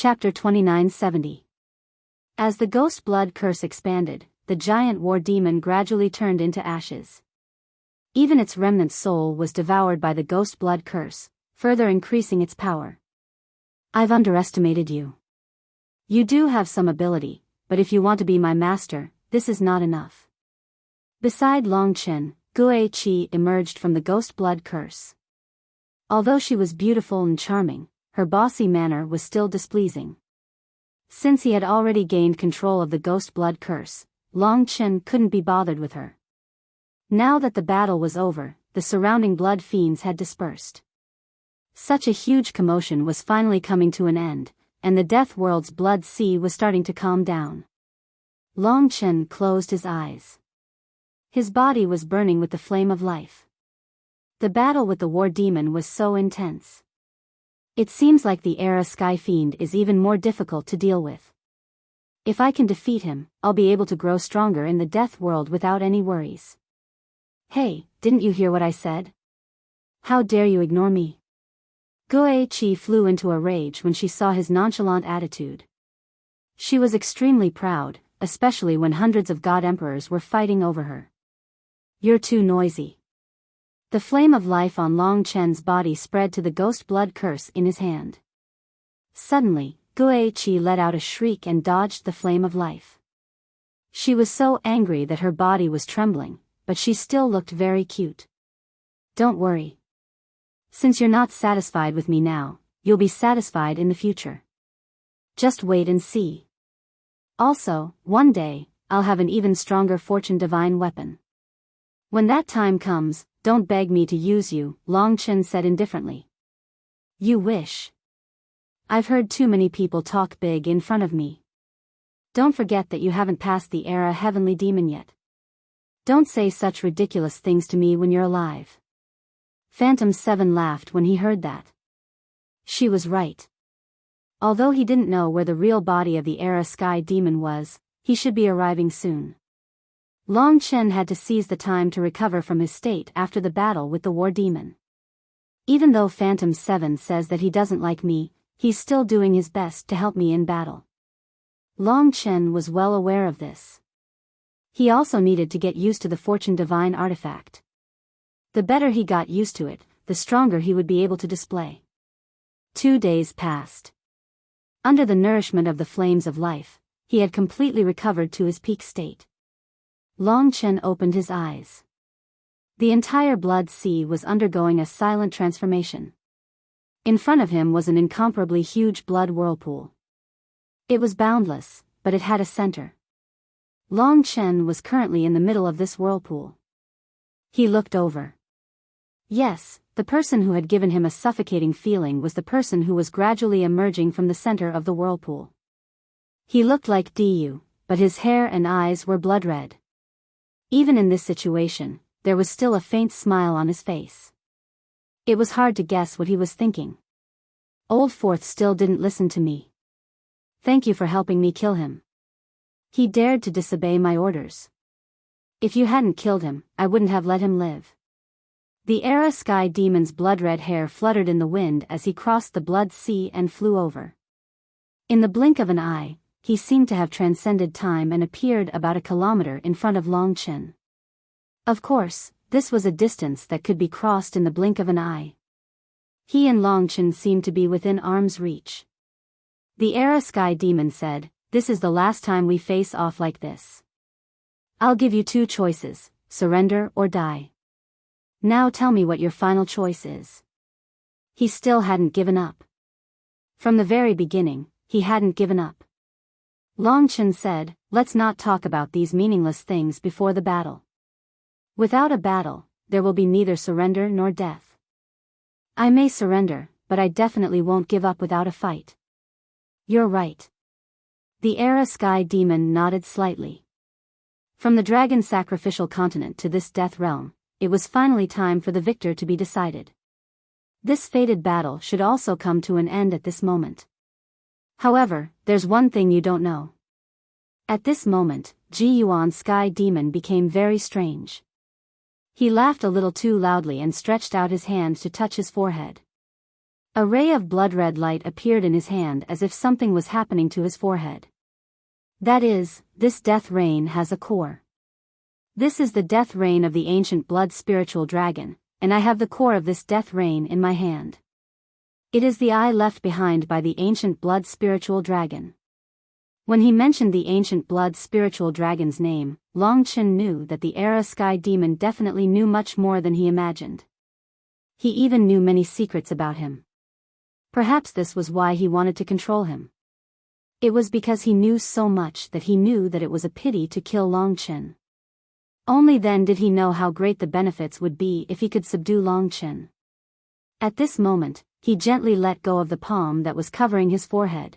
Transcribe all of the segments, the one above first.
Chapter 2970. As the ghost blood curse expanded, the giant war demon gradually turned into ashes. Even its remnant soul was devoured by the ghost blood curse, further increasing its power. I've underestimated you. You do have some ability, but if you want to be my master, this is not enough. Beside Long Chen, Gue Qi emerged from the ghost blood curse. Although she was beautiful and charming, her bossy manner was still displeasing. Since he had already gained control of the ghost blood curse, Long Chen couldn't be bothered with her. Now that the battle was over, the surrounding blood fiends had dispersed. Such a huge commotion was finally coming to an end, and the death world's blood sea was starting to calm down. Long Chen closed his eyes. His body was burning with the flame of life. The battle with the war demon was so intense. It seems like the Era Sky Fiend is even more difficult to deal with. If I can defeat him, I'll be able to grow stronger in the death world without any worries. Hey, didn't you hear what I said? How dare you ignore me? Gue Qi flew into a rage when she saw his nonchalant attitude. She was extremely proud, especially when hundreds of god emperors were fighting over her. You're too noisy. The flame of life on Long Chen's body spread to the ghost blood curse in his hand. Suddenly, Gue Qi let out a shriek and dodged the flame of life. She was so angry that her body was trembling, but she still looked very cute. Don't worry. Since you're not satisfied with me now, you'll be satisfied in the future. Just wait and see. Also, one day, I'll have an even stronger fortune divine weapon. When that time comes, don't beg me to use you, Long Chen said indifferently. You wish. I've heard too many people talk big in front of me. Don't forget that you haven't passed the Era Heavenly Demon yet. Don't say such ridiculous things to me when you're alive. Phantom 7 laughed when he heard that. She was right. Although he didn't know where the real body of the Era Sky Demon was, he should be arriving soon. Long Chen had to seize the time to recover from his state after the battle with the war demon. Even though Phantom 7 says that he doesn't like me, he's still doing his best to help me in battle. Long Chen was well aware of this. He also needed to get used to the Fortune Divine artifact. The better he got used to it, the stronger he would be able to display. 2 days passed. Under the nourishment of the flames of life, he had completely recovered to his peak state. Long Chen opened his eyes. The entire blood sea was undergoing a silent transformation. In front of him was an incomparably huge blood whirlpool. It was boundless, but it had a center. Long Chen was currently in the middle of this whirlpool. He looked over. Yes, the person who had given him a suffocating feeling was the person who was gradually emerging from the center of the whirlpool. He looked like Du, but his hair and eyes were blood red. Even in this situation, there was still a faint smile on his face. It was hard to guess what he was thinking. Old Fourth still didn't listen to me. Thank you for helping me kill him. He dared to disobey my orders. If you hadn't killed him, I wouldn't have let him live. The Era Sky Demon's blood-red hair fluttered in the wind as he crossed the blood sea and flew over. In the blink of an eye, he seemed to have transcended time and appeared about a kilometer in front of Long Chen. Of course, this was a distance that could be crossed in the blink of an eye. He and Long Chen seemed to be within arm's reach. The Era Sky Demon said, "This is the last time we face off like this. I'll give you 2 choices, surrender or die. Now tell me what your final choice is." He still hadn't given up. From the very beginning, he hadn't given up. Long Chen said, "Let's not talk about these meaningless things before the battle. Without a battle, there will be neither surrender nor death. I may surrender, but I definitely won't give up without a fight." You're right. The Era Sky Demon nodded slightly. From the dragon sacrificial continent to this death realm, it was finally time for the victor to be decided. This fated battle should also come to an end at this moment. However, there's one thing you don't know. At this moment, Ji Yuan's Sky Demon became very strange. He laughed a little too loudly and stretched out his hand to touch his forehead. A ray of blood-red light appeared in his hand as if something was happening to his forehead. That is, this death rain has a core. This is the death rain of the ancient blood spiritual dragon, and I have the core of this death rain in my hand. It is the eye left behind by the ancient blood spiritual dragon. When he mentioned the ancient blood spiritual dragon's name, Long Chen knew that the Era Sky Demon definitely knew much more than he imagined. He even knew many secrets about him. Perhaps this was why he wanted to control him. It was because he knew so much that he knew that it was a pity to kill Long Chen. Only then did he know how great the benefits would be if he could subdue Long Chen. At this moment, he gently let go of the palm that was covering his forehead.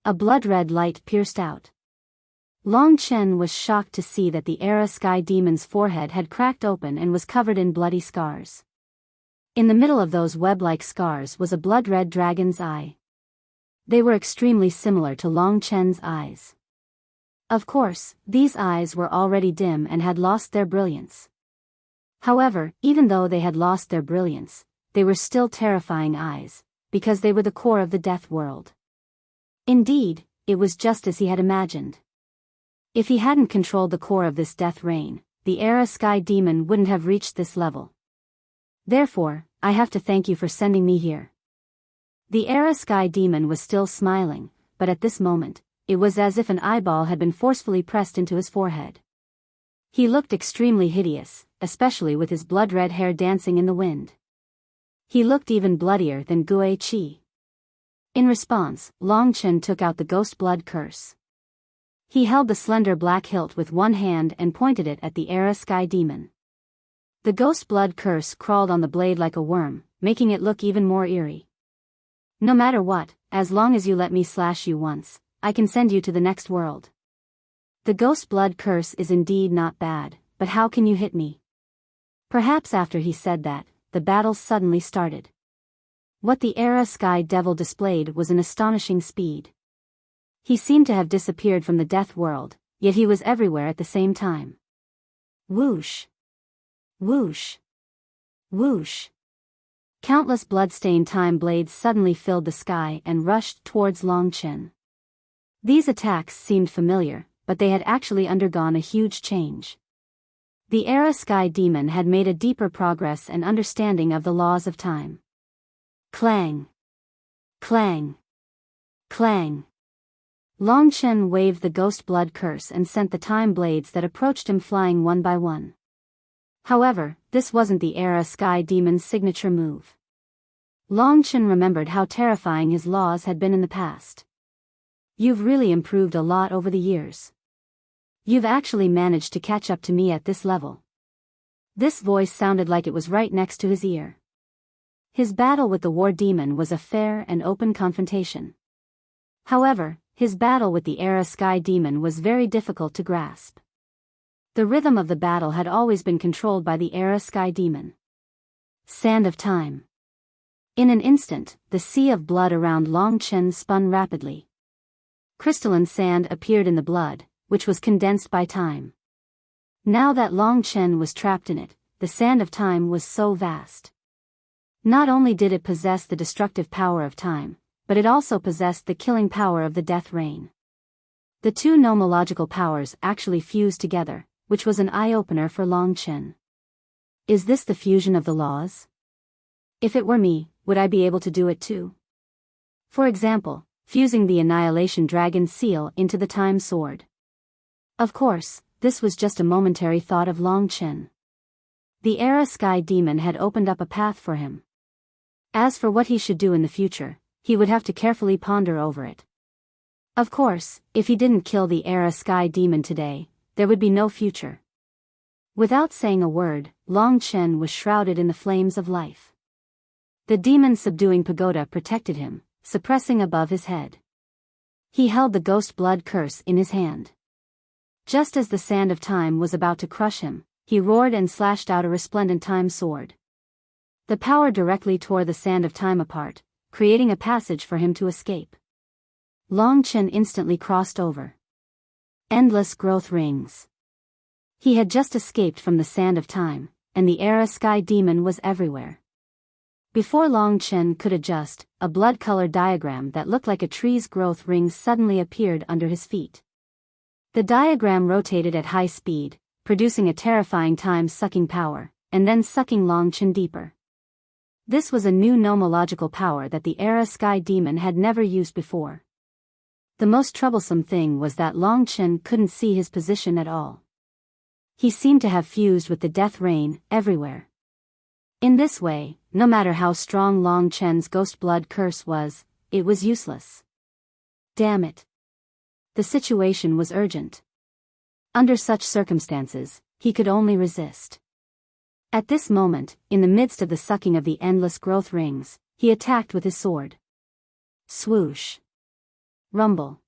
A blood-red light pierced out. Long Chen was shocked to see that the Era Sky Demon's forehead had cracked open and was covered in bloody scars. In the middle of those web-like scars was a blood-red dragon's eye. They were extremely similar to Long Chen's eyes. Of course, these eyes were already dim and had lost their brilliance. However, even though they had lost their brilliance, they were still terrifying eyes, because they were the core of the death world. Indeed, it was just as he had imagined. If he hadn't controlled the core of this death rain, the Era Sky Demon wouldn't have reached this level. Therefore, I have to thank you for sending me here. The Era Sky Demon was still smiling, but at this moment, it was as if an eyeball had been forcefully pressed into his forehead. He looked extremely hideous, especially with his blood-red hair dancing in the wind. He looked even bloodier than Gue Qi. In response, Long Chen took out the ghost blood curse. He held the slender black hilt with one hand and pointed it at the Era Sky Demon. The ghost blood curse crawled on the blade like a worm, making it look even more eerie. No matter what, as long as you let me slash you once, I can send you to the next world. The ghost blood curse is indeed not bad, but how can you hit me? Perhaps after he said that, the battle suddenly started. What the Era Sky Devil displayed was an astonishing speed. He seemed to have disappeared from the death world, yet he was everywhere at the same time. Whoosh! Whoosh! Whoosh! Countless blood-stained time blades suddenly filled the sky and rushed towards Long Chen. These attacks seemed familiar, but they had actually undergone a huge change. The Era Sky Demon had made a deeper progress and understanding of the laws of time. Clang! Clang! Clang! Long Chen waved the ghost blood curse and sent the time blades that approached him flying one by one. However, this wasn't the Era Sky Demon's signature move. Long Chen remembered how terrifying his laws had been in the past. You've really improved a lot over the years. You've actually managed to catch up to me at this level. This voice sounded like it was right next to his ear. His battle with the war demon was a fair and open confrontation. However, his battle with the Era Sky Demon was very difficult to grasp. The rhythm of the battle had always been controlled by the Era Sky Demon. Sand of Time. In an instant, the sea of blood around Long Chen spun rapidly. Crystalline sand appeared in the blood, which was condensed by time. Now that Long Chen was trapped in it, the sand of time was so vast. Not only did it possess the destructive power of time, but it also possessed the killing power of the death rain. The two nomological powers actually fused together, which was an eye-opener for Long Chen. Is this the fusion of the laws? If it were me, would I be able to do it too? For example, fusing the Annihilation Dragon seal into the Time Sword. Of course, this was just a momentary thought of Long Chen. The Era Sky Demon had opened up a path for him. As for what he should do in the future, he would have to carefully ponder over it. Of course, if he didn't kill the Era Sky Demon today, there would be no future. Without saying a word, Long Chen was shrouded in the flames of life. The demon subduing pagoda protected him, suppressing above his head. He held the ghost blood curse in his hand. Just as the sand of time was about to crush him, he roared and slashed out a resplendent time sword. The power directly tore the sand of time apart, creating a passage for him to escape. Long Chen instantly crossed over. Endless growth rings. He had just escaped from the sand of time, and the Era Sky Demon was everywhere. Before Long Chen could adjust, a blood-colored diagram that looked like a tree's growth rings suddenly appeared under his feet. The diagram rotated at high speed, producing a terrifying time-sucking power, and then sucking Long Chen deeper. This was a new nomological power that the Era Sky Demon had never used before. The most troublesome thing was that Long Chen couldn't see his position at all. He seemed to have fused with the death rain everywhere. In this way, no matter how strong Long Chen's ghost blood curse was, it was useless. Damn it. The situation was urgent. Under such circumstances, he could only resist. At this moment, in the midst of the sucking of the endless growth rings, he attacked with his sword. Swoosh. Rumble.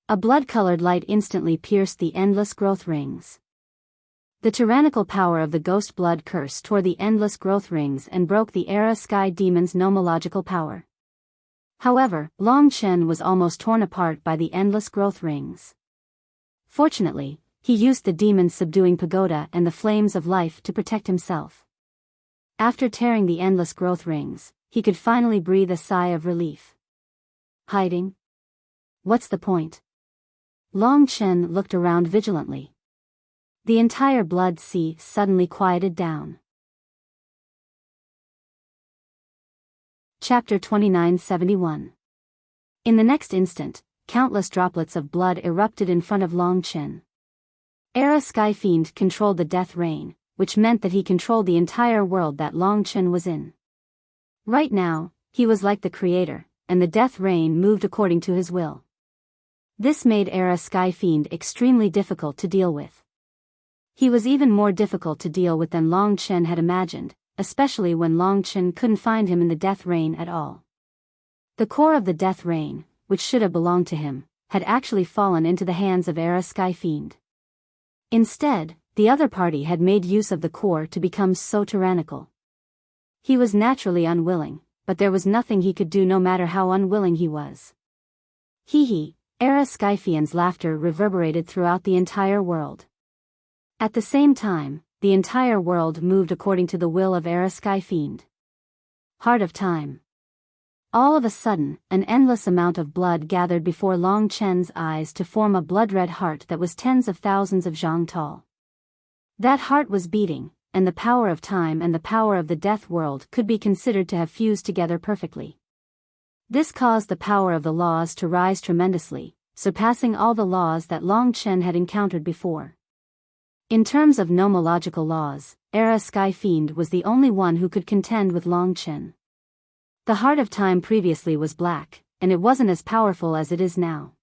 A blood-colored light instantly pierced the endless growth rings. The tyrannical power of the ghost blood curse tore the endless growth rings and broke the Era Sky Demon's nomological power. However, Long Chen was almost torn apart by the endless growth rings. Fortunately, he used the demon's subduing pagoda and the flames of life to protect himself. After tearing the endless growth rings, he could finally breathe a sigh of relief. Hiding? What's the point? Long Chen looked around vigilantly. The entire blood sea suddenly quieted down. Chapter 2971. In the next instant, countless droplets of blood erupted in front of Long Chen. Era Sky Fiend controlled the death rain, which meant that he controlled the entire world that Long Chen was in. Right now, he was like the creator, and the death rain moved according to his will. This made Era Sky Fiend extremely difficult to deal with. He was even more difficult to deal with than Long Chen had imagined, especially when Long Chen couldn't find him in the death rain at all. The core of the death rain, which should have belonged to him, had actually fallen into the hands of Era Sky Fiend. Instead, the other party had made use of the core to become so tyrannical. He was naturally unwilling, but there was nothing he could do no matter how unwilling he was. Hee hee, Era Sky Fiend's laughter reverberated throughout the entire world. At the same time, the entire world moved according to the will of Era Sky Fiend. Heart of Time. All of a sudden, an endless amount of blood gathered before Long Chen's eyes to form a blood-red heart that was tens of thousands of zhang tall. That heart was beating, and the power of time and the power of the death world could be considered to have fused together perfectly. This caused the power of the laws to rise tremendously, surpassing all the laws that Long Chen had encountered before. In terms of nomological laws, Era Sky Fiend was the only one who could contend with Long Chen. The Heart of Time previously was black, and it wasn't as powerful as it is now.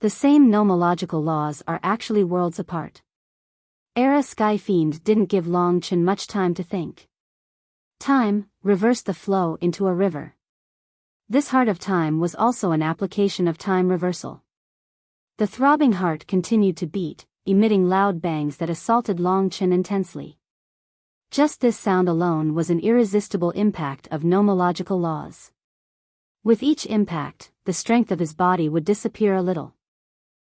The same nomological laws are actually worlds apart. Era Sky Fiend didn't give Long Chen much time to think. Time reversed the flow into a river. This Heart of Time was also an application of time reversal. The throbbing heart continued to beat, emitting loud bangs that assaulted Long Chen intensely. Just this sound alone was an irresistible impact of nomological laws. With each impact, the strength of his body would disappear a little.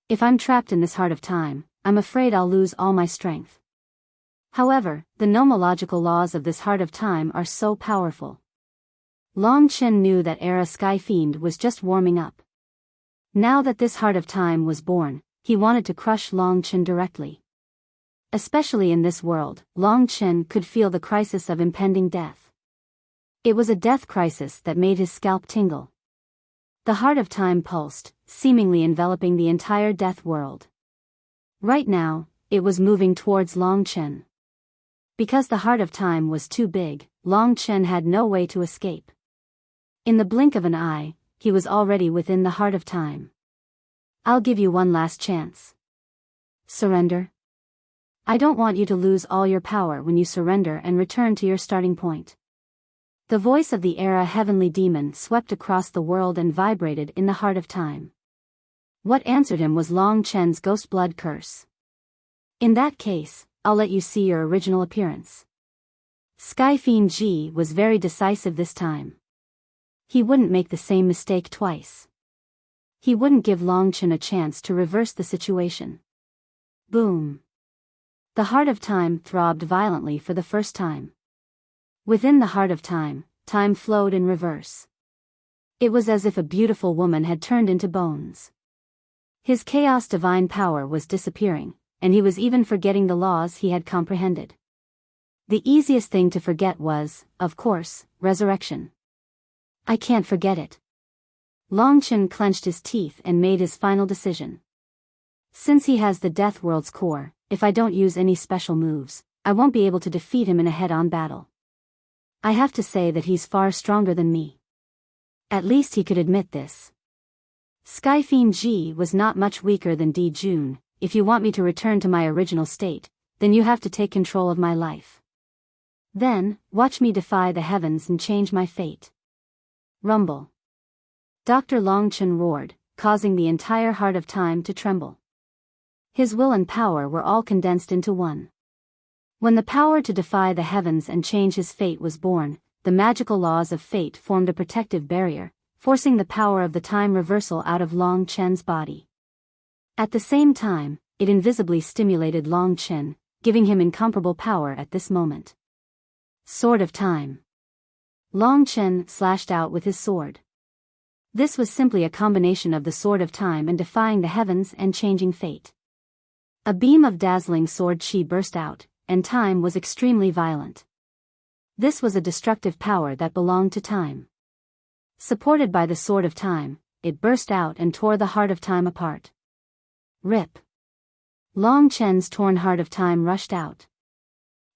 If I'm trapped in this Heart of Time, I'm afraid I'll lose all my strength. However, the nomological laws of this Heart of Time are so powerful. Long Chen knew that Era Sky Fiend was just warming up. Now that this Heart of Time was born, he wanted to crush Long Chen directly. Especially in this world, Long Chen could feel the crisis of impending death. It was a death crisis that made his scalp tingle. The Heart of Time pulsed, seemingly enveloping the entire death world. Right now, it was moving towards Long Chen. Because the Heart of Time was too big, Long Chen had no way to escape. In the blink of an eye, he was already within the Heart of Time. I'll give you one last chance. Surrender? I don't want you to lose all your power when you surrender and return to your starting point. The voice of the Era Heavenly Demon swept across the world and vibrated in the Heart of Time. What answered him was Long Chen's ghost blood curse. In that case, I'll let you see your original appearance. Sky Fiend Ji was very decisive this time. He wouldn't make the same mistake twice. He wouldn't give Long Chen a chance to reverse the situation. Boom. The Heart of Time throbbed violently for the first time. Within the Heart of Time, time flowed in reverse. It was as if a beautiful woman had turned into bones. His chaos divine power was disappearing, and he was even forgetting the laws he had comprehended. The easiest thing to forget was, of course, resurrection. I can't forget it. Longchen clenched his teeth and made his final decision. Since he has the Death World's core, if I don't use any special moves, I won't be able to defeat him in a head-on battle. I have to say that he's far stronger than me. At least he could admit this. Skyfiend Ji was not much weaker than Di Jun. If you want me to return to my original state, then you have to take control of my life. Then, watch me defy the heavens and change my fate. Rumble. Dr. Longchen roared, causing the entire heart of time to tremble. His will and power were all condensed into one. When the power to defy the heavens and change his fate was born, the magical laws of fate formed a protective barrier, forcing the power of the time reversal out of Long Chen's body. At the same time, it invisibly stimulated Long Chen, giving him incomparable power at this moment. Sword of Time. Long Chen slashed out with his sword. This was simply a combination of the Sword of Time and defying the heavens and changing fate. A beam of dazzling sword chi burst out, and time was extremely violent. This was a destructive power that belonged to time. Supported by the Sword of Time, it burst out and tore the heart of time apart. Rip. Long Chen's torn heart of time rushed out.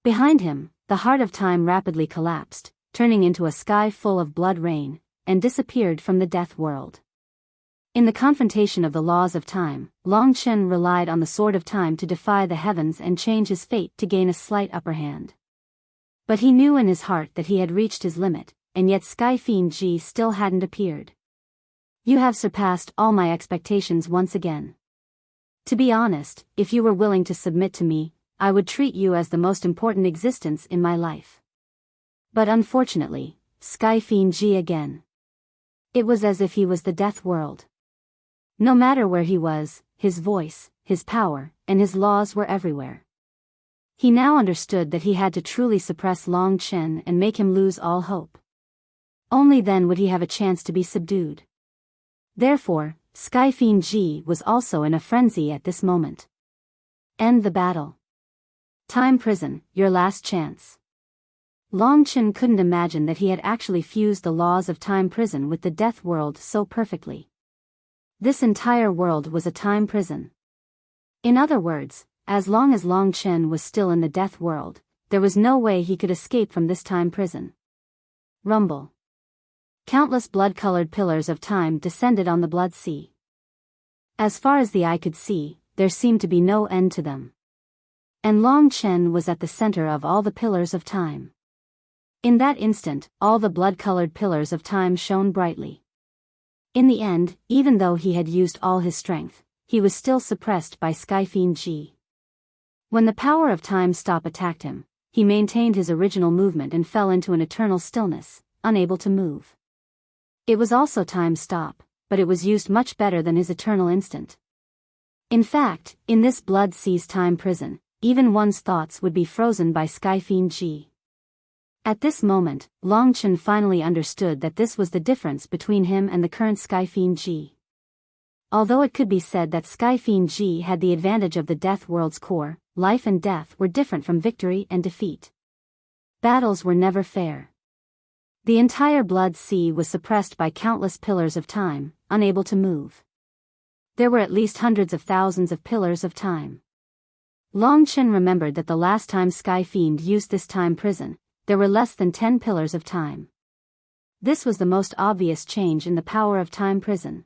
Behind him, the heart of time rapidly collapsed, turning into a sky full of blood rain, and disappeared from the death world. In the confrontation of the laws of time, Long Chen relied on the Sword of Time to defy the heavens and change his fate to gain a slight upper hand. But he knew in his heart that he had reached his limit, and yet Skyfiend Ji still hadn't appeared. You have surpassed all my expectations once again. To be honest, if you were willing to submit to me, I would treat you as the most important existence in my life. But unfortunately, Skyfiend Ji again. It was as if he was the death world. No matter where he was, his voice, his power, and his laws were everywhere. He now understood that he had to truly suppress Long Chen and make him lose all hope. Only then would he have a chance to be subdued. Therefore, Skyfiend Ji was also in a frenzy at this moment. End the battle. Time prison, your last chance. Long Chen couldn't imagine that he had actually fused the laws of time prison with the death world so perfectly. This entire world was a time prison. In other words, as long as Long Chen was still in the death world, there was no way he could escape from this time prison. Rumble. Countless blood-colored pillars of time descended on the blood sea. As far as the eye could see, there seemed to be no end to them. And Long Chen was at the center of all the pillars of time. In that instant, all the blood-colored pillars of time shone brightly. In the end, even though he had used all his strength, he was still suppressed by Skyfiend Ji. When the power of time stop attacked him, he maintained his original movement and fell into an eternal stillness, unable to move. It was also time stop, but it was used much better than his eternal instant. In fact, in this blood sea's time prison, even one's thoughts would be frozen by Skyfiend Ji. At this moment, Long Chen finally understood that this was the difference between him and the current Skyfiend Ji. Although it could be said that Skyfiend Ji had the advantage of the death world's core, life and death were different from victory and defeat. Battles were never fair. The entire blood sea was suppressed by countless pillars of time, unable to move. There were at least hundreds of thousands of pillars of time. Long Chen remembered that the last time Skyfiend used this time prison, there were less than 10 pillars of time. This was the most obvious change in the power of time prison.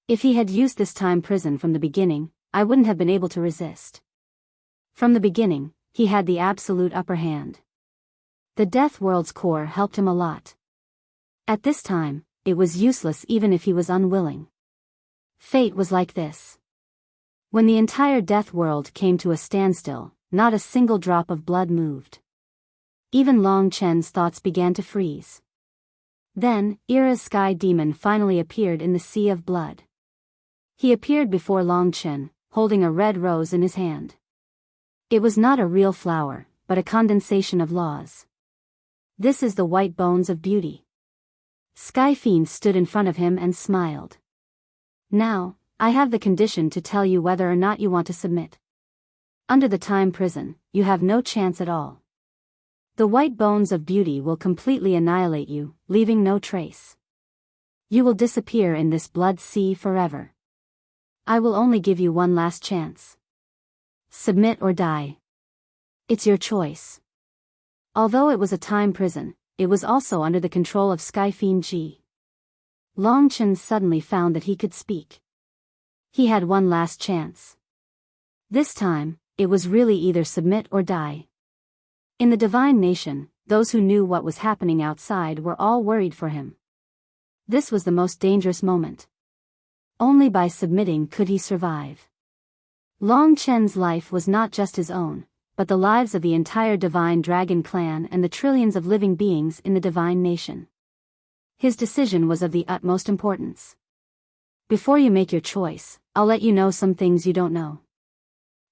If he had used this time prison from the beginning, I wouldn't have been able to resist. From the beginning, he had the absolute upper hand. The death world's core helped him a lot. At this time, it was useless even if he was unwilling. Fate was like this. When the entire death world came to a standstill, not a single drop of blood moved. Even Long Chen's thoughts began to freeze. Then, Ira's sky demon finally appeared in the sea of blood. He appeared before Long Chen, holding a red rose in his hand. It was not a real flower, but a condensation of laws. This is the white bones of beauty. Sky Fiend stood in front of him and smiled. Now, I have the condition to tell you whether or not you want to submit. Under the time prison, you have no chance at all. The white bones of beauty will completely annihilate you, leaving no trace. You will disappear in this blood sea forever. I will only give you one last chance. Submit or die. It's your choice. Although it was a time prison, it was also under the control of Sky Fiend Ji. Long Chen suddenly found that he could speak. He had one last chance. This time, it was really either submit or die. In the divine nation, those who knew what was happening outside were all worried for him. This was the most dangerous moment. Only by submitting could he survive. Long Chen's life was not just his own, but the lives of the entire divine dragon clan and the trillions of living beings in the divine nation. His decision was of the utmost importance. Before you make your choice, I'll let you know some things you don't know.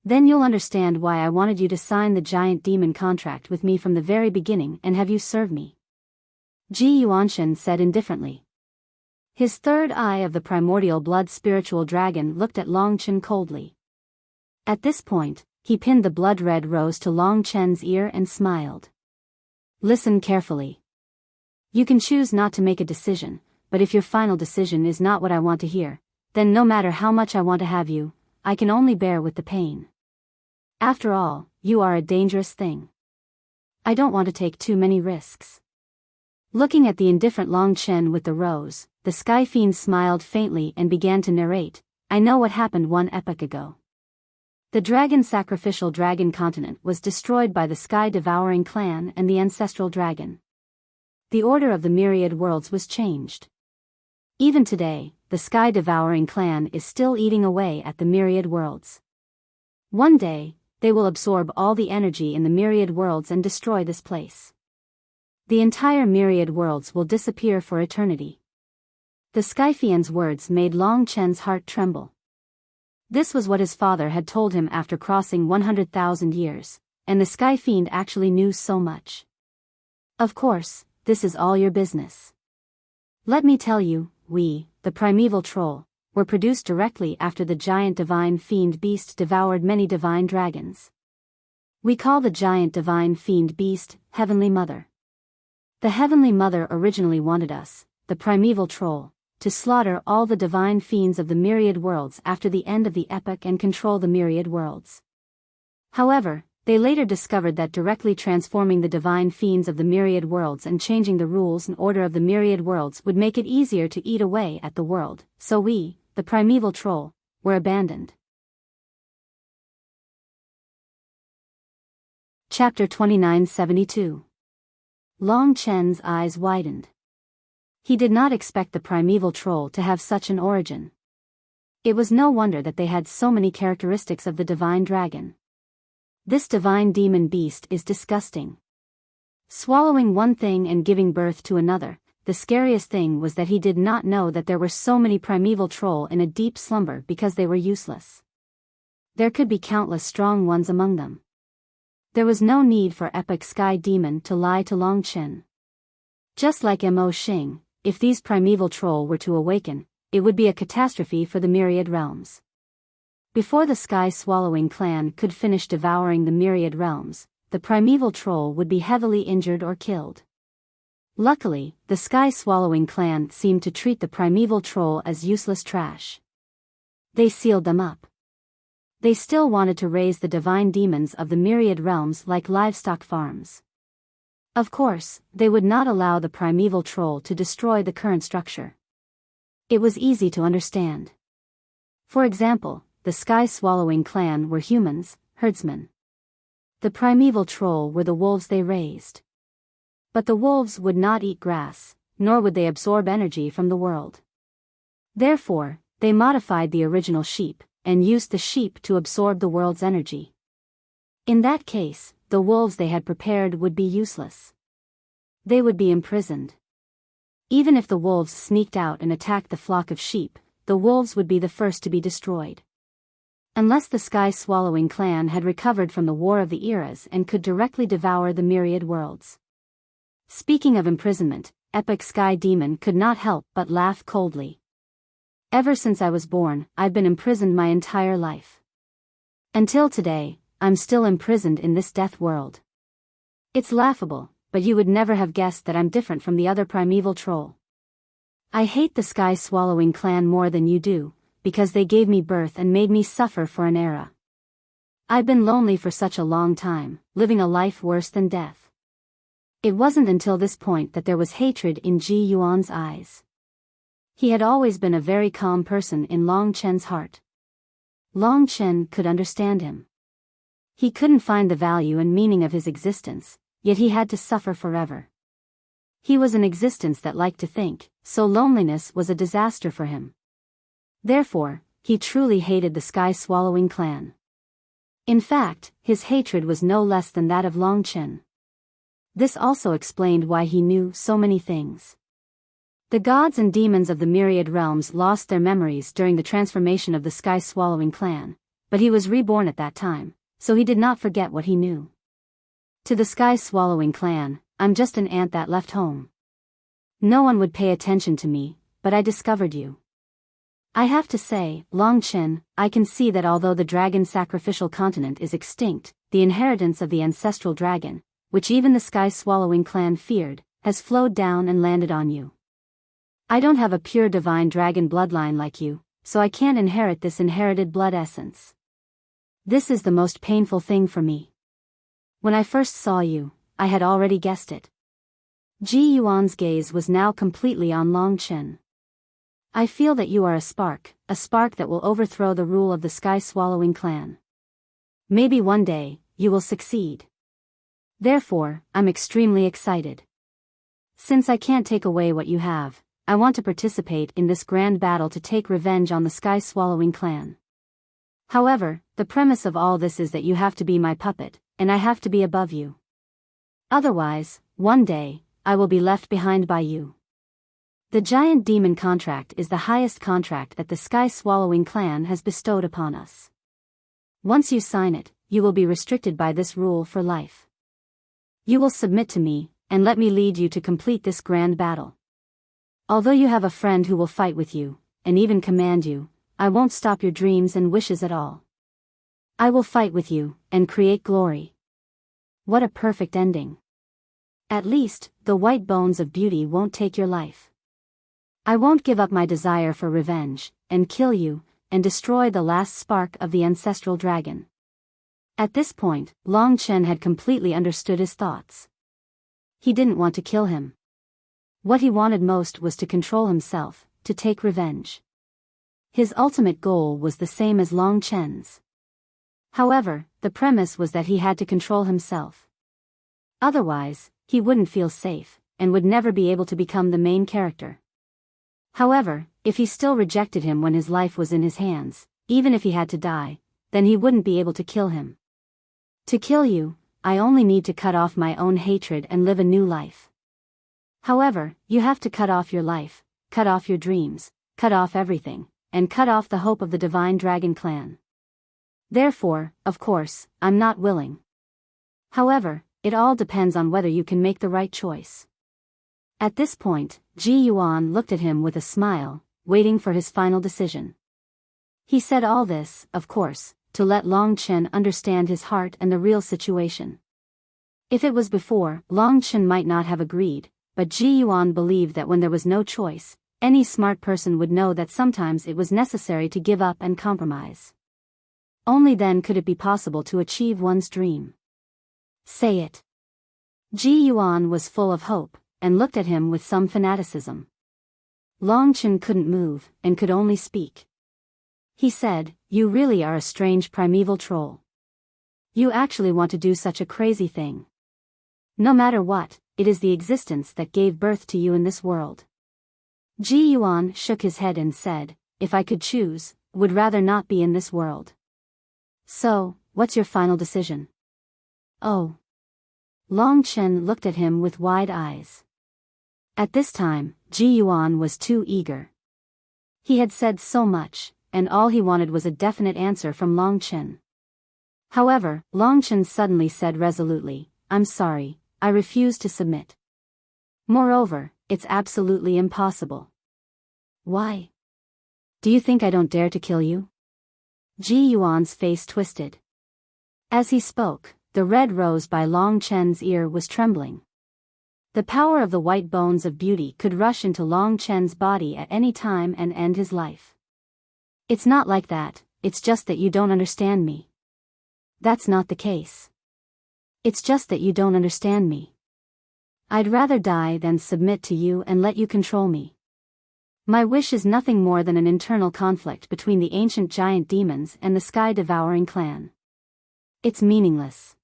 Then you'll understand why I wanted you to sign the giant demon contract with me from the very beginning and have you serve me. Ji Yuanshan said indifferently. His third eye of the primordial blood spiritual dragon looked at Long Chen coldly. At this point, he pinned the blood-red rose to Long Chen's ear and smiled. Listen carefully. You can choose not to make a decision, but if your final decision is not what I want to hear, then no matter how much I want to have you, I can only bear with the pain. After all, you are a dangerous thing. I don't want to take too many risks. Looking at the indifferent Long Chen with the rose, the Sky Fiend smiled faintly and began to narrate, I know what happened one epoch ago. The dragon sacrificial dragon continent was destroyed by the sky-devouring clan and the ancestral dragon. The order of the myriad worlds was changed. Even today, the sky-devouring clan is still eating away at the myriad worlds. One day, they will absorb all the energy in the myriad worlds and destroy this place. The entire myriad worlds will disappear for eternity. The Sky Fiend's words made Long Chen's heart tremble. This was what his father had told him after crossing 100,000 years, and the Sky Fiend actually knew so much. Of course, this is all your business. Let me tell you, we, the primeval troll, were produced directly after the giant divine fiend beast devoured many divine dragons. We call the giant divine fiend beast, Heavenly Mother. The Heavenly Mother originally wanted us, the primeval troll, to slaughter all the divine fiends of the myriad worlds after the end of the epoch and control the myriad worlds. However, they later discovered that directly transforming the divine fiends of the myriad worlds and changing the rules and order of the myriad worlds would make it easier to eat away at the world, so we, the primeval troll, were abandoned. Chapter 2972. Long Chen's eyes widened. He did not expect the primeval troll to have such an origin. It was no wonder that they had so many characteristics of the divine dragon. This divine demon beast is disgusting. Swallowing one thing and giving birth to another, the scariest thing was that he did not know that there were so many primeval troll in a deep slumber because they were useless. There could be countless strong ones among them. There was no need for epic sky demon to lie to Long Chen. Just like Mo Xing, if these primeval troll were to awaken, it would be a catastrophe for the myriad realms. Before the sky-swallowing clan could finish devouring the myriad realms, the primeval troll would be heavily injured or killed. Luckily, the sky-swallowing clan seemed to treat the primeval troll as useless trash. They sealed them up. They still wanted to raise the divine demons of the myriad realms like livestock farms. Of course, they would not allow the primeval troll to destroy the current structure. It was easy to understand. For example, the sky-swallowing clan were humans, herdsmen. The primeval troll were the wolves they raised. But the wolves would not eat grass, nor would they absorb energy from the world. Therefore, they modified the original sheep, and used the sheep to absorb the world's energy. In that case, the wolves they had prepared would be useless. They would be imprisoned. Even if the wolves sneaked out and attacked the flock of sheep, the wolves would be the first to be destroyed. Unless the sky-swallowing clan had recovered from the War of the Eras and could directly devour the myriad worlds. Speaking of imprisonment, Epic Sky Demon could not help but laugh coldly. Ever since I was born, I've been imprisoned my entire life. Until today, I'm still imprisoned in this death world. It's laughable, but you would never have guessed that I'm different from the other primeval troll. I hate the sky-swallowing clan more than you do, because they gave me birth and made me suffer for an era. I've been lonely for such a long time, living a life worse than death. It wasn't until this point that there was hatred in Ji Yuan's eyes. He had always been a very calm person in Long Chen's heart. Long Chen could understand him. He couldn't find the value and meaning of his existence, yet he had to suffer forever. He was an existence that liked to think, so loneliness was a disaster for him. Therefore, he truly hated the sky-swallowing clan. In fact, his hatred was no less than that of Long Chen. This also explained why he knew so many things. The gods and demons of the myriad realms lost their memories during the transformation of the sky-swallowing clan, but he was reborn at that time, so he did not forget what he knew. To the sky-swallowing clan, I'm just an ant that left home. No one would pay attention to me, but I discovered you. I have to say, Long Chen, I can see that although the dragon sacrificial continent is extinct, the inheritance of the ancestral dragon, which even the sky-swallowing clan feared, has flowed down and landed on you. I don't have a pure divine dragon bloodline like you, so I can't inherit this inherited blood essence. This is the most painful thing for me. When I first saw you, I had already guessed it. Ji Yuan's gaze was now completely on Long Chen. I feel that you are a spark that will overthrow the rule of the sky-swallowing clan. Maybe one day, you will succeed. Therefore, I'm extremely excited. Since I can't take away what you have, I want to participate in this grand battle to take revenge on the sky-swallowing clan. However, the premise of all this is that you have to be my puppet, and I have to be above you. Otherwise, one day, I will be left behind by you. The giant demon contract is the highest contract that the sky-swallowing clan has bestowed upon us. Once you sign it, you will be restricted by this rule for life. You will submit to me, and let me lead you to complete this grand battle. Although you have a friend who will fight with you, and even command you, I won't stop your dreams and wishes at all. I will fight with you, and create glory. What a perfect ending. At least, the white bones of beauty won't take your life. I won't give up my desire for revenge, and kill you, and destroy the last spark of the ancestral dragon. At this point, Long Chen had completely understood his thoughts. He didn't want to kill him. What he wanted most was to control himself, to take revenge. His ultimate goal was the same as Long Chen's. However, the premise was that he had to control himself. Otherwise, he wouldn't feel safe, and would never be able to become the main character. However, if he still rejected him when his life was in his hands, even if he had to die, then he wouldn't be able to kill him. To kill you, I only need to cut off my own hatred and live a new life. However, you have to cut off your life, cut off your dreams, cut off everything, and cut off the hope of the Divine Dragon Clan. Therefore, of course, I'm not willing. However, it all depends on whether you can make the right choice. At this point, Ji Yuan looked at him with a smile, waiting for his final decision. He said all this, of course, to let Long Chen understand his heart and the real situation. If it was before, Long Chen might not have agreed, but Ji Yuan believed that when there was no choice, any smart person would know that sometimes it was necessary to give up and compromise. Only then could it be possible to achieve one's dream. Say it. Ji Yuan was full of hope, and looked at him with some fanaticism. Long Chen couldn't move, and could only speak. He said, "You really are a strange primeval troll. You actually want to do such a crazy thing. No matter what, it is the existence that gave birth to you in this world." Ji Yuan shook his head and said, "If I could choose, would rather not be in this world." "So, what's your final decision?" "Oh." Long Chen looked at him with wide eyes. At this time, Ji Yuan was too eager. He had said so much, and all he wanted was a definite answer from Long Chen. However, Long Chen suddenly said resolutely, "I'm sorry, I refuse to submit. Moreover, it's absolutely impossible. Why? Do you think I don't dare to kill you? Ji Yuan's face twisted. As he spoke, the red rose by Long Chen's ear was trembling. The power of the white bones of beauty could rush into Long Chen's body at any time and end his life. It's not like that, it's just that you don't understand me. That's not the case. It's just that you don't understand me. I'd rather die than submit to you and let you control me. My wish is nothing more than an internal conflict between the ancient giant demons and the sky-devouring clan. It's meaningless.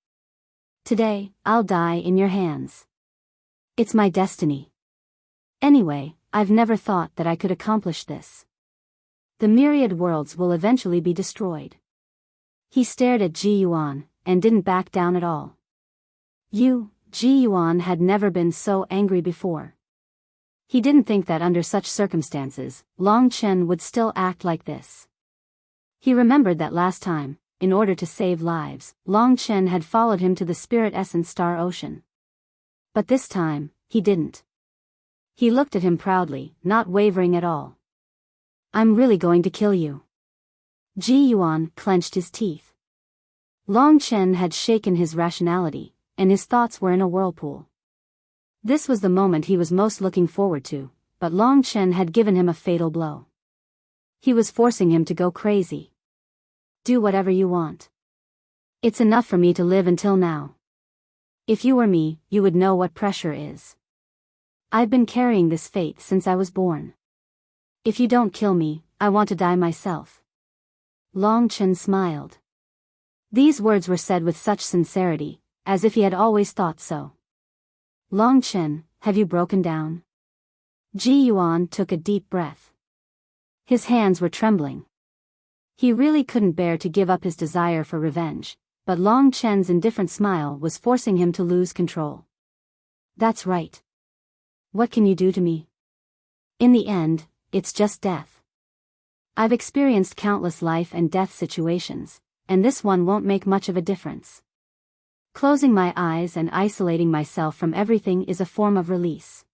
Today, I'll die in your hands. It's my destiny. Anyway, I've never thought that I could accomplish this. The myriad worlds will eventually be destroyed. He stared at Ji Yuan, and didn't back down at all. Ji Yuan had never been so angry before. He didn't think that under such circumstances, Long Chen would still act like this. He remembered that last time, in order to save lives, Long Chen had followed him to the Spirit Essence Star Ocean. But this time, he didn't. He looked at him proudly, not wavering at all. I'm really going to kill you. Ji Yuan clenched his teeth. Long Chen had shaken his rationality, and his thoughts were in a whirlpool. This was the moment he was most looking forward to, but Long Chen had given him a fatal blow. He was forcing him to go crazy. Do whatever you want. It's enough for me to live until now. If you were me, you would know what pressure is. I've been carrying this fate since I was born. If you don't kill me, I want to die myself. Long Chen smiled. These words were said with such sincerity, as if he had always thought so. Long Chen, have you broken down? Ji Yuan took a deep breath. His hands were trembling. He really couldn't bear to give up his desire for revenge, but Long Chen's indifferent smile was forcing him to lose control. That's right. What can you do to me? In the end, it's just death. I've experienced countless life and death situations, and this one won't make much of a difference. Closing my eyes and isolating myself from everything is a form of release.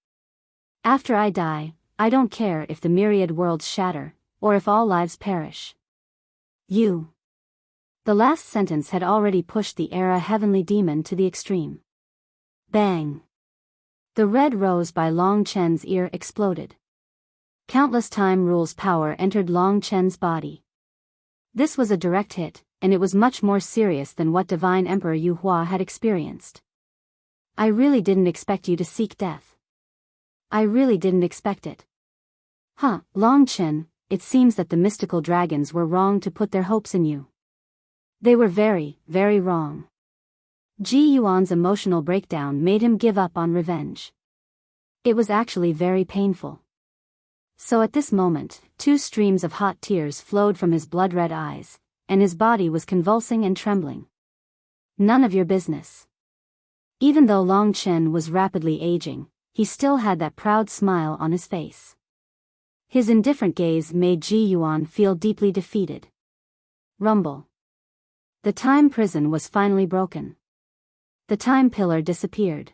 After I die, I don't care if the myriad worlds shatter, or if all lives perish. You. The last sentence had already pushed the era heavenly demon to the extreme. Bang! The red rose by Long Chen's ear exploded. Countless time rule's power entered Long Chen's body. This was a direct hit, and it was much more serious than what Divine Emperor Yu Hua had experienced. I really didn't expect you to seek death. I really didn't expect it. Long Chen, it seems that the mystical dragons were wrong to put their hopes in you. They were very, very wrong. Ji Yuan's emotional breakdown made him give up on revenge. It was actually very painful. So at this moment, 2 streams of hot tears flowed from his blood-red eyes, and his body was convulsing and trembling. None of your business. Even though Long Chen was rapidly aging, he still had that proud smile on his face. His indifferent gaze made Ji Yuan feel deeply defeated. Rumble. The time prison was finally broken. The time pillar disappeared.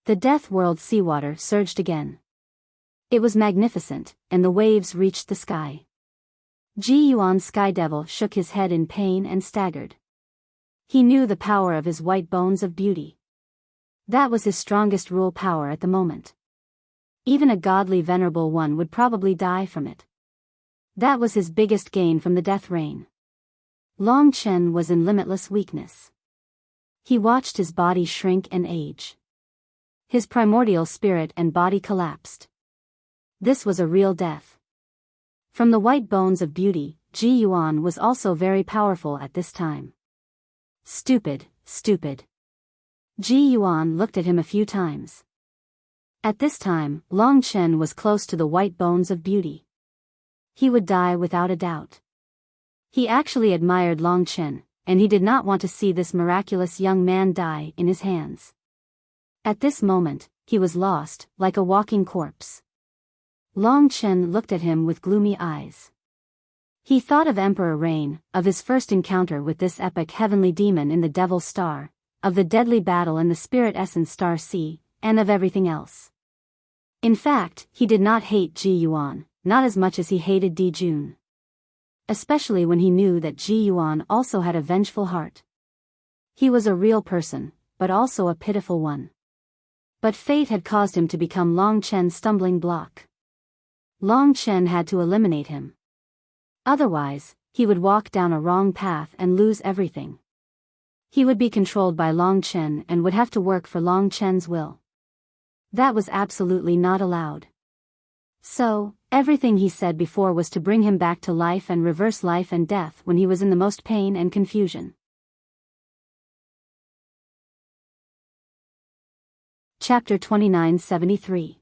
The death world seawater surged again. It was magnificent, and the waves reached the sky. Ji Yuan's Sky Devil shook his head in pain and staggered. He knew the power of his white bones of beauty. That was his strongest rule power at the moment. Even a godly venerable one would probably die from it. That was his biggest gain from the death rain. Long Chen was in limitless weakness. He watched his body shrink and age. His primordial spirit and body collapsed. This was a real death. From the white bones of beauty, Ji Yuan was also very powerful at this time. Stupid, stupid. Ji Yuan looked at him a few times. At this time, Long Chen was close to the white bones of beauty. He would die without a doubt. He actually admired Long Chen, and he did not want to see this miraculous young man die in his hands. At this moment, he was lost, like a walking corpse. Long Chen looked at him with gloomy eyes. He thought of Emperor Rain, of his first encounter with this epic heavenly demon in the Devil's Star, of the deadly battle in the Spirit Essence Star Sea, and of everything else. In fact, he did not hate Ji Yuan, not as much as he hated Di Jun. Especially when he knew that Ji Yuan also had a vengeful heart. He was a real person, but also a pitiful one. But fate had caused him to become Long Chen's stumbling block. Long Chen had to eliminate him. Otherwise, he would walk down a wrong path and lose everything. He would be controlled by Long Chen and would have to work for Long Chen's will. That was absolutely not allowed. So, everything he said before was to bring him back to life and reverse life and death when he was in the most pain and confusion. Chapter 2973.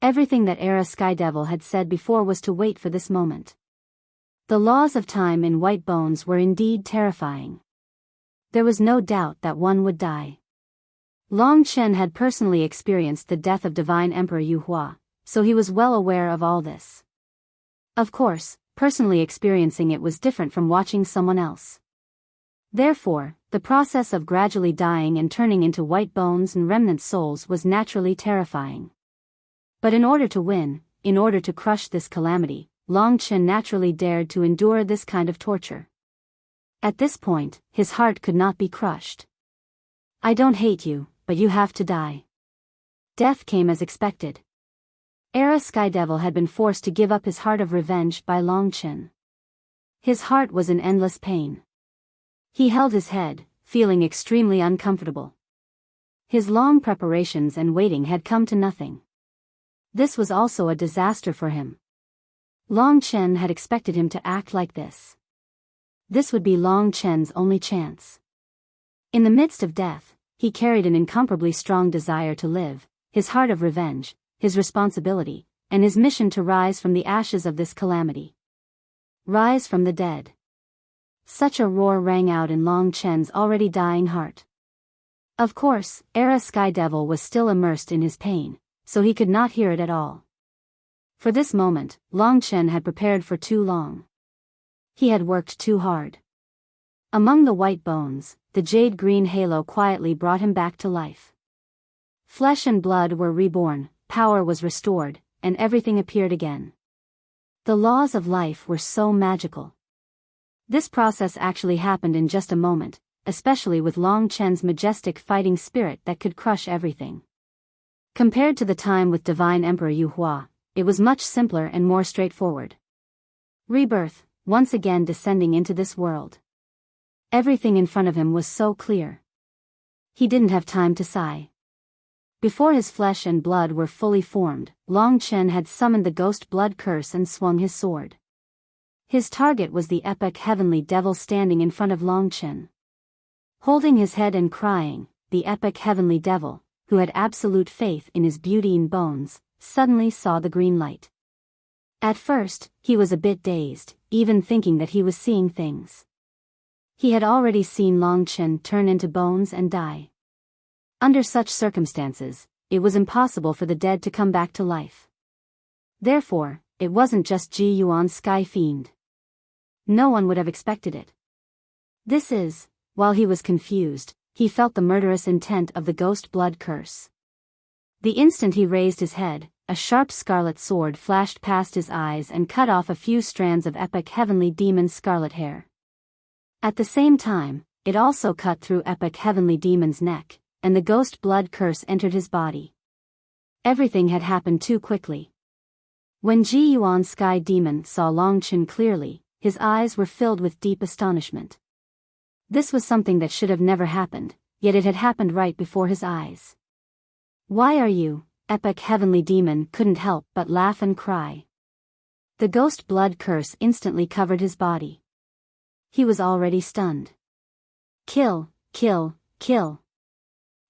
Everything that Era Sky Devil had said before was to wait for this moment. The laws of time in White Bones were indeed terrifying. There was no doubt that one would die. Long Chen had personally experienced the death of Divine Emperor Yu Hua, so he was well aware of all this. Of course, personally experiencing it was different from watching someone else. Therefore, the process of gradually dying and turning into white bones and remnant souls was naturally terrifying. But in order to win, in order to crush this calamity, Long Chen naturally dared to endure this kind of torture. At this point, his heart could not be crushed. I don't hate you, but you have to die. Death came as expected. Era Sky Devil had been forced to give up his heart of revenge by Long Chen. His heart was in endless pain. He held his head, feeling extremely uncomfortable. His long preparations and waiting had come to nothing. This was also a disaster for him. Long Chen had expected him to act like this. This would be Long Chen's only chance. In the midst of death, he carried an incomparably strong desire to live, his heart of revenge, his responsibility, and his mission to rise from the ashes of this calamity. Rise from the dead. Such a roar rang out in Long Chen's already dying heart. Of course, Era Sky Devil was still immersed in his pain, so he could not hear it at all. For this moment, Long Chen had prepared for too long. He had worked too hard. Among the white bones, the jade-green halo quietly brought him back to life. Flesh and blood were reborn, power was restored, and everything appeared again. The laws of life were so magical. This process actually happened in just a moment, especially with Long Chen's majestic fighting spirit that could crush everything. Compared to the time with Divine Emperor Yu Hua, it was much simpler and more straightforward. Rebirth, once again descending into this world. Everything in front of him was so clear. He didn't have time to sigh. Before his flesh and blood were fully formed, Long Chen had summoned the ghost blood curse and swung his sword. His target was the epic heavenly devil standing in front of Long Chen. Holding his head and crying, the epic heavenly devil, who had absolute faith in his beauty and bones, suddenly saw the green light. At first, he was a bit dazed, even thinking that he was seeing things. He had already seen Long Chen turn into bones and die. Under such circumstances, it was impossible for the dead to come back to life. Therefore, it wasn't just Ji Yuan's sky fiend. No one would have expected it. This is, while he was confused, he felt the murderous intent of the ghost blood curse. The instant he raised his head, a sharp scarlet sword flashed past his eyes and cut off a few strands of epic heavenly demon's scarlet hair. At the same time, it also cut through epic heavenly demon's neck, and the ghost blood curse entered his body. Everything had happened too quickly. When Ji Yuan Sky Demon saw Long Chen clearly, his eyes were filled with deep astonishment. This was something that should have never happened, yet it had happened right before his eyes. Why are you? Epic heavenly demon couldn't help but laugh and cry. The ghost blood curse instantly covered his body. He was already stunned. Kill, kill, kill.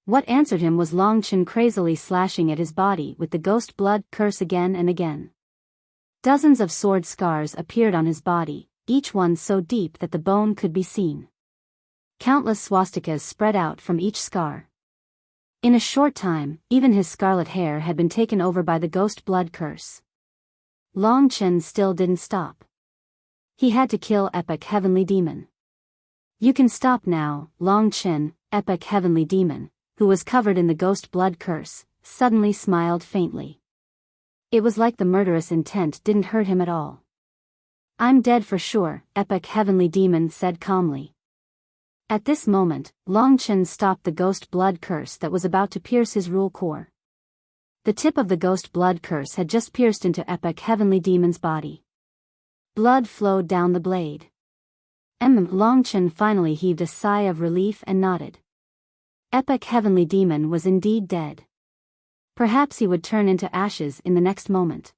What answered him was Long Chen crazily slashing at his body with the ghost blood curse again and again. Dozens of sword scars appeared on his body, each one so deep that the bone could be seen. Countless swastikas spread out from each scar. In a short time, even his scarlet hair had been taken over by the ghost blood curse. Long Chen still didn't stop. He had to kill epic heavenly demon. You can stop now, Long Chen, epic heavenly demon, who was covered in the ghost blood curse, suddenly smiled faintly. It was like the murderous intent didn't hurt him at all. "I'm dead for sure," Epic Heavenly Demon said calmly. At this moment, Long Chen stopped the ghost blood curse that was about to pierce his rule core. The tip of the ghost blood curse had just pierced into Epic Heavenly Demon's body. Blood flowed down the blade. Long Chen finally heaved a sigh of relief and nodded. Epic Heavenly Demon was indeed dead. Perhaps he would turn into ashes in the next moment.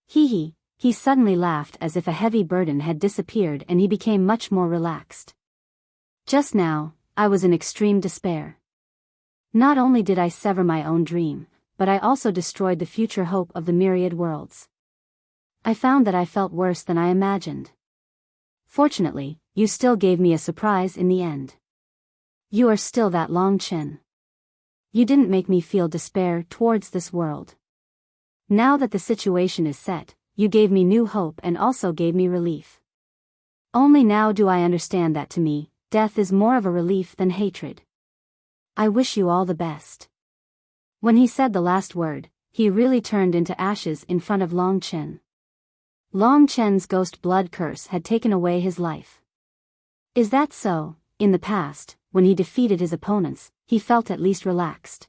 He suddenly laughed as if a heavy burden had disappeared and he became much more relaxed. Just now, I was in extreme despair. Not only did I sever my own dream, but I also destroyed the future hope of the myriad worlds. I found that I felt worse than I imagined. Fortunately, you still gave me a surprise in the end. You are still that Long Chen. You didn't make me feel despair towards this world. Now that the situation is set, you gave me new hope and also gave me relief. Only now do I understand that to me, death is more of a relief than hatred. I wish you all the best." When he said the last word, he really turned into ashes in front of Long Chen. Long Chen's ghost blood curse had taken away his life. Is that so? In the past, when he defeated his opponents, he felt at least relaxed.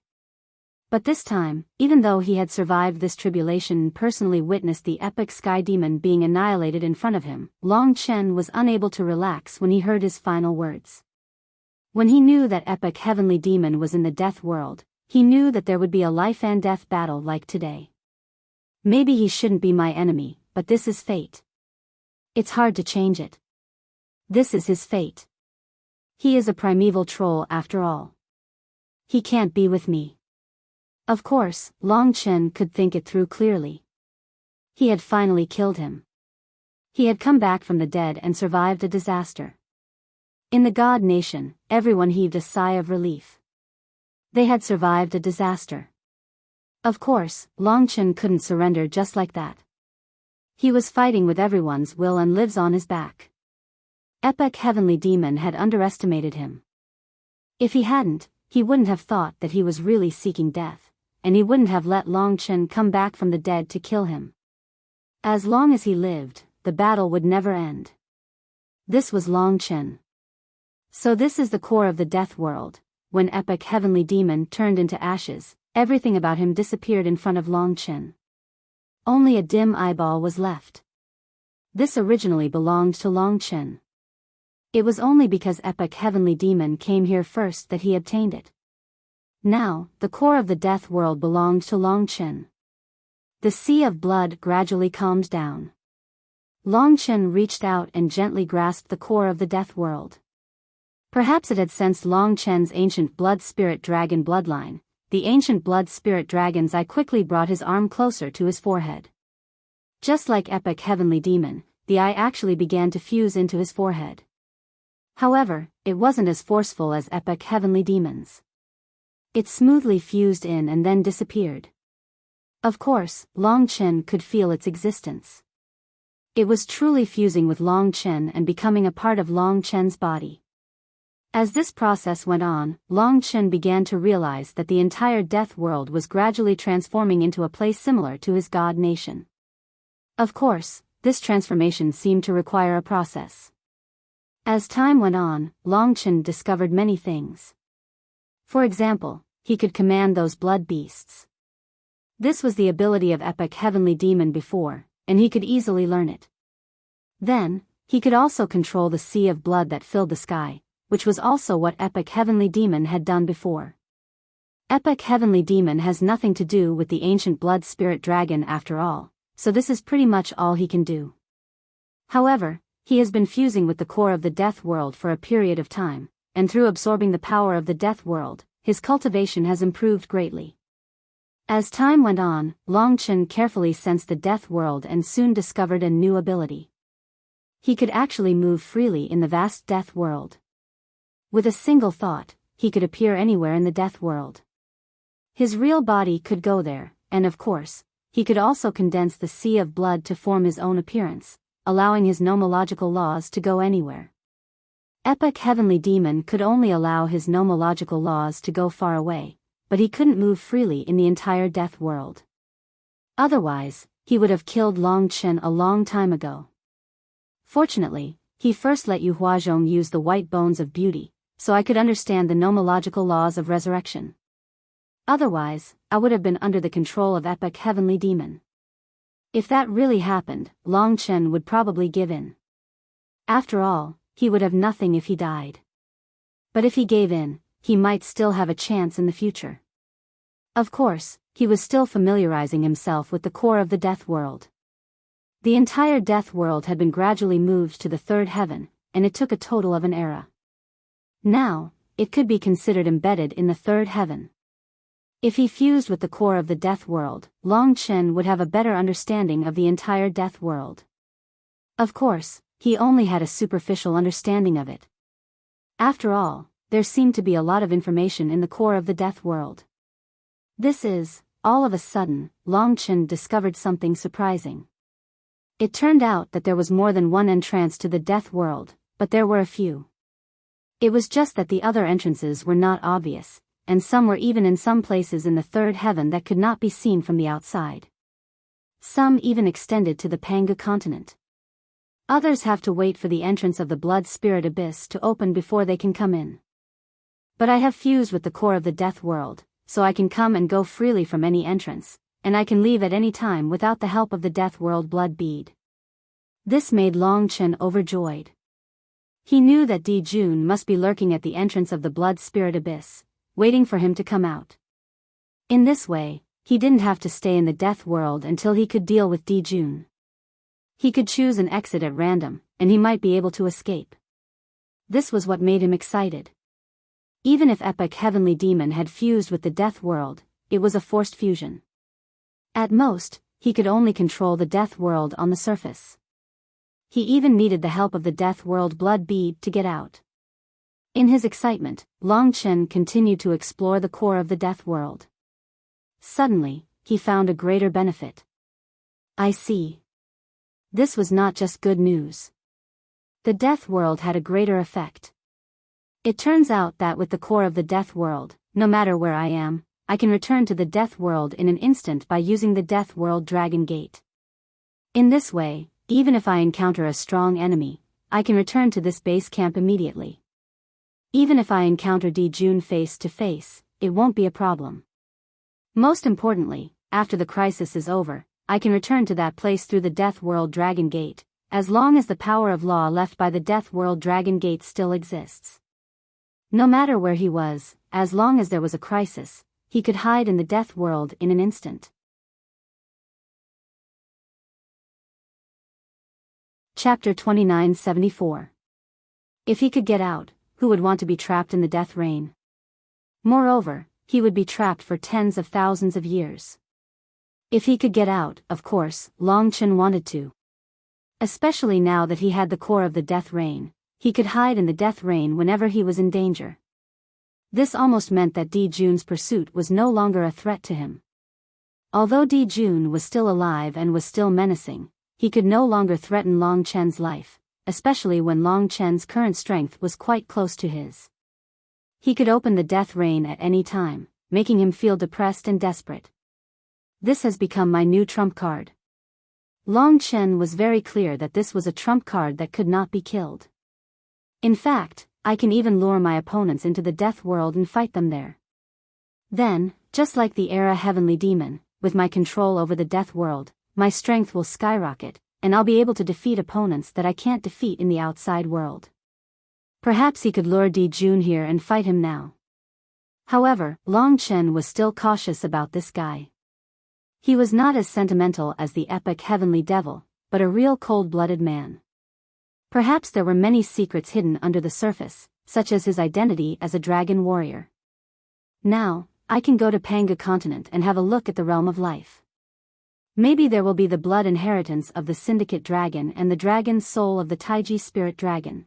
But this time, even though he had survived this tribulation and personally witnessed the epic sky demon being annihilated in front of him, Long Chen was unable to relax when he heard his final words. When he knew that epic heavenly demon was in the death world, he knew that there would be a life and death battle like today. Maybe he shouldn't be my enemy, but this is fate. It's hard to change it. This is his fate. He is a primeval troll after all. He can't be with me. Of course, Long Chen could think it through clearly. He had finally killed him. He had come back from the dead and survived a disaster. In the God Nation, everyone heaved a sigh of relief. They had survived a disaster. Of course, Long Chen couldn't surrender just like that. He was fighting with everyone's will and lives on his back. Epic Heavenly Demon had underestimated him. If he hadn't, he wouldn't have thought that he was really seeking death, and he wouldn't have let Long Chen come back from the dead to kill him. As long as he lived, the battle would never end. This was Long Chen. So this is the core of the death world. When Epic Heavenly Demon turned into ashes, everything about him disappeared in front of Long Chen. Only a dim eyeball was left. This originally belonged to Long Chen. It was only because Epic Heavenly Demon came here first that he obtained it. Now, the core of the death world belonged to Long Chen. The sea of blood gradually calmed down. Long Chen reached out and gently grasped the core of the death world. Perhaps it had sensed Long Chen's ancient blood spirit dragon bloodline. The ancient blood spirit dragon's eye quickly brought his arm closer to his forehead. Just like Epic Heavenly Demon, the eye actually began to fuse into his forehead. However, it wasn't as forceful as Epic Heavenly Demon's. It smoothly fused in and then disappeared. Of course, Long Chen could feel its existence. It was truly fusing with Long Chen and becoming a part of Long Chen's body. As this process went on, Long Chen began to realize that the entire death world was gradually transforming into a place similar to his God Nation. Of course, this transformation seemed to require a process. As time went on, Long Chen discovered many things. For example, he could command those blood beasts. This was the ability of Epic Heavenly Demon before, and he could easily learn it. Then, he could also control the sea of blood that filled the sky, which was also what Epic Heavenly Demon had done before. Epic Heavenly Demon has nothing to do with the ancient blood spirit dragon after all, so this is pretty much all he can do. However, he has been fusing with the core of the death world for a period of time, and through absorbing the power of the death world, his cultivation has improved greatly. As time went on, Long Chen carefully sensed the death world and soon discovered a new ability. He could actually move freely in the vast death world. With a single thought, he could appear anywhere in the death world. His real body could go there, and of course, he could also condense the sea of blood to form his own appearance, allowing his nomological laws to go anywhere. Epic Heavenly Demon could only allow his nomological laws to go far away, but he couldn't move freely in the entire death world. Otherwise, he would have killed Long Chen a long time ago. Fortunately, he first let Yu Huazhong use the white bones of beauty, so I could understand the nomological laws of resurrection. Otherwise, I would have been under the control of epic heavenly demon. If that really happened, Long Chen would probably give in. After all, he would have nothing if he died. But if he gave in, he might still have a chance in the future. Of course, he was still familiarizing himself with the core of the death world. The entire death world had been gradually moved to the third heaven, and it took a total of an era. Now, it could be considered embedded in the third heaven. If he fused with the core of the death world, Long Chen would have a better understanding of the entire death world. Of course, he only had a superficial understanding of it. After all, there seemed to be a lot of information in the core of the death world. All of a sudden, Long Chen discovered something surprising. It turned out that there was more than one entrance to the death world, but there were a few. It was just that the other entrances were not obvious, and some were even in some places in the third heaven that could not be seen from the outside. Some even extended to the Panga continent. Others have to wait for the entrance of the blood spirit abyss to open before they can come in. But I have fused with the core of the death world, so I can come and go freely from any entrance, and I can leave at any time without the help of the death world blood bead. This made Long Chen overjoyed. He knew that Di Jun must be lurking at the entrance of the blood spirit abyss, waiting for him to come out. In this way, he didn't have to stay in the death world until he could deal with Di Jun. He could choose an exit at random, and he might be able to escape. This was what made him excited. Even if epic heavenly demon had fused with the death world, it was a forced fusion. At most, he could only control the death world on the surface. He even needed the help of the death world blood bead to get out. In his excitement, Long Chen continued to explore the core of the death world. Suddenly, he found a greater benefit. I see. This was not just good news. The death world had a greater effect. It turns out that with the core of the death world, no matter where I am, I can return to the death world in an instant by using the death world dragon gate. In this way, even if I encounter a strong enemy, I can return to this base camp immediately. Even if I encounter Di Jun face to face, it won't be a problem. Most importantly, after the crisis is over, I can return to that place through the Death World Dragon Gate, as long as the power of law left by the Death World Dragon Gate still exists. No matter where he was, as long as there was a crisis, he could hide in the Death World in an instant. Chapter 2974. If he could get out, who would want to be trapped in the death rain? Moreover, he would be trapped for tens of thousands of years. If he could get out, of course, Long Chen wanted to. Especially now that he had the core of the death rain, he could hide in the death rain whenever he was in danger. This almost meant that Di Jun's pursuit was no longer a threat to him. Although Di Jun was still alive and was still menacing, he could no longer threaten Long Chen's life, especially when Long Chen's current strength was quite close to his. He could open the death rain at any time, making him feel depressed and desperate. This has become my new trump card. Long Chen was very clear that this was a trump card that could not be killed. In fact, I can even lure my opponents into the death world and fight them there. Then, just like the Era Heavenly Demon, with my control over the death world, my strength will skyrocket, and I'll be able to defeat opponents that I can't defeat in the outside world. Perhaps he could lure Di Jun here and fight him now. However, Long Chen was still cautious about this guy. He was not as sentimental as the epic heavenly devil, but a real cold-blooded man. Perhaps there were many secrets hidden under the surface, such as his identity as a dragon warrior. Now, I can go to Panga continent and have a look at the realm of life. Maybe there will be the blood inheritance of the syndicate dragon and the dragon soul of the Taiji spirit dragon.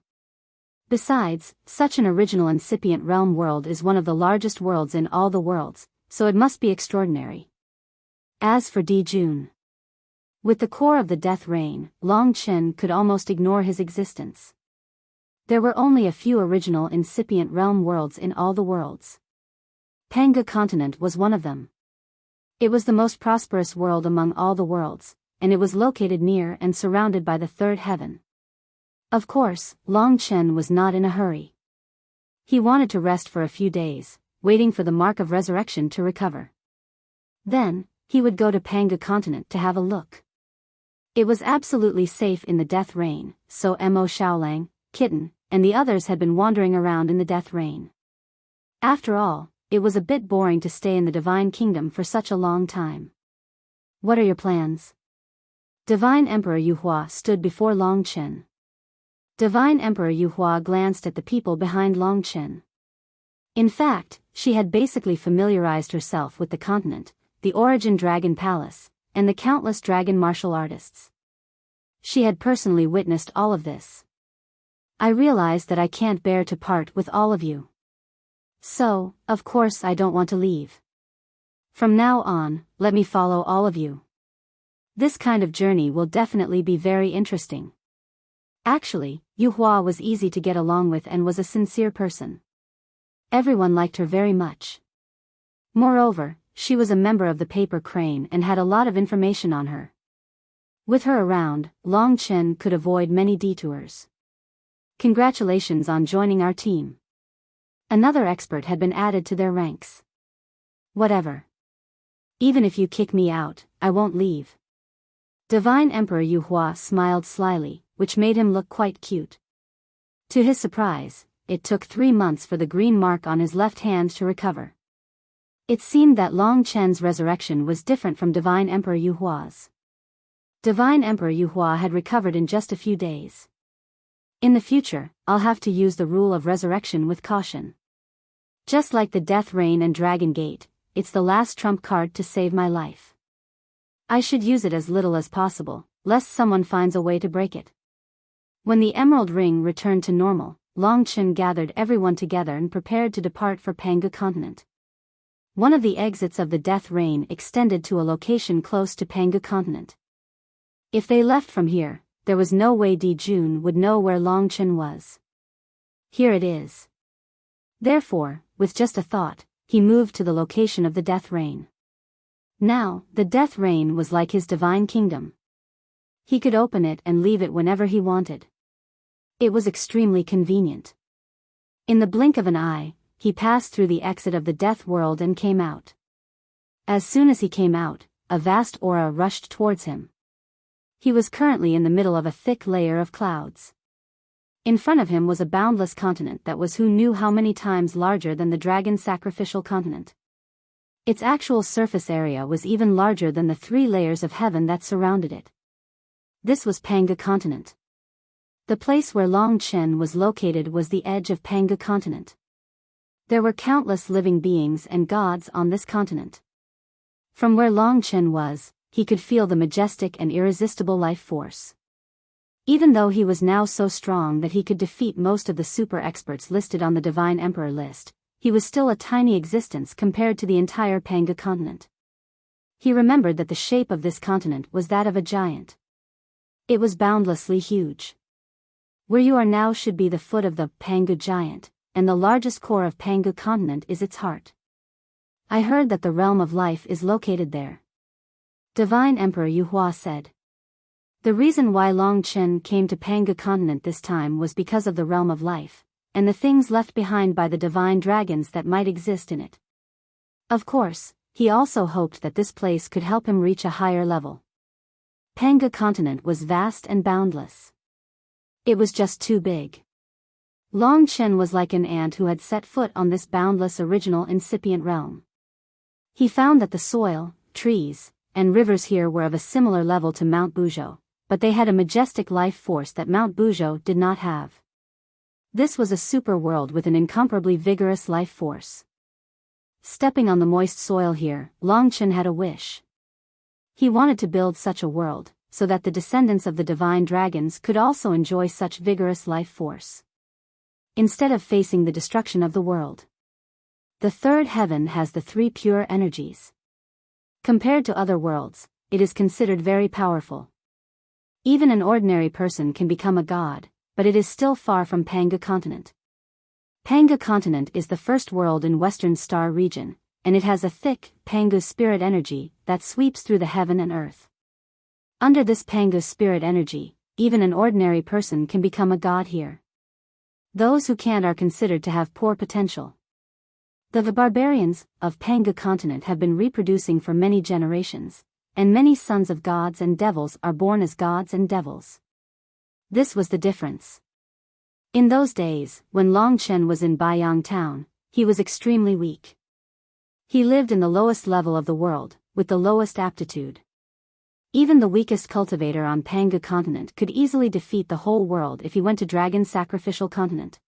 Besides, such an original incipient realm world is one of the largest worlds in all the worlds, so it must be extraordinary. As for Di Jun, with the core of the death rain, Long Chen could almost ignore his existence. There were only a few original incipient realm worlds in all the worlds. Panga continent was one of them. It was the most prosperous world among all the worlds, and it was located near and surrounded by the third heaven. Of course, Long Chen was not in a hurry. He wanted to rest for a few days, waiting for the mark of resurrection to recover. Then, he would go to Panga continent to have a look. It was absolutely safe in the death rain, so Mo Xiaolang, Kitten, and the others had been wandering around in the death rain. After all, it was a bit boring to stay in the Divine Kingdom for such a long time. What are your plans? Divine Emperor Yuhua stood before Long Chen. Divine Emperor Yuhua glanced at the people behind Long Chen. In fact, she had basically familiarized herself with the continent, the Origin Dragon Palace, and the countless dragon martial artists. She had personally witnessed all of this. I realized that I can't bear to part with all of you. So, of course I don't want to leave. From now on, let me follow all of you. This kind of journey will definitely be very interesting. Actually, Yuhua was easy to get along with and was a sincere person. Everyone liked her very much. Moreover, she was a member of the Paper Crane and had a lot of information on her. With her around, Long Chen could avoid many detours. Congratulations on joining our team. Another expert had been added to their ranks. Whatever. Even if you kick me out, I won't leave. Divine Emperor Yuhua smiled slyly, which made him look quite cute. To his surprise, it took 3 months for the green mark on his left hand to recover. It seemed that Long Chen's resurrection was different from Divine Emperor Yuhua's. Divine Emperor Yuhua had recovered in just a few days. In the future, I'll have to use the rule of resurrection with caution. Just like the Death Rain and Dragon Gate, it's the last trump card to save my life. I should use it as little as possible, lest someone finds a way to break it. When the Emerald Ring returned to normal, Long Chen gathered everyone together and prepared to depart for Panga continent. One of the exits of the Death Rain extended to a location close to Panga continent. If they left from here, there was no way Di Jun would know where Long Chen was. Here it is. Therefore, with just a thought, he moved to the location of the Death Rain. Now, the Death Rain was like his divine kingdom. He could open it and leave it whenever he wanted. It was extremely convenient. In the blink of an eye, he passed through the exit of the Death World and came out. As soon as he came out, a vast aura rushed towards him. He was currently in the middle of a thick layer of clouds. In front of him was a boundless continent that was who knew how many times larger than the dragon sacrificial continent. Its actual surface area was even larger than the 3 layers of heaven that surrounded it. This was Panga continent. The place where Long Chen was located was the edge of Panga continent. There were countless living beings and gods on this continent. From where Long Chen was, he could feel the majestic and irresistible life force. Even though he was now so strong that he could defeat most of the super experts listed on the Divine Emperor list, he was still a tiny existence compared to the entire Panga continent. He remembered that the shape of this continent was that of a giant. It was boundlessly huge. Where you are now should be the foot of the Panga giant, and the largest core of Panga continent is its heart. I heard that the realm of life is located there. Divine Emperor Yuhua said. The reason why Long Chen came to Panga continent this time was because of the realm of life, and the things left behind by the divine dragons that might exist in it. Of course, he also hoped that this place could help him reach a higher level. Panga continent was vast and boundless. It was just too big. Long Chen was like an ant who had set foot on this boundless original incipient realm. He found that the soil, trees, and rivers here were of a similar level to Mount Buzhou, but they had a majestic life force that Mount Buzhou did not have. This was a super world with an incomparably vigorous life force. Stepping on the moist soil here, Long Chen had a wish. He wanted to build such a world, so that the descendants of the divine dragons could also enjoy such vigorous life force. Instead of facing the destruction of the world. The third heaven has the 3 pure energies. Compared to other worlds, it is considered very powerful. Even an ordinary person can become a god, but it is still far from Panga continent. Panga continent is the first world in Western Star region, and it has a thick, Pangu spirit energy that sweeps through the heaven and earth. Under this Pangu spirit energy, even an ordinary person can become a god here. Those who can't are considered to have poor potential. The barbarians of Pangu continent have been reproducing for many generations, and many sons of gods and devils are born as gods and devils. This was the difference. In those days, when Long Chen was in Biyao town, he was extremely weak. He lived in the lowest level of the world, with the lowest aptitude. Even the weakest cultivator on Pangu continent could easily defeat the whole world if he went to Dragon Sacrificial Continent.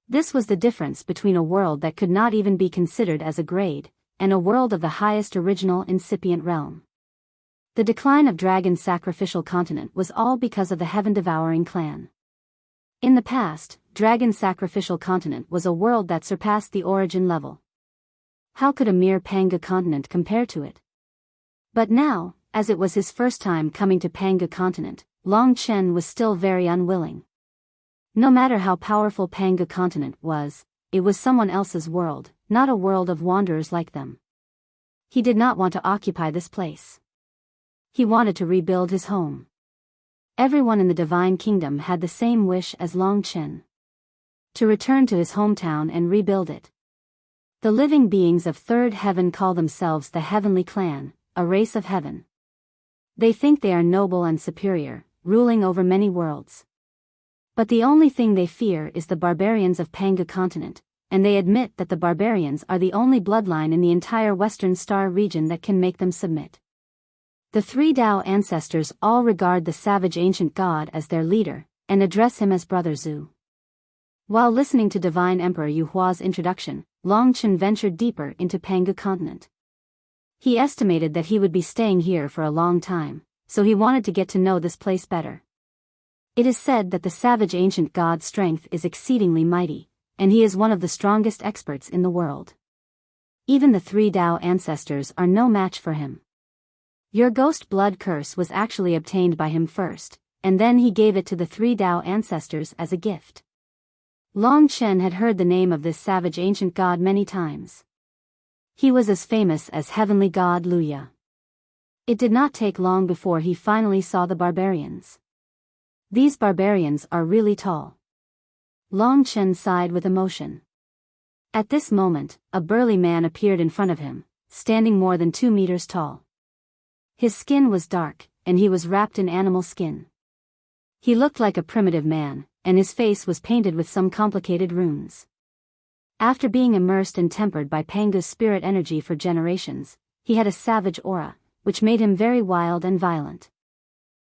This was the difference between a world that could not even be considered as a grade, and a world of the highest original incipient realm. The decline of Dragon Sacrificial Continent was all because of the Heaven-devouring clan. In the past, Dragon Sacrificial Continent was a world that surpassed the origin level. How could a mere Pangu continent compare to it? But now, as it was his first time coming to Pangu continent, Long Chen was still very unwilling. No matter how powerful Pangu continent was, it was someone else's world, not a world of wanderers like them. He did not want to occupy this place. He wanted to rebuild his home. Everyone in the Divine Kingdom had the same wish as Long Chen. To return to his hometown and rebuild it. The living beings of Third Heaven call themselves the Heavenly Clan, a race of heaven. They think they are noble and superior, ruling over many worlds. But the only thing they fear is the barbarians of Pangu continent, and they admit that the barbarians are the only bloodline in the entire Western Star region that can make them submit. The three Dao ancestors all regard the savage ancient god as their leader, and address him as Brother Zhu. While listening to Divine Emperor Yu Hua's introduction, Long Chen ventured deeper into Pangu continent. He estimated that he would be staying here for a long time, so he wanted to get to know this place better. It is said that the savage ancient god's strength is exceedingly mighty, and he is one of the strongest experts in the world. Even the three Dao ancestors are no match for him. Your ghost blood curse was actually obtained by him first, and then he gave it to the three Dao ancestors as a gift. Long Chen had heard the name of this savage ancient god many times. He was as famous as heavenly god Luya. It did not take long before he finally saw the barbarians. These barbarians are really tall. Long Chen sighed with emotion. At this moment, a burly man appeared in front of him, standing more than 2 meters tall. His skin was dark, and he was wrapped in animal skin. He looked like a primitive man, and his face was painted with some complicated runes. After being immersed and tempered by Pangu's spirit energy for generations, he had a savage aura, which made him very wild and violent.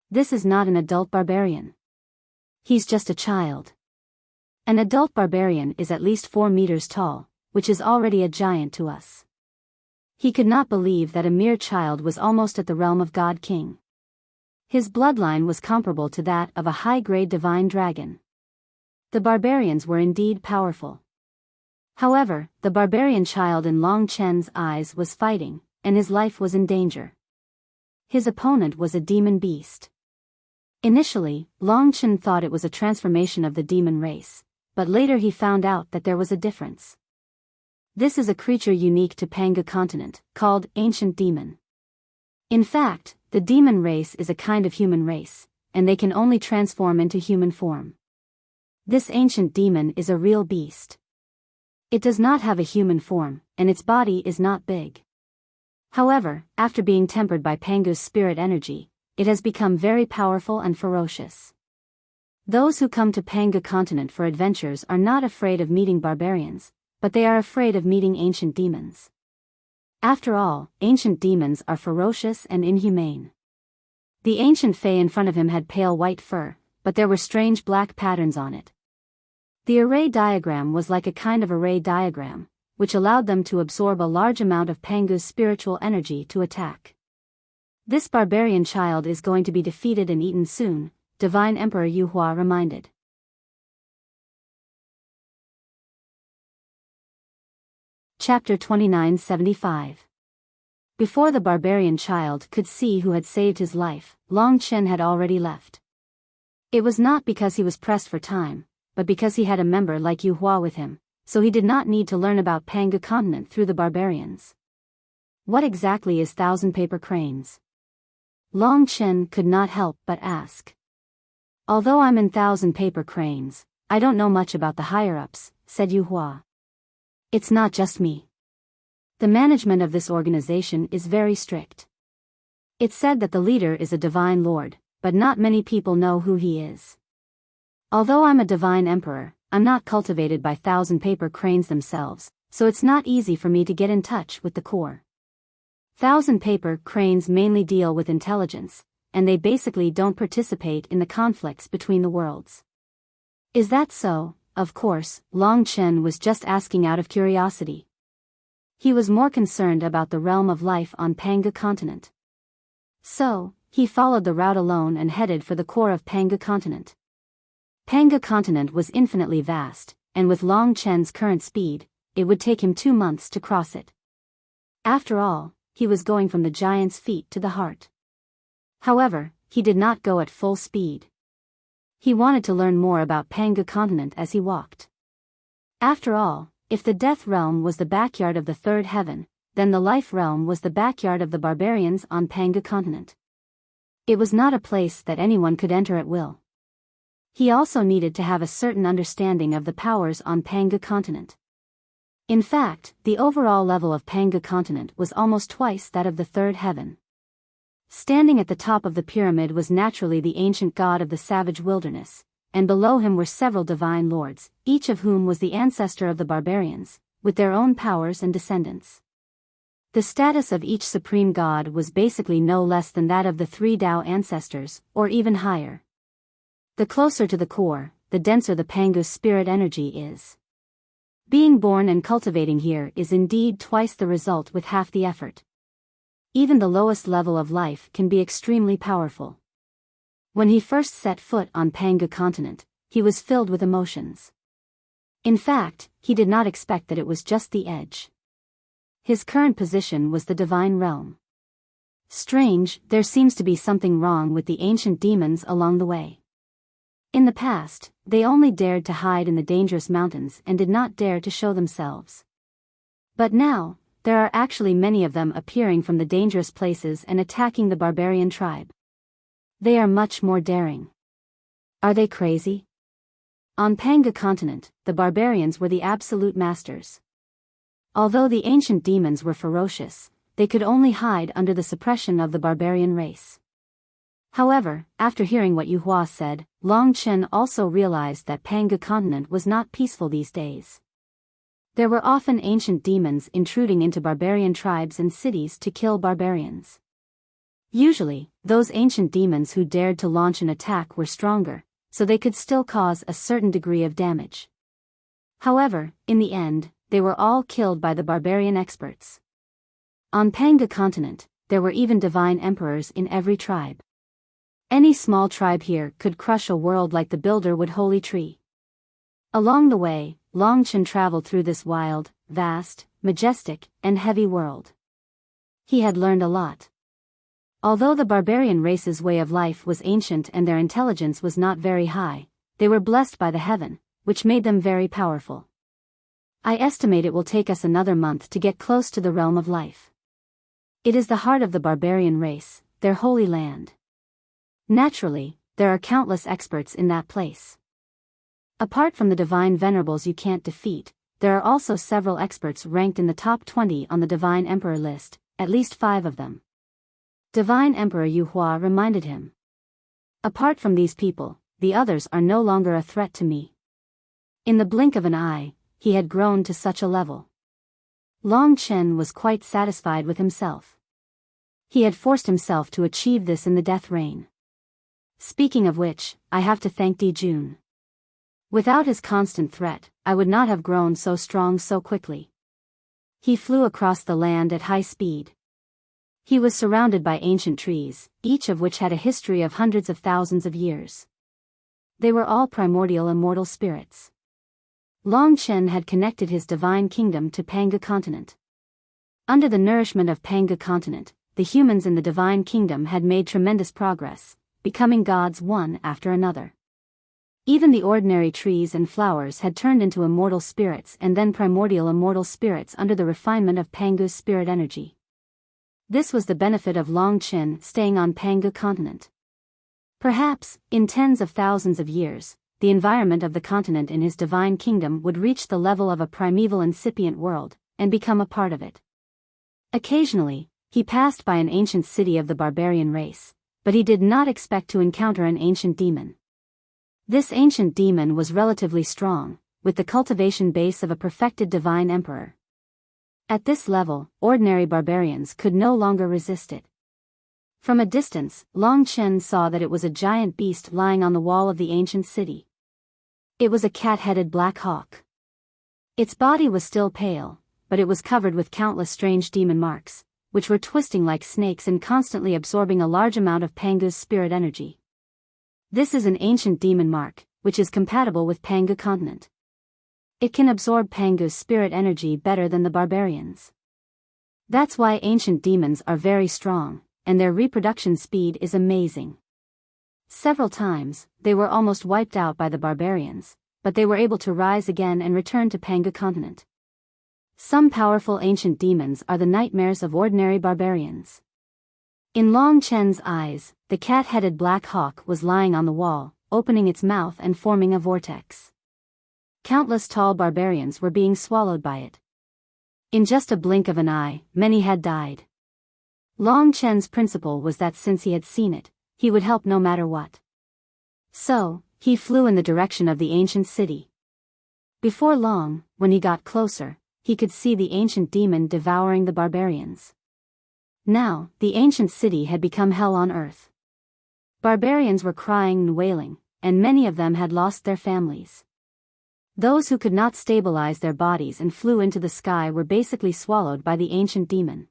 This is not an adult barbarian. He's just a child. An adult barbarian is at least 4 meters tall, which is already a giant to us. He could not believe that a mere child was almost at the realm of God King. His bloodline was comparable to that of a high-grade divine dragon. The barbarians were indeed powerful. However, the barbarian child in Long Chen's eyes was fighting, and his life was in danger. His opponent was a demon beast. Initially, Long Chen thought it was a transformation of the demon race, but later he found out that there was a difference. This is a creature unique to Pangu continent, called Ancient Demon. In fact, the demon race is a kind of human race, and they can only transform into human form. This ancient demon is a real beast. It does not have a human form, and its body is not big. However, after being tempered by Pangu's spirit energy, it has become very powerful and ferocious. Those who come to Pangu continent for adventures are not afraid of meeting barbarians, but they are afraid of meeting ancient demons. After all, ancient demons are ferocious and inhumane. The ancient fae in front of him had pale white fur, but there were strange black patterns on it. The array diagram was like a kind of array diagram, which allowed them to absorb a large amount of Pangu's spiritual energy to attack. This barbarian child is going to be defeated and eaten soon, Divine Emperor Yu Hua reminded. Chapter 2975. Before the barbarian child could see who had saved his life, Long Chen had already left. It was not because he was pressed for time, but because he had a member like Yu Hua with him, so he did not need to learn about Panga continent through the barbarians. What exactly is Thousand Paper Cranes? Long Chen could not help but ask. Although I'm in Thousand Paper Cranes, I don't know much about the higher-ups, said Yu Hua. It's not just me. The management of this organization is very strict. It's said that the leader is a divine lord, but not many people know who he is. Although I'm a divine emperor, I'm not cultivated by Thousand Paper Cranes themselves, so it's not easy for me to get in touch with the core. Thousand Paper Cranes mainly deal with intelligence, and they basically don't participate in the conflicts between the worlds. Is that so? Of course, Long Chen was just asking out of curiosity. He was more concerned about the realm of life on Panga continent. So, he followed the route alone and headed for the core of Panga continent. Panga continent was infinitely vast, and with Long Chen's current speed, it would take him 2 months to cross it. After all, he was going from the giant's feet to the heart. However, he did not go at full speed. He wanted to learn more about Panga continent as he walked. After all, if the death realm was the backyard of the third heaven, then the life realm was the backyard of the barbarians on Panga continent. It was not a place that anyone could enter at will. He also needed to have a certain understanding of the powers on Panga continent. In fact, the overall level of Panga continent was almost twice that of the third heaven. Standing at the top of the pyramid was naturally the ancient god of the savage wilderness, and below him were several divine lords, each of whom was the ancestor of the barbarians, with their own powers and descendants. The status of each supreme god was basically no less than that of the 3 Tao ancestors, or even higher. The closer to the core, the denser the Panga's spirit energy is. Being born and cultivating here is indeed twice the result with half the effort. Even the lowest level of life can be extremely powerful. When he first set foot on Panga continent, he was filled with emotions. In fact, he did not expect that it was just the edge. His current position was the divine realm. Strange, there seems to be something wrong with the ancient demons along the way. In the past, they only dared to hide in the dangerous mountains and did not dare to show themselves. But now, there are actually many of them appearing from the dangerous places and attacking the barbarian tribe. They are much more daring. Are they crazy? On Panga continent, the barbarians were the absolute masters. Although the ancient demons were ferocious, they could only hide under the suppression of the barbarian race. However, after hearing what Yu Hua said, Long Chen also realized that Panga continent was not peaceful these days. There were often ancient demons intruding into barbarian tribes and cities to kill barbarians. Usually, those ancient demons who dared to launch an attack were stronger, so they could still cause a certain degree of damage. However, in the end, they were all killed by the barbarian experts. On Panga continent, there were even divine emperors in every tribe. Any small tribe here could crush a world like the builder would holy tree. Along the way, Long Chen traveled through this wild, vast, majestic, and heavy world. He had learned a lot. Although the barbarian race's way of life was ancient and their intelligence was not very high, they were blessed by the heaven, which made them very powerful. I estimate it will take us another month to get close to the realm of life. It is the heart of the barbarian race, their holy land. Naturally, there are countless experts in that place. Apart from the divine venerables you can't defeat, there are also several experts ranked in the top 20 on the Divine Emperor list, at least 5 of them. Divine Emperor Yu Hua reminded him. Apart from these people, the others are no longer a threat to me. In the blink of an eye, he had grown to such a level. Long Chen was quite satisfied with himself. He had forced himself to achieve this in the death reign. Speaking of which, I have to thank Di Jun. Without his constant threat, I would not have grown so strong so quickly. He flew across the land at high speed. He was surrounded by ancient trees, each of which had a history of hundreds of thousands of years. They were all primordial immortal spirits. Long Chen had connected his divine kingdom to Panga continent. Under the nourishment of Panga continent, the humans in the divine kingdom had made tremendous progress, becoming gods one after another. Even the ordinary trees and flowers had turned into immortal spirits and then primordial immortal spirits under the refinement of Pangu's spirit energy. This was the benefit of Long Chen staying on Pangu continent. Perhaps, in tens of thousands of years, the environment of the continent in his divine kingdom would reach the level of a primeval incipient world, and become a part of it. Occasionally, he passed by an ancient city of the barbarian race, but he did not expect to encounter an ancient demon. This ancient demon was relatively strong, with the cultivation base of a perfected divine emperor. At this level, ordinary barbarians could no longer resist it. From a distance, Long Chen saw that it was a giant beast lying on the wall of the ancient city. It was a cat-headed black hawk. Its body was still pale, but it was covered with countless strange demon marks, which were twisting like snakes and constantly absorbing a large amount of Pangu's spirit energy. This is an ancient demon mark, which is compatible with Pangu continent. It can absorb Pangu's spirit energy better than the barbarians. That's why ancient demons are very strong, and their reproduction speed is amazing. Several times, they were almost wiped out by the barbarians, but they were able to rise again and return to Pangu continent. Some powerful ancient demons are the nightmares of ordinary barbarians. In Long Chen's eyes, the cat-headed black hawk was lying on the wall, opening its mouth and forming a vortex. Countless tall barbarians were being swallowed by it. In just a blink of an eye, many had died. Long Chen's principle was that since he had seen it, he would help no matter what. So, he flew in the direction of the ancient city. Before long, when he got closer, he could see the ancient demon devouring the barbarians. Now, the ancient city had become hell on earth. Barbarians were crying and wailing, and many of them had lost their families. Those who could not stabilize their bodies and flew into the sky were basically swallowed by the ancient demon.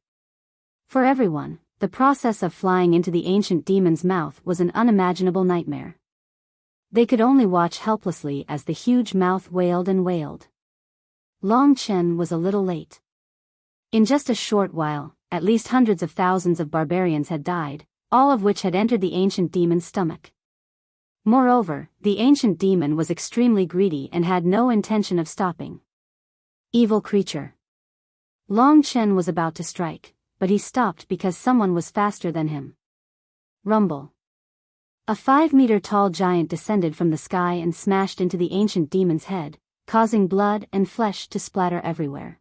For everyone, the process of flying into the ancient demon's mouth was an unimaginable nightmare. They could only watch helplessly as the huge mouth wailed and wailed. Long Chen was a little late. In just a short while, at least hundreds of thousands of barbarians had died, all of which had entered the ancient demon's stomach. Moreover, the ancient demon was extremely greedy and had no intention of stopping. Evil creature. Long Chen was about to strike, but he stopped because someone was faster than him. Rumble. A 5-meter-tall giant descended from the sky and smashed into the ancient demon's head, causing blood and flesh to splatter everywhere.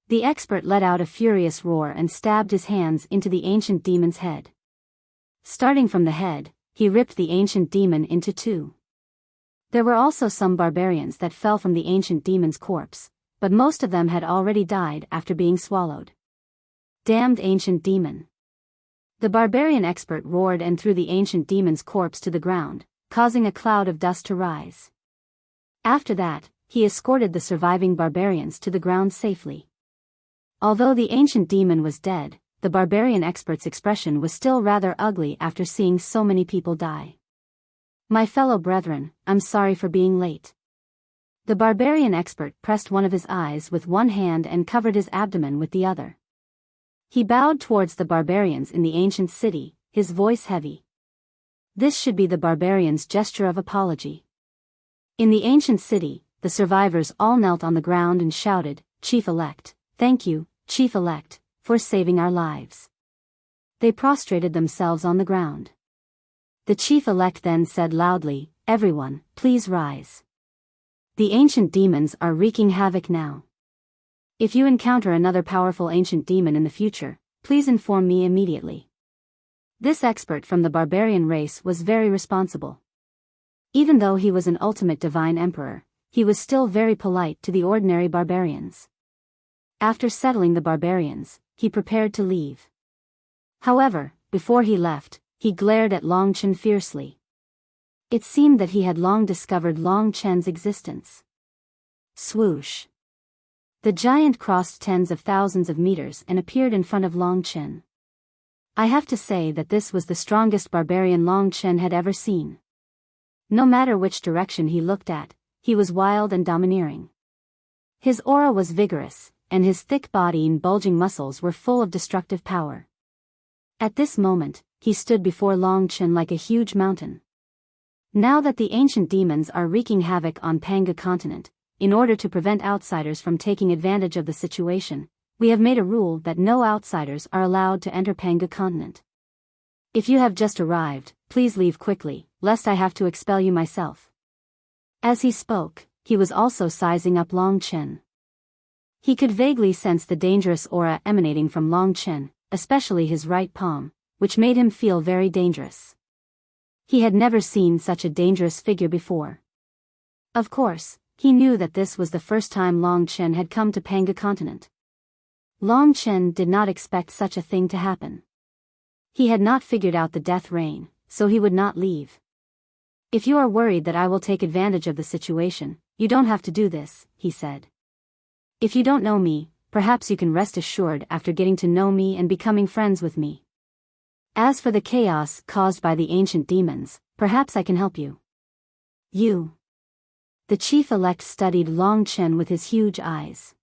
The expert let out a furious roar and stabbed his hands into the ancient demon's head. Starting from the head, he ripped the ancient demon into two. There were also some barbarians that fell from the ancient demon's corpse, but most of them had already died after being swallowed. Damned ancient demon. The barbarian expert roared and threw the ancient demon's corpse to the ground, causing a cloud of dust to rise. After that, he escorted the surviving barbarians to the ground safely. Although the ancient demon was dead, the barbarian expert's expression was still rather ugly after seeing so many people die. My fellow brethren, I'm sorry for being late. The barbarian expert pressed one of his eyes with one hand and covered his abdomen with the other. He bowed towards the barbarians in the ancient city, his voice heavy. This should be the barbarian's gesture of apology. In the ancient city, the survivors all knelt on the ground and shouted, "Chief-elect, thank you, Chief-elect, for saving our lives." They prostrated themselves on the ground. The Chief-elect then said loudly, "Everyone, please rise. The ancient demons are wreaking havoc now. If you encounter another powerful ancient demon in the future, please inform me immediately." This expert from the barbarian race was very responsible. Even though he was an ultimate divine emperor, he was still very polite to the ordinary barbarians. After settling the barbarians, he prepared to leave. However, before he left, he glared at Long Chen fiercely. It seemed that he had long discovered Long Chen's existence. Swoosh. The giant crossed tens of thousands of meters and appeared in front of Long Chen. I have to say that this was the strongest barbarian Long Chen had ever seen. No matter which direction he looked at, he was wild and domineering. His aura was vigorous, and his thick body and bulging muscles were full of destructive power. At this moment, he stood before Long Chen like a huge mountain. Now that the ancient demons are wreaking havoc on Panga continent, in order to prevent outsiders from taking advantage of the situation, we have made a rule that no outsiders are allowed to enter Panga continent. If you have just arrived, please leave quickly, lest I have to expel you myself. As he spoke, he was also sizing up Long Chen. He could vaguely sense the dangerous aura emanating from Long Chen, especially his right palm, which made him feel very dangerous. He had never seen such a dangerous figure before. Of course, he knew that this was the first time Long Chen had come to Panga continent. Long Chen did not expect such a thing to happen. He had not figured out the death reign, so he would not leave. If you are worried that I will take advantage of the situation, you don't have to do this, he said. If you don't know me, perhaps you can rest assured after getting to know me and becoming friends with me. As for the chaos caused by the ancient demons, perhaps I can help you. You. The chief-elect studied Long Chen with his huge eyes.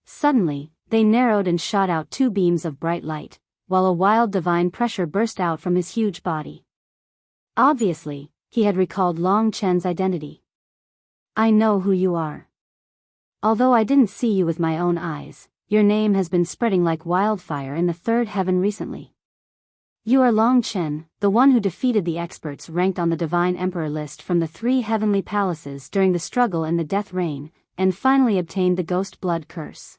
Suddenly, they narrowed and shot out two beams of bright light, while a wild divine pressure burst out from his huge body. Obviously, he had recalled Long Chen's identity. I know who you are. Although I didn't see you with my own eyes, your name has been spreading like wildfire in the third heaven recently. You are Long Chen, the one who defeated the experts ranked on the Divine Emperor list from the 3 heavenly palaces during the struggle in the Death Reign, and finally obtained the Ghost Blood Curse.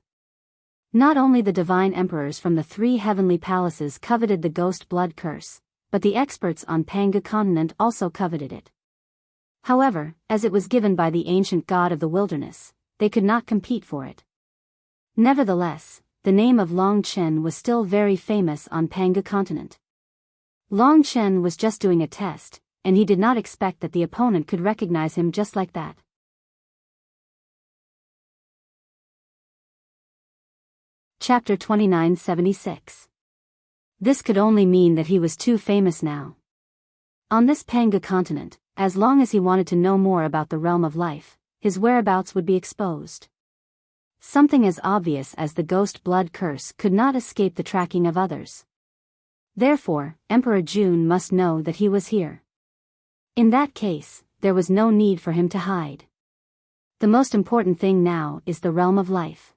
Not only the Divine Emperors from the 3 heavenly palaces coveted the Ghost Blood Curse, but the experts on Panga continent also coveted it. However, as it was given by the ancient god of the wilderness, they could not compete for it. Nevertheless, the name of Long Chen was still very famous on Panga continent. Long Chen was just doing a test, and he did not expect that the opponent could recognize him just like that. Chapter 2976. This could only mean that he was too famous now. On this Panga continent, as long as he wanted to know more about the realm of life, his whereabouts would be exposed. Something as obvious as the Ghost Blood Curse could not escape the tracking of others. Therefore, Emperor Jun must know that he was here. In that case, there was no need for him to hide. The most important thing now is the realm of life.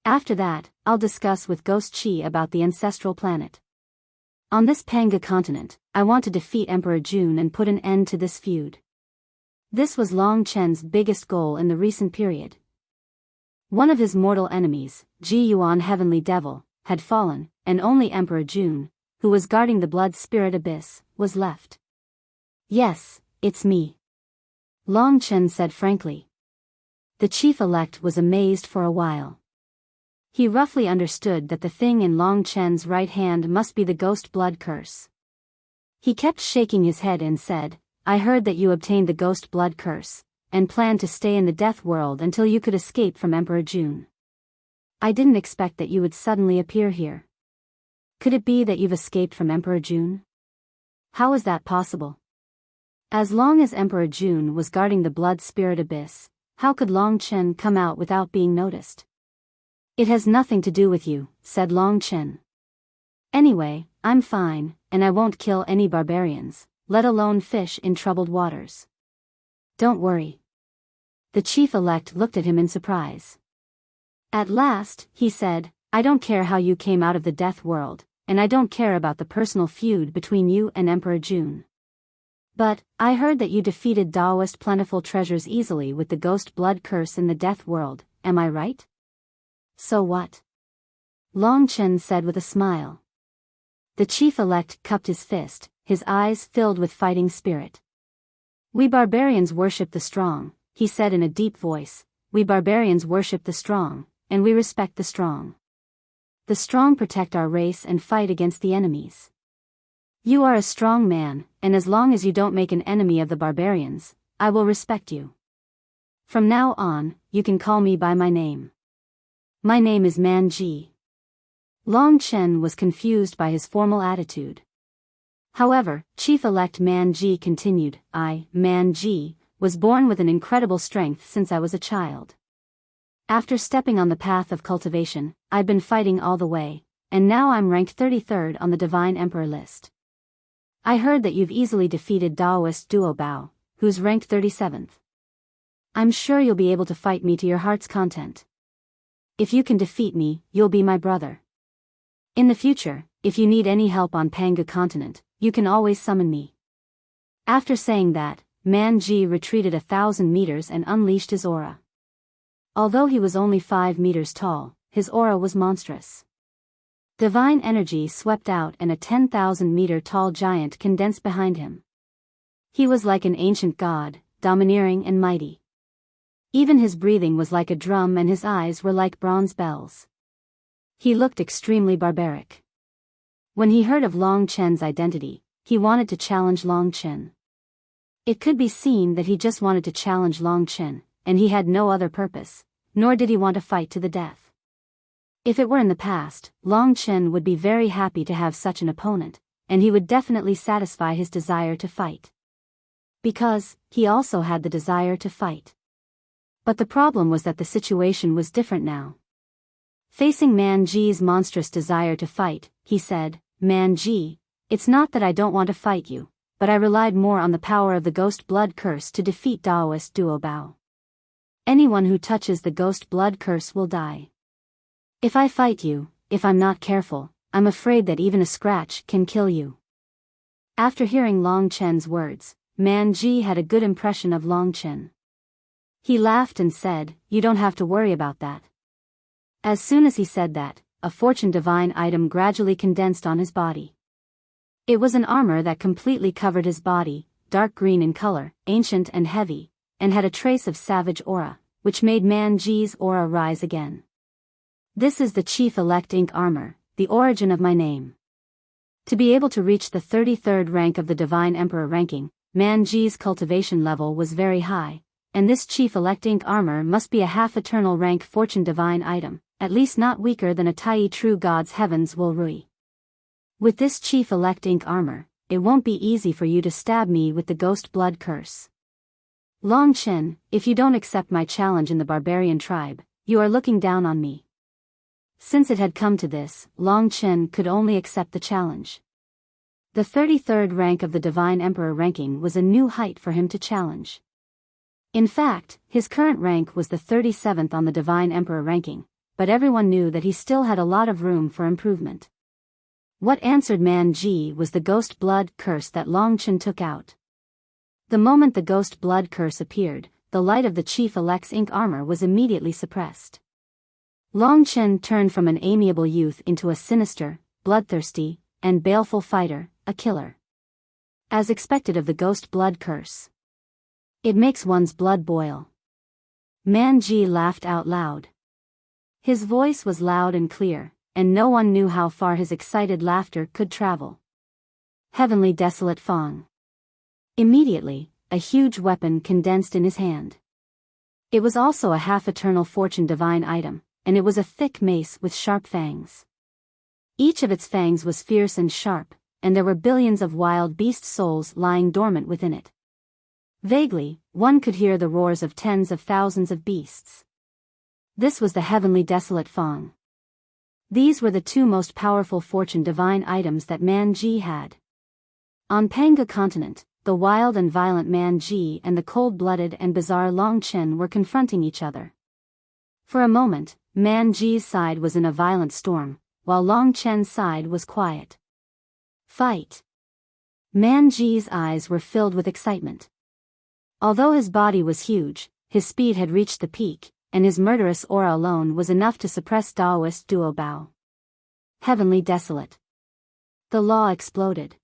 After that, I'll discuss with Ghost Chi about the ancestral planet. On this Panga continent, I want to defeat Emperor Jun and put an end to this feud. This was Long Chen's biggest goal in the recent period. One of his mortal enemies, Ji Yuan Heavenly Devil, had fallen, and only Emperor Jun, who was guarding the blood spirit abyss, was left. Yes, it's me. Long Chen said frankly. The chief-elect was amazed for a while. He roughly understood that the thing in Long Chen's right hand must be the Ghost Blood Curse. He kept shaking his head and said, I heard that you obtained the Ghost Blood Curse, and planned to stay in the Death World until you could escape from Emperor Jun. I didn't expect that you would suddenly appear here. Could it be that you've escaped from Emperor Jun? How is that possible? As long as Emperor Jun was guarding the blood spirit abyss, how could Long Chen come out without being noticed? It has nothing to do with you, said Long Chen. Anyway, I'm fine, and I won't kill any barbarians, let alone fish in troubled waters. Don't worry. The chief-elect looked at him in surprise. At last, he said, I don't care how you came out of the Death World, and I don't care about the personal feud between you and Emperor Jun. But, I heard that you defeated Daoist plentiful treasures easily with the Ghost Blood Curse in the Death World, am I right? So what? Long Chen said with a smile. The chief-elect cupped his fist, his eyes filled with fighting spirit. We barbarians worship the strong, he said in a deep voice, we barbarians worship the strong, and we respect the strong. The strong protect our race and fight against the enemies. You are a strong man, and as long as you don't make an enemy of the barbarians, I will respect you. From now on, you can call me by my name. My name is Man Ji. Long Chen was confused by his formal attitude. However, Chief-elect Man Ji continued, I, Man Ji, was born with an incredible strength since I was a child. After stepping on the path of cultivation, I've been fighting all the way, and now I'm ranked 33rd on the Divine Emperor list. I heard that you've easily defeated Daoist duo Bao, who's ranked 37th. I'm sure you'll be able to fight me to your heart's content. If you can defeat me, you'll be my brother. In the future, if you need any help on Panga continent, you can always summon me. After saying that, Man Ji retreated 1,000 meters and unleashed his aura. Although he was only 5 meters tall, his aura was monstrous. Divine energy swept out and a 10,000-meter tall giant condensed behind him. He was like an ancient god, domineering and mighty. Even his breathing was like a drum and his eyes were like bronze bells. He looked extremely barbaric. When he heard of Long Chen's identity, he wanted to challenge Long Chen. It could be seen that he just wanted to challenge Long Chen, and he had no other purpose, nor did he want to fight to the death. If it were in the past, Long Chen would be very happy to have such an opponent, and he would definitely satisfy his desire to fight. Because, he also had the desire to fight. But the problem was that the situation was different now. Facing Man Ji's monstrous desire to fight, he said, Man Ji, it's not that I don't want to fight you, but I relied more on the power of the ghost blood curse to defeat Daoist duo Bao. Anyone who touches the ghost blood curse will die. If I fight you, if I'm not careful, I'm afraid that even a scratch can kill you. After hearing Long Chen's words, Man Ji had a good impression of Long Chen. He laughed and said, you don't have to worry about that. As soon as he said that, a fortune divine item gradually condensed on his body. It was an armor that completely covered his body, dark green in color, ancient and heavy, and had a trace of savage aura, which made Man Ji's aura rise again. This is the Chief Elect Ink armor, the origin of my name. To be able to reach the 33rd rank of the Divine Emperor ranking, Man Ji's cultivation level was very high, and this Chief Elect Ink armor must be a half-eternal rank fortune divine item, at least not weaker than a Tai True God's Heavens Will Rui. With this Chief Elect Ink armor, it won't be easy for you to stab me with the ghost blood curse. Long Chen, if you don't accept my challenge in the barbarian tribe, you are looking down on me. Since it had come to this, Long Chen could only accept the challenge. The 33rd rank of the Divine Emperor ranking was a new height for him to challenge. In fact, his current rank was the 37th on the Divine Emperor ranking, but everyone knew that he still had a lot of room for improvement. What answered Man Ji was the ghost blood curse that Long Chen took out. The moment the ghost blood curse appeared, the light of the Chief Elect's ink armor was immediately suppressed. Long Chen turned from an amiable youth into a sinister, bloodthirsty, and baleful fighter, a killer. As expected of the ghost blood curse. It makes one's blood boil. Man Ji laughed out loud. His voice was loud and clear, and no one knew how far his excited laughter could travel. Heavenly Desolate Fang. Immediately, a huge weapon condensed in his hand. It was also a half-eternal fortune divine item, and it was a thick mace with sharp fangs. Each of its fangs was fierce and sharp, and there were billions of wild beast souls lying dormant within it. Vaguely, one could hear the roars of tens of thousands of beasts. This was the Heavenly Desolate Fang. These were the two most powerful fortune divine items that Man Ji had. On Panga continent, the wild and violent Man Ji and the cold-blooded and bizarre Long Chen were confronting each other. For a moment, Man Ji's side was in a violent storm, while Long Chen's side was quiet. Fight! Man Ji's eyes were filled with excitement. Although his body was huge, his speed had reached the peak, and his murderous aura alone was enough to suppress Daoist duo Bao. Heavenly Desolate. The law exploded.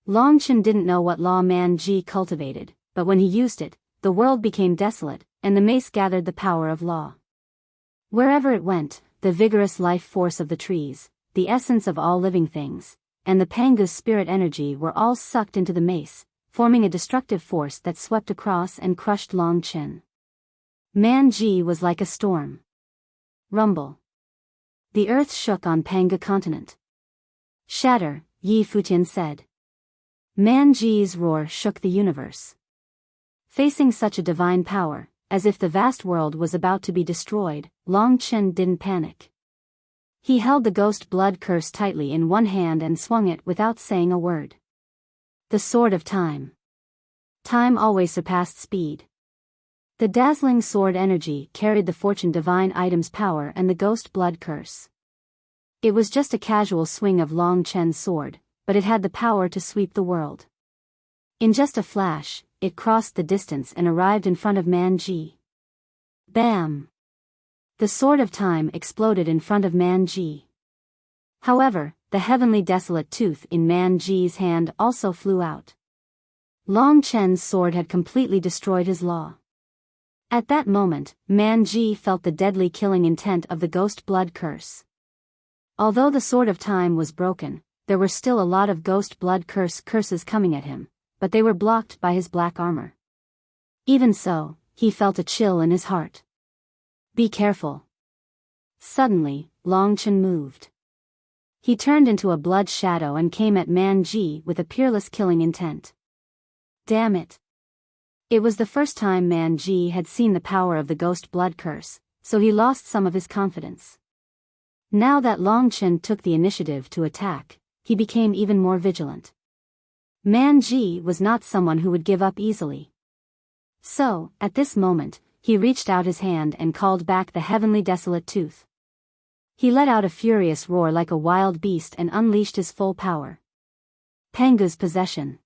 Long Chen didn't know what law Man Ji cultivated, but when he used it, the world became desolate, and the mace gathered the power of law. Wherever it went, the vigorous life force of the trees, the essence of all living things, and the Panga's spirit energy were all sucked into the mace, forming a destructive force that swept across and crushed Long Chen. Man Ji was like a storm. Rumble. The earth shook on Panga continent. Shatter, Yi Futian said. Man Ji's roar shook the universe. Facing such a divine power, as if the vast world was about to be destroyed, Long Chen didn't panic. He held the ghost blood curse tightly in one hand and swung it without saying a word. The Sword of Time. Time always surpassed speed. The dazzling sword energy carried the fortune divine item's power and the ghost blood curse. It was just a casual swing of Long Chen's sword, but it had the power to sweep the world. In just a flash, it crossed the distance and arrived in front of Man Ji. Bam! The Sword of Time exploded in front of Man Ji. However, the heavenly desolate tooth in Man Ji's hand also flew out. Long Chen's sword had completely destroyed his law. At that moment, Man Ji felt the deadly killing intent of the ghost blood curse. Although the Sword of Time was broken, there were still a lot of ghost blood curses coming at him, but they were blocked by his black armor. Even so, he felt a chill in his heart. Be careful. Suddenly, Long Chen moved. He turned into a blood shadow and came at Man Ji with a peerless killing intent. Damn it. It was the first time Man Ji had seen the power of the ghost blood curse, so he lost some of his confidence. Now that Long Chen took the initiative to attack, he became even more vigilant. Man Ji was not someone who would give up easily. So, at this moment, he reached out his hand and called back the heavenly desolate tooth. He let out a furious roar like a wild beast and unleashed his full power. Pangu's possession.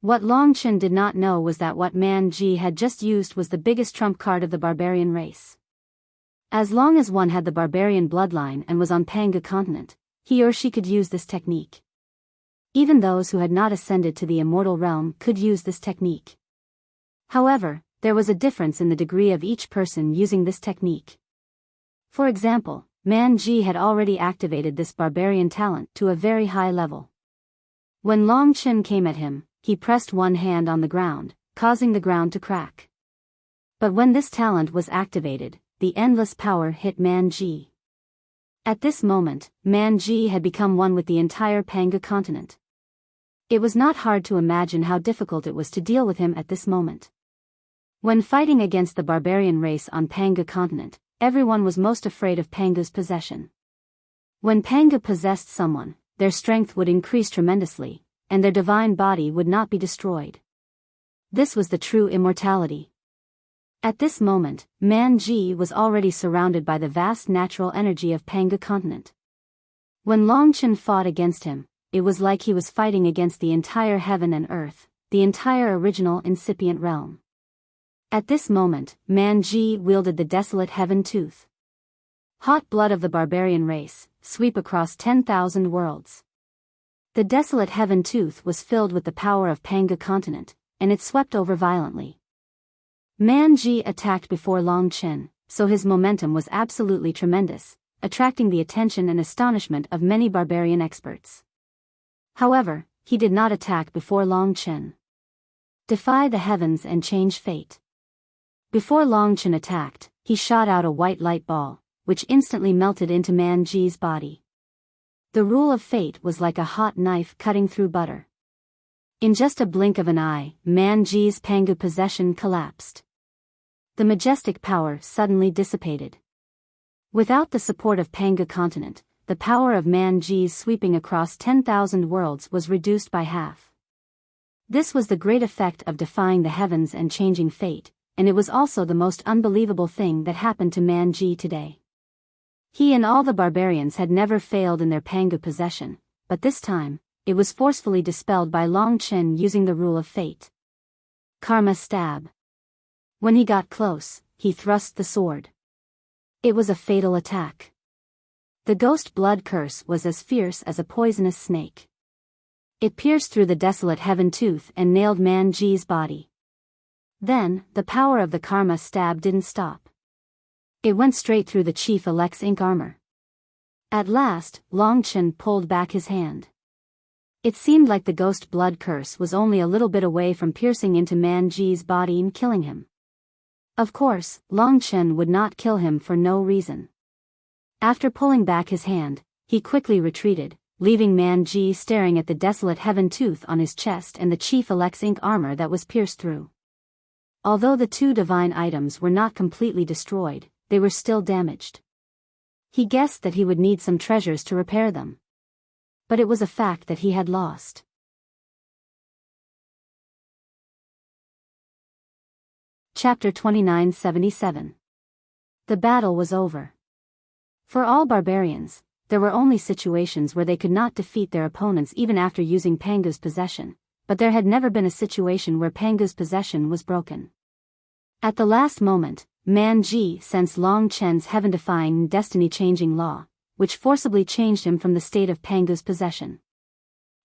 What Long Chen did not know was that what Man Ji had just used was the biggest trump card of the barbarian race. As long as one had the barbarian bloodline and was on Pangu continent, he or she could use this technique. Even those who had not ascended to the immortal realm could use this technique. However, there was a difference in the degree of each person using this technique. For example, Man Ji had already activated this barbarian talent to a very high level. When Long Chen came at him, he pressed one hand on the ground, causing the ground to crack. But when this talent was activated, the endless power hit Man Ji. At this moment, Man Ji had become one with the entire Pangu continent. It was not hard to imagine how difficult it was to deal with him at this moment. When fighting against the barbarian race on Pangu continent, everyone was most afraid of Pangu's possession. When Pangu possessed someone, their strength would increase tremendously, and their divine body would not be destroyed. This was the true immortality. At this moment, Man Ji was already surrounded by the vast natural energy of Pangu continent. When Long Chen fought against him, it was like he was fighting against the entire heaven and earth, the entire original incipient realm. At this moment, Man Ji wielded the desolate heaven tooth. Hot blood of the barbarian race, sweep across 10,000 worlds. The desolate heaven tooth was filled with the power of Pangu continent, and it swept over violently. Man Ji attacked before Long Chen, so his momentum was absolutely tremendous, attracting the attention and astonishment of many barbarian experts. However, he did not attack before Long Chen. Defy the heavens and change fate. Before Long Chen attacked, he shot out a white light ball, which instantly melted into Man Ji's body. The rule of fate was like a hot knife cutting through butter. In just a blink of an eye, Man Ji's Pangu possession collapsed. The majestic power suddenly dissipated. Without the support of Pangu continent, the power of Man Ji's sweeping across 10,000 worlds was reduced by half. This was the great effect of defying the heavens and changing fate, and it was also the most unbelievable thing that happened to Man Ji today. He and all the barbarians had never failed in their Pangu possession, but this time, it was forcefully dispelled by Long Chen using the rule of fate. Karma stab. When he got close, he thrust the sword. It was a fatal attack. The ghost blood curse was as fierce as a poisonous snake. It pierced through the desolate heaven tooth and nailed Man Ji's body. Then, the power of the karma stab didn't stop. It went straight through the chief elect's ink armor. At last, Long Chen pulled back his hand. It seemed like the ghost blood curse was only a little bit away from piercing into Man Ji's body and killing him. Of course, Long Chen would not kill him for no reason. After pulling back his hand, he quickly retreated, leaving Man Ji staring at the desolate heaven tooth on his chest and the chief elect's ink armor that was pierced through. Although the two divine items were not completely destroyed, they were still damaged. He guessed that he would need some treasures to repair them. But it was a fact that he had lost. Chapter 2977. The battle was over. For all barbarians, there were only situations where they could not defeat their opponents even after using Pangu's possession, but there had never been a situation where Pangu's possession was broken. At the last moment, Man Ji sensed Long Chen's heaven-defying and destiny-changing law, which forcibly changed him from the state of Pangu's possession.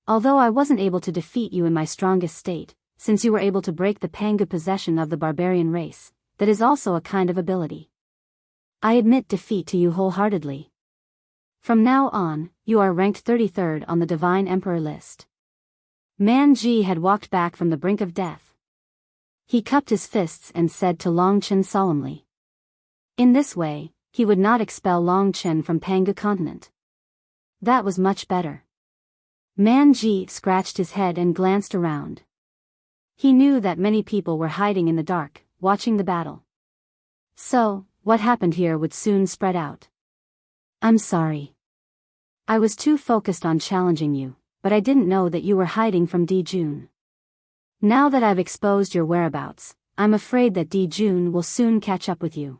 Although I wasn't able to defeat you in my strongest state, since you were able to break the Pangu possession of the barbarian race, that is also a kind of ability. I admit defeat to you wholeheartedly. From now on, you are ranked 33rd on the Divine Emperor list. Man Ji had walked back from the brink of death. He cupped his fists and said to Long Chen solemnly. In this way, he would not expel Long Chen from Pangu continent. That was much better. Man Ji scratched his head and glanced around. He knew that many people were hiding in the dark, watching the battle. So, what happened here would soon spread out. I'm sorry. I was too focused on challenging you, but I didn't know that you were hiding from Di Jun. Now that I've exposed your whereabouts, I'm afraid that Di Jun will soon catch up with you.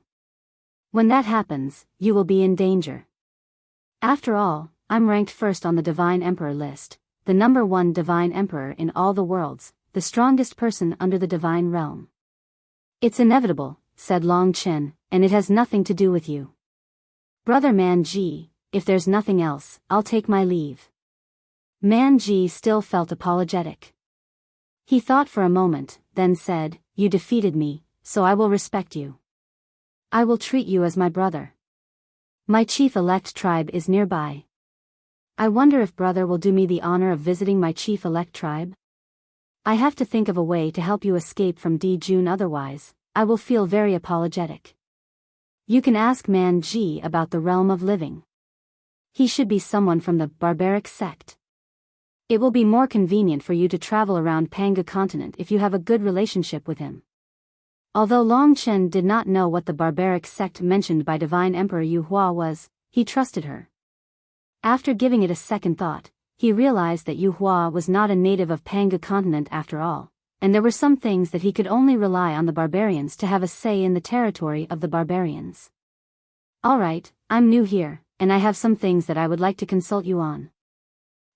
When that happens, you will be in danger. After all, I'm ranked first on the Divine Emperor list, the #1 Divine Emperor in all the worlds, the strongest person under the divine realm. It's inevitable, said Long Chen, and it has nothing to do with you. Brother Man Ji, if there's nothing else, I'll take my leave. Man Ji still felt apologetic. He thought for a moment, then said, you defeated me, so I will respect you. I will treat you as my brother. My chief-elect tribe is nearby. I wonder if brother will do me the honor of visiting my chief-elect tribe? I have to think of a way to help you escape from Di Jun, otherwise, I will feel very apologetic. You can ask Man Ji about the realm of living. He should be someone from the barbaric sect. It will be more convenient for you to travel around Pangu continent if you have a good relationship with him. Although Long Chen did not know what the barbaric sect mentioned by Divine Emperor Yu Hua was, he trusted her. After giving it a second thought, he realized that Yu Hua was not a native of Pangu continent after all, and there were some things that he could only rely on the barbarians to have a say in the territory of the barbarians. Alright, I'm new here, and I have some things that I would like to consult you on.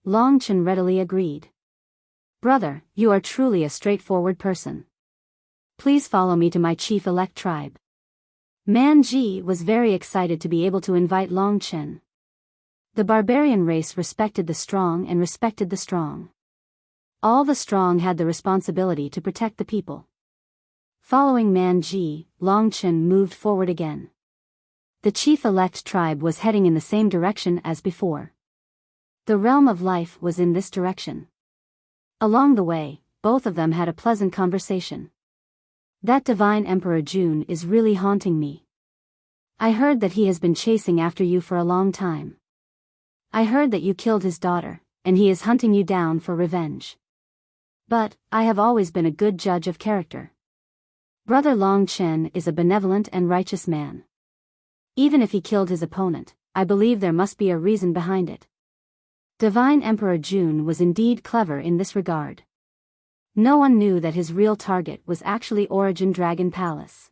Long Chen readily agreed. Brother, you are truly a straightforward person. Please follow me to my chief-elect tribe. Man Ji was very excited to be able to invite Long Chen. The barbarian race respected the strong and respected the strong. All the strong had the responsibility to protect the people. Following Man Ji, Long Chen moved forward again. The chief-elect tribe was heading in the same direction as before. The realm of life was in this direction. Along the way, both of them had a pleasant conversation. That Divine Emperor Jun is really haunting me. I heard that he has been chasing after you for a long time. I heard that you killed his daughter, and he is hunting you down for revenge. But, I have always been a good judge of character. Brother Long Chen is a benevolent and righteous man. Even if he killed his opponent, I believe there must be a reason behind it. Divine Emperor Jun was indeed clever in this regard. No one knew that his real target was actually Origin Dragon Palace.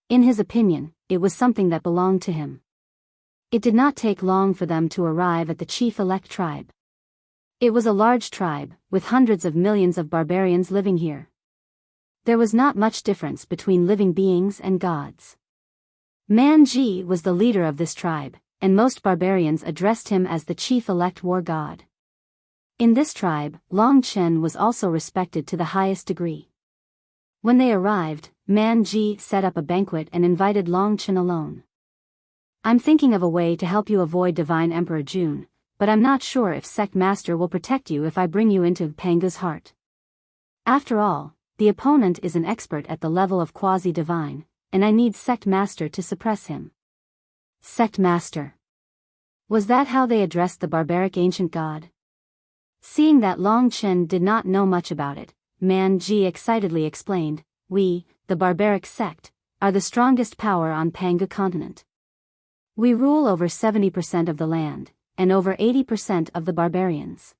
In his opinion, it was something that belonged to him. It did not take long for them to arrive at the chief-elect tribe. It was a large tribe, with hundreds of millions of barbarians living here. There was not much difference between living beings and gods. Man Ji was the leader of this tribe, and most barbarians addressed him as the chief-elect war god. In this tribe, Long Chen was also respected to the highest degree. When they arrived, Man Ji set up a banquet and invited Long Chen alone. I'm thinking of a way to help you avoid Divine Emperor Jun, but I'm not sure if Sect Master will protect you if I bring you into Pangu's heart. After all, the opponent is an expert at the level of quasi-divine, and I need Sect Master to suppress him. Sect Master. Was that how they addressed the barbaric ancient god? Seeing that Long Chen did not know much about it, Man Ji excitedly explained, we, the barbaric sect, are the strongest power on Pangu continent. We rule over 70% of the land, and over 80% of the barbarians.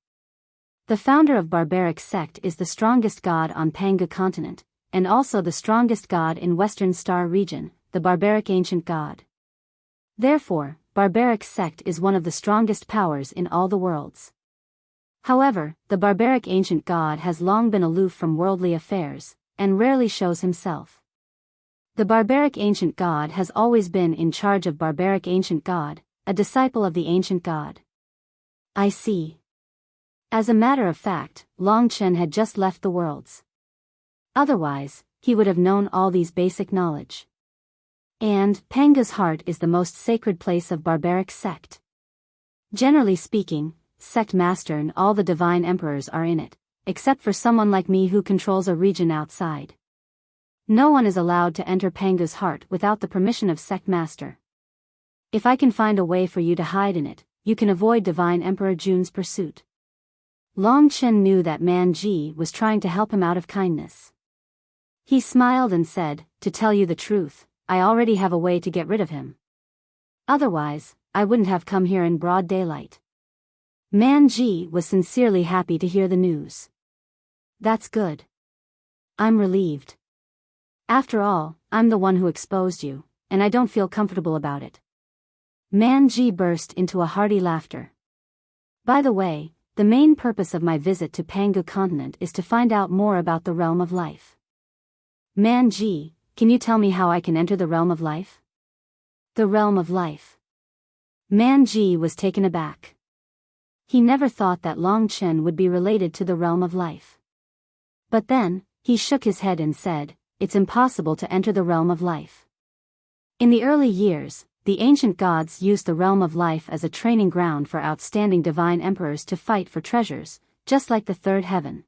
The founder of barbaric sect is the strongest god on Pangu continent, and also the strongest god in Western Star region, the barbaric ancient god. Therefore, barbaric sect is one of the strongest powers in all the worlds. However, the barbaric ancient god has long been aloof from worldly affairs, and rarely shows himself. The barbaric ancient god has always been in charge of barbaric ancient god, a disciple of the ancient god. I see. As a matter of fact, Long Chen had just left the worlds. Otherwise, he would have known all these basic knowledge. And Panga's heart is the most sacred place of barbaric sect. Generally speaking, sect master and all the divine emperors are in it, except for someone like me who controls a region outside. No one is allowed to enter Panga's heart without the permission of sect master. If I can find a way for you to hide in it, you can avoid divine emperor Jun's pursuit. Long Chen knew that Man Ji was trying to help him out of kindness. He smiled and said, "To tell you the truth, I already have a way to get rid of him. Otherwise, I wouldn't have come here in broad daylight." Man Ji was sincerely happy to hear the news. "That's good. I'm relieved. After all, I'm the one who exposed you, and I don't feel comfortable about it." Man Ji burst into a hearty laughter. "By the way, the main purpose of my visit to Pangu continent is to find out more about the realm of life. Man Ji, can you tell me how I can enter the realm of life?" The realm of life. Man Ji was taken aback. He never thought that Long Chen would be related to the realm of life. But then, he shook his head and said, "It's impossible to enter the realm of life. In the early years, the ancient gods used the realm of life as a training ground for outstanding divine emperors to fight for treasures, just like the third heaven.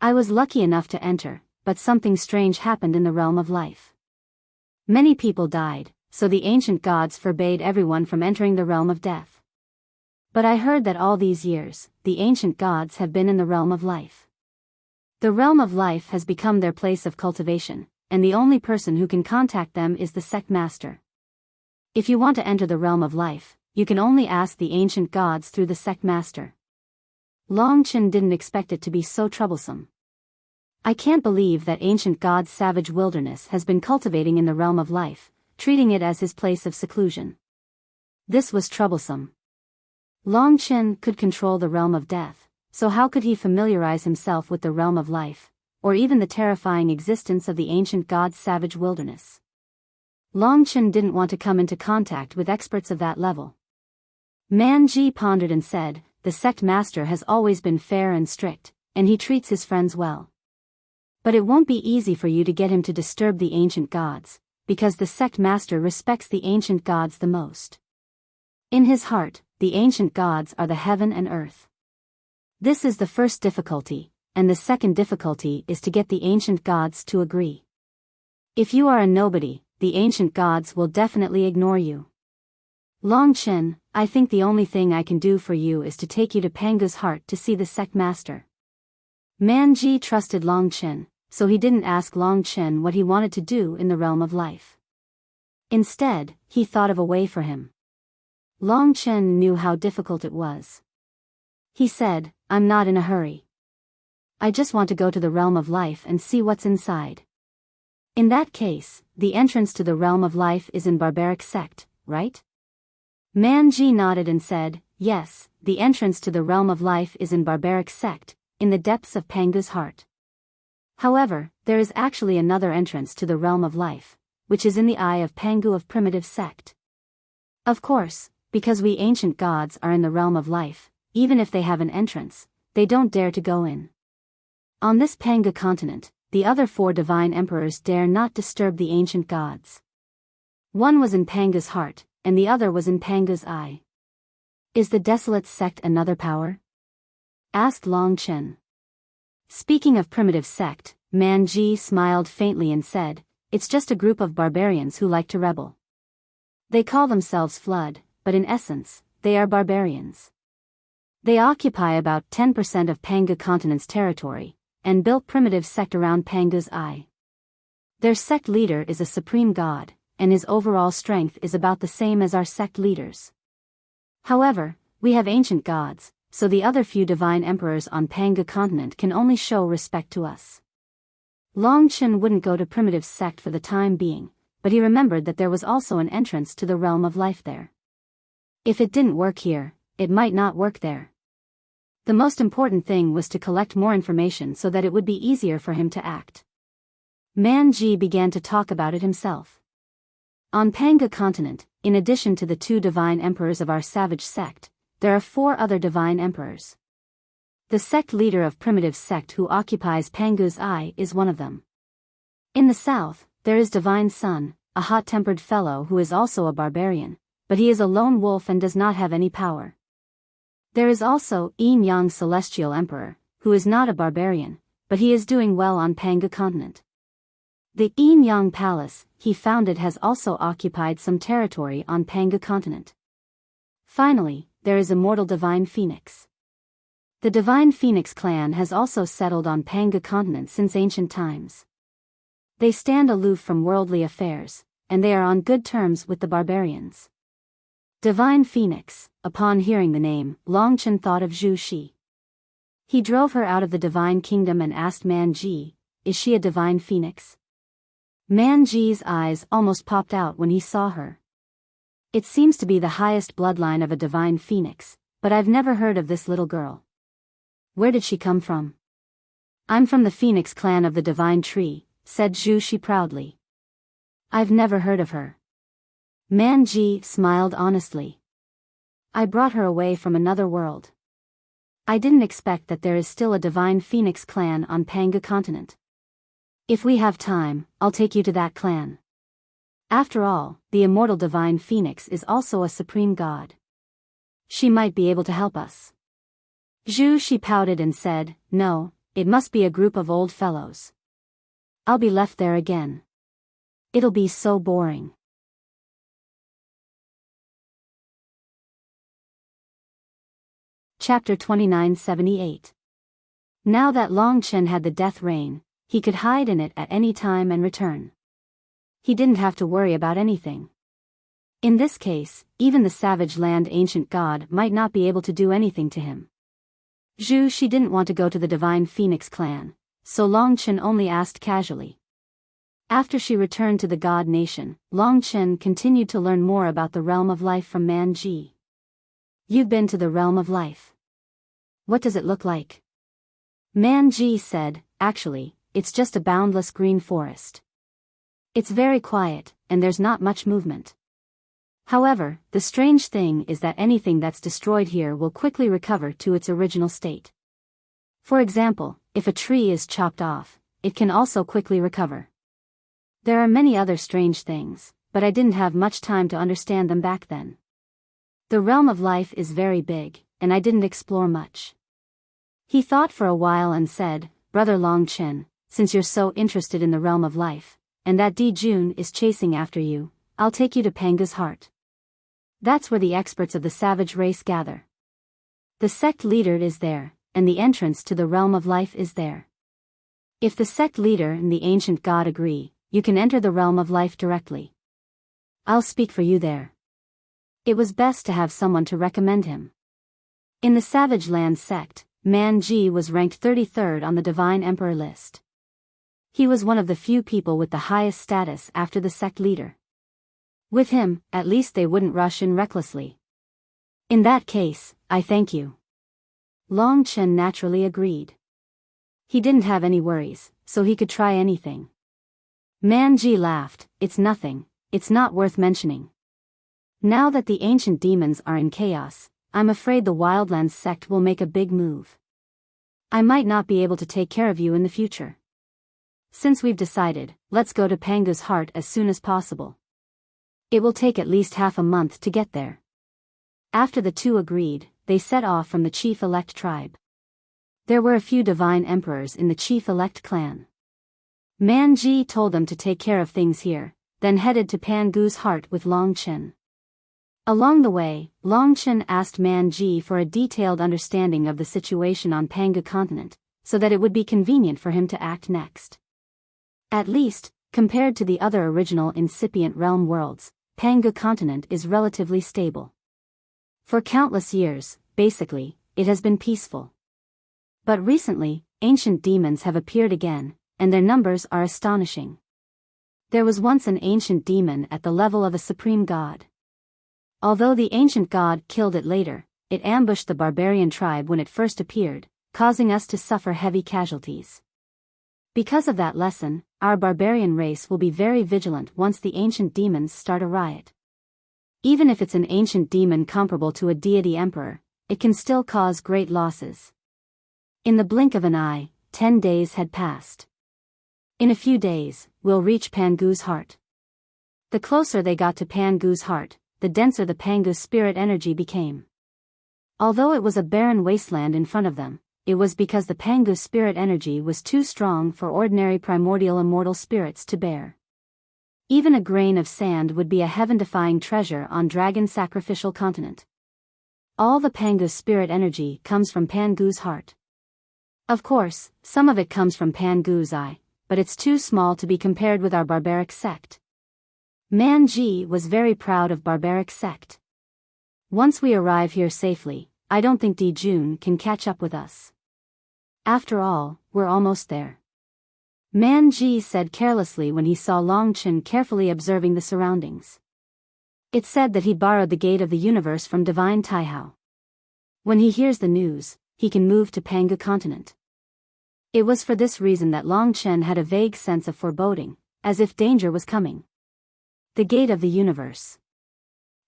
I was lucky enough to enter, but something strange happened in the realm of life. Many people died, so the ancient gods forbade everyone from entering the realm of death. But I heard that all these years, the ancient gods have been in the realm of life. The realm of life has become their place of cultivation, and the only person who can contact them is the sect master. If you want to enter the realm of life, you can only ask the ancient gods through the sect master." Long Chen didn't expect it to be so troublesome. "I can't believe that ancient god's savage wilderness has been cultivating in the realm of life, treating it as his place of seclusion." This was troublesome. Long Chen could control the realm of death, so how could he familiarize himself with the realm of life, or even the terrifying existence of the ancient god's savage wilderness? Long Chen didn't want to come into contact with experts of that level. Man Ji pondered and said, "The sect master has always been fair and strict, and he treats his friends well. But it won't be easy for you to get him to disturb the ancient gods, because the sect master respects the ancient gods the most. In his heart, the ancient gods are the heaven and earth. This is the first difficulty, and the second difficulty is to get the ancient gods to agree. If you are a nobody, the ancient gods will definitely ignore you. Long Chen, I think the only thing I can do for you is to take you to Pangu's heart to see the sect master." Man Ji trusted Long Chen, so he didn't ask Long Chen what he wanted to do in the realm of life. Instead, he thought of a way for him. Long Chen knew how difficult it was. He said, "I'm not in a hurry. I just want to go to the realm of life and see what's inside." "In that case, the entrance to the realm of life is in barbaric sect, right?" Man Ji nodded and said, "Yes, the entrance to the realm of life is in barbaric sect, in the depths of Pangu's heart. However, there is actually another entrance to the realm of life, which is in the eye of Pangu of primitive sect. Of course, because we ancient gods are in the realm of life, even if they have an entrance, they don't dare to go in. On this Pangu continent, the other 4 divine emperors dare not disturb the ancient gods. One was in Pangu's heart, and the other was in Pangu's eye. Is the desolate sect another power?" asked Long Chen. Speaking of primitive sect, Man Ji smiled faintly and said, "It's just a group of barbarians who like to rebel. They call themselves Flood, but in essence, they are barbarians. They occupy about 10% of Pangu continent's territory, and built primitive sect around Pangu's eye. Their sect leader is a supreme god, and his overall strength is about the same as our sect leaders. However, we have ancient gods, so the other few divine emperors on Pangu continent can only show respect to us. Long Chen wouldn't go to Primitive's sect for the time being, but he remembered that there was also an entrance to the realm of life there. If it didn't work here, it might not work there. The most important thing was to collect more information so that it would be easier for him to act. Man Ji began to talk about it himself. On Panga continent, in addition to the 2 divine emperors of our savage sect, there are 4 other divine emperors. The sect leader of Primitive's sect who occupies Pangu's eye is one of them. In the south, there is Divine Sun, a hot-tempered fellow who is also a barbarian, but he is a lone wolf and does not have any power. There is also Yin Yang Celestial Emperor, who is not a barbarian, but he is doing well on Panga continent. The Yin Yang Palace he founded has also occupied some territory on Panga continent. Finally, there is Immortal Divine Phoenix. The Divine Phoenix clan has also settled on Panga continent since ancient times. They stand aloof from worldly affairs, and they are on good terms with the barbarians. Divine Phoenix, upon hearing the name, Long Chen thought of Zhu Shi. He drove her out of the Divine Kingdom and asked Man Ji, "Is she a Divine Phoenix?" Man Ji's eyes almost popped out when he saw her. It seems to be the highest bloodline of a Divine Phoenix, but I've never heard of this little girl. Where did she come from? I'm from the Phoenix clan of the Divine Tree, said Zhu Shi proudly. I've never heard of her. Man Ji smiled honestly. I brought her away from another world. I didn't expect that there is still a Divine Phoenix clan on Panga continent. If we have time, I'll take you to that clan. After all, the immortal Divine Phoenix is also a supreme god. She might be able to help us. Zhu Shi pouted and said, "No, it must be a group of old fellows. I'll be left there again. It'll be so boring." Chapter 2978. Now that Long Chen had the death rain, he could hide in it at any time and return. He didn't have to worry about anything. In this case, even the savage land ancient god might not be able to do anything to him. Zhu Shi didn't want to go to the Divine Phoenix clan, so Long Chen only asked casually. After she returned to the god nation, Long Chen continued to learn more about the realm of life from Man Ji. You've been to the realm of life. What does it look like? Man Ji said, actually, it's just a boundless green forest. It's very quiet, and there's not much movement. However, the strange thing is that anything that's destroyed here will quickly recover to its original state. For example, if a tree is chopped off, it can also quickly recover. There are many other strange things, but I didn't have much time to understand them back then. The realm of life is very big, and I didn't explore much. He thought for a while and said, Brother Long Chen, since you're so interested in the realm of life, and that Di Jun is chasing after you, I'll take you to Panga's heart. That's where the experts of the savage race gather. The sect leader is there, and the entrance to the realm of life is there. If the sect leader and the ancient god agree, you can enter the realm of life directly. I'll speak for you there. It was best to have someone to recommend him. In the Savage Land sect, Man Ji was ranked 33rd on the Divine Emperor list. He was one of the few people with the highest status after the sect leader. With him, at least they wouldn't rush in recklessly. In that case, I thank you. Long Chen naturally agreed. He didn't have any worries, so he could try anything. Man Ji laughed, it's nothing, it's not worth mentioning. Now that the ancient demons are in chaos, I'm afraid the Wildlands sect will make a big move. I might not be able to take care of you in the future. Since we've decided, let's go to Panga's heart as soon as possible. It will take at least half a month to get there. After the two agreed, they set off from the chief-elect tribe. There were a few divine emperors in the chief-elect clan. Man Ji told them to take care of things here, then headed to Pangu's heart with Long Chen. Along the way, Long Chen asked Man Ji for a detailed understanding of the situation on Panga continent, so that it would be convenient for him to act next. At least, compared to the other original incipient realm worlds, Panga continent is relatively stable. For countless years, basically, it has been peaceful. But recently, ancient demons have appeared again, and their numbers are astonishing. There was once an ancient demon at the level of a supreme god. Although the ancient god killed it later, it ambushed the barbarian tribe when it first appeared, causing us to suffer heavy casualties. Because of that lesson, our barbarian race will be very vigilant once the ancient demons start a riot. Even if it's an ancient demon comparable to a deity emperor, it can still cause great losses. In the blink of an eye, 10 days had passed. In a few days, we'll reach Pangu's heart. The closer they got to Pangu's heart, the denser the Pangu spirit energy became. Although it was a barren wasteland in front of them, it was because the Pangu spirit energy was too strong for ordinary primordial immortal spirits to bear. Even a grain of sand would be a heaven-defying treasure on Dragon Sacrificial Continent. All the Pangu spirit energy comes from Pangu's heart. Of course, some of it comes from Pangu's eye, but it's too small to be compared with our barbaric sect. Manji was very proud of barbaric sect. Once we arrive here safely, I don't think Dijun can catch up with us. After all, we're almost there. Manji said carelessly when he saw Longchen carefully observing the surroundings. It's said that he borrowed the gate of the universe from Divine Taihao. When he hears the news, he can move to Pangu continent. It was for this reason that Longchen had a vague sense of foreboding, as if danger was coming. The gate of the universe.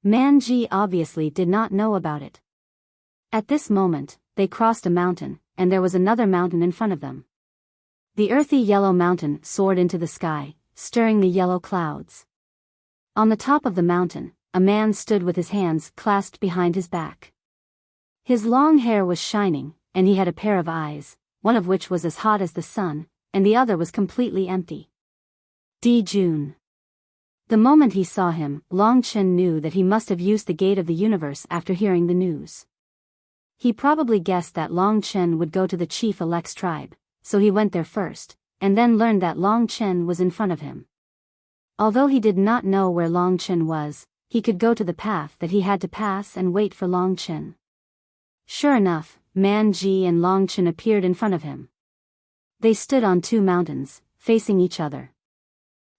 Manji obviously did not know about it. At this moment, they crossed a mountain, and there was another mountain in front of them. The earthy yellow mountain soared into the sky, stirring the yellow clouds. On the top of the mountain, a man stood with his hands clasped behind his back. His long hair was shining, and he had a pair of eyes, one of which was as hot as the sun, and the other was completely empty. Dijun. The moment he saw him, Longchen knew that he must have used the gate of the universe after hearing the news. He probably guessed that Longchen would go to the chief elect's tribe, so he went there first, and then learned that Longchen was in front of him. Although he did not know where Longchen was, he could go to the path that he had to pass and wait for Longchen. Sure enough, Manji and Longchen appeared in front of him. They stood on two mountains, facing each other.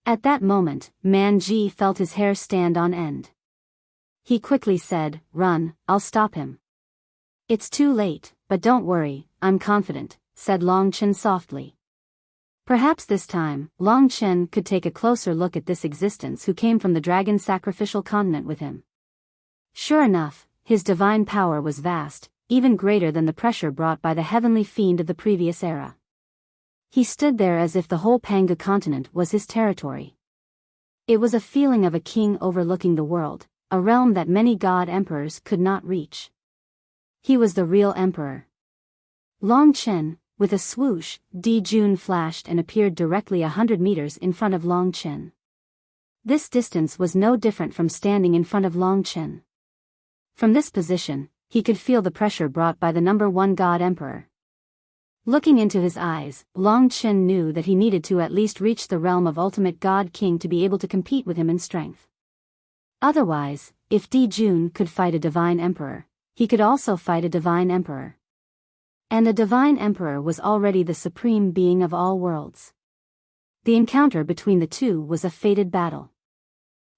At that moment, Manji felt his hair stand on end. He quickly said, "Run, I'll stop him." "It's too late, but don't worry, I'm confident," said Longchen softly. Perhaps this time, Longchen could take a closer look at this existence who came from the Dragon Sacrificial Continent with him. Sure enough, his divine power was vast, even greater than the pressure brought by the heavenly fiend of the previous era. He stood there as if the whole Pangu continent was his territory. It was a feeling of a king overlooking the world, a realm that many god emperors could not reach. He was the real emperor. Longchen, with a swoosh, Dijun flashed and appeared directly 100 meters in front of Longchen. This distance was no different from standing in front of Longchen. From this position, he could feel the pressure brought by the number one god emperor. Looking into his eyes, Longchen knew that he needed to at least reach the realm of ultimate god king to be able to compete with him in strength. Otherwise, if Dijun could fight a divine emperor, he could also fight a divine emperor. And a divine emperor was already the supreme being of all worlds. The encounter between the two was a fated battle.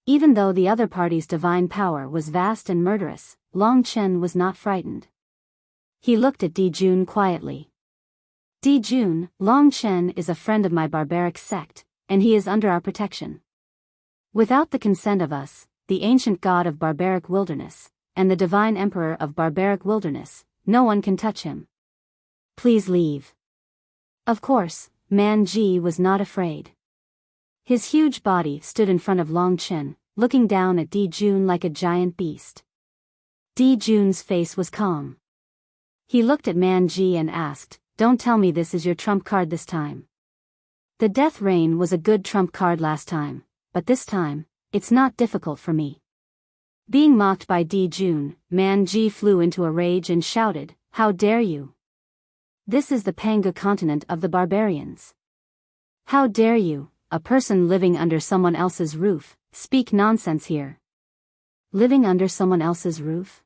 Even though the other party's divine power was vast and murderous, Longchen was not frightened. He looked at Dijun quietly. "Dijun, Longchen is a friend of my barbaric sect, and he is under our protection. Without the consent of us, the ancient god of barbaric wilderness, and the divine emperor of barbaric wilderness, no one can touch him. Please leave." Of course, Manji was not afraid. His huge body stood in front of Longchen, looking down at Dijun like a giant beast. Dijun's face was calm. He looked at Manji and asked, "Don't tell me this is your trump card this time." The death rain was a good trump card last time, but this time, it's not difficult for me. Being mocked by Dijun, Manji flew into a rage and shouted, "How dare you! This is the Pangu continent of the barbarians. How dare you, a person living under someone else's roof, speak nonsense here? Living under someone else's roof?"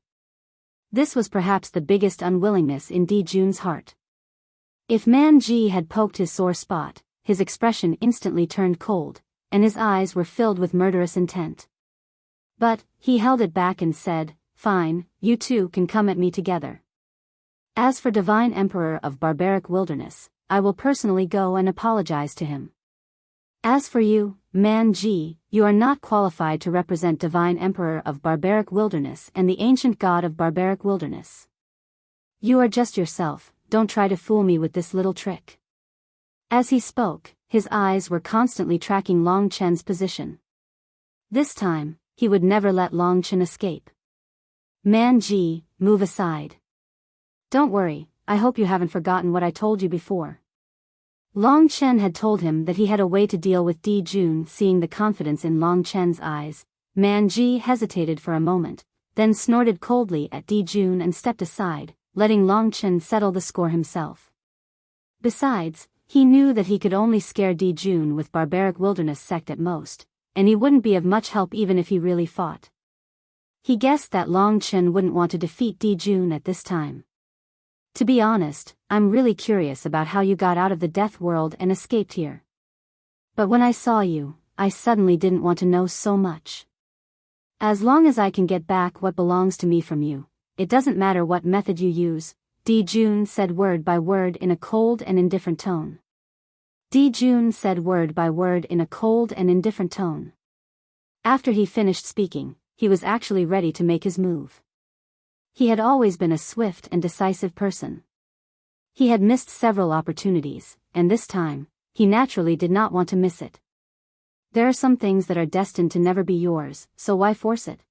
This was perhaps the biggest unwillingness in Dijun's heart. If Manji had poked his sore spot, his expression instantly turned cold, and his eyes were filled with murderous intent. But, he held it back and said, "Fine, you two can come at me together. As for Divine Emperor of Barbaric Wilderness, I will personally go and apologize to him. As for you, Man Ji, you are not qualified to represent Divine Emperor of Barbaric Wilderness and the ancient god of Barbaric Wilderness. You are just yourself, don't try to fool me with this little trick." As he spoke, his eyes were constantly tracking Long Chen's position. This time, he would never let Long Chen escape. "Man Ji, move aside. Don't worry, I hope you haven't forgotten what I told you before." Long Chen had told him that he had a way to deal with Di Jun. Seeing the confidence in Long Chen's eyes, Man Ji hesitated for a moment, then snorted coldly at Di Jun and stepped aside, letting Long Chen settle the score himself. Besides, he knew that he could only scare Di Jun with Barbaric Wilderness sect at most, and he wouldn't be of much help even if he really fought. He guessed that Long Chen wouldn't want to defeat Di Jun at this time. "To be honest, I'm really curious about how you got out of the death world and escaped here. But when I saw you, I suddenly didn't want to know so much. As long as I can get back what belongs to me from you, it doesn't matter what method you use," Di Jun said word by word in a cold and indifferent tone. Di Jun said word by word in a cold and indifferent tone. After he finished speaking, he was actually ready to make his move. He had always been a swift and decisive person. He had missed several opportunities, and this time, he naturally did not want to miss it. There are some things that are destined to never be yours, so why force it?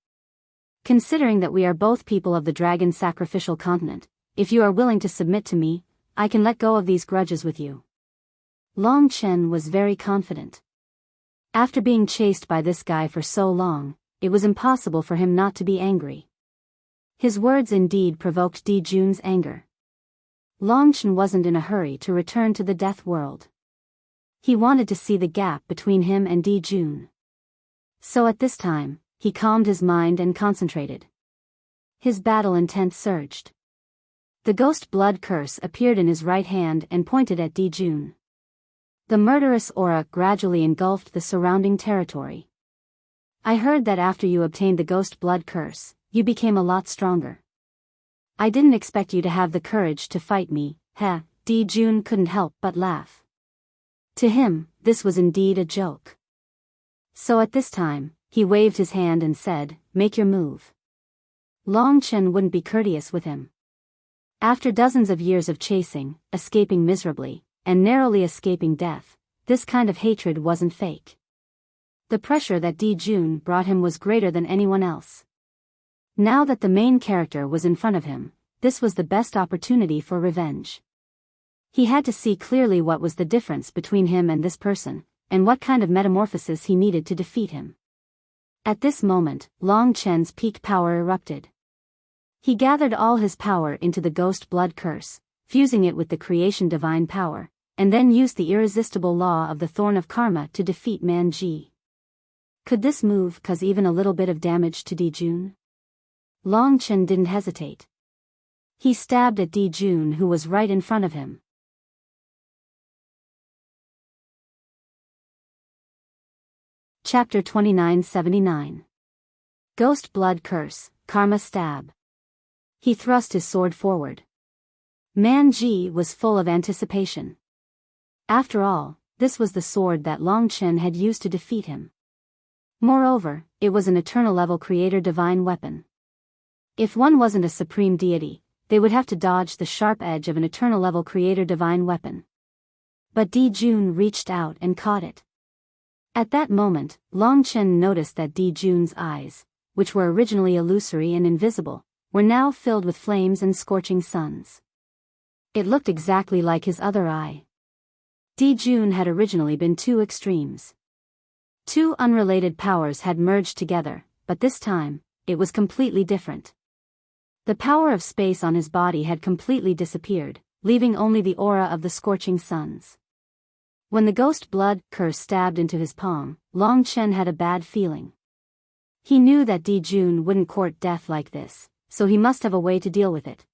Considering that we are both people of the dragon sacrificial continent, if you are willing to submit to me, I can let go of these grudges with you. Long Chen was very confident. After being chased by this guy for so long, it was impossible for him not to be angry. His words indeed provoked Di Jun's anger. Long Chen wasn't in a hurry to return to the death world. He wanted to see the gap between him and Di Jun. So at this time, he calmed his mind and concentrated. His battle intent surged. The ghost blood curse appeared in his right hand and pointed at Di Jun. The murderous aura gradually engulfed the surrounding territory. "I heard that after you obtained the ghost blood curse, you became a lot stronger. I didn't expect you to have the courage to fight me." Di Jun couldn't help but laugh. To him, this was indeed a joke. So at this time, he waved his hand and said, "Make your move." Long Chen wouldn't be courteous with him. After dozens of years of chasing, escaping miserably, and narrowly escaping death, this kind of hatred wasn't fake. The pressure that Di Jun brought him was greater than anyone else. Now that the main character was in front of him, this was the best opportunity for revenge. He had to see clearly what was the difference between him and this person, and what kind of metamorphosis he needed to defeat him. At this moment, Long Chen's peak power erupted. He gathered all his power into the ghost blood curse, fusing it with the creation divine power, and then used the irresistible law of the thorn of karma to defeat Man Ji. Could this move cause even a little bit of damage to Di Jun? Long Chen didn't hesitate. He stabbed at Di Jun, who was right in front of him. Chapter 2979. Ghost Blood Curse, Karma Stab. He thrust his sword forward. Man Ji was full of anticipation. After all, this was the sword that Long Chen had used to defeat him. Moreover, it was an eternal-level creator divine weapon. If one wasn't a supreme deity, they would have to dodge the sharp edge of an eternal-level creator divine weapon. But Di Jun reached out and caught it. At that moment, Long Chen noticed that Di Jun's eyes, which were originally illusory and invisible, were now filled with flames and scorching suns. It looked exactly like his other eye. Di Jun had originally been two extremes. Two unrelated powers had merged together, but this time, it was completely different. The power of space on his body had completely disappeared, leaving only the aura of the scorching suns. When the ghost blood curse stabbed into his palm, Long Chen had a bad feeling. He knew that Di Jun wouldn't court death like this, so he must have a way to deal with it.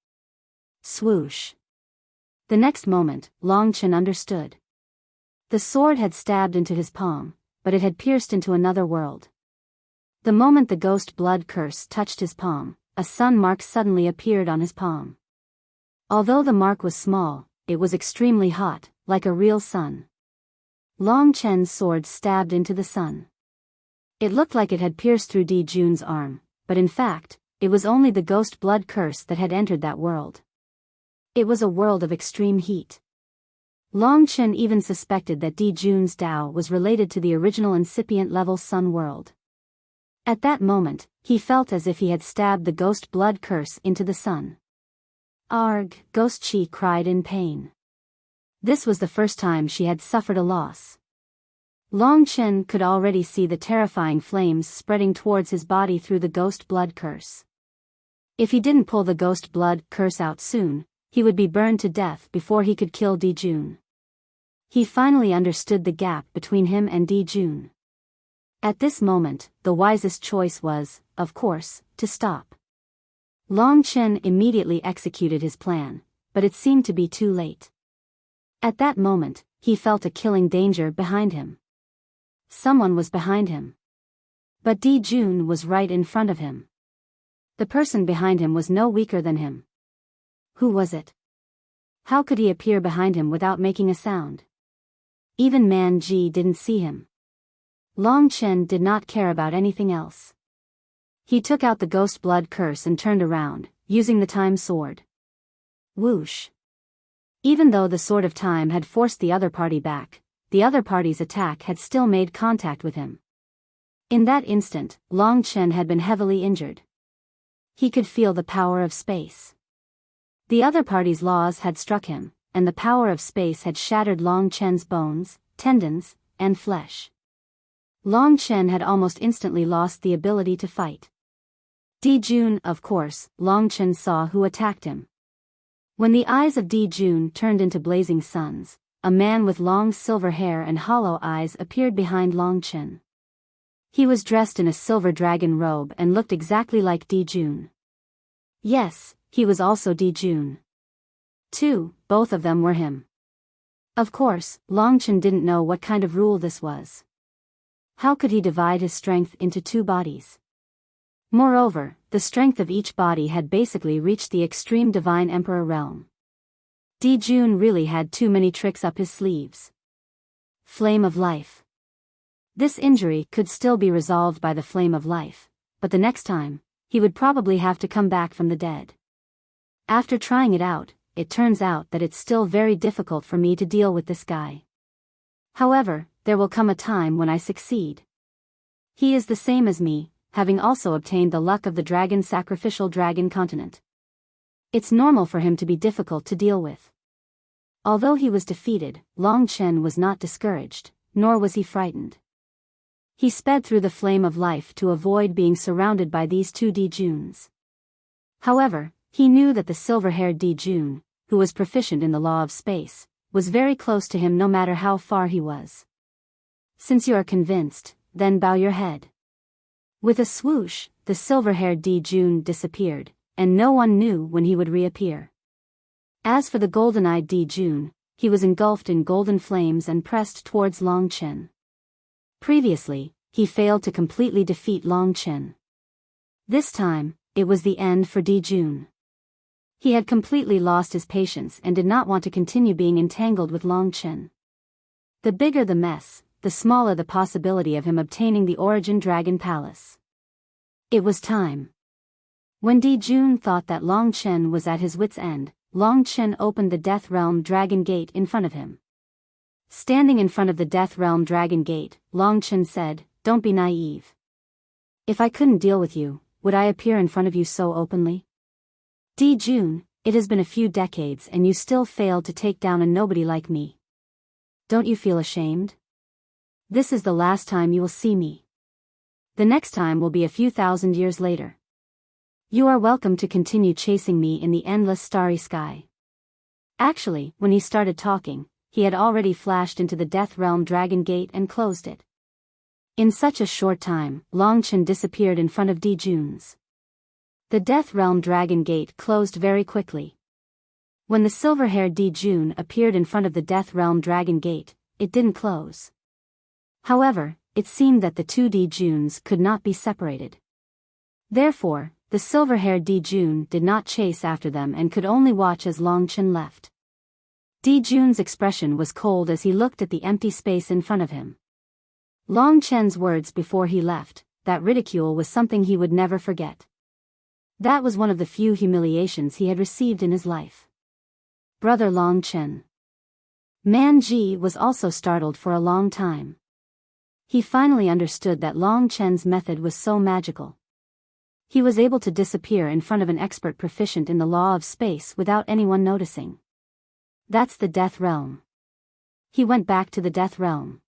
Swoosh. The next moment, Long Chen understood. The sword had stabbed into his palm, but it had pierced into another world. The moment the ghost blood curse touched his palm, a sun mark suddenly appeared on his palm. Although the mark was small, it was extremely hot, like a real sun. Long Chen's sword stabbed into the sun. It looked like it had pierced through Di Jun's arm, but in fact, it was only the ghost blood curse that had entered that world. It was a world of extreme heat. Long Chen even suspected that Di Jun's Tao was related to the original incipient level sun world. At that moment, he felt as if he had stabbed the ghost blood curse into the sun. Arg, Ghost Chi cried in pain. This was the first time she had suffered a loss. Long Chen could already see the terrifying flames spreading towards his body through the ghost blood curse. If he didn't pull the ghost blood curse out soon, he would be burned to death before he could kill Di Jun. He finally understood the gap between him and Di Jun. At this moment, the wisest choice was, of course, to stop. Long Chen immediately executed his plan, but it seemed to be too late. At that moment, he felt a killing danger behind him. Someone was behind him. But Di Jun was right in front of him. The person behind him was no weaker than him. Who was it? How could he appear behind him without making a sound? Even Man Ji didn't see him. Long Chen did not care about anything else. He took out the ghost blood curse and turned around, using the time sword. Whoosh. Even though the sword of time had forced the other party back, the other party's attack had still made contact with him. In that instant, Long Chen had been heavily injured. He could feel the power of space. The other party's laws had struck him, and the power of space had shattered Long Chen's bones, tendons, and flesh. Long Chen had almost instantly lost the ability to fight. Di Jun, of course, Long Chen saw who attacked him. When the eyes of Di Jun turned into blazing suns, a man with long silver hair and hollow eyes appeared behind Long Chen. He was dressed in a silver dragon robe and looked exactly like Di Jun. Yes, he was also Di Jun. Both of them were him. Of course, Long Chen didn't know what kind of rule this was. How could he divide his strength into two bodies? Moreover, the strength of each body had basically reached the extreme divine emperor realm. Di Jun really had too many tricks up his sleeves. Flame of life. This injury could still be resolved by the flame of life, but the next time, he would probably have to come back from the dead. After trying it out, it turns out that it's still very difficult for me to deal with this guy. However, there will come a time when I succeed. He is the same as me, having also obtained the luck of the dragon sacrificial dragon continent. It's normal for him to be difficult to deal with. Although he was defeated, Long Chen was not discouraged, nor was he frightened. He sped through the flame of life to avoid being surrounded by these two Di Juns. However, he knew that the silver-haired Di Jun, who was proficient in the law of space, was very close to him no matter how far he was. Since you are convinced, then bow your head. With a swoosh, the silver-haired Di Jun disappeared, and no one knew when he would reappear. As for the golden-eyed Di Jun, he was engulfed in golden flames and pressed towards Long Chen. Previously, he failed to completely defeat Long Chen. This time, it was the end for Di Jun. He had completely lost his patience and did not want to continue being entangled with Long Chen. The bigger the mess, the smaller the possibility of him obtaining the Origin Dragon Palace. It was time. When Di Jun thought that Long Chen was at his wit's end, Long Chen opened the Death Realm Dragon Gate in front of him. Standing in front of the Death Realm Dragon Gate, Long Chen said, "Don't be naive. If I couldn't deal with you, would I appear in front of you so openly? Di Jun, it has been a few decades and you still failed to take down a nobody like me. Don't you feel ashamed? This is the last time you will see me. The next time will be a few thousand years later. You are welcome to continue chasing me in the endless starry sky." Actually, when he started talking, he had already flashed into the Death Realm Dragon Gate and closed it. In such a short time, Long Chen disappeared in front of Di Jun's. The Death Realm Dragon Gate closed very quickly. When the silver-haired Di Jun appeared in front of the Death Realm Dragon Gate, it didn't close. However, it seemed that the two Di-juns could not be separated. Therefore, the silver-haired Di-jun did not chase after them and could only watch as Long Chen left. Di-jun's expression was cold as he looked at the empty space in front of him. Long Chen's words before he left, that ridicule was something he would never forget. That was one of the few humiliations he had received in his life. Brother Long Chen. Man Ji was also startled for a long time. He finally understood that Long Chen's method was so magical. He was able to disappear in front of an expert proficient in the law of space without anyone noticing. That's the Death Realm. He went back to the Death Realm.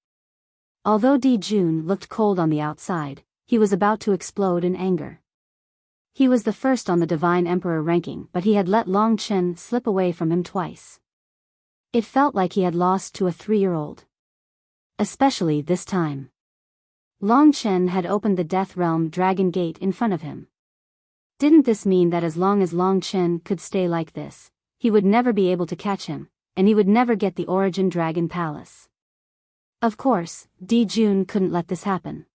Although Di-jun looked cold on the outside, he was about to explode in anger. He was the first on the Divine Emperor ranking, but he had let Long Chen slip away from him twice. It felt like he had lost to a 3-year-old. Especially this time. Long Chen had opened the Death Realm Dragon Gate in front of him. Didn't this mean that as long as Long Chen could stay like this, he would never be able to catch him, and he would never get the Origin Dragon Palace? Of course, Di-jun couldn't let this happen.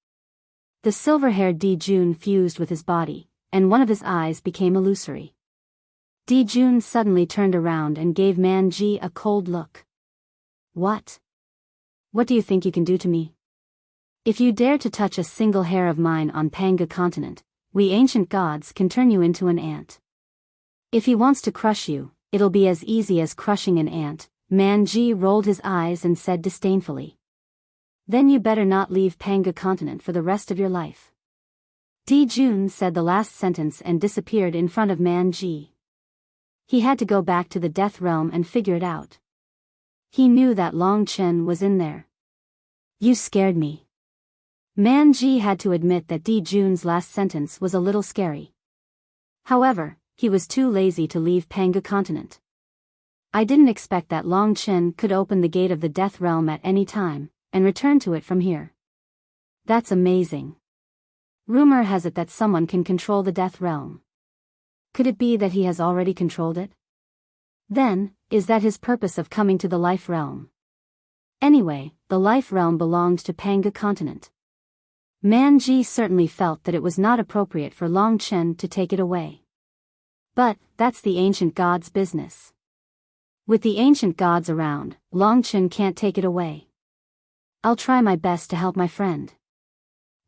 The silver-haired Di-jun fused with his body, and one of his eyes became illusory. Di-jun suddenly turned around and gave Man Ji a cold look. What? What do you think you can do to me? If you dare to touch a single hair of mine on Panga continent, we ancient gods can turn you into an ant. If he wants to crush you, it'll be as easy as crushing an ant. Man Ji rolled his eyes and said disdainfully. Then you better not leave Panga continent for the rest of your life. Di-jun said the last sentence and disappeared in front of Man Ji. He had to go back to the Death Realm and figure it out. He knew that Long Chen was in there. You scared me. Man Ji had to admit that Di-jun's last sentence was a little scary. However, he was too lazy to leave Panga continent. I didn't expect that Long Chen could open the gate of the Death Realm at any time, and return to it from here. That's amazing. Rumor has it that someone can control the Death Realm. Could it be that he has already controlled it? Then, is that his purpose of coming to the Life Realm? Anyway, the Life Realm belonged to Panga continent. Man Ji certainly felt that it was not appropriate for Long Chen to take it away. But, that's the ancient god's business. With the ancient gods around, Long Chen can't take it away. I'll try my best to help my friend.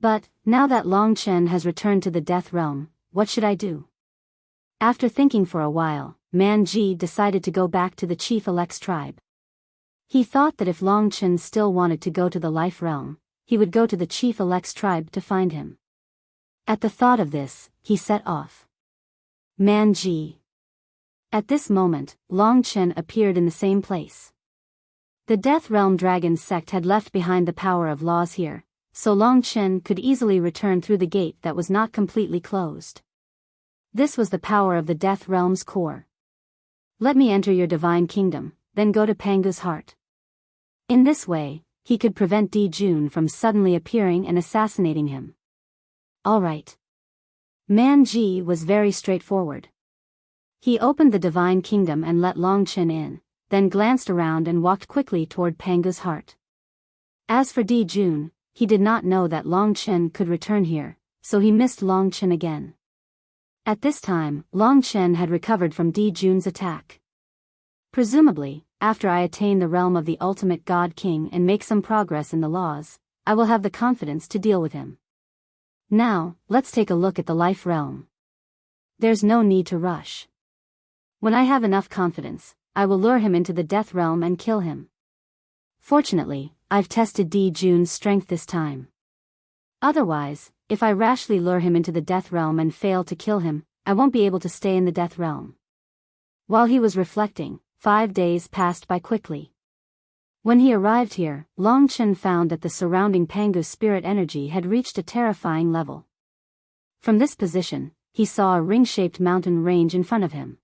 But, now that Long Chen has returned to the Death Realm, what should I do? After thinking for a while, Man Ji decided to go back to the Chief Elect's tribe. He thought that if Long Chen still wanted to go to the Life Realm, he would go to the Chief Elect's tribe to find him. At the thought of this, he set off. Man Ji. At this moment, Long Chen appeared in the same place. The Death Realm Dragon sect had left behind the power of laws here, so Long Chen could easily return through the gate that was not completely closed. This was the power of the Death Realm's core. Let me enter your divine kingdom, then go to Panga's heart. In this way, he could prevent Di-jun from suddenly appearing and assassinating him. All right. Man Ji was very straightforward. He opened the divine kingdom and let Long Chen in, then glanced around and walked quickly toward Panga's heart. As for Di-jun, he did not know that Long Chen could return here, so he missed Long Chen again. At this time, Long Chen had recovered from Di-jun's attack. Presumably, after I attain the realm of the ultimate God King and make some progress in the laws, I will have the confidence to deal with him. Now, let's take a look at the Life Realm. There's no need to rush. When I have enough confidence, I will lure him into the Death Realm and kill him. Fortunately, I've tested Di-jun's strength this time. Otherwise, if I rashly lure him into the Death Realm and fail to kill him, I won't be able to stay in the Death Realm. While he was reflecting, 5 days passed by quickly. When he arrived here, Long Chen found that the surrounding Panga's spirit energy had reached a terrifying level. From this position, he saw a ring-shaped mountain range in front of him.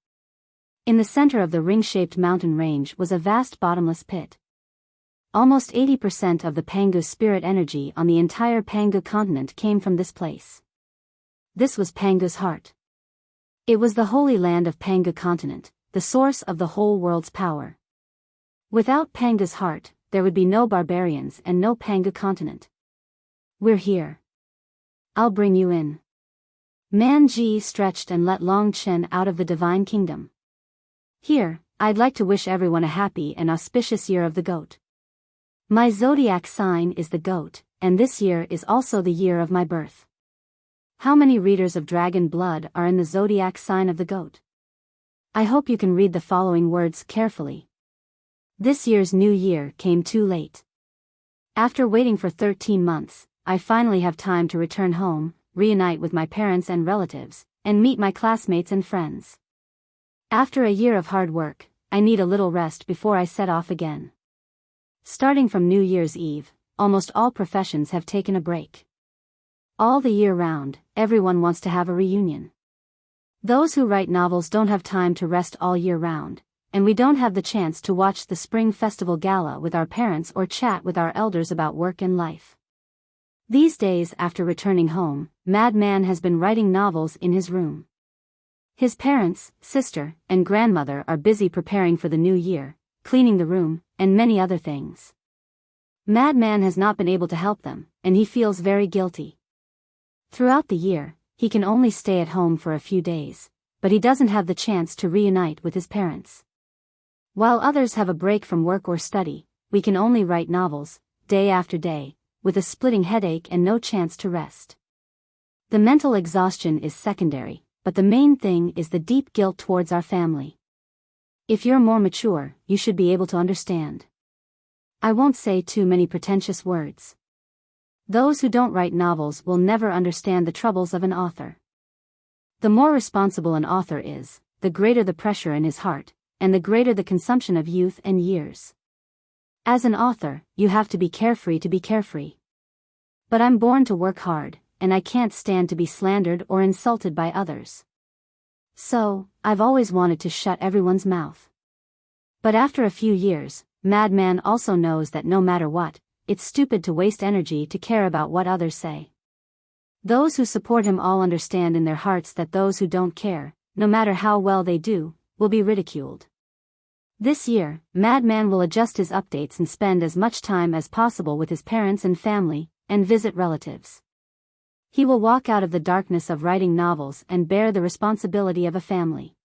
In the center of the ring-shaped mountain range was a vast bottomless pit. Almost 80% of the Panga's spirit energy on the entire Panga continent came from this place. This was Panga's heart. It was the holy land of Panga continent, the source of the whole world's power. Without Panga's heart, there would be no barbarians and no Panga continent. We're here. I'll bring you in. Man Ji stretched and let Long Chen out of the divine kingdom. Here, I'd like to wish everyone a happy and auspicious year of the goat. My zodiac sign is the goat, and this year is also the year of my birth. How many readers of Dragon Blood are in the zodiac sign of the goat? I hope you can read the following words carefully. This year's new year came too late. After waiting for 13 months, I finally have time to return home, reunite with my parents and relatives, and meet my classmates and friends. After a year of hard work, I need a little rest before I set off again. Starting from New Year's Eve, almost all professions have taken a break. All the year round, everyone wants to have a reunion. Those who write novels don't have time to rest all year round, and we don't have the chance to watch the Spring Festival Gala with our parents or chat with our elders about work and life. These days after returning home, Madman has been writing novels in his room. His parents, sister, and grandmother are busy preparing for the new year, cleaning the room, and many other things. Madman has not been able to help them, and he feels very guilty. Throughout the year, he can only stay at home for a few days, but he doesn't have the chance to reunite with his parents. While others have a break from work or study, we can only write novels, day after day, with a splitting headache and no chance to rest. The mental exhaustion is secondary, but the main thing is the deep guilt towards our family. If you're more mature, you should be able to understand. I won't say too many pretentious words. Those who don't write novels will never understand the troubles of an author. The more responsible an author is, the greater the pressure in his heart, and the greater the consumption of youth and years. As an author, you have to be carefree to be carefree. But I'm born to work hard, and I can't stand to be slandered or insulted by others. So, I've always wanted to shut everyone's mouth. But after a few years, Madman also knows that no matter what, it's stupid to waste energy to care about what others say. Those who support him all understand in their hearts that those who don't care, no matter how well they do, will be ridiculed. This year, Madman will adjust his updates and spend as much time as possible with his parents and family, and visit relatives. He will walk out of the darkness of writing novels and bear the responsibility of a family.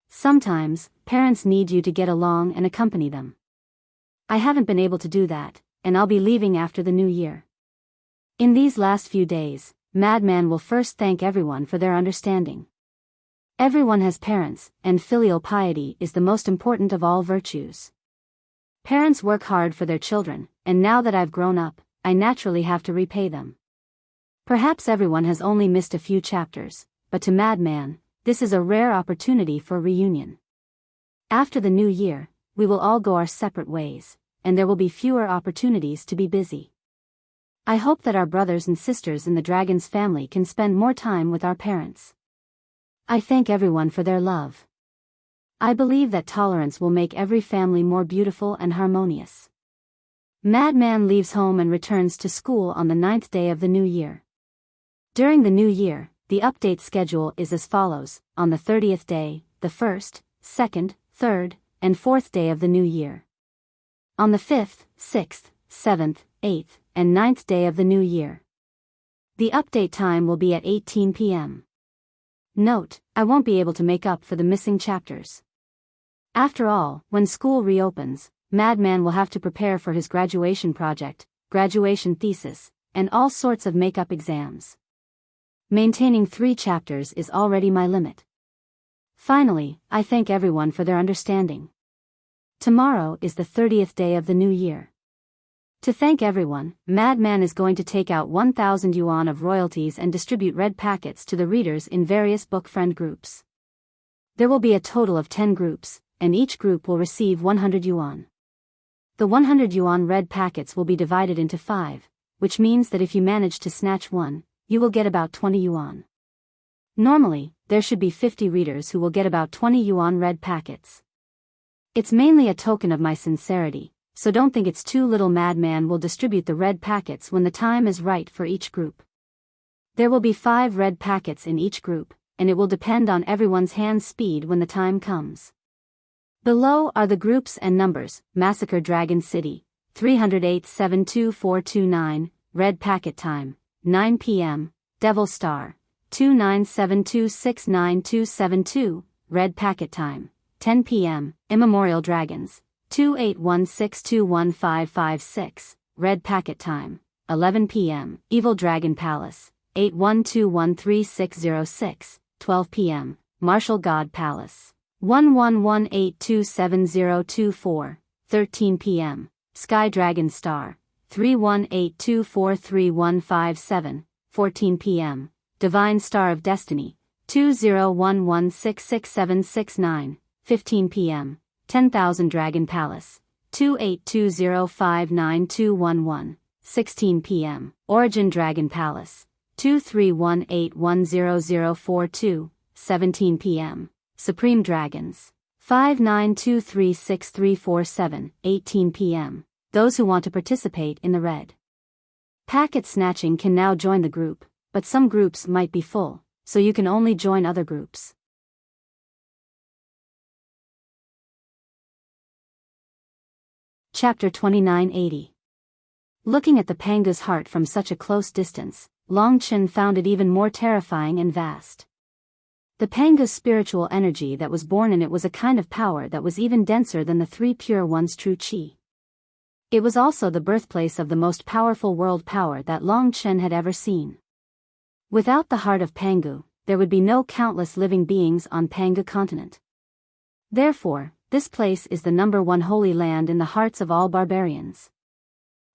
Sometimes, parents need you to get along and accompany them. I haven't been able to do that, and I'll be leaving after the new year. In these last few days, Madman will first thank everyone for their understanding. Everyone has parents, and filial piety is the most important of all virtues. Parents work hard for their children, and now that I've grown up, I naturally have to repay them. Perhaps everyone has only missed a few chapters, but to Madman, this is a rare opportunity for reunion. After the new year, we will all go our separate ways, and there will be fewer opportunities to be busy. I hope that our brothers and sisters in the Dragon's family can spend more time with our parents. I thank everyone for their love. I believe that tolerance will make every family more beautiful and harmonious. Madman leaves home and returns to school on the 9th day of the new year. During the new year, the update schedule is as follows: on the 30th day, the 1st, 2nd, 3rd, and 4th day of the new year. On the 5th, 6th, 7th, 8th, and 9th day of the new year. The update time will be at 18 p.m. Note, I won't be able to make up for the missing chapters. After all, when school reopens, Madman will have to prepare for his graduation project, graduation thesis, and all sorts of makeup exams. Maintaining 3 chapters is already my limit. Finally, I thank everyone for their understanding. Tomorrow is the 30th day of the new year. To thank everyone, Madman is going to take out 1,000 yuan of royalties and distribute red packets to the readers in various book friend groups. There will be a total of 10 groups, and each group will receive 100 yuan. The 100 yuan red packets will be divided into 5, which means that if you manage to snatch one, you will get about 20 yuan. Normally, there should be 50 readers who will get about 20 yuan red packets. It's mainly a token of my sincerity, so don't think it's too little. Madman will distribute the red packets when the time is right for each group. There will be 5 red packets in each group, and it will depend on everyone's hand speed when the time comes. Below are the groups and numbers: Massacre Dragon City, 308-72429, red packet time, 9 p.m., Devil Star, 297269272, red packet time, 10 p.m., Immemorial Dragons, 2816215556, red packet time, 11 p.m., Evil Dragon Palace, 81213606, 12 p.m., Martial God Palace, 1118270224, 13 p.m., Sky Dragon Star, 318243157, 14 p.m., Divine Star of Destiny, 2011666769, 15 p.m., 10,000 Dragon Palace, 2820592211, 16 p.m., Origin Dragon Palace, 2318100042, 17 p.m., Supreme Dragons, 59236347, 18 p.m., those who want to participate in the red packet snatching can now join the group, but some groups might be full, so you can only join other groups. Chapter 2980. Looking at the Panga's heart from such a close distance, Long Chen found it even more terrifying and vast. The Panga's spiritual energy that was born in it was a kind of power that was even denser than the three pure one's true qi. It was also the birthplace of the most powerful world power that Long Chen had ever seen. Without the heart of Pangu, there would be no countless living beings on Panga continent. Therefore, this place is the #1 holy land in the hearts of all barbarians.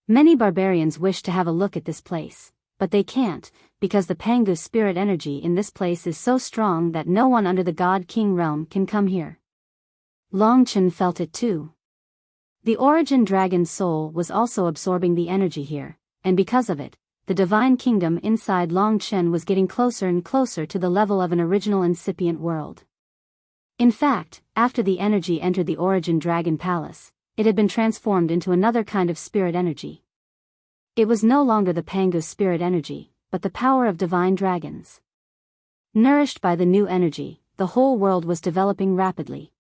Many barbarians wish to have a look at this place, but they can't, because the Pangu spirit energy in this place is so strong that no one under the God King realm can come here. Long Chen felt it too. The origin dragon's soul was also absorbing the energy here, and because of it, the divine kingdom inside Long Chen was getting closer and closer to the level of an original incipient world. In fact, after the energy entered the origin dragon palace, it had been transformed into another kind of spirit energy. It was no longer the Pangu spirit energy, but the power of divine dragons. Nourished by the new energy, the whole world was developing rapidly.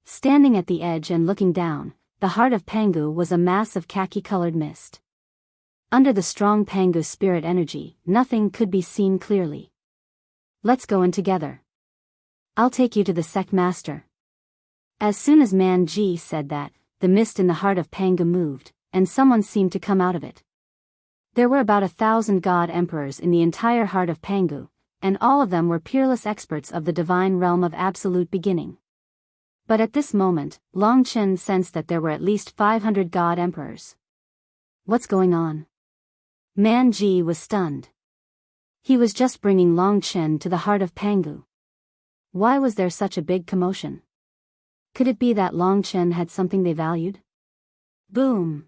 Standing at the edge and looking down, the heart of Pangu was a mass of khaki-colored mist. Under the strong Pangu spirit energy, nothing could be seen clearly. Let's go in together. I'll take you to the sect master. As soon as Man Ji said that, the mist in the heart of Pangu moved, and someone seemed to come out of it. There were about 1,000 god emperors in the entire heart of Pangu, and all of them were peerless experts of the divine realm of absolute beginning. But at this moment, Long Chen sensed that there were at least 500 god emperors. What's going on? Man Ji was stunned. He was just bringing Long Chen to the heart of Pangu. Why was there such a big commotion? Could it be that Long Chen had something they valued? Boom!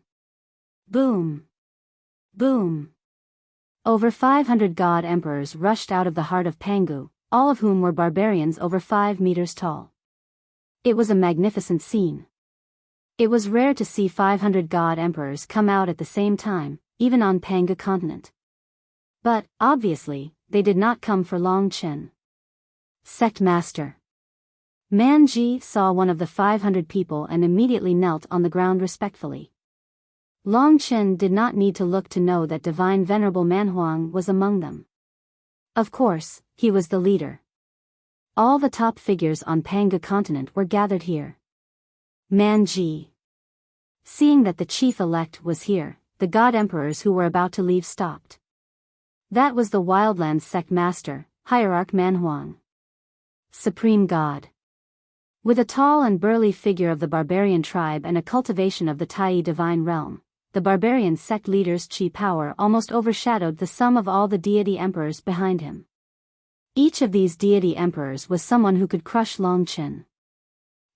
Boom! Boom! Over 500 god emperors rushed out of the heart of Pangu, all of whom were barbarians over 5 meters tall. It was a magnificent scene. It was rare to see 500 god emperors come out at the same time, even on Panga continent. But, obviously, they did not come for Long Chen. Sect Master. Man Ji saw one of the 500 people and immediately knelt on the ground respectfully. Long Chen did not need to look to know that Divine Venerable Manhuang was among them. Of course, he was the leader. All the top figures on Panga continent were gathered here. Man Ji. Seeing that the chief-elect was here, the god emperors who were about to leave stopped. That was the Wildlands sect master, Hierarch Manhuang. Supreme God. With a tall and burly figure of the barbarian tribe and a cultivation of the Tai divine realm, the barbarian sect leader's chi power almost overshadowed the sum of all the deity emperors behind him. Each of these deity emperors was someone who could crush Long Chen.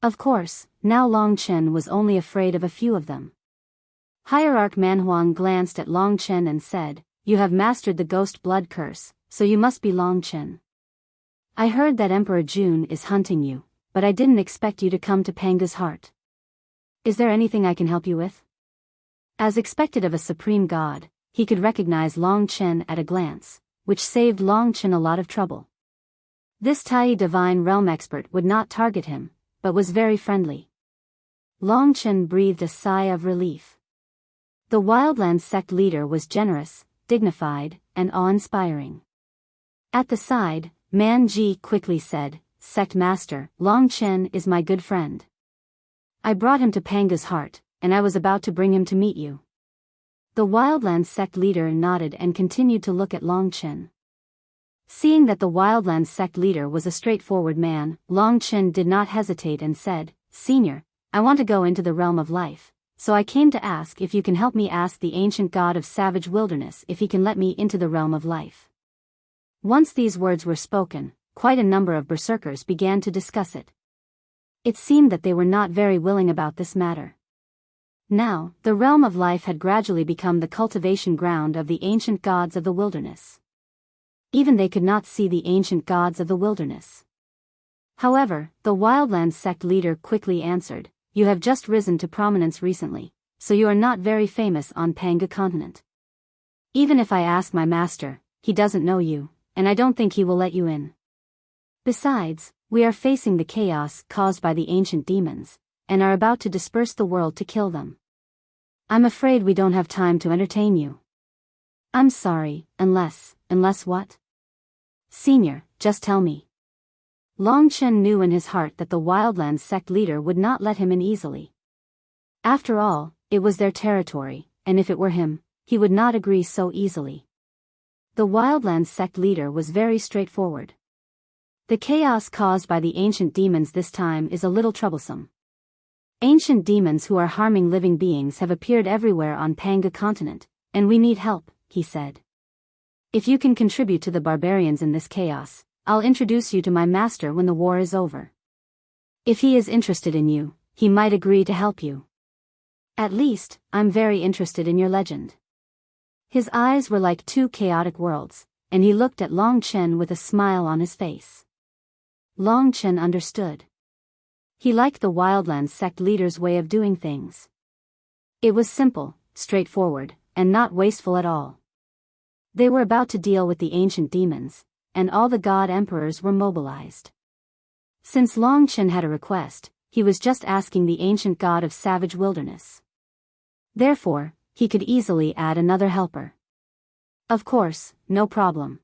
Of course, now Long Chen was only afraid of a few of them. Hierarch Manhuang glanced at Long Chen and said, "You have mastered the ghost blood curse, so you must be Long Chen. I heard that Emperor Jun is hunting you, but I didn't expect you to come to Panga's heart. Is there anything I can help you with?" As expected of a supreme god, he could recognize Long Chen at a glance, which saved Long Chen a lot of trouble. This Tai divine realm expert would not target him, but was very friendly. Long Chen breathed a sigh of relief. The Wildlands sect leader was generous, dignified, and awe-inspiring. At the side, Man Ji quickly said, "Sect Master, Long Chen is my good friend. I brought him to Panga's heart, and I was about to bring him to meet you." The Wildlands sect leader nodded and continued to look at Long Chen. Seeing that the Wildlands sect leader was a straightforward man, Long Chen did not hesitate and said, "Senior, I want to go into the realm of life, so I came to ask if you can help me ask the ancient god of savage wilderness if he can let me into the realm of life." Once these words were spoken, quite a number of berserkers began to discuss it. It seemed that they were not very willing about this matter. Now, the realm of life had gradually become the cultivation ground of the ancient gods of the wilderness. Even they could not see the ancient gods of the wilderness. However, the Wildlands sect leader quickly answered, "You have just risen to prominence recently, so you are not very famous on Panga continent. Even if I ask my master, he doesn't know you, and I don't think he will let you in. Besides, we are facing the chaos caused by the ancient demons, and are about to disperse the world to kill them. I'm afraid we don't have time to entertain you." "I'm sorry, unless what?" "Senior, just tell me." Long Chen knew in his heart that the Wildlands sect leader would not let him in easily. After all, it was their territory, and if it were him, he would not agree so easily. The Wildlands sect leader was very straightforward. "The chaos caused by the ancient demons this time is a little troublesome. Ancient demons who are harming living beings have appeared everywhere on Panga continent, and we need help," he said. "If you can contribute to the barbarians in this chaos, I'll introduce you to my master when the war is over. If he is interested in you, he might agree to help you. At least, I'm very interested in your legend." His eyes were like two chaotic worlds, and he looked at Long Chen with a smile on his face. Long Chen understood. He liked the Wildlands sect leader's way of doing things. It was simple, straightforward, and not wasteful at all. They were about to deal with the ancient demons, and all the god emperors were mobilized. Since Long Chen had a request, he was just asking the ancient god of savage wilderness. Therefore, he could easily add another helper. "Of course, no problem.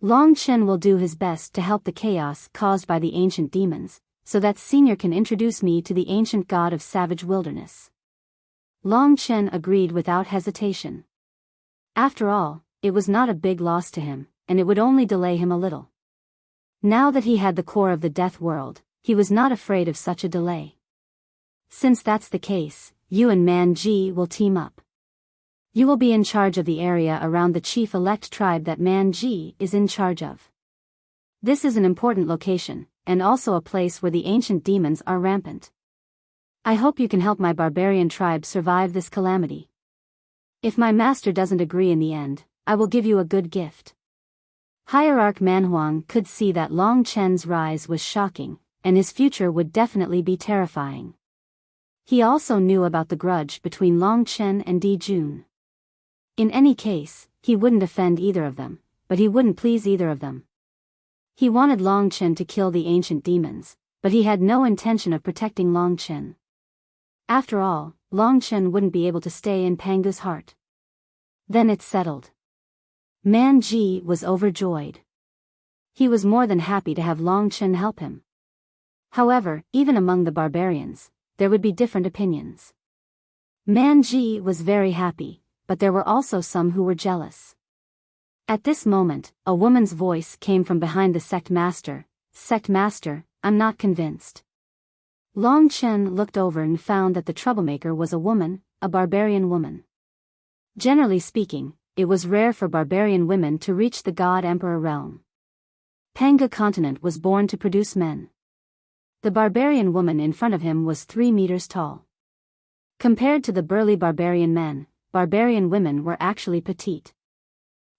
Long Chen will do his best to help the chaos caused by the ancient demons, so that Senior can introduce me to the ancient god of savage wilderness." Long Chen agreed without hesitation. After all, it was not a big loss to him, and it would only delay him a little. Now that he had the core of the death world, he was not afraid of such a delay. "Since that's the case, you and Man Ji will team up. You will be in charge of the area around the chief-elect tribe that Man Ji is in charge of. This is an important location, and also a place where the ancient demons are rampant. I hope you can help my barbarian tribe survive this calamity. If my master doesn't agree in the end, I will give you a good gift." Hierarch Manhuang could see that Long Chen's rise was shocking, and his future would definitely be terrifying. He also knew about the grudge between Long Chen and Di Jun. In any case, he wouldn't offend either of them, but he wouldn't please either of them. He wanted Long Chen to kill the ancient demons, but he had no intention of protecting Long Chen. After all, Long Chen wouldn't be able to stay in Panga's heart. Then it's settled. Man Ji was overjoyed. He was more than happy to have Long Chen help him. However, even among the barbarians, there would be different opinions. Man Ji was very happy, but there were also some who were jealous. At this moment, a woman's voice came from behind the sect master. "Sect master, I'm not convinced." Long Chen looked over and found that the troublemaker was a woman, a barbarian woman. Generally speaking, it was rare for barbarian women to reach the god-emperor realm. Panga continent was born to produce men. The barbarian woman in front of him was 3 meters tall. Compared to the burly barbarian men, barbarian women were actually petite.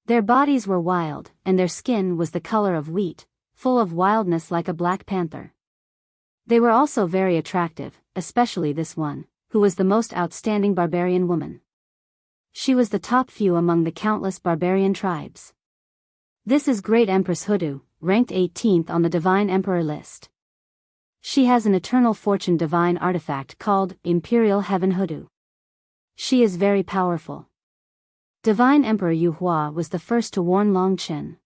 Their bodies were wild, and their skin was the color of wheat, full of wildness like a black panther. They were also very attractive, especially this one, who was the most outstanding barbarian woman. She was the top few among the countless barbarian tribes. This is Great Empress Hoodoo, ranked 18th on the Divine Emperor list. She has an eternal fortune divine artifact called Imperial Heaven Hoodoo. She is very powerful. Divine Emperor Yu Hua was the first to warn Long Chen.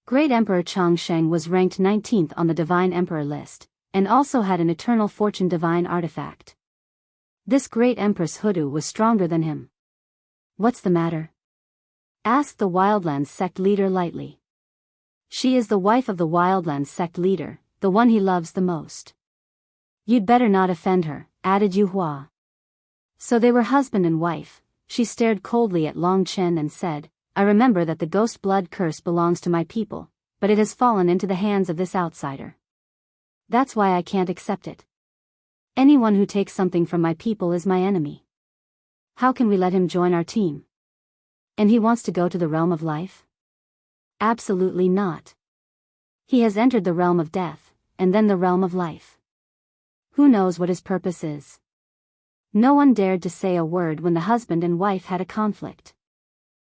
Great Emperor Changsheng was ranked 19th on the Divine Emperor list, and also had an Eternal Fortune Divine artifact. This Great Empress Hoodoo was stronger than him. What's the matter? Asked the Wildlands sect leader lightly. She is the wife of the Wildlands sect leader, the one he loves the most. You'd better not offend her, added Yu Hua. So they were husband and wife. She stared coldly at Long Chen and said, I remember that the ghost blood curse belongs to my people, but it has fallen into the hands of this outsider. That's why I can't accept it. Anyone who takes something from my people is my enemy. How can we let him join our team? And he wants to go to the realm of life? Absolutely not. He has entered the realm of death, and then the realm of life. Who knows what his purpose is? No one dared to say a word when the husband and wife had a conflict.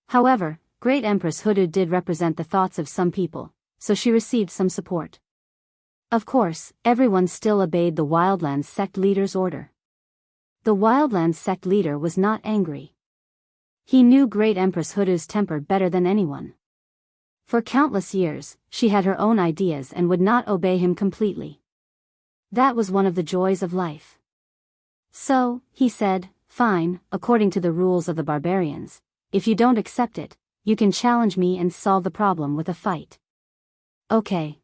However, Great Empress Hoodoo did represent the thoughts of some people, so she received some support. Of course, everyone still obeyed the Wildlands sect leader's order. The Wildlands sect leader was not angry. He knew Great Empress Hoodoo's temper better than anyone. For countless years, she had her own ideas and would not obey him completely. That was one of the joys of life. So, he said, fine, according to the rules of the barbarians, if you don't accept it, you can challenge me and solve the problem with a fight. Okay.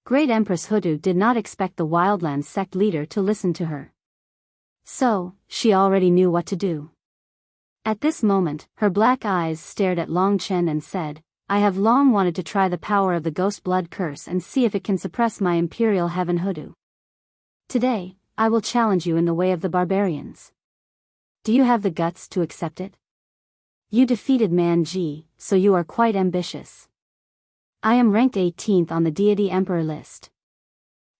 Great Empress Hoodoo did not expect the Wildlands sect leader to listen to her. So, she already knew what to do. At this moment, her black eyes stared at Long Chen and said, I have long wanted to try the power of the ghost blood curse and see if it can suppress my Imperial Heaven Hoodoo. Today, I will challenge you in the way of the barbarians. Do you have the guts to accept it? You defeated Man Ji, so you are quite ambitious. I am ranked 18th on the Deity Emperor list.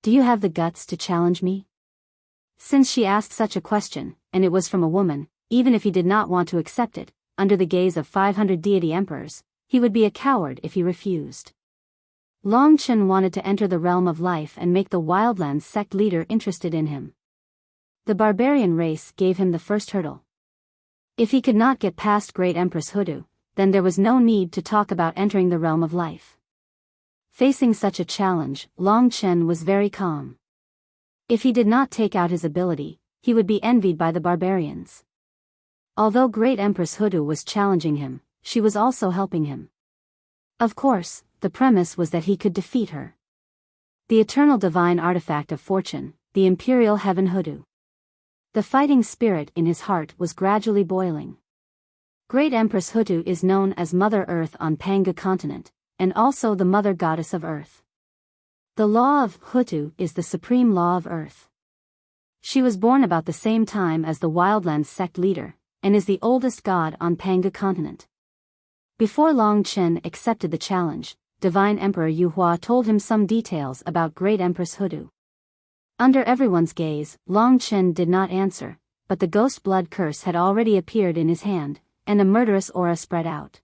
Do you have the guts to challenge me? Since she asked such a question, and it was from a woman, even if he did not want to accept it, under the gaze of 500 deity emperors, he would be a coward if he refused. Long Chen wanted to enter the realm of life and make the Wildlands sect leader interested in him. The barbarian race gave him the first hurdle. If he could not get past Great Empress Hoodoo, then there was no need to talk about entering the realm of life. Facing such a challenge, Long Chen was very calm. If he did not take out his ability, he would be envied by the barbarians. Although Great Empress Hoodoo was challenging him, she was also helping him. Of course, the premise was that he could defeat her. The eternal divine artifact of fortune, the Imperial Heaven Hoodoo. The fighting spirit in his heart was gradually boiling. Great Empress Hoodoo is known as Mother Earth on Panga continent, and also the Mother Goddess of Earth. The law of Hoodoo is the supreme law of Earth. She was born about the same time as the Wildlands sect leader, and is the oldest god on Panga continent. Before Long Chen accepted the challenge, Divine Emperor Yu Hua told him some details about Great Empress Hoodoo. Under everyone's gaze, Long Chen did not answer, but the ghost blood curse had already appeared in his hand, and a murderous aura spread out.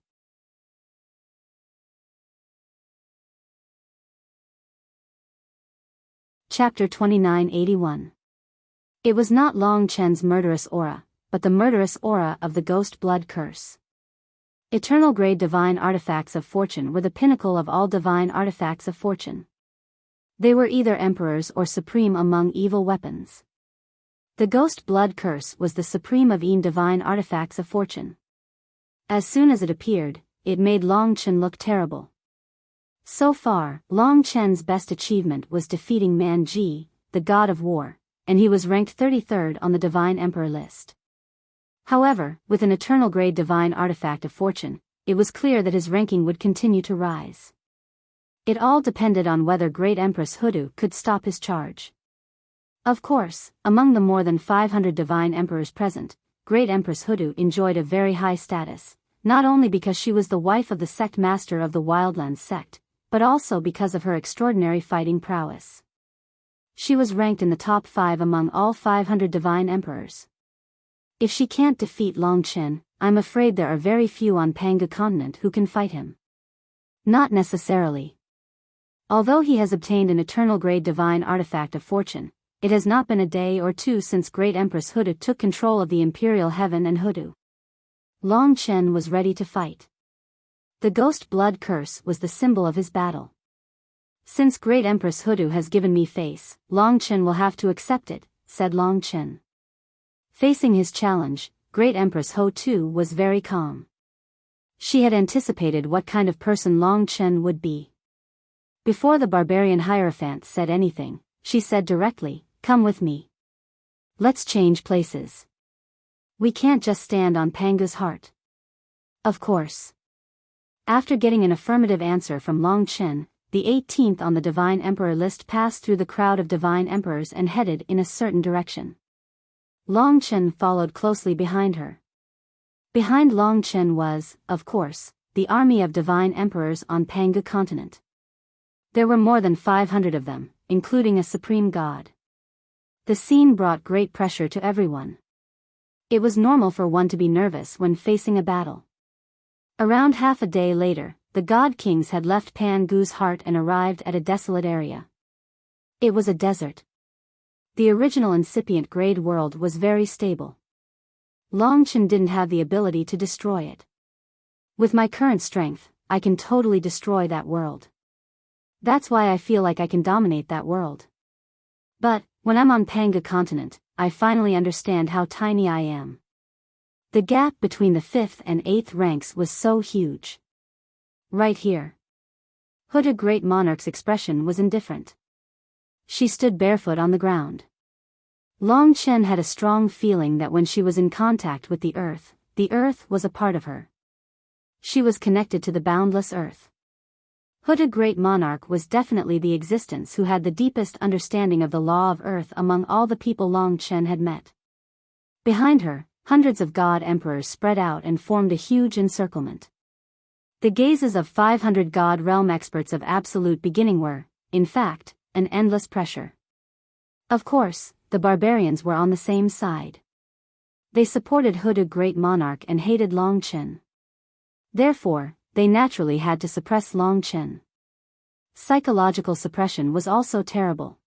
Chapter 2981. It was not Long Chen's murderous aura, but the murderous aura of the ghost blood curse. Eternal grade divine artifacts of fortune were the pinnacle of all divine artifacts of fortune. They were either emperors or supreme among evil weapons. The ghost blood curse was the supreme of divine artifacts of fortune. As soon as it appeared, it made Long Chen look terrible. So far, Long Chen's best achievement was defeating Man Ji, the god of war, and he was ranked 33rd on the Divine Emperor list. However, with an eternal grade divine artifact of fortune, it was clear that his ranking would continue to rise. It all depended on whether Great Empress Hoodoo could stop his charge. Of course, among the more than 500 divine emperors present, Great Empress Hoodoo enjoyed a very high status, not only because she was the wife of the sect master of the Wildlands sect, but also because of her extraordinary fighting prowess. She was ranked in the top 5 among all 500 divine emperors. If she can't defeat Long Chen, I'm afraid there are very few on Panga continent who can fight him. Not necessarily. Although he has obtained an eternal grade divine artifact of fortune, it has not been a day or two since Great Empress Hoodoo took control of the Imperial Heaven and Hoodoo. Long Chen was ready to fight. The ghost blood curse was the symbol of his battle. Since Great Empress Hoodoo has given me face, Long Chen will have to accept it, said Long Chen. Facing his challenge, Great Empress Ho too was very calm. She had anticipated what kind of person Long Chen would be. Before the barbarian Hierophant said anything, she said directly, "Come with me. Let's change places. We can't just stand on Panga's heart." Of course. After getting an affirmative answer from Long Chen, the 18th on the Divine Emperor list passed through the crowd of Divine Emperors and headed in a certain direction. Long Chen followed closely behind her. Behind Long Chen was, of course, the army of Divine Emperors on Panga continent. There were more than 500 of them, including a supreme god. The scene brought great pressure to everyone. It was normal for one to be nervous when facing a battle. Around half a day later, the god kings had left Pangu's heart and arrived at a desolate area. It was a desert. The original incipient grade world was very stable. Long Chen didn't have the ability to destroy it. With my current strength, I can totally destroy that world. That's why I feel like I can dominate that world. But, when I'm on Panga continent, I finally understand how tiny I am. The gap between the 5th and 8th ranks was so huge. Right here. Hoodoo Great Monarch's expression was indifferent. She stood barefoot on the ground. Long Chen had a strong feeling that when she was in contact with the earth was a part of her. She was connected to the boundless earth. Hoodoo Great Monarch was definitely the existence who had the deepest understanding of the law of earth among all the people Long Chen had met. Behind her, hundreds of god emperors spread out and formed a huge encirclement. The gazes of 500 god realm experts of absolute beginning were, in fact, an endless pressure. Of course, the barbarians were on the same side. They supported Hoodoo Great Monarch and hated Long Chen. Therefore, they naturally had to suppress Long Chen. Psychological suppression was also terrible.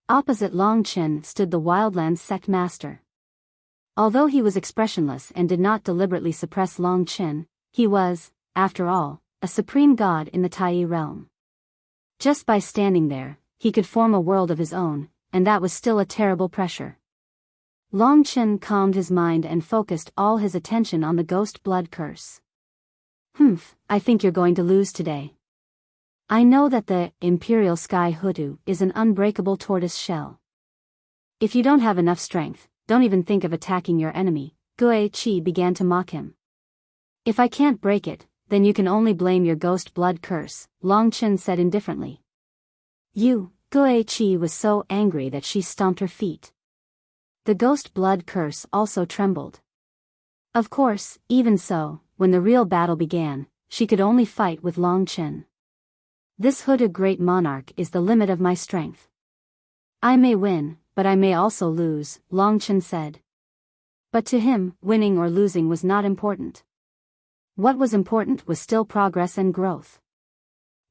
Opposite Long Chen stood the Wildlands sect master. Although he was expressionless and did not deliberately suppress Long Chen, he was, after all, a supreme god in the Tai realm. Just by standing there, he could form a world of his own, and that was still a terrible pressure. Long Chen calmed his mind and focused all his attention on the ghost blood curse. I think you're going to lose today. I know that the Imperial Sky Hoodoo is an unbreakable tortoise shell. If you don't have enough strength, don't even think of attacking your enemy, Gue Qi began to mock him. If I can't break it, then you can only blame your ghost blood curse, Long Chen said indifferently. Gue Qi was so angry that she stomped her feet. The ghost blood curse also trembled. Of course, even so, when the real battle began, she could only fight with Long Chen. This Hoodoo Great Monarch is the limit of my strength. I may win, but I may also lose, Long Chen said. But to him, winning or losing was not important. What was important was still progress and growth.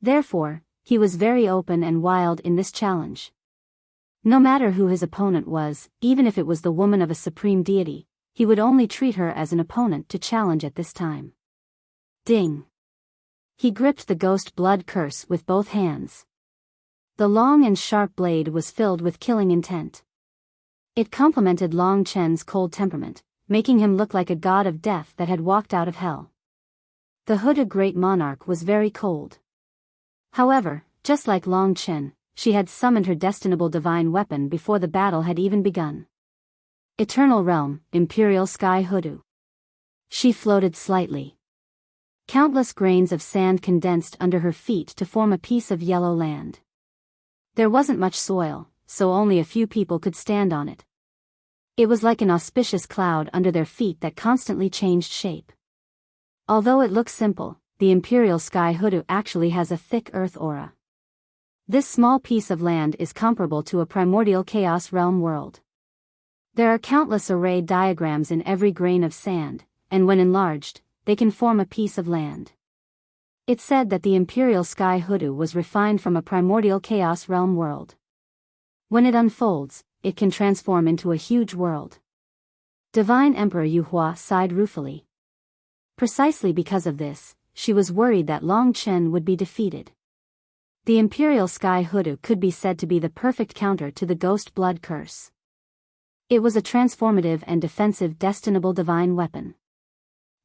Therefore, he was very open and wild in this challenge. No matter who his opponent was, even if it was the woman of a supreme deity, he would only treat her as an opponent to challenge at this time. Ding! He gripped the ghost blood curse with both hands. The long and sharp blade was filled with killing intent. It complemented Long Chen's cold temperament, making him look like a god of death that had walked out of hell. The Hoodoo Great Monarch was very cold. However, just like Long Chen, she had summoned her destinable divine weapon before the battle had even begun. Eternal Realm, Imperial Sky Hoodoo. She floated slightly. Countless grains of sand condensed under her feet to form a piece of yellow land. There wasn't much soil, so only a few people could stand on it. It was like an auspicious cloud under their feet that constantly changed shape. Although it looks simple, the Imperial Sky Hoodoo actually has a thick earth aura. This small piece of land is comparable to a primordial chaos realm world. There are countless array diagrams in every grain of sand, and when enlarged, they can form a piece of land. It's said that the Imperial Sky Hoodoo was refined from a primordial chaos realm world. When it unfolds, it can transform into a huge world. Divine Emperor Yuhua sighed ruefully. Precisely because of this, she was worried that Long Chen would be defeated. The Imperial Sky Hoodoo could be said to be the perfect counter to the Ghost Blood Curse. It was a transformative and defensive destinable divine weapon.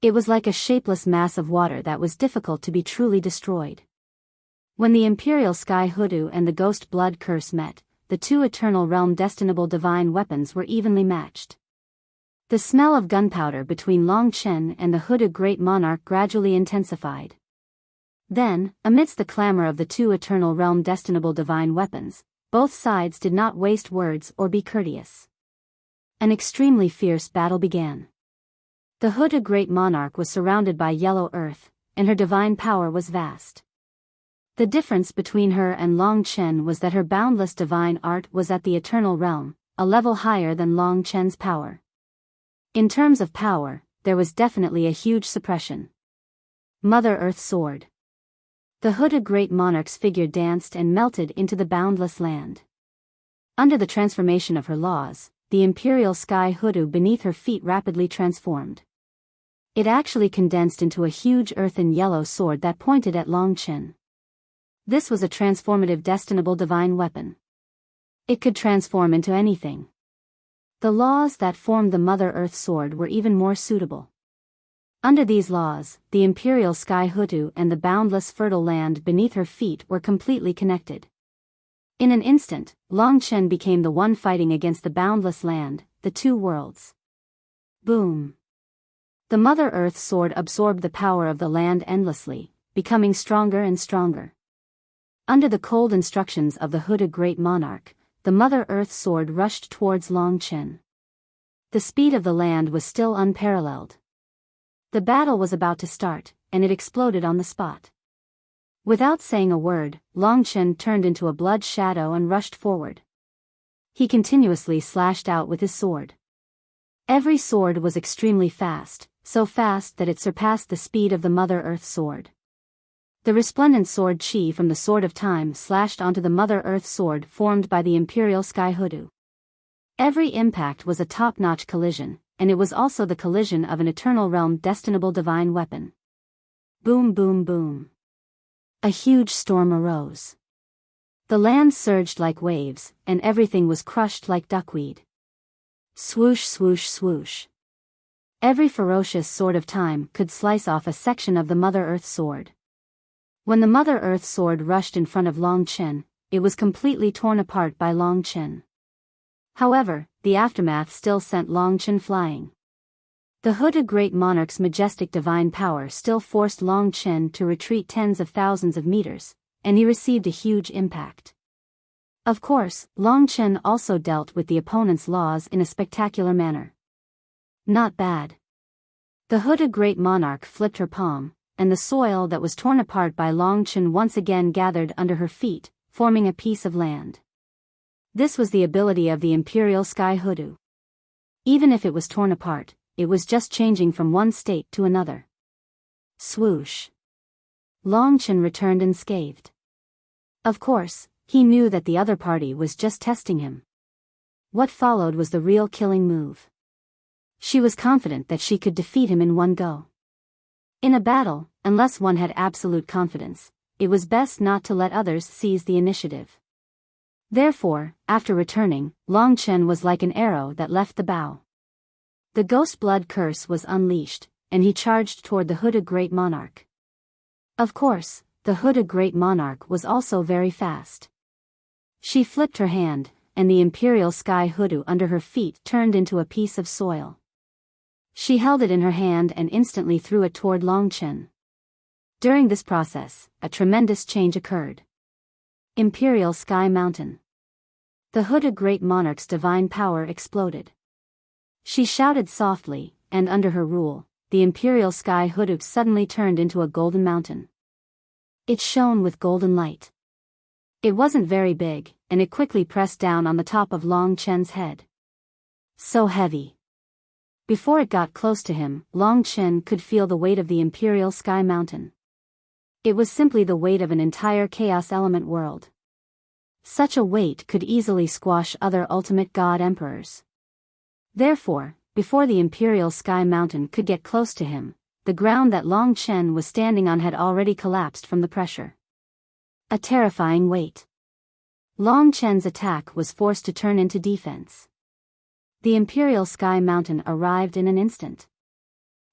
It was like a shapeless mass of water that was difficult to be truly destroyed. When the Imperial Sky Hoodoo and the Ghost Blood Curse met, the two Eternal Realm destinable divine weapons were evenly matched. The smell of gunpowder between Long Chen and the Hoodoo Great Monarch gradually intensified. Then, amidst the clamor of the two Eternal Realm destinable divine weapons, both sides did not waste words or be courteous. An extremely fierce battle began. The Hoodoo Great Monarch was surrounded by yellow earth, and her divine power was vast. The difference between her and Long Chen was that her boundless divine art was at the Eternal Realm, a level higher than Long Chen's power. In terms of power, there was definitely a huge suppression. Mother Earth Sword. The Hoodoo Great Monarch's figure danced and melted into the boundless land. Under the transformation of her laws, the Imperial Sky Hoodoo beneath her feet rapidly transformed. It actually condensed into a huge earthen yellow sword that pointed at Long Chen. This was a transformative destinable divine weapon. It could transform into anything. The laws that formed the Mother Earth Sword were even more suitable. Under these laws, the Imperial Sky Hoodoo and the boundless fertile land beneath her feet were completely connected. In an instant, Long Chen became the one fighting against the boundless land, the two worlds. Boom! The Mother Earth Sword absorbed the power of the land endlessly, becoming stronger and stronger. Under the cold instructions of the Hoodoo Great Monarch, the Mother Earth Sword rushed towards Long Chen. The speed of the land was still unparalleled. The battle was about to start, and it exploded on the spot. Without saying a word, Long Chen turned into a blood shadow and rushed forward. He continuously slashed out with his sword. Every sword was extremely fast, so fast that it surpassed the speed of the Mother Earth Sword. The resplendent sword chi from the Sword of Time slashed onto the Mother Earth Sword formed by the Imperial Sky Hoodoo. Every impact was a top-notch collision, and it was also the collision of an Eternal Realm destinable divine weapon. Boom boom boom. A huge storm arose. The land surged like waves, and everything was crushed like duckweed. Swoosh swoosh swoosh. Every ferocious Sword of Time could slice off a section of the Mother Earth Sword. When the Mother Earth Sword rushed in front of Long Chen, it was completely torn apart by Long Chen. However, the aftermath still sent Long Chen flying. The Hoodoo Great Monarch's majestic divine power still forced Long Chen to retreat tens of thousands of meters, and he received a huge impact. Of course, Long Chen also dealt with the opponent's laws in a spectacular manner. Not bad. The Hoodoo Great Monarch flipped her palm, and the soil that was torn apart by Long Chen once again gathered under her feet, forming a piece of land. This was the ability of the Imperial Sky Hoodoo. Even if it was torn apart, it was just changing from one state to another. Swoosh. Long Chen returned unscathed. Of course, he knew that the other party was just testing him. What followed was the real killing move. She was confident that she could defeat him in one go. In a battle, unless one had absolute confidence, it was best not to let others seize the initiative. Therefore, after returning, Long Chen was like an arrow that left the bow. The Ghost Blood Curse was unleashed, and he charged toward the Hoodoo Great Monarch. Of course, the Hoodoo Great Monarch was also very fast. She flipped her hand, and the Imperial Sky Hoodoo under her feet turned into a piece of soil. She held it in her hand and instantly threw it toward Long Chen. During this process, a tremendous change occurred. Imperial Sky Mountain. The Hoodoo Great Monarch's divine power exploded. She shouted softly, and under her rule, the Imperial Sky Hoodoo suddenly turned into a golden mountain. It shone with golden light. It wasn't very big, and it quickly pressed down on the top of Long Chen's head. So heavy. Before it got close to him, Long Chen could feel the weight of the Imperial Sky Mountain. It was simply the weight of an entire chaos element world. Such a weight could easily squash other ultimate god emperors. Therefore, before the Imperial Sky Mountain could get close to him, the ground that Long Chen was standing on had already collapsed from the pressure. A terrifying weight. Long Chen's attack was forced to turn into defense. The Imperial Sky Mountain arrived in an instant.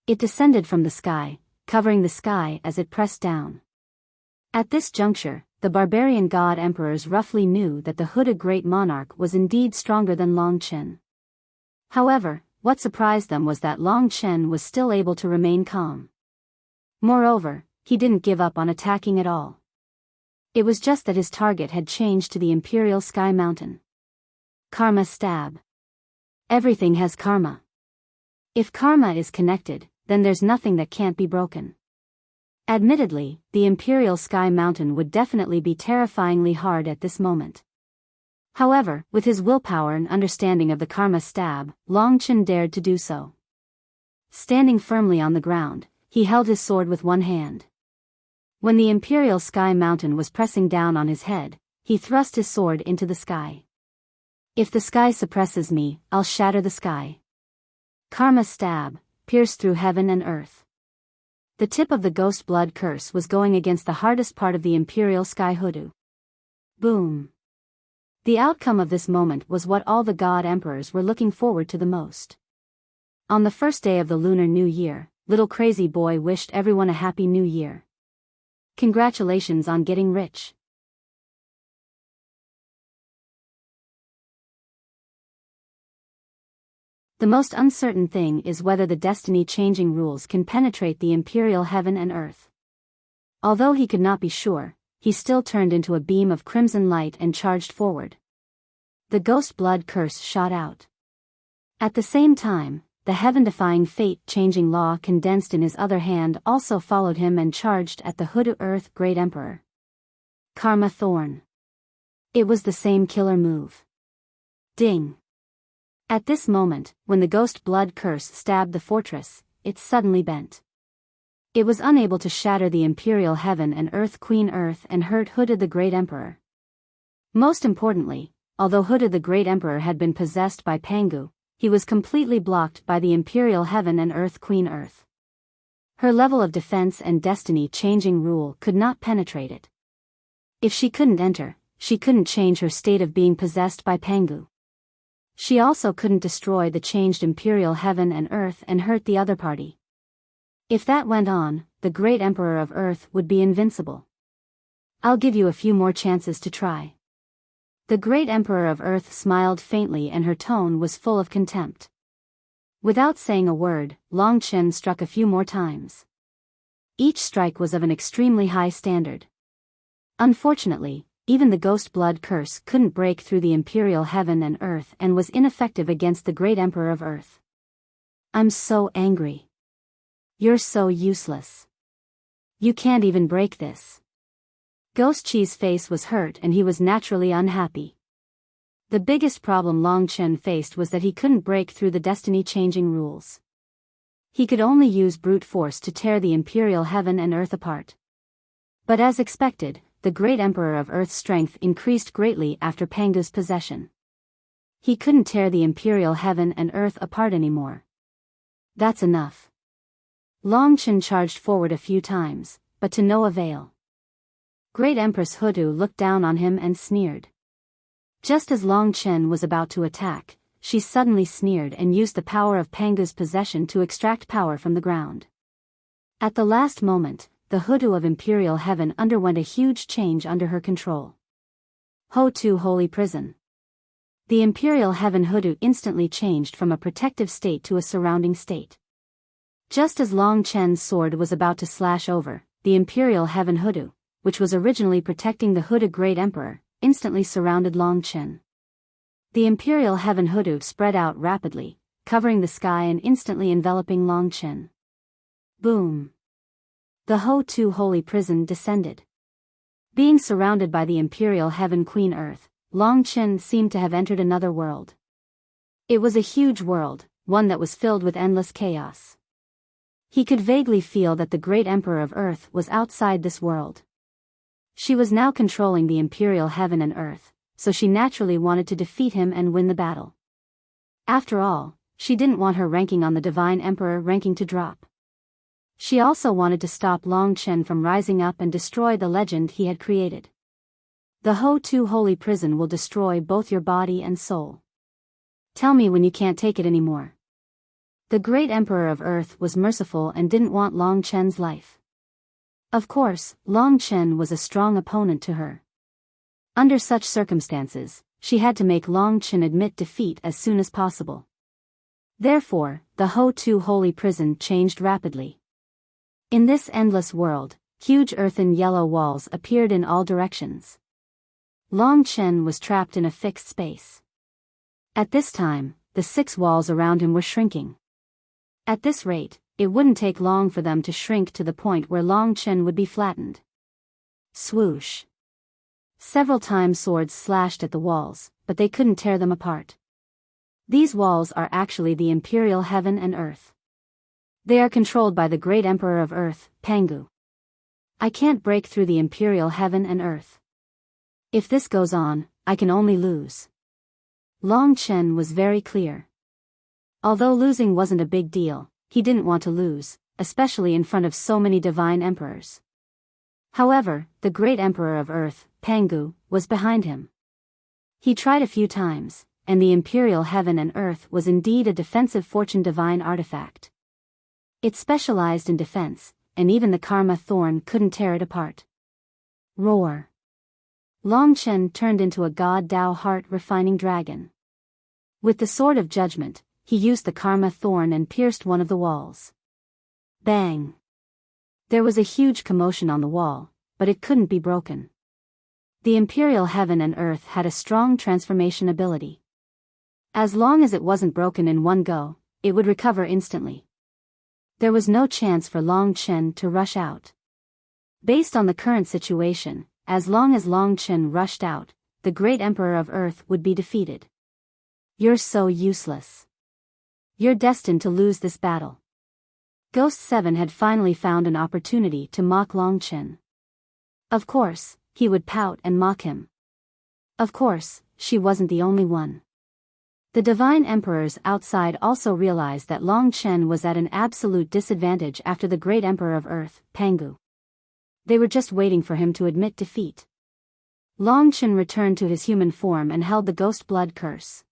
It descended from the sky, covering the sky as it pressed down. At this juncture, the barbarian god emperors roughly knew that the hooded great monarch was indeed stronger than Long Chen. However, what surprised them was that Long Chen was still able to remain calm. Moreover, he didn't give up on attacking at all. It was just that his target had changed to the Imperial Sky Mountain. Karma stab. Everything has karma. If karma is connected, then there's nothing that can't be broken. Admittedly, the Imperial Sky Mountain would definitely be terrifyingly hard at this moment. However, with his willpower and understanding of the karma stab, Long Chen dared to do so. Standing firmly on the ground, he held his sword with one hand. When the Imperial Sky Mountain was pressing down on his head, he thrust his sword into the sky. If the sky suppresses me, I'll shatter the sky. Karma stab, pierced through heaven and earth. The tip of the ghost blood curse was going against the hardest part of the Imperial Sky Hoodoo. Boom. The outcome of this moment was what all the god emperors were looking forward to the most. On the first day of the Lunar New Year, Little Crazy Boy wished everyone a happy new year. Congratulations on getting rich. The most uncertain thing is whether the destiny-changing rules can penetrate the imperial heaven and earth. Although he could not be sure, he still turned into a beam of crimson light and charged forward. The ghost blood curse shot out. At the same time, the heaven-defying fate-changing law condensed in his other hand also followed him and charged at the Hoodoo Earth Great Emperor. Karma Thorn. It was the same killer move. Ding. At this moment, when the ghost blood curse stabbed the fortress, it suddenly bent. It was unable to shatter the Imperial Heaven and Earth Queen Earth and hurt Hoodoo the Great Emperor. Most importantly, although Hoodoo the Great Emperor had been possessed by Pangu, he was completely blocked by the Imperial Heaven and Earth Queen Earth. Her level of defense and destiny-changing rule could not penetrate it. If she couldn't enter, she couldn't change her state of being possessed by Pangu. She also couldn't destroy the changed Imperial Heaven and Earth and hurt the other party. If that went on, the Great Emperor of Earth would be invincible. I'll give you a few more chances to try. The Great Emperor of Earth smiled faintly and her tone was full of contempt. Without saying a word, Long Chen struck a few more times. Each strike was of an extremely high standard. Unfortunately, even the ghost blood curse couldn't break through the Imperial Heaven and Earth and was ineffective against the Great Emperor of Earth. I'm so angry. You're so useless. You can't even break this. Ghost Chi's face was hurt and he was naturally unhappy. The biggest problem Long Chen faced was that he couldn't break through the destiny-changing rules. He could only use brute force to tear the Imperial Heaven and Earth apart. But as expected, the Great Emperor of Earth's strength increased greatly after Pangu's possession. He couldn't tear the Imperial Heaven and Earth apart anymore. That's enough. Long Chen charged forward a few times, but to no avail. Great Empress Hoodoo looked down on him and sneered. Just as Long Chen was about to attack, she suddenly sneered and used the power of Pangu's possession to extract power from the ground. At the last moment, the Hoodoo of Imperial Heaven underwent a huge change under her control. Ho-Tu Holy Prison. The Imperial Heaven Hoodoo instantly changed from a protective state to a surrounding state. Just as Long Chen's sword was about to slash over, the Imperial Heaven Hoodoo, which was originally protecting the Hoodoo Great Emperor, instantly surrounded Long Chen. The Imperial Heaven Hoodoo spread out rapidly, covering the sky and instantly enveloping Long Chen. Boom. The Ho-Tu Holy Prison descended. Being surrounded by the Imperial Heaven Queen Earth, Long Chen seemed to have entered another world. It was a huge world, one that was filled with endless chaos. He could vaguely feel that the Great Emperor of Earth was outside this world. She was now controlling the Imperial Heaven and Earth, so she naturally wanted to defeat him and win the battle. After all, she didn't want her ranking on the Divine Emperor ranking to drop. She also wanted to stop Long Chen from rising up and destroy the legend he had created. The Ho-Tu Holy Prison will destroy both your body and soul. Tell me when you can't take it anymore. The great Emperor of Earth was merciful and didn't want Long Chen's life. Of course, Long Chen was a strong opponent to her. Under such circumstances, she had to make Long Chen admit defeat as soon as possible. Therefore, the Ho-Tu Holy Prison changed rapidly. In this endless world, huge earthen yellow walls appeared in all directions. Long Chen was trapped in a fixed space. At this time, the 6 walls around him were shrinking. At this rate, it wouldn't take long for them to shrink to the point where Long Chen would be flattened. Swoosh. Several times swords slashed at the walls, but they couldn't tear them apart. These walls are actually the Imperial Heaven and Earth. They are controlled by the great Emperor of Earth, Pangu. I can't break through the Imperial Heaven and Earth. If this goes on, I can only lose. Long Chen was very clear. Although losing wasn't a big deal, he didn't want to lose, especially in front of so many divine emperors. However, the great Emperor of Earth, Pangu, was behind him. He tried a few times, and the Imperial Heaven and Earth was indeed a defensive fortune divine artifact. It specialized in defense, and even the Karma Thorn couldn't tear it apart. Roar. Long Chen turned into a God Dao heart refining dragon. With the Sword of Judgment, he used the Karma Thorn and pierced one of the walls. Bang! There was a huge commotion on the wall, but it couldn't be broken. The Imperial Heaven and Earth had a strong transformation ability. As long as it wasn't broken in one go, it would recover instantly. There was no chance for Long Chen to rush out. Based on the current situation, as long as Long Chen rushed out, the great Emperor of Earth would be defeated. You're so useless. You're destined to lose this battle. Ghost 7 had finally found an opportunity to mock Long Chen. Of course, he would pout and mock him. Of course, she wasn't the only one. The divine emperors outside also realized that Long Chen was at an absolute disadvantage after the great Emperor of Earth, Pangu. They were just waiting for him to admit defeat. Long Chen returned to his human form and held the ghost blood curse.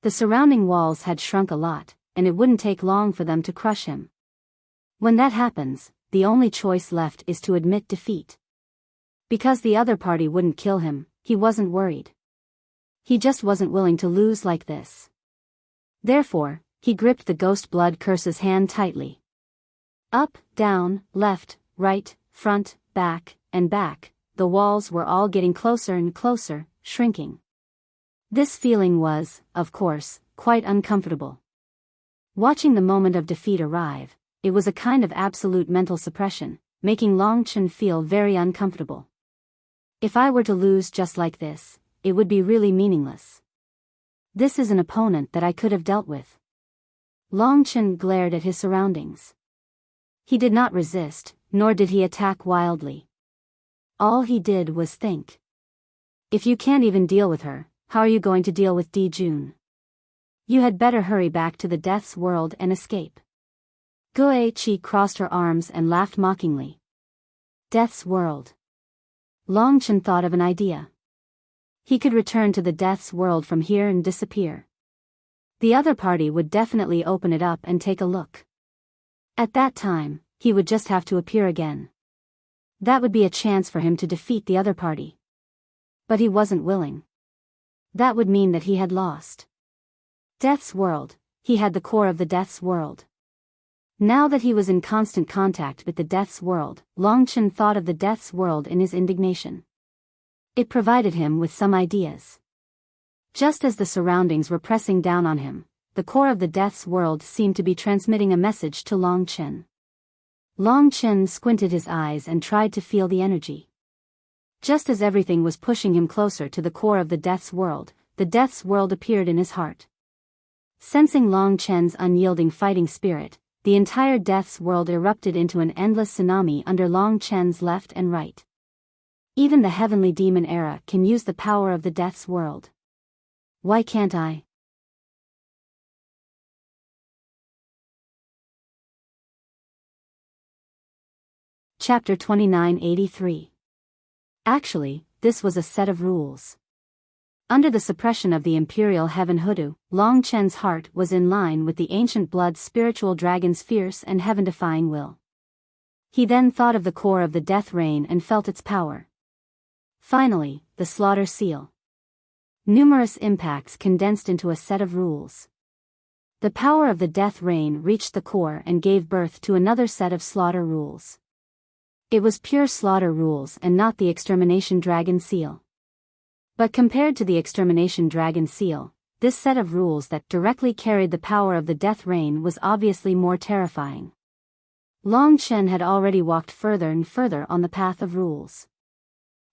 The surrounding walls had shrunk a lot, and it wouldn't take long for them to crush him. When that happens, the only choice left is to admit defeat. Because the other party wouldn't kill him, he wasn't worried. He just wasn't willing to lose like this. Therefore, he gripped the ghost blood curse's hand tightly. Up, down, left, right, front, back, and back, the walls were all getting closer and closer, shrinking. This feeling was, of course, quite uncomfortable. Watching the moment of defeat arrive, it was a kind of absolute mental suppression, making Long Chen feel very uncomfortable. If I were to lose just like this, it would be really meaningless. This is an opponent that I could have dealt with. Long Chen glared at his surroundings. He did not resist, nor did he attack wildly. All he did was think. If you can't even deal with her, how are you going to deal with Di Jun? You had better hurry back to the Death's world and escape. Guo Qi crossed her arms and laughed mockingly. Death's world. Long Chen thought of an idea. He could return to the Death's world from here and disappear. The other party would definitely open it up and take a look. At that time, he would just have to appear again. That would be a chance for him to defeat the other party. But he wasn't willing. That would mean that he had lost. Death's world, he had the core of the Death's world. Now that he was in constant contact with the Death's world, Long Chen thought of the Death's world in his indignation. It provided him with some ideas. Just as the surroundings were pressing down on him, the core of the Death's world seemed to be transmitting a message to Long Chen. Long Chen squinted his eyes and tried to feel the energy. Just as everything was pushing him closer to the core of the Death's world appeared in his heart. Sensing Long Chen's unyielding fighting spirit, the entire Death's world erupted into an endless tsunami under Long Chen's left and right. Even the heavenly demon era can use the power of the death's world. Why can't I? Chapter 2983. Actually, this was a set of rules. Under the suppression of the imperial heaven hoodoo, Long Chen's heart was in line with the ancient blood spiritual dragon's fierce and heaven-defying will. He then thought of the core of the death rain and felt its power. Finally, the slaughter seal. Numerous impacts condensed into a set of rules. The power of the death rain reached the core and gave birth to another set of slaughter rules. It was pure slaughter rules and not the extermination dragon seal. But compared to the extermination dragon seal, this set of rules that directly carried the power of the death rain was obviously more terrifying. Long Chen had already walked further and further on the path of rules.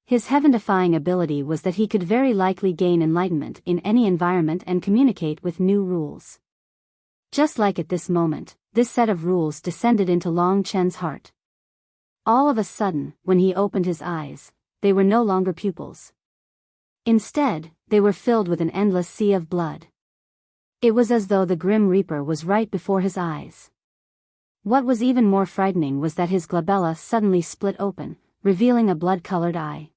His heaven-defying ability was that he could very likely gain enlightenment in any environment and communicate with new rules. Just like at this moment, this set of rules descended into Long Chen's heart. All of a sudden, when he opened his eyes, they were no longer pupils. Instead, they were filled with an endless sea of blood. It was as though the Grim Reaper was right before his eyes. What was even more frightening was that his glabella suddenly split open, revealing a blood-colored eye.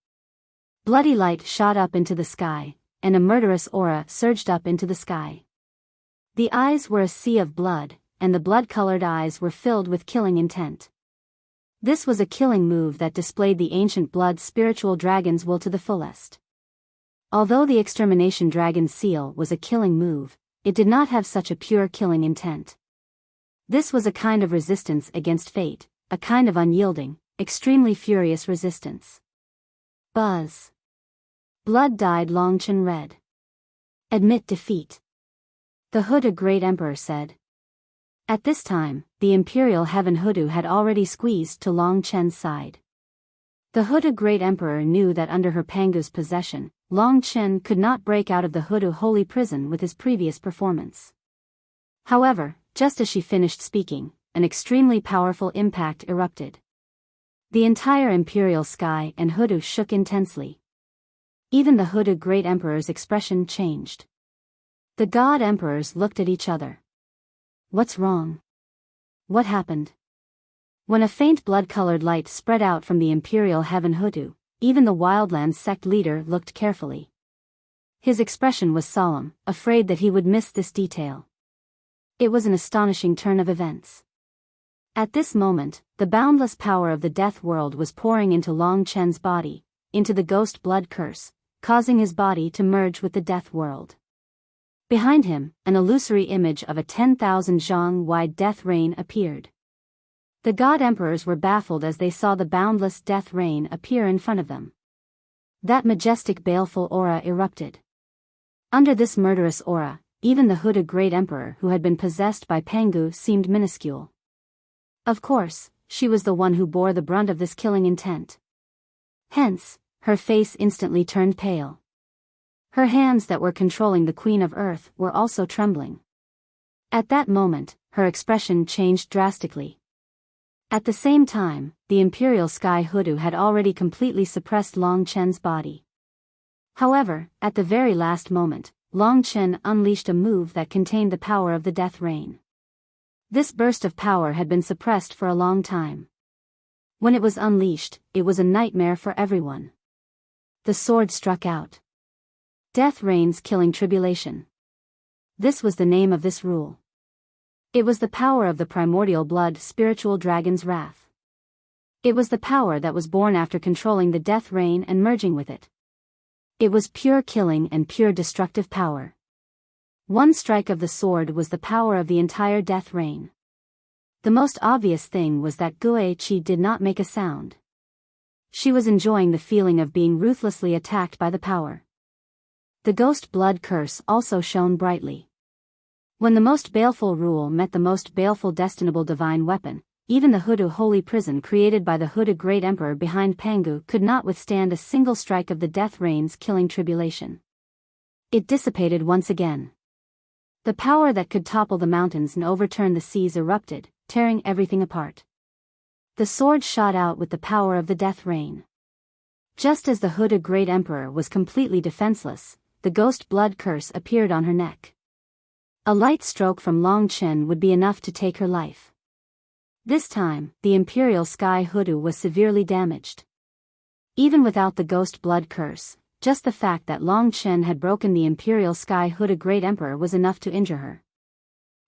Bloody light shot up into the sky, and a murderous aura surged up into the sky. The eyes were a sea of blood, and the blood-colored eyes were filled with killing intent. This was a killing move that displayed the ancient blood spiritual dragon's will to the fullest. Although the extermination dragon seal was a killing move, it did not have such a pure killing intent. This was a kind of resistance against fate, a kind of unyielding, extremely furious resistance. Buzz. Blood dyed Long Chen red. Admit defeat. The hooded Great Emperor said. At this time, the Imperial Heaven Hoodoo had already squeezed to Long Chen's side. The hooded Great Emperor knew that under her Pangu's possession, Long Chen could not break out of the hoodoo holy prison with his previous performance. However, just as she finished speaking, an extremely powerful impact erupted. The entire Imperial sky and hoodoo shook intensely. Even the hooded Great Emperor's expression changed. The God Emperors looked at each other. What's wrong? What happened? When a faint blood-colored light spread out from the Imperial Heaven Hoodoo, even the Wildlands sect leader looked carefully. His expression was solemn, afraid that he would miss this detail. It was an astonishing turn of events. At this moment, the boundless power of the death world was pouring into Long Chen's body, into the ghost blood curse, causing his body to merge with the death world. Behind him, an illusory image of a 10,000 zhang-wide death rain appeared. The God Emperors were baffled as they saw the boundless death rain appear in front of them. That majestic baleful aura erupted. Under this murderous aura, even the hooded Great Emperor who had been possessed by Pangu seemed minuscule. Of course, she was the one who bore the brunt of this killing intent. Hence, her face instantly turned pale. Her hands that were controlling the Queen of Earth were also trembling. At that moment, her expression changed drastically. At the same time, the Imperial Sky Hoodoo had already completely suppressed Long Chen's body. However, at the very last moment, Long Chen unleashed a move that contained the power of the death rain. This burst of power had been suppressed for a long time. When it was unleashed, it was a nightmare for everyone. The sword struck out. Death reigns killing tribulation. This was the name of this rule. It was the power of the primordial blood spiritual dragon's wrath. It was the power that was born after controlling the death rain and merging with it. It was pure killing and pure destructive power. One strike of the sword was the power of the entire death rain. The most obvious thing was that Gue Qi did not make a sound. She was enjoying the feeling of being ruthlessly attacked by the power. The ghost blood curse also shone brightly. When the most baleful rule met the most baleful destinable divine weapon, even the hoodoo holy prison created by the hooded Great Emperor behind Pangu could not withstand a single strike of the death rain's killing tribulation. It dissipated once again. The power that could topple the mountains and overturn the seas erupted, tearing everything apart. The sword shot out with the power of the death rain. Just as the hooded Great Emperor was completely defenseless, the ghost blood curse appeared on her neck. A light stroke from Long Chen would be enough to take her life. This time, the Imperial Sky Hoodoo was severely damaged. Even without the ghost blood curse, just the fact that Long Chen had broken the Imperial Sky Hooded Great Emperor was enough to injure her.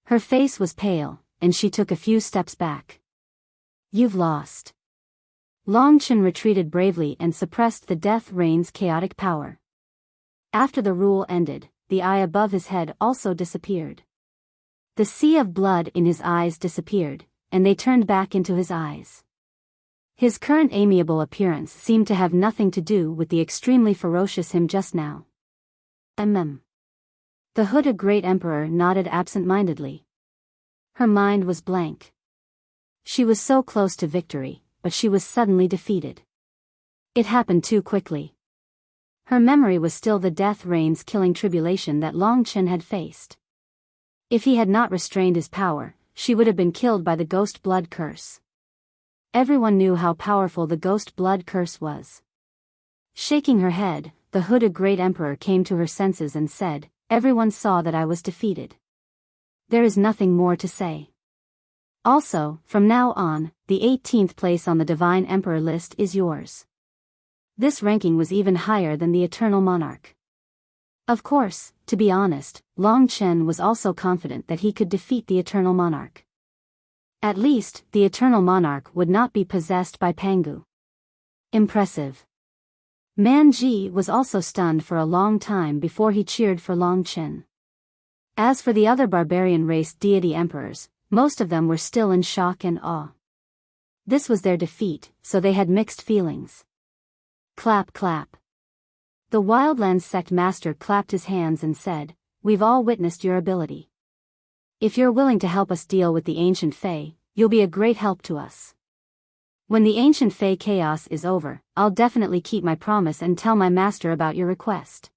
Her face was pale, and she took a few steps back. "You've lost." Long Chen retreated bravely and suppressed the Death Rain's chaotic power. After the rule ended, the eye above his head also disappeared. The sea of blood in his eyes disappeared, and they turned back into his eyes. His current amiable appearance seemed to have nothing to do with the extremely ferocious him just now. The hooded Great Emperor nodded absent-mindedly. Her mind was blank. She was so close to victory, but she was suddenly defeated. It happened too quickly. Her memory was still the Death Rain's killing tribulation that Long Chen had faced. If he had not restrained his power, she would have been killed by the ghost blood curse. Everyone knew how powerful the ghost blood curse was. Shaking her head, the hooded Great Emperor came to her senses and said, "Everyone saw that I was defeated. There is nothing more to say. Also, from now on, the 18th place on the Divine Emperor list is yours." This ranking was even higher than the Eternal Monarch. Of course, to be honest, Long Chen was also confident that he could defeat the Eternal Monarch. At least, the Eternal Monarch would not be possessed by Pangu. Impressive. Man Ji was also stunned for a long time before he cheered for Long Chen. As for the other barbarian race deity emperors, most of them were still in shock and awe. This was their defeat, so they had mixed feelings. Clap clap. The Wildlands sect master clapped his hands and said, "We've all witnessed your ability. If you're willing to help us deal with the Ancient Fae, you'll be a great help to us. When the Ancient Fae chaos is over, I'll definitely keep my promise and tell my master about your request.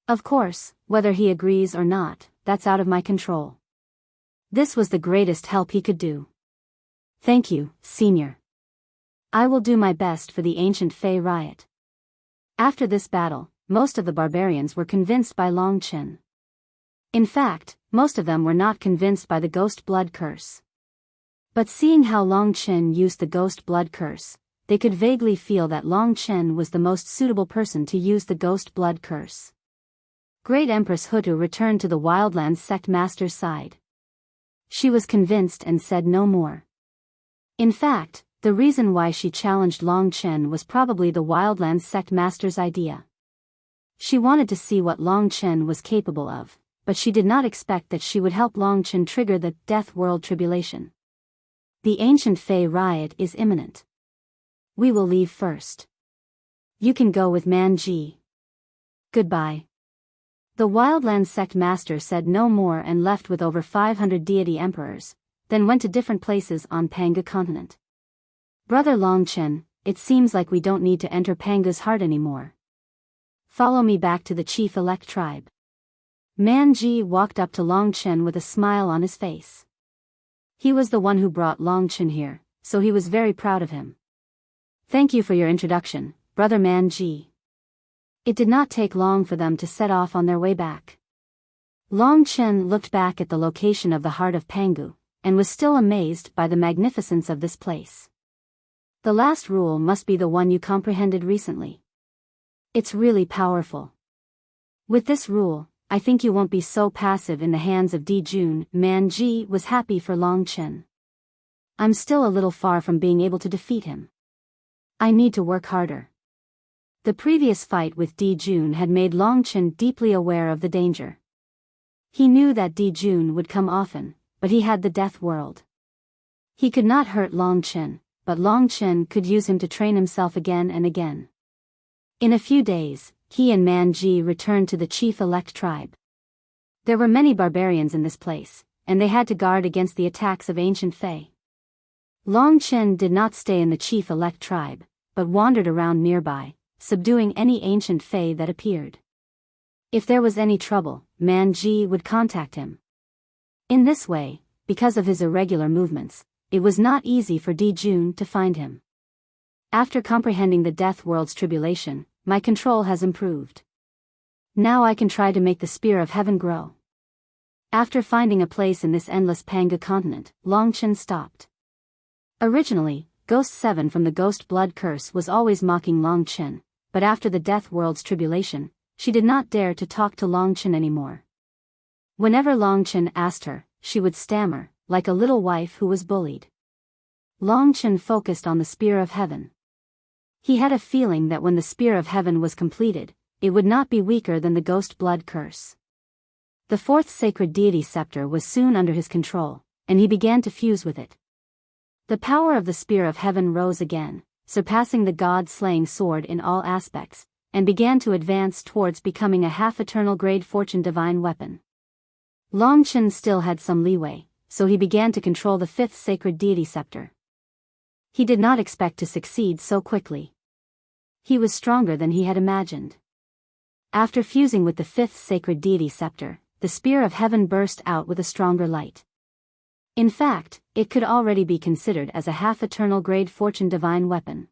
Of course, whether he agrees or not, that's out of my control." This was the greatest help he could do. "Thank you, Senior. I will do my best for the Ancient Fae riot." After this battle, most of the barbarians were convinced by Long Chen. In fact, most of them were not convinced by the ghost blood curse. But seeing how Long Chen used the ghost blood curse, they could vaguely feel that Long Chen was the most suitable person to use the ghost blood curse. Great Empress Hutu returned to the Wildlands sect master's side. She was convinced and said no more. In fact, the reason why she challenged Long Chen was probably the Wildlands sect master's idea. She wanted to see what Long Chen was capable of, but she did not expect that she would help Long Chen trigger the Death World Tribulation. The Ancient Fae riot is imminent. We will leave first. You can go with Man Ji. Goodbye. The Wildlands sect master said no more and left with over 500 deity emperors, then went to different places on Panga continent. "Brother Long Chen, it seems like we don't need to enter Panga's heart anymore. Follow me back to the chief-elect tribe." Man Ji walked up to Long Chen with a smile on his face. He was the one who brought Long Chen here, so he was very proud of him. "Thank you for your introduction, Brother Man Ji." It did not take long for them to set off on their way back. Long Chen looked back at the location of the heart of Pangu, and was still amazed by the magnificence of this place. "The last rule must be the one you comprehended recently. It's really powerful. With this rule, I think you won't be so passive in the hands of Dijun." Man Ji was happy for Long Chen. "I'm still a little far from being able to defeat him. I need to work harder." The previous fight with Dijun had made Long Chen deeply aware of the danger. He knew that Dijun would come often, but he had the Death World. He could not hurt Long Chen, but Long Chen could use him to train himself again and again. In a few days, he and Man Ji returned to the chief-elect tribe. There were many barbarians in this place, and they had to guard against the attacks of Ancient Fae. Long Chen did not stay in the chief-elect tribe, but wandered around nearby, subduing any Ancient Fae that appeared. If there was any trouble, Man Ji would contact him. In this way, because of his irregular movements, it was not easy for Dijun to find him. After comprehending the death world's tribulation, my control has improved. Now I can try to make the spear of heaven grow. After finding a place in this endless Panga continent, Longchen stopped. Originally, Ghost 7 from the Ghost Blood Curse was always mocking Longchen, but after the death world's tribulation, she did not dare to talk to Longchen anymore. Whenever Longchen asked her, she would stammer, like a little wife who was bullied. Longchen focused on the Spear of Heaven. He had a feeling that when the Spear of Heaven was completed, it would not be weaker than the Ghost Blood Curse. The fourth sacred deity scepter was soon under his control, and he began to fuse with it. The power of the Spear of Heaven rose again, surpassing the god-slaying sword in all aspects, and began to advance towards becoming a half-eternal grade fortune divine weapon. Longchen still had some leeway, so he began to control the fifth sacred deity scepter. He did not expect to succeed so quickly. He was stronger than he had imagined. After fusing with the fifth sacred deity scepter, the Spear of Heaven burst out with a stronger light. In fact, it could already be considered as a half-eternal grade fortune divine weapon.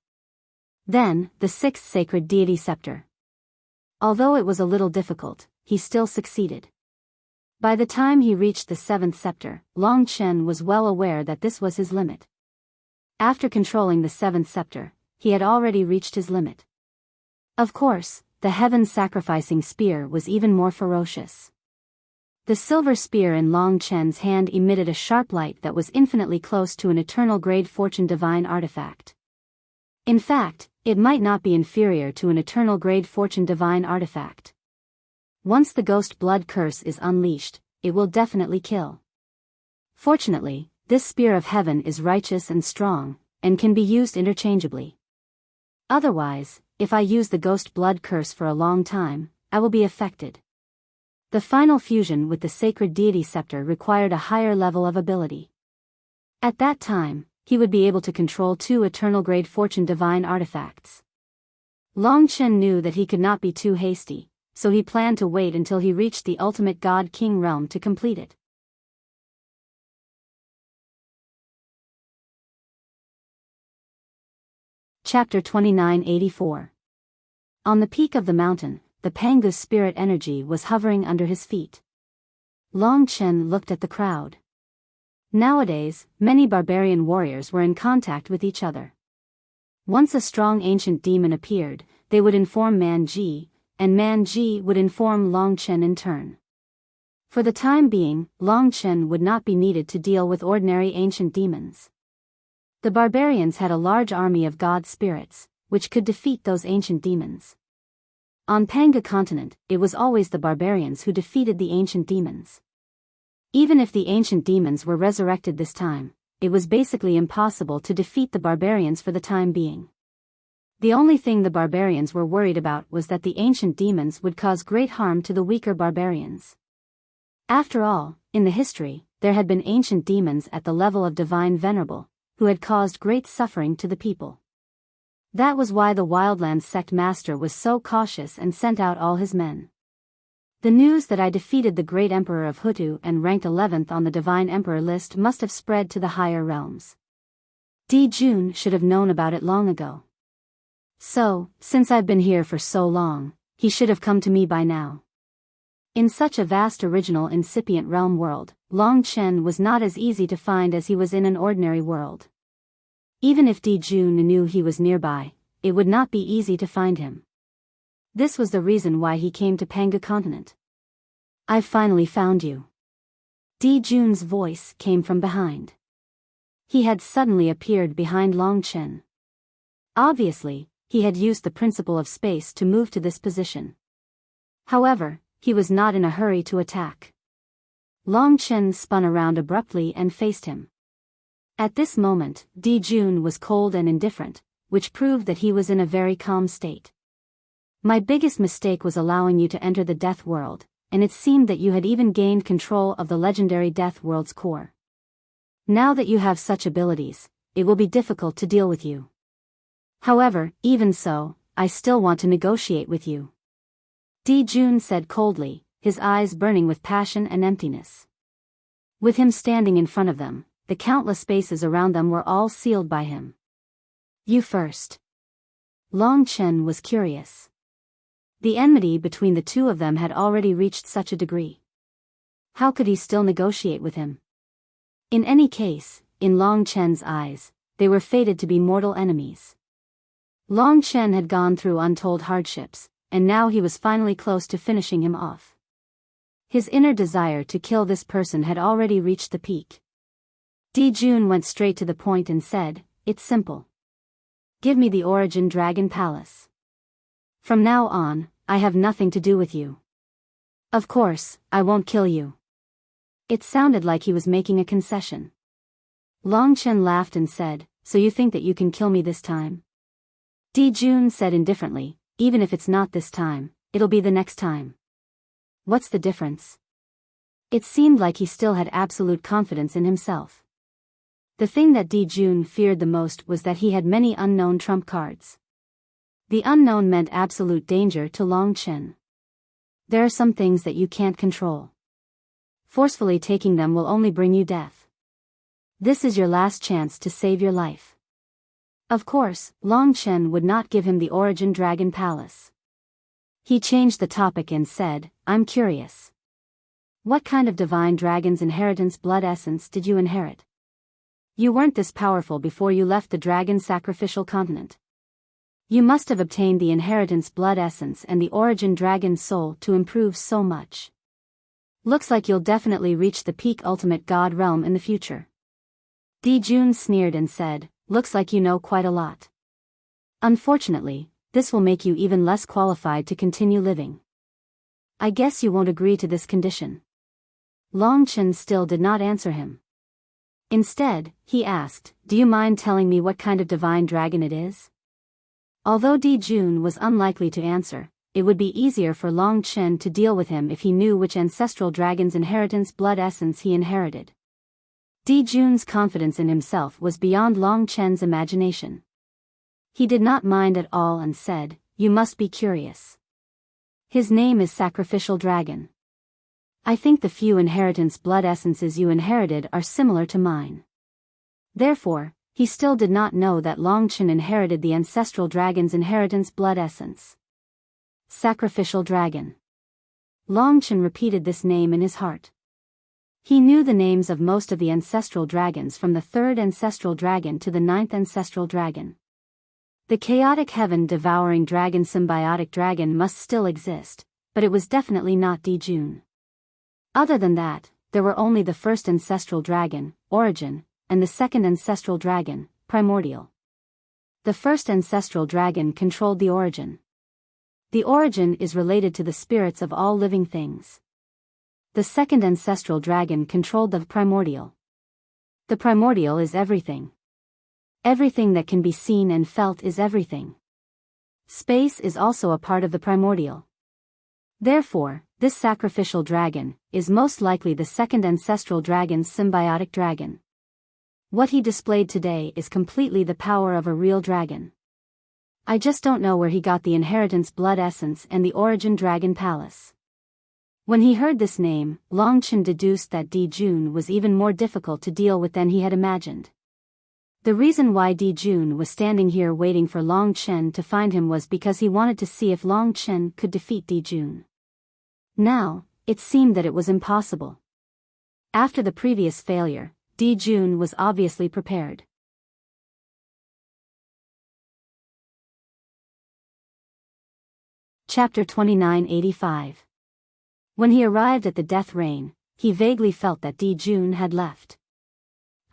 Then, the sixth sacred deity scepter. Although it was a little difficult, he still succeeded. By the time he reached the seventh scepter, Longchen was well aware that this was his limit. After controlling the seventh scepter, he had already reached his limit. Of course, the heaven-sacrificing spear was even more ferocious. The silver spear in Longchen's hand emitted a sharp light that was infinitely close to an eternal grade fortune divine artifact. In fact, it might not be inferior to an eternal grade fortune divine artifact. Once the Ghost Blood Curse is unleashed, it will definitely kill. Fortunately, this Spear of Heaven is righteous and strong, and can be used interchangeably. Otherwise, if I use the Ghost Blood Curse for a long time, I will be affected. The final fusion with the sacred deity scepter required a higher level of ability. At that time, he would be able to control two eternal grade fortune divine artifacts. Longchen knew that he could not be too hasty, so he planned to wait until he reached the ultimate God-King realm to complete it. Chapter 2984. On the peak of the mountain, the Pangu's spirit energy was hovering under his feet. Longchen looked at the crowd. Nowadays, many barbarian warriors were in contact with each other. Once a strong ancient demon appeared, they would inform Manji, and Manji would inform Longchen in turn. For the time being, Longchen would not be needed to deal with ordinary ancient demons. The barbarians had a large army of god spirits, which could defeat those ancient demons. On Panga continent, it was always the barbarians who defeated the ancient demons. Even if the ancient demons were resurrected this time, it was basically impossible to defeat the barbarians for the time being. The only thing the barbarians were worried about was that the ancient demons would cause great harm to the weaker barbarians. After all, in the history, there had been ancient demons at the level of divine venerable, who had caused great suffering to the people. That was why the Wildlands sect master was so cautious and sent out all his men. The news that I defeated the great emperor of Hutu and ranked 11th on the divine emperor list must have spread to the higher realms. Di Jun should have known about it long ago. So, since I've been here for so long, he should have come to me by now. In such a vast original incipient realm world, Longchen was not as easy to find as he was in an ordinary world. Even if Di Jun knew he was nearby, it would not be easy to find him. This was the reason why he came to Panga continent. I've finally found you. Di Jun's voice came from behind. He had suddenly appeared behind Longchen. Obviously, he had used the principle of space to move to this position. However, he was not in a hurry to attack. Longchen spun around abruptly and faced him. At this moment, Di Jun was cold and indifferent, which proved that he was in a very calm state. My biggest mistake was allowing you to enter the Death World, and it seemed that you had even gained control of the legendary Death World's core. Now that you have such abilities, it will be difficult to deal with you. However, even so, I still want to negotiate with you. Di Jun said coldly, his eyes burning with passion and emptiness. With him standing in front of them, the countless spaces around them were all sealed by him. You first. Long Chen was curious. The enmity between the two of them had already reached such a degree. How could he still negotiate with him? In any case, in Long Chen's eyes, they were fated to be mortal enemies. Long Chen had gone through untold hardships, and now he was finally close to finishing him off. His inner desire to kill this person had already reached the peak. Di Jun went straight to the point and said, "It's simple. Give me the Origin Dragon Palace. From now on, I have nothing to do with you. Of course, I won't kill you." It sounded like he was making a concession. Long Chen laughed and said, "So you think that you can kill me this time?" Di Jun said indifferently, "Even if it's not this time, it'll be the next time. What's the difference?" It seemed like he still had absolute confidence in himself. The thing that Di Jun feared the most was that he had many unknown trump cards. The unknown meant absolute danger to Long Chen. There are some things that you can't control. Forcefully taking them will only bring you death. This is your last chance to save your life. Of course, Long Chen would not give him the Origin Dragon Palace. He changed the topic and said, "I'm curious. What kind of divine dragon's inheritance blood essence did you inherit? You weren't this powerful before you left the dragon sacrificial continent. You must have obtained the inheritance blood essence and the origin dragon soul to improve so much. Looks like you'll definitely reach the peak ultimate god realm in the future." Di Jun sneered and said, "Looks like you know quite a lot. Unfortunately, this will make you even less qualified to continue living. I guess you won't agree to this condition." Long Chen still did not answer him. Instead, he asked, "Do you mind telling me what kind of divine dragon it is?" Although Di Jun was unlikely to answer, it would be easier for Long Chen to deal with him if he knew which ancestral dragon's inheritance blood essence he inherited. Di Jun's confidence in himself was beyond Long Chen's imagination. He did not mind at all and said, "You must be curious. His name is Sacrificial Dragon. I think the few inheritance blood essences you inherited are similar to mine." Therefore, he still did not know that Long Chen inherited the ancestral dragon's inheritance blood essence. Sacrificial Dragon. Long Chen repeated this name in his heart. He knew the names of most of the ancestral dragons from the 3rd ancestral dragon to the 9th ancestral dragon. The chaotic heaven-devouring dragon symbiotic dragon must still exist, but it was definitely not Di Jun. Other than that, there were only the 1st ancestral dragon, Origin, and the 2nd ancestral dragon, Primordial. The 1st ancestral dragon controlled the Origin. The Origin is related to the spirits of all living things. The 2nd ancestral dragon controlled the Primordial. The Primordial is everything. Everything that can be seen and felt is everything. Space is also a part of the Primordial. Therefore, this sacrificial dragon is most likely the 2nd ancestral dragon's symbiotic dragon. What he displayed today is completely the power of a real dragon. I just don't know where he got the inheritance blood essence and the origin dragon palace. When he heard this name, Long Chen deduced that Di Jun was even more difficult to deal with than he had imagined. The reason why Di Jun was standing here waiting for Long Chen to find him was because he wanted to see if Long Chen could defeat Di Jun. Now, it seemed that it was impossible. After the previous failure, Di Jun was obviously prepared. Chapter 2985. When he arrived at the death rain, he vaguely felt that Di Jun had left.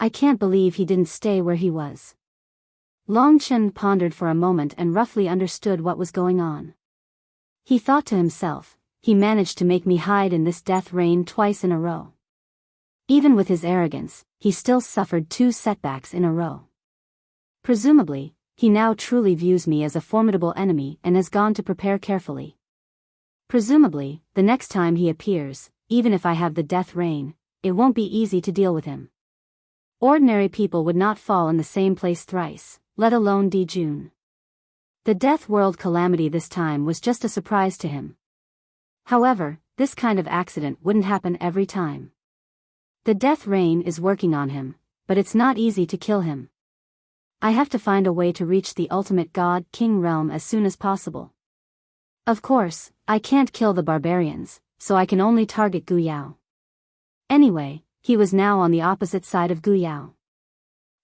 I can't believe he didn't stay where he was. Long Chen pondered for a moment and roughly understood what was going on. He thought to himself, he managed to make me hide in this death rain twice in a row. Even with his arrogance, he still suffered 2 setbacks in a row. Presumably, he now truly views me as a formidable enemy and has gone to prepare carefully. Presumably, the next time he appears, even if I have the death rain, it won't be easy to deal with him. Ordinary people would not fall in the same place thrice, let alone Di Jun. The death world calamity this time was just a surprise to him. However, this kind of accident wouldn't happen every time. The death rain is working on him, but it's not easy to kill him. I have to find a way to reach the ultimate God-King realm as soon as possible. Of course, I can't kill the barbarians, so I can only target Biyao. Anyway, he was now on the opposite side of Biyao.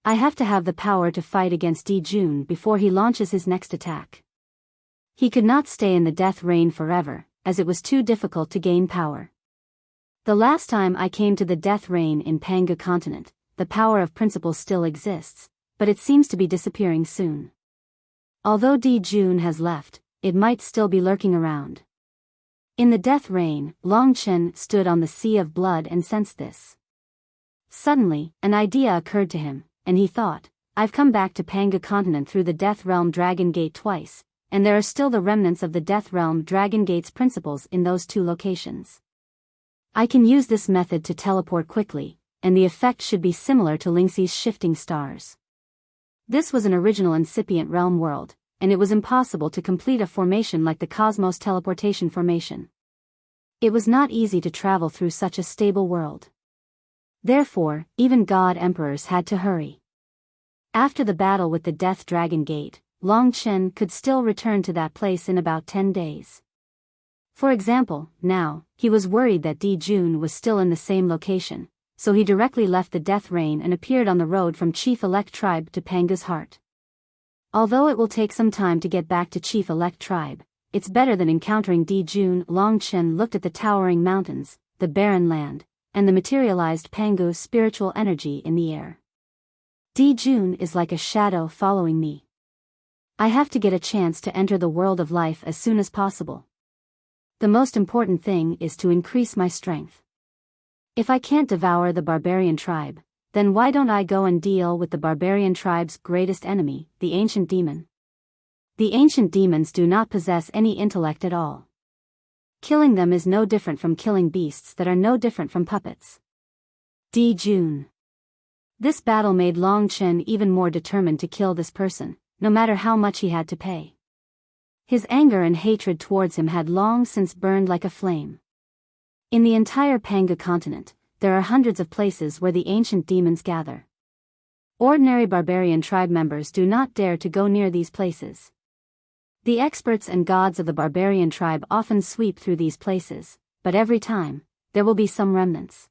I have to have the power to fight against Dijun before he launches his next attack. He could not stay in the death reign forever, as it was too difficult to gain power. The last time I came to the death reign in Pangu continent, the power of principle still exists, but it seems to be disappearing soon. Although Dijun has left, it might still be lurking around. In the death reign, Longchen stood on the sea of blood and sensed this. Suddenly, an idea occurred to him, and he thought, I've come back to Pangu continent through the Death Realm Dragon Gate twice, and there are still the remnants of the Death Realm Dragon Gate's principles in those two locations. I can use this method to teleport quickly, and the effect should be similar to Lingxi's shifting stars. This was an original incipient realm world, and it was impossible to complete a formation like the Cosmos Teleportation Formation. It was not easy to travel through such a stable world. Therefore, even God Emperors had to hurry. After the battle with the Death Dragon Gate, Longchen could still return to that place in about 10 days. For example, now, he was worried that Dijun was still in the same location, so he directly left the Death Reign and appeared on the road from Chief Elect Tribe to Pangu's heart. Although it will take some time to get back to Chief Elect Tribe, it's better than encountering Dijun. Longchen looked at the towering mountains, the barren land, and the materialized Pangu spiritual energy in the air. Dijun is like a shadow following me. I have to get a chance to enter the world of life as soon as possible. The most important thing is to increase my strength. If I can't devour the barbarian tribe, then why don't I go and deal with the barbarian tribe's greatest enemy, the ancient demon? The ancient demons do not possess any intellect at all. Killing them is no different from killing beasts that are no different from puppets. Dijun. This battle made Longchen even more determined to kill this person, no matter how much he had to pay. His anger and hatred towards him had long since burned like a flame. In the entire Pangu continent, there are hundreds of places where the ancient demons gather. Ordinary barbarian tribe members do not dare to go near these places. The experts and gods of the barbarian tribe often sweep through these places, but every time, there will be some remnants.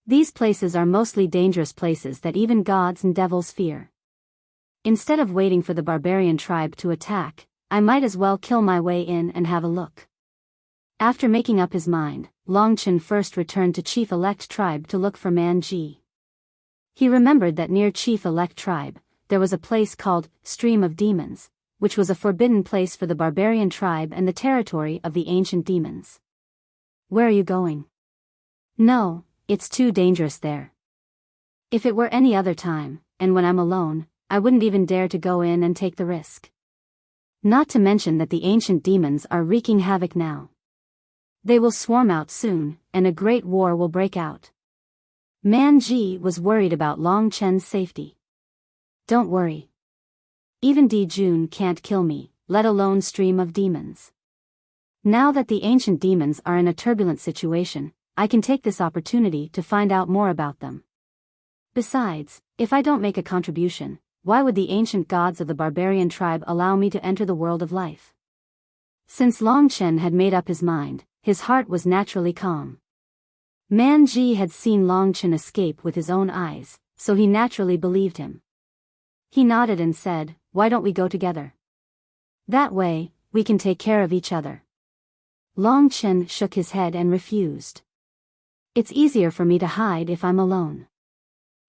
These places are mostly dangerous places that even gods and devils fear. Instead of waiting for the barbarian tribe to attack, I might as well kill my way in and have a look. After making up his mind, Longchen first returned to Chief Elect Tribe to look for Man Ji. He remembered that near Chief Elect Tribe, there was a place called Stream of Demons, which was a forbidden place for the barbarian tribe and the territory of the ancient demons. Where are you going? No, it's too dangerous there. If it were any other time, and when I'm alone, I wouldn't even dare to go in and take the risk. Not to mention that the ancient demons are wreaking havoc now. They will swarm out soon, and a great war will break out. Man Ji was worried about Longchen's safety. Don't worry. Even Dijun can't kill me, let alone Stream of Demons. Now that the ancient demons are in a turbulent situation, I can take this opportunity to find out more about them. Besides, if I don't make a contribution, why would the ancient gods of the barbarian tribe allow me to enter the world of life? Since Longchen had made up his mind, his heart was naturally calm. Man Ji had seen Longchen escape with his own eyes, so he naturally believed him. He nodded and said, "Why don't we go together? That way, we can take care of each other." Longchen shook his head and refused. It's easier for me to hide if I'm alone.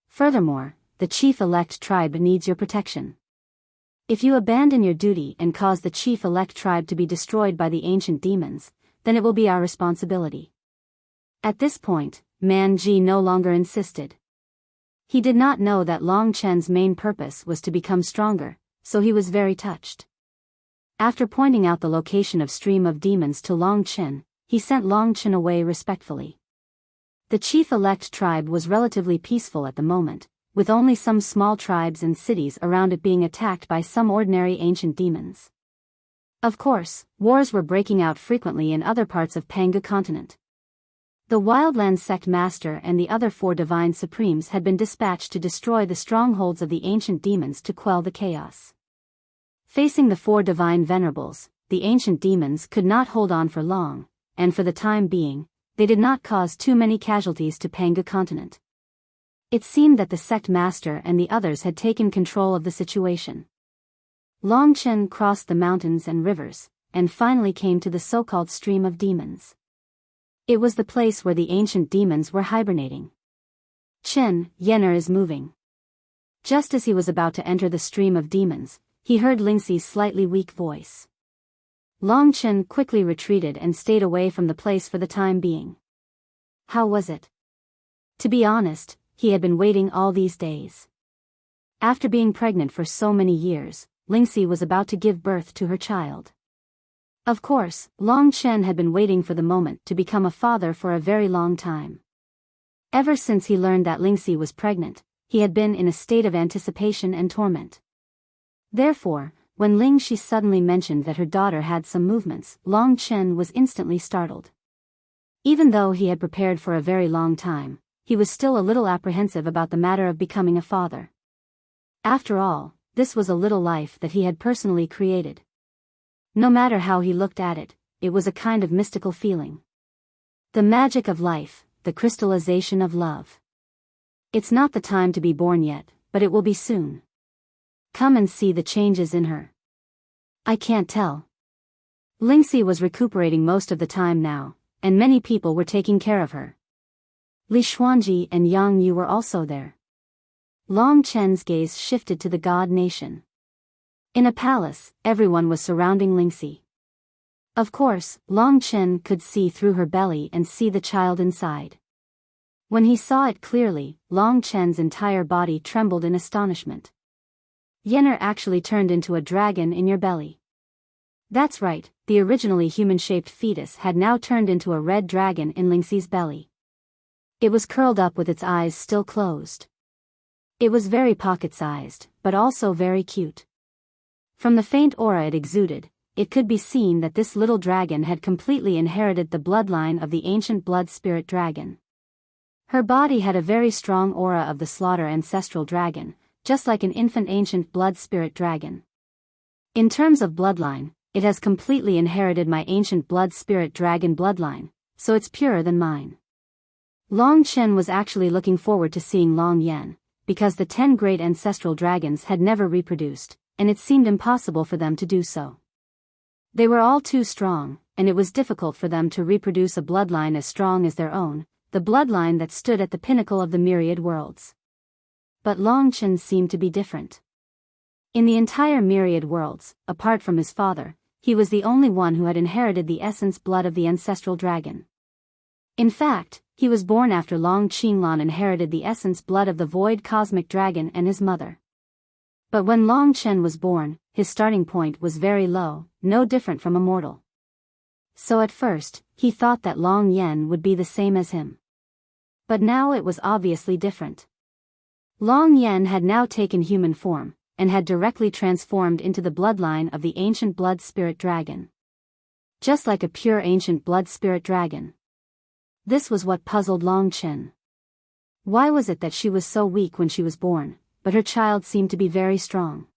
Furthermore, the Chief Elect Tribe needs your protection. If you abandon your duty and cause the Chief Elect Tribe to be destroyed by the ancient demons, then it will be our responsibility. At this point, Man Ji no longer insisted. He did not know that Longchen's main purpose was to become stronger, so he was very touched. After pointing out the location of Stream of Demons to Longchen, he sent Longchen away respectfully. The Chief Elect Tribe was relatively peaceful at the moment, with only some small tribes and cities around it being attacked by some ordinary ancient demons. Of course, wars were breaking out frequently in other parts of Pangu continent. The Wildlands sect master and the other 4 divine supremes had been dispatched to destroy the strongholds of the ancient demons to quell the chaos. Facing the 4 divine venerables, the ancient demons could not hold on for long, and for the time being, they did not cause too many casualties to Panga continent. It seemed that the sect master and the others had taken control of the situation. Long Chen crossed the mountains and rivers, and finally came to the so-called stream of demons. It was the place where the ancient demons were hibernating. Chen, Yenner is moving. Just as he was about to enter the stream of demons, he heard Lingxi's slightly weak voice. Long Chen quickly retreated and stayed away from the place for the time being. How was it? To be honest, he had been waiting all these days. After being pregnant for so many years, Lingxi was about to give birth to her child. Of course, Long Chen had been waiting for the moment to become a father for a very long time. Ever since he learned that Lingxi was pregnant, he had been in a state of anticipation and torment. Therefore, when Lingxi suddenly mentioned that her daughter had some movements, Long Chen was instantly startled. Even though he had prepared for a very long time, he was still a little apprehensive about the matter of becoming a father. After all, this was a little life that he had personally created. No matter how he looked at it, it was a kind of mystical feeling. The magic of life, the crystallization of love. It's not the time to be born yet, but it will be soon. Come and see the changes in her. I can't tell. Lingxi was recuperating most of the time now, and many people were taking care of her. Li Xuanji and Yang Yu were also there. Long Chen's gaze shifted to the god nation. In a palace, everyone was surrounding Lingxi. Of course, Long Chen could see through her belly and see the child inside. When he saw it clearly, Long Chen's entire body trembled in astonishment. Yenner actually turned into a dragon in your belly. That's right, the originally human-shaped fetus had now turned into a red dragon in Lingxi's belly. It was curled up with its eyes still closed. It was very pocket-sized, but also very cute. From the faint aura it exuded, it could be seen that this little dragon had completely inherited the bloodline of the ancient blood spirit dragon. Her body had a very strong aura of the slaughter ancestral dragon, just like an infant ancient blood spirit dragon. In terms of bloodline, it has completely inherited my ancient blood spirit dragon bloodline, so it's purer than mine. Long Chen was actually looking forward to seeing Long Yan, because the 10 great ancestral dragons had never reproduced, and it seemed impossible for them to do so. They were all too strong, and it was difficult for them to reproduce a bloodline as strong as their own, the bloodline that stood at the pinnacle of the myriad worlds. But Long Chen seemed to be different. In the entire myriad worlds, apart from his father, he was the only one who had inherited the essence blood of the ancestral dragon. In fact, he was born after Long Qinglan inherited the essence blood of the void cosmic dragon and his mother. But when Long Chen was born, his starting point was very low, no different from a mortal. So at first, he thought that Long Yan would be the same as him. But now it was obviously different. Long Yan had now taken human form, and had directly transformed into the bloodline of the ancient blood spirit dragon. Just like a pure ancient blood spirit dragon. This was what puzzled Long Chen. Why was it that she was so weak when she was born, but her child seemed to be very strong?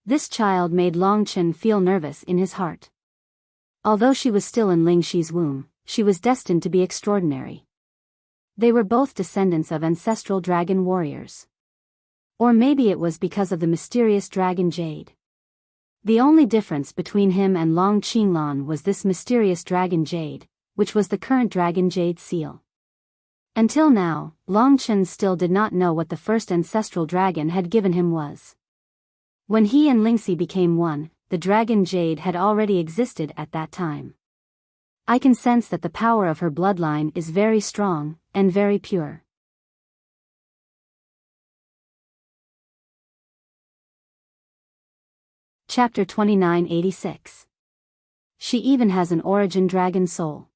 This child made Long Chen feel nervous in his heart. Although she was still in Lingxi's womb, she was destined to be extraordinary. They were both descendants of ancestral dragon warriors. Or maybe it was because of the mysterious dragon jade. The only difference between him and Long Qinglan was this mysterious dragon jade, which was the current dragon jade seal. Until now, Long Chen still did not know what the first ancestral dragon had given him was. When he and Lingxi became one, the dragon jade had already existed at that time. I can sense that the power of her bloodline is very strong, and very pure. Chapter 2986. She even has an origin dragon soul.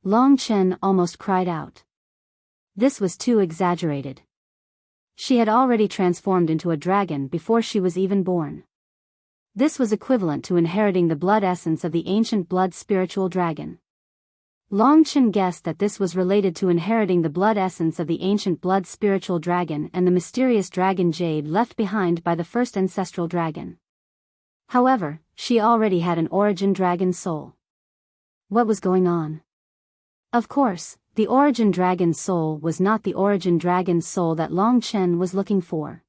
Long Chen almost cried out. This was too exaggerated. She had already transformed into a dragon before she was even born. This was equivalent to inheriting the blood essence of the ancient blood spiritual dragon. Long Chen guessed that this was related to inheriting the blood essence of the ancient blood spiritual dragon and the mysterious dragon jade left behind by the first ancestral dragon. However, she already had an origin dragon soul. What was going on? Of course, the origin dragon soul was not the origin dragon soul that Long Chen was looking for.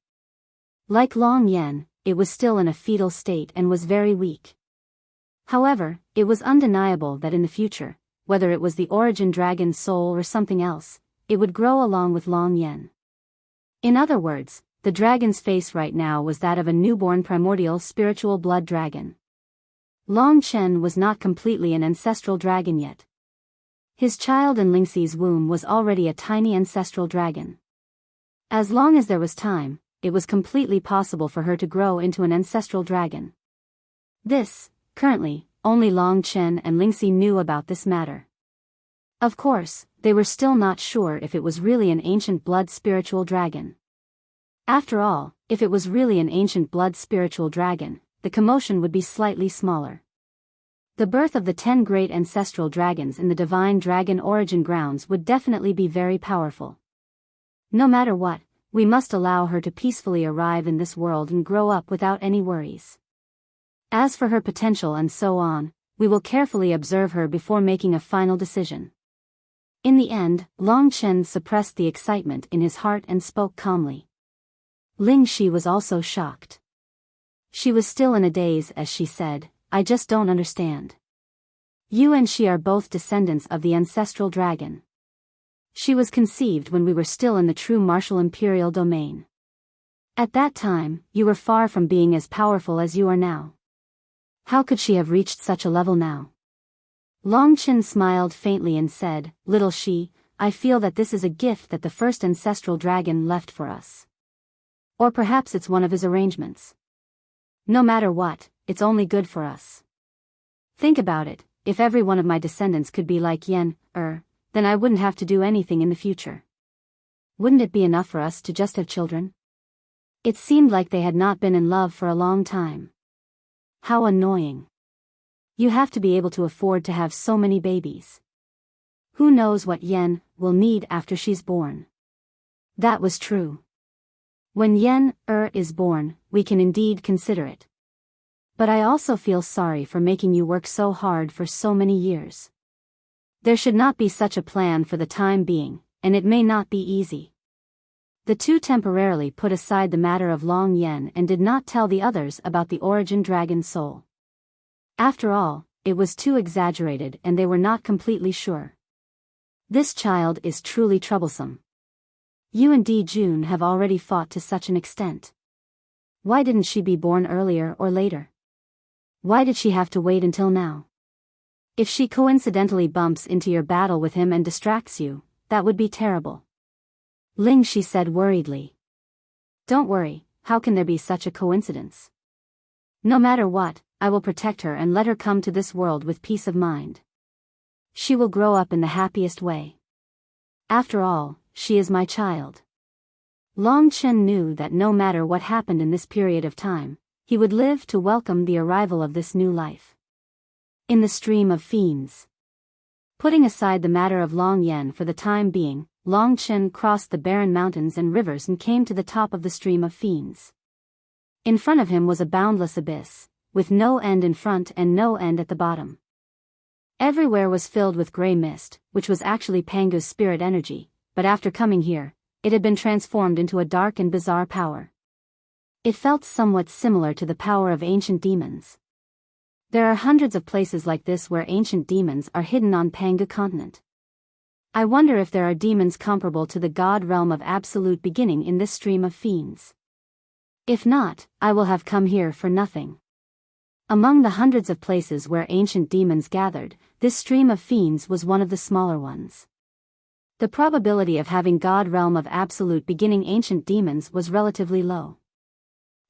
Like Long Yan, it was still in a fetal state and was very weak. However, it was undeniable that in the future, whether it was the origin dragon soul or something else, it would grow along with Long Yan. In other words, the dragon's face right now was that of a newborn primordial spiritual blood dragon. Long Chen was not completely an ancestral dragon yet. His child in Lingxi's womb was already a tiny ancestral dragon. As long as there was time, it was completely possible for her to grow into an ancestral dragon. This, currently, only Long Chen and Lingxi knew about this matter. Of course, they were still not sure if it was really an ancient blood spiritual dragon. After all, if it was really an ancient blood spiritual dragon, the commotion would be slightly smaller. The birth of the 10 great ancestral dragons in the divine dragon origin grounds would definitely be very powerful. No matter what, we must allow her to peacefully arrive in this world and grow up without any worries. As for her potential and so on, we will carefully observe her before making a final decision. In the end, Long Chen suppressed the excitement in his heart and spoke calmly. Ling Shi was also shocked. She was still in a daze as she said, "I just don't understand. You and she are both descendants of the ancestral dragon. She was conceived when we were still in the true martial imperial domain. At that time, you were far from being as powerful as you are now. How could she have reached such a level now?" Long Chen smiled faintly and said, "Little Shi, I feel that this is a gift that the first ancestral dragon left for us. Or perhaps it's one of his arrangements. No matter what, it's only good for us. Think about it, if every one of my descendants could be like Yan, then I wouldn't have to do anything in the future. Wouldn't it be enough for us to just have children?" It seemed like they had not been in love for a long time. How annoying. You have to be able to afford to have so many babies. Who knows what Yen will need after she's born. That was true. When Yen is born, we can indeed consider it. But I also feel sorry for making you work so hard for so many years. There should not be such a plan for the time being, and it may not be easy. The two temporarily put aside the matter of Long Yan and did not tell the others about the origin dragon soul. After all, it was too exaggerated and they were not completely sure. This child is truly troublesome. You and Di Jun have already fought to such an extent. Why didn't she be born earlier or later? Why did she have to wait until now? If she coincidentally bumps into your battle with him and distracts you, that would be terrible. Ling Shi said worriedly. Don't worry, how can there be such a coincidence? No matter what, I will protect her and let her come to this world with peace of mind. She will grow up in the happiest way. After all, she is my child. Long Chen knew that no matter what happened in this period of time, he would live to welcome the arrival of this new life. In the stream of fiends. Putting aside the matter of Long Yan for the time being, Long Chen crossed the barren mountains and rivers and came to the top of the stream of fiends. In front of him was a boundless abyss, with no end in front and no end at the bottom. Everywhere was filled with gray mist, which was actually Pangu's spirit energy, but after coming here, it had been transformed into a dark and bizarre power. It felt somewhat similar to the power of ancient demons. There are hundreds of places like this where ancient demons are hidden on Pangu continent. I wonder if there are demons comparable to the god realm of absolute beginning in this stream of fiends. If not, I will have come here for nothing. Among the hundreds of places where ancient demons gathered, this stream of fiends was one of the smaller ones. The probability of having god realm of absolute beginning ancient demons was relatively low.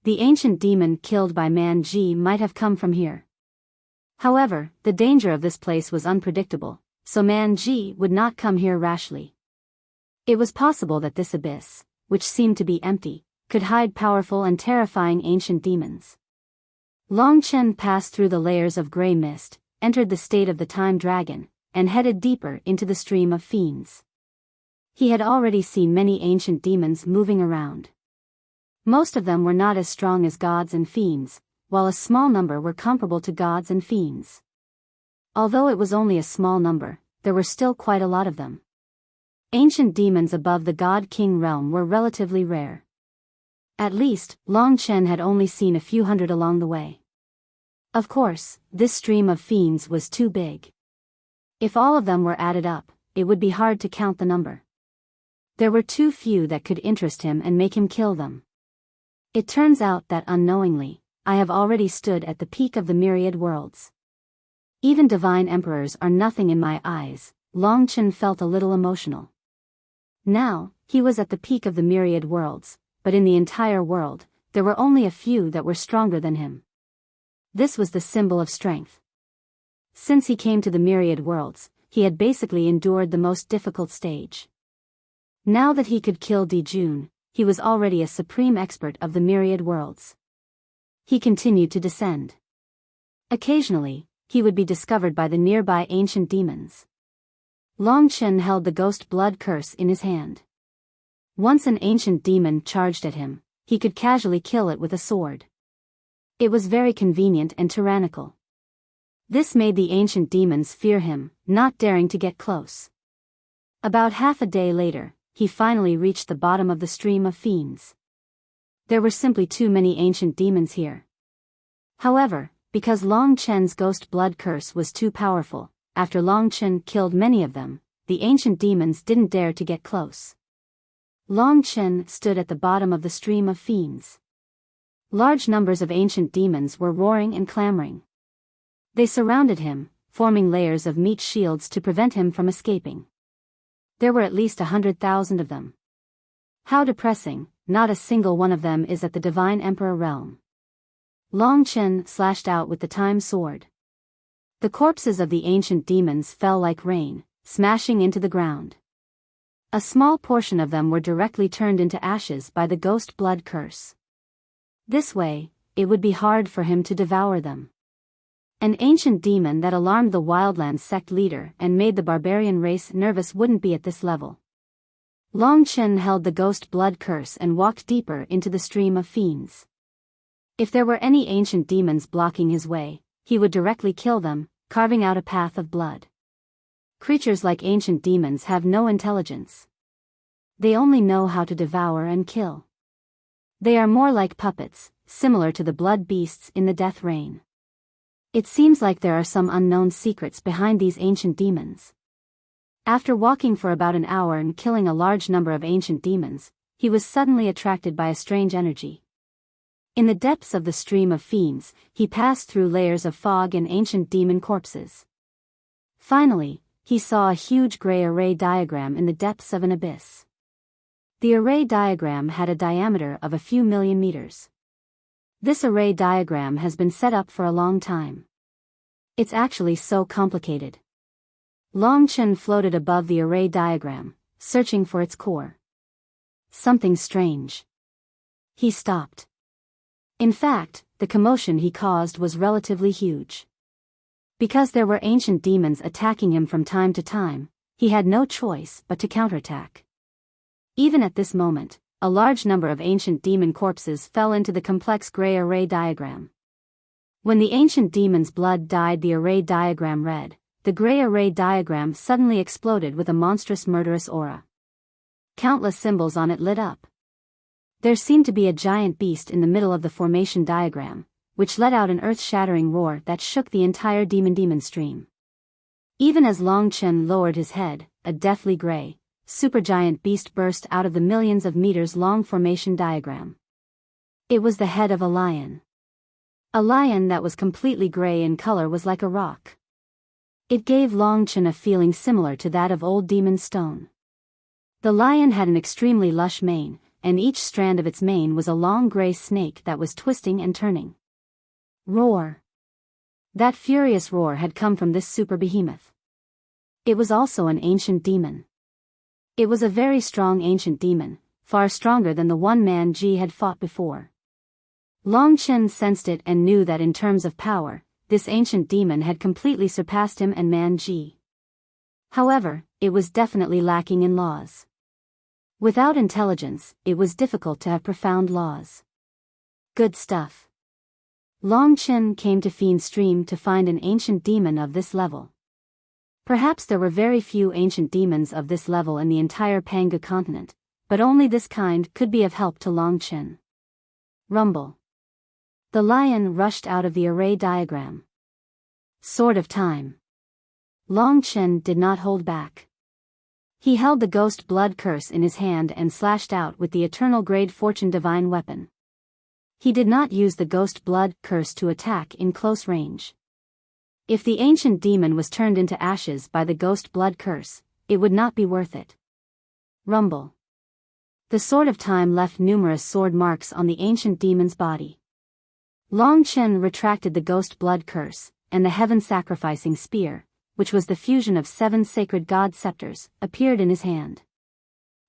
The ancient demon killed by Man Ji might have come from here. However, the danger of this place was unpredictable, so Man Ji would not come here rashly. It was possible that this abyss, which seemed to be empty, could hide powerful and terrifying ancient demons. Long Chen passed through the layers of gray mist, entered the state of the time dragon, and headed deeper into the stream of fiends. He had already seen many ancient demons moving around. Most of them were not as strong as gods and fiends, while a small number were comparable to gods and fiends. Although it was only a small number, there were still quite a lot of them. Ancient demons above the God-King realm were relatively rare. At least, Long Chen had only seen a few hundred along the way. Of course, this stream of fiends was too big. If all of them were added up, it would be hard to count the number. There were too few that could interest him and make him kill them. It turns out that unknowingly, I have already stood at the peak of the myriad worlds. Even divine emperors are nothing in my eyes. Long Chen felt a little emotional. Now, he was at the peak of the myriad worlds, but in the entire world, there were only a few that were stronger than him. This was the symbol of strength. Since he came to the myriad worlds, he had basically endured the most difficult stage. Now that he could kill Di Jun, he was already a supreme expert of the myriad worlds. He continued to descend. Occasionally, he would be discovered by the nearby ancient demons. Long Chen held the ghost blood curse in his hand. Once an ancient demon charged at him, he could casually kill it with a sword. It was very convenient and tyrannical. This made the ancient demons fear him, not daring to get close. About half a day later, he finally reached the bottom of the stream of fiends. There were simply too many ancient demons here. However, because Long Chen's ghost blood curse was too powerful, after Long Chen killed many of them, the ancient demons didn't dare to get close. Long Chen stood at the bottom of the stream of fiends. Large numbers of ancient demons were roaring and clamoring. They surrounded him, forming layers of meat shields to prevent him from escaping. There were at least 100,000 of them. How depressing, not a single one of them is at the Divine Emperor realm. Long Chen slashed out with the time sword. The corpses of the ancient demons fell like rain, smashing into the ground. A small portion of them were directly turned into ashes by the ghost blood curse. This way, it would be hard for him to devour them. An ancient demon that alarmed the Wildlands sect leader and made the barbarian race nervous wouldn't be at this level. Long Chen held the ghost blood curse and walked deeper into the stream of fiends. If there were any ancient demons blocking his way, he would directly kill them, carving out a path of blood. Creatures like ancient demons have no intelligence. They only know how to devour and kill. They are more like puppets, similar to the blood beasts in the death rain. It seems like there are some unknown secrets behind these ancient demons. After walking for about an hour and killing a large number of ancient demons, he was suddenly attracted by a strange energy. In the depths of the stream of fiends, he passed through layers of fog and ancient demon corpses. Finally, he saw a huge gray array diagram in the depths of an abyss. The array diagram had a diameter of a few million meters. This array diagram has been set up for a long time. It's actually so complicated. Long Chen floated above the array diagram, searching for its core. Something strange. He stopped. In fact, the commotion he caused was relatively huge. Because there were ancient demons attacking him from time to time, he had no choice but to counterattack. Even at this moment, a large number of ancient demon corpses fell into the complex gray array diagram. When the ancient demon's blood dyed the array diagram red, the gray array diagram suddenly exploded with a monstrous murderous aura. Countless symbols on it lit up. There seemed to be a giant beast in the middle of the formation diagram, which let out an earth-shattering roar that shook the entire demon stream. Even as Long Chen lowered his head, a deathly gray, supergiant beast burst out of the millions of meters-long formation diagram. It was the head of a lion. A lion that was completely gray in color was like a rock. It gave Long Chen a feeling similar to that of old demon stone. The lion had an extremely lush mane, and each strand of its mane was a long gray snake that was twisting and turning. Roar! That furious roar had come from this super behemoth. It was also an ancient demon. It was a very strong ancient demon, far stronger than the one Man Ji had fought before. Long Chen sensed it and knew that in terms of power, this ancient demon had completely surpassed him and Man Ji. However, it was definitely lacking in laws. Without intelligence, it was difficult to have profound laws. Good stuff. Long Chen came to Fiend Stream to find an ancient demon of this level. Perhaps there were very few ancient demons of this level in the entire Panga continent, but only this kind could be of help to Long Chen. Rumble. The lion rushed out of the array diagram. Sword of Time. Long Chen did not hold back. He held the Ghost Blood Curse in his hand and slashed out with the Eternal Grade Fortune Divine weapon. He did not use the Ghost Blood Curse to attack in close range. If the ancient demon was turned into ashes by the Ghost Blood Curse, it would not be worth it. Rumble. The Sword of Time left numerous sword marks on the ancient demon's body. Long Chen retracted the Ghost Blood Curse, and the heaven-sacrificing spear, which was the fusion of 7 sacred god scepters, appeared in his hand.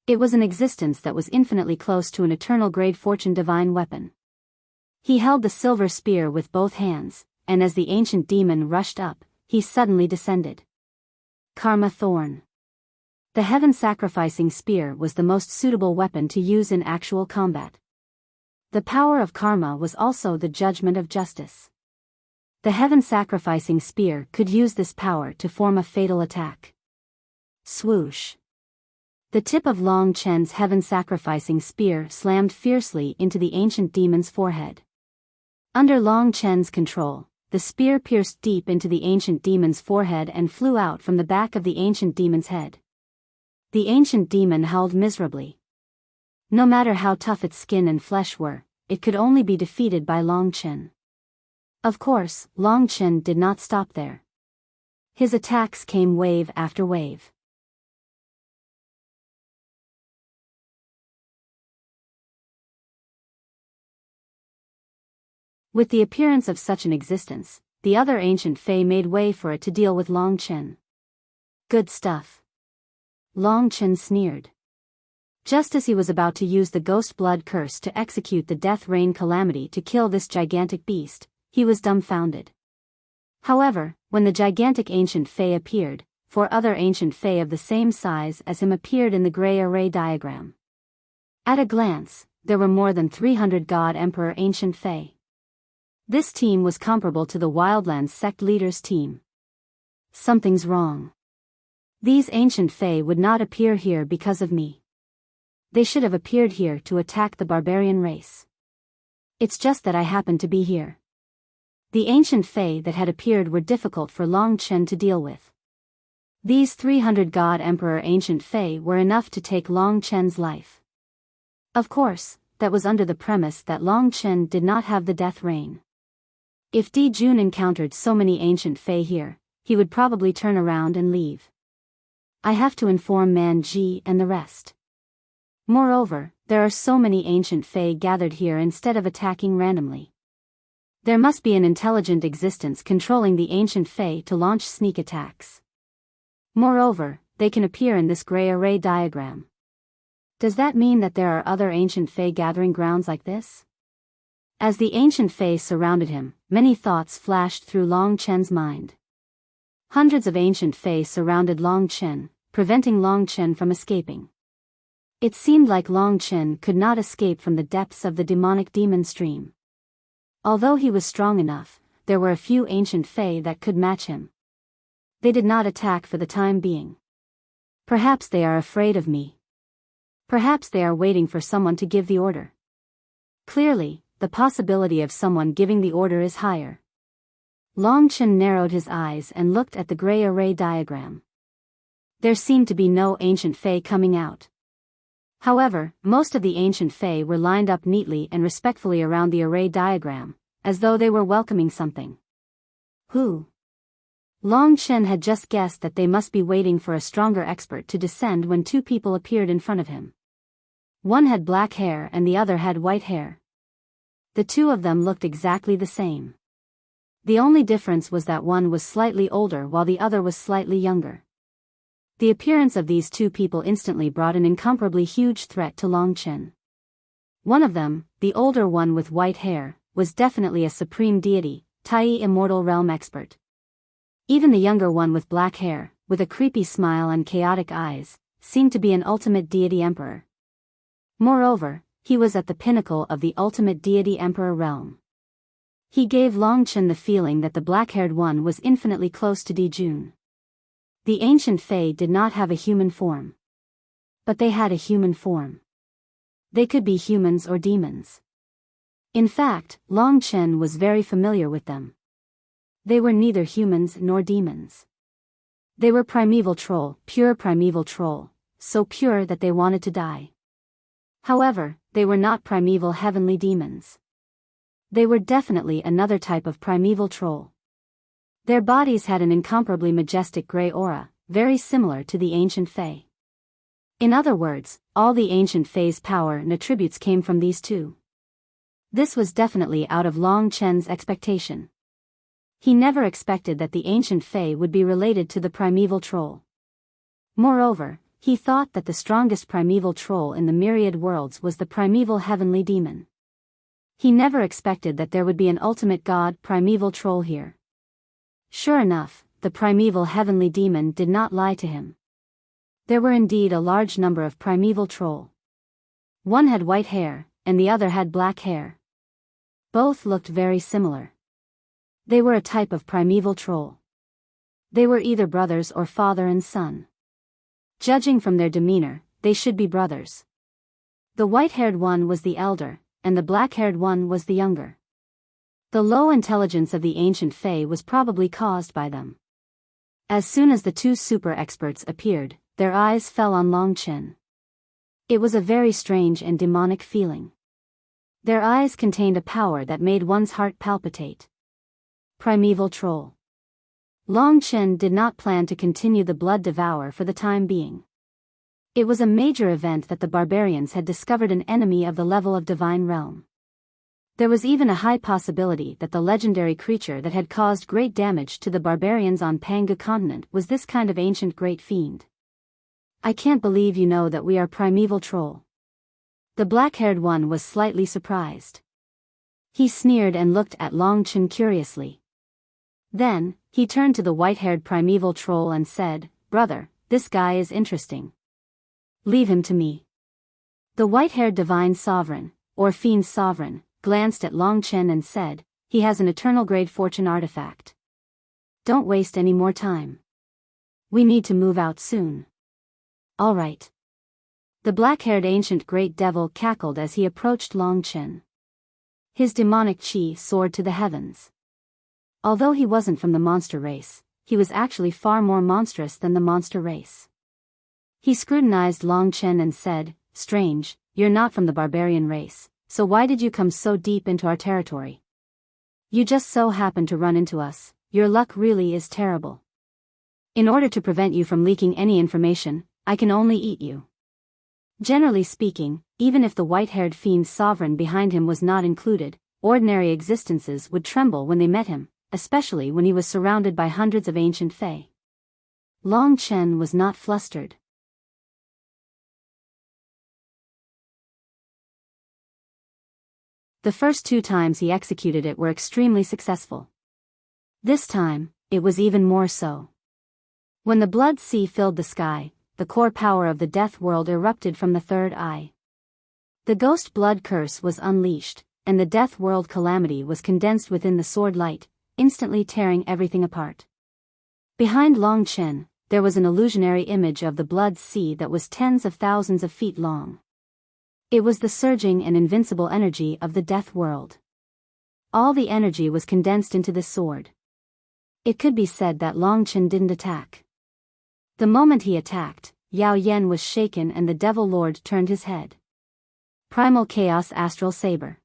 It was an existence that was infinitely close to an eternal grade fortune divine weapon. He held the silver spear with both hands, and as the ancient demon rushed up, he suddenly descended. Karma Thorn. The heaven-sacrificing spear was the most suitable weapon to use in actual combat. The power of karma was also the judgment of justice. The heaven-sacrificing spear could use this power to form a fatal attack. Swoosh. The tip of Long Chen's heaven-sacrificing spear slammed fiercely into the ancient demon's forehead. Under Long Chen's control, the spear pierced deep into the ancient demon's forehead and flew out from the back of the ancient demon's head. The ancient demon howled miserably. No matter how tough its skin and flesh were, it could only be defeated by Long Chen. Of course, Long Chen did not stop there. His attacks came wave after wave. With the appearance of such an existence, the other ancient Fae made way for it to deal with Long Chen. Good stuff. Long Chen sneered. Just as he was about to use the Ghost Blood Curse to execute the Death Rain Calamity to kill this gigantic beast, he was dumbfounded. However, when the gigantic ancient Fae appeared, 4 other ancient Fae of the same size as him appeared in the gray array diagram. At a glance, there were more than 300 God Emperor ancient Fae. This team was comparable to the Wildlands sect leader's team. Something's wrong. These ancient Fae would not appear here because of me. They should have appeared here to attack the barbarian race. It's just that I happened to be here. The ancient Fae that had appeared were difficult for Long Chen to deal with. These 300 God Emperor ancient Fae were enough to take Long Chen's life. Of course, that was under the premise that Long Chen did not have the death rain. If Di Jun encountered so many ancient Fae here, he would probably turn around and leave. I have to inform Man Ji and the rest. Moreover, there are so many ancient Fae gathered here instead of attacking randomly. There must be an intelligent existence controlling the ancient Fae to launch sneak attacks. Moreover, they can appear in this gray array diagram. Does that mean that there are other ancient Fae gathering grounds like this? As the ancient Fae surrounded him, many thoughts flashed through Long Chen's mind. Hundreds of ancient Fae surrounded Long Chen, preventing Long Chen from escaping. It seemed like Long Chen could not escape from the depths of the demonic demon stream. Although he was strong enough, there were a few ancient Fae that could match him. They did not attack for the time being. Perhaps they are afraid of me. Perhaps they are waiting for someone to give the order. Clearly, the possibility of someone giving the order is higher. Long Chen narrowed his eyes and looked at the gray array diagram. There seemed to be no ancient Fae coming out. However, most of the ancient Fae were lined up neatly and respectfully around the array diagram, as though they were welcoming something. Who? Long Chen had just guessed that they must be waiting for a stronger expert to descend when 2 people appeared in front of him. One had black hair and the other had white hair. The 2 of them looked exactly the same. The only difference was that one was slightly older while the other was slightly younger. The appearance of these 2 people instantly brought an incomparably huge threat to Long Chen. One of them, the older one with white hair, was definitely a supreme deity, Tai Immortal Realm expert. Even the younger one with black hair, with a creepy smile and chaotic eyes, seemed to be an ultimate deity emperor. Moreover, he was at the pinnacle of the ultimate deity emperor realm. He gave Long Chen the feeling that the black-haired one was infinitely close to Di Jun. The ancient Fae did not have a human form. But they had a human form. They could be humans or demons. In fact, Long Chen was very familiar with them. They were neither humans nor demons. They were primeval troll, pure primeval troll, so pure that they wanted to die. However, they were not primeval heavenly demons. They were definitely another type of primeval troll. Their bodies had an incomparably majestic gray aura, very similar to the ancient Fae. In other words, all the ancient Fae's power and attributes came from these two. This was definitely out of Long Chen's expectation. He never expected that the ancient Fae would be related to the primeval troll. Moreover, he thought that the strongest primeval troll in the myriad worlds was the primeval heavenly demon. He never expected that there would be an ultimate god primeval troll here. Sure enough, the primeval heavenly demon did not lie to him. There were indeed a large number of primeval troll. One had white hair, and the other had black hair. Both looked very similar. They were a type of primeval troll. They were either brothers or father and son. Judging from their demeanor, they should be brothers. The white-haired one was the elder, and the black-haired one was the younger. The low intelligence of the ancient Fae was probably caused by them. As soon as the two super experts appeared, their eyes fell on Long Chen. It was a very strange and demonic feeling. Their eyes contained a power that made one's heart palpitate. Primeval troll. Long Chen did not plan to continue the blood devour for the time being. It was a major event that the barbarians had discovered an enemy of the level of divine realm. There was even a high possibility that the legendary creature that had caused great damage to the barbarians on Pangu continent was this kind of ancient great fiend. I can't believe you know that we are primeval troll. The black-haired one was slightly surprised. He sneered and looked at Long Chen curiously. Then, he turned to the white-haired primeval troll and said, "Brother, this guy is interesting. Leave him to me." The white-haired divine sovereign, or fiend sovereign, glanced at Long Chen and said, "He has an eternal grade fortune artifact. Don't waste any more time. We need to move out soon." "All right." The black-haired ancient great devil cackled as he approached Long Chen. His demonic chi soared to the heavens. Although he wasn't from the monster race, he was actually far more monstrous than the monster race. He scrutinized Long Chen and said, "Strange, you're not from the barbarian race, so why did you come so deep into our territory? You just so happened to run into us. Your luck really is terrible. In order to prevent you from leaking any information, I can only eat you." Generally speaking, even if the white-haired fiend sovereign behind him was not included, ordinary existences would tremble when they met him, especially when he was surrounded by hundreds of ancient Fae. Long Chen was not flustered. The first 2 times he executed it were extremely successful. This time, it was even more so. When the blood sea filled the sky, the core power of the death world erupted from the third eye. The ghost blood curse was unleashed, and the death world calamity was condensed within the sword light, instantly tearing everything apart. Behind Long Chen, there was an illusionary image of the blood sea that was tens of thousands of feet long. It was the surging and invincible energy of the death world. All the energy was condensed into this sword. It could be said that Long Chen didn't attack. The moment he attacked, Yao Yen was shaken and the Devil Lord turned his head. Primal Chaos Astral Saber.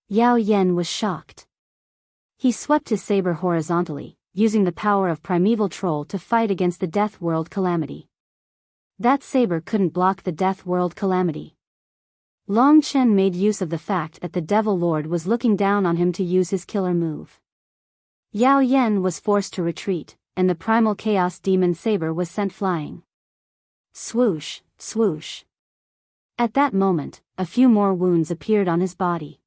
Yao Yen was shocked. He swept his saber horizontally, using the power of Primeval Troll to fight against the Death World Calamity. That saber couldn't block the Death World Calamity. Long Chen made use of the fact that the Devil Lord was looking down on him to use his killer move. Yao Yen was forced to retreat, and the Primal Chaos Demon Saber was sent flying. Swoosh, swoosh. At that moment, a few more wounds appeared on his body.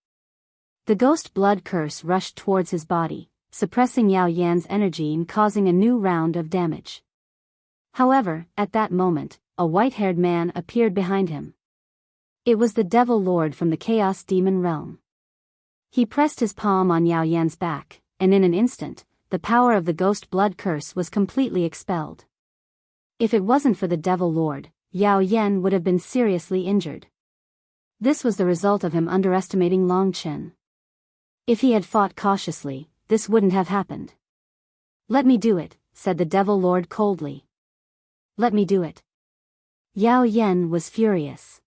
The ghost blood curse rushed towards his body, suppressing Yao Yan's energy and causing a new round of damage. However, at that moment, a white-haired man appeared behind him. It was the Devil Lord from the Chaos Demon realm. He pressed his palm on Yao Yan's back, and in an instant, the power of the ghost blood curse was completely expelled. If it wasn't for the Devil Lord, Yao Yan would have been seriously injured. This was the result of him underestimating Long Chen. If he had fought cautiously, this wouldn't have happened. "Let me do it," said the Devil Lord coldly. "Let me do it." Yao Yan was furious.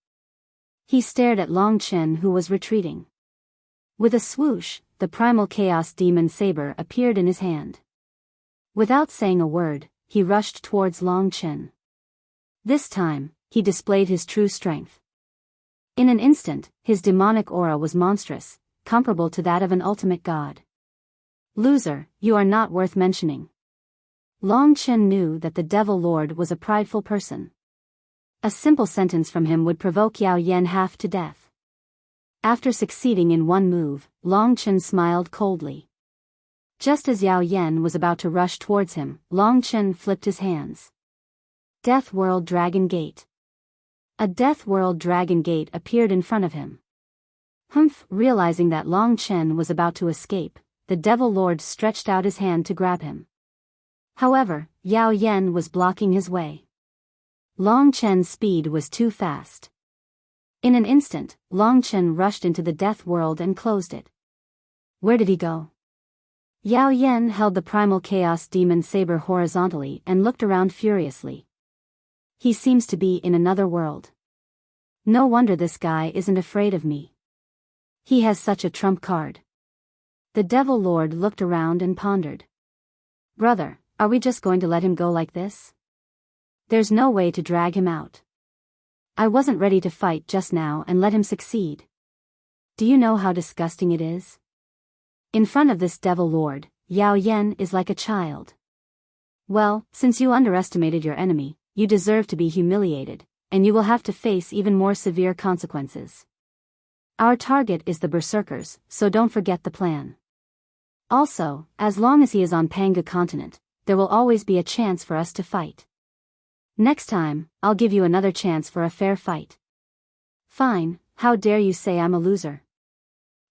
He stared at Long Chen, who was retreating. With a swoosh, the primal chaos demon saber appeared in his hand. Without saying a word, he rushed towards Long Chen. This time, he displayed his true strength. In an instant, his demonic aura was monstrous, comparable to that of an ultimate god. "Loser, you are not worth mentioning." Long Chen knew that the Devil Lord was a prideful person. A simple sentence from him would provoke Yao Yan half to death. After succeeding in one move, Long Chen smiled coldly. Just as Yao Yan was about to rush towards him, Long Chen flipped his hands. Death World Dragon Gate. A Death World Dragon Gate appeared in front of him. Realizing that Long Chen was about to escape, the Devil Lord stretched out his hand to grab him. However, Yao Yan was blocking his way. Long Chen's speed was too fast. In an instant, Long Chen rushed into the Death World and closed it. Where did he go? Yao Yan held the primal chaos demon saber horizontally and looked around furiously. He seems to be in another world. No wonder this guy isn't afraid of me. He has such a trump card. The Devil Lord looked around and pondered. "Brother, are we just going to let him go like this? There's no way to drag him out. I wasn't ready to fight just now and let him succeed. Do you know how disgusting it is? In front of this Devil Lord, Yao Yan is like a child. Well, since you underestimated your enemy, you deserve to be humiliated, and you will have to face even more severe consequences. Our target is the Berserkers, so don't forget the plan. Also, as long as he is on Panga continent, there will always be a chance for us to fight. Next time, I'll give you another chance for a fair fight." "Fine, how dare you say I'm a loser?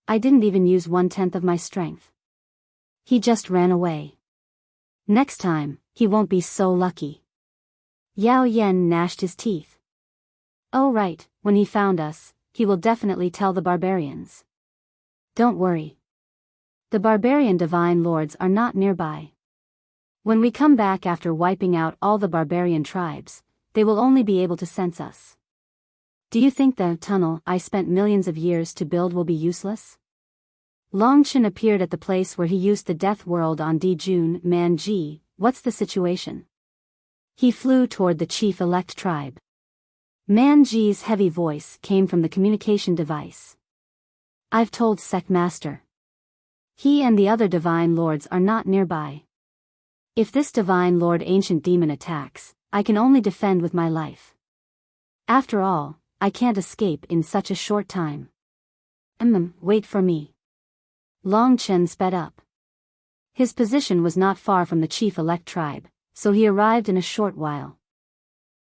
I didn't even use 1/10 of my strength. He just ran away. Next time, he won't be so lucky." Yao Yan gnashed his teeth. "Oh right, when he found us, he will definitely tell the barbarians. Don't worry. The barbarian divine lords are not nearby. When we come back after wiping out all the barbarian tribes, they will only be able to sense us. Do you think the tunnel I spent millions of years to build will be useless?" Long Chen appeared at the place where he used the Death World on Dijun Manji. "What's the situation?" He flew toward the chief-elect tribe. Manji's heavy voice came from the communication device. "I've told Sect Master. He and the other Divine Lords are not nearby. If this Divine Lord Ancient Demon attacks, I can only defend with my life. After all, I can't escape in such a short time. Wait for me." Long Chen sped up. His position was not far from the chief-elect tribe, so he arrived in a short while.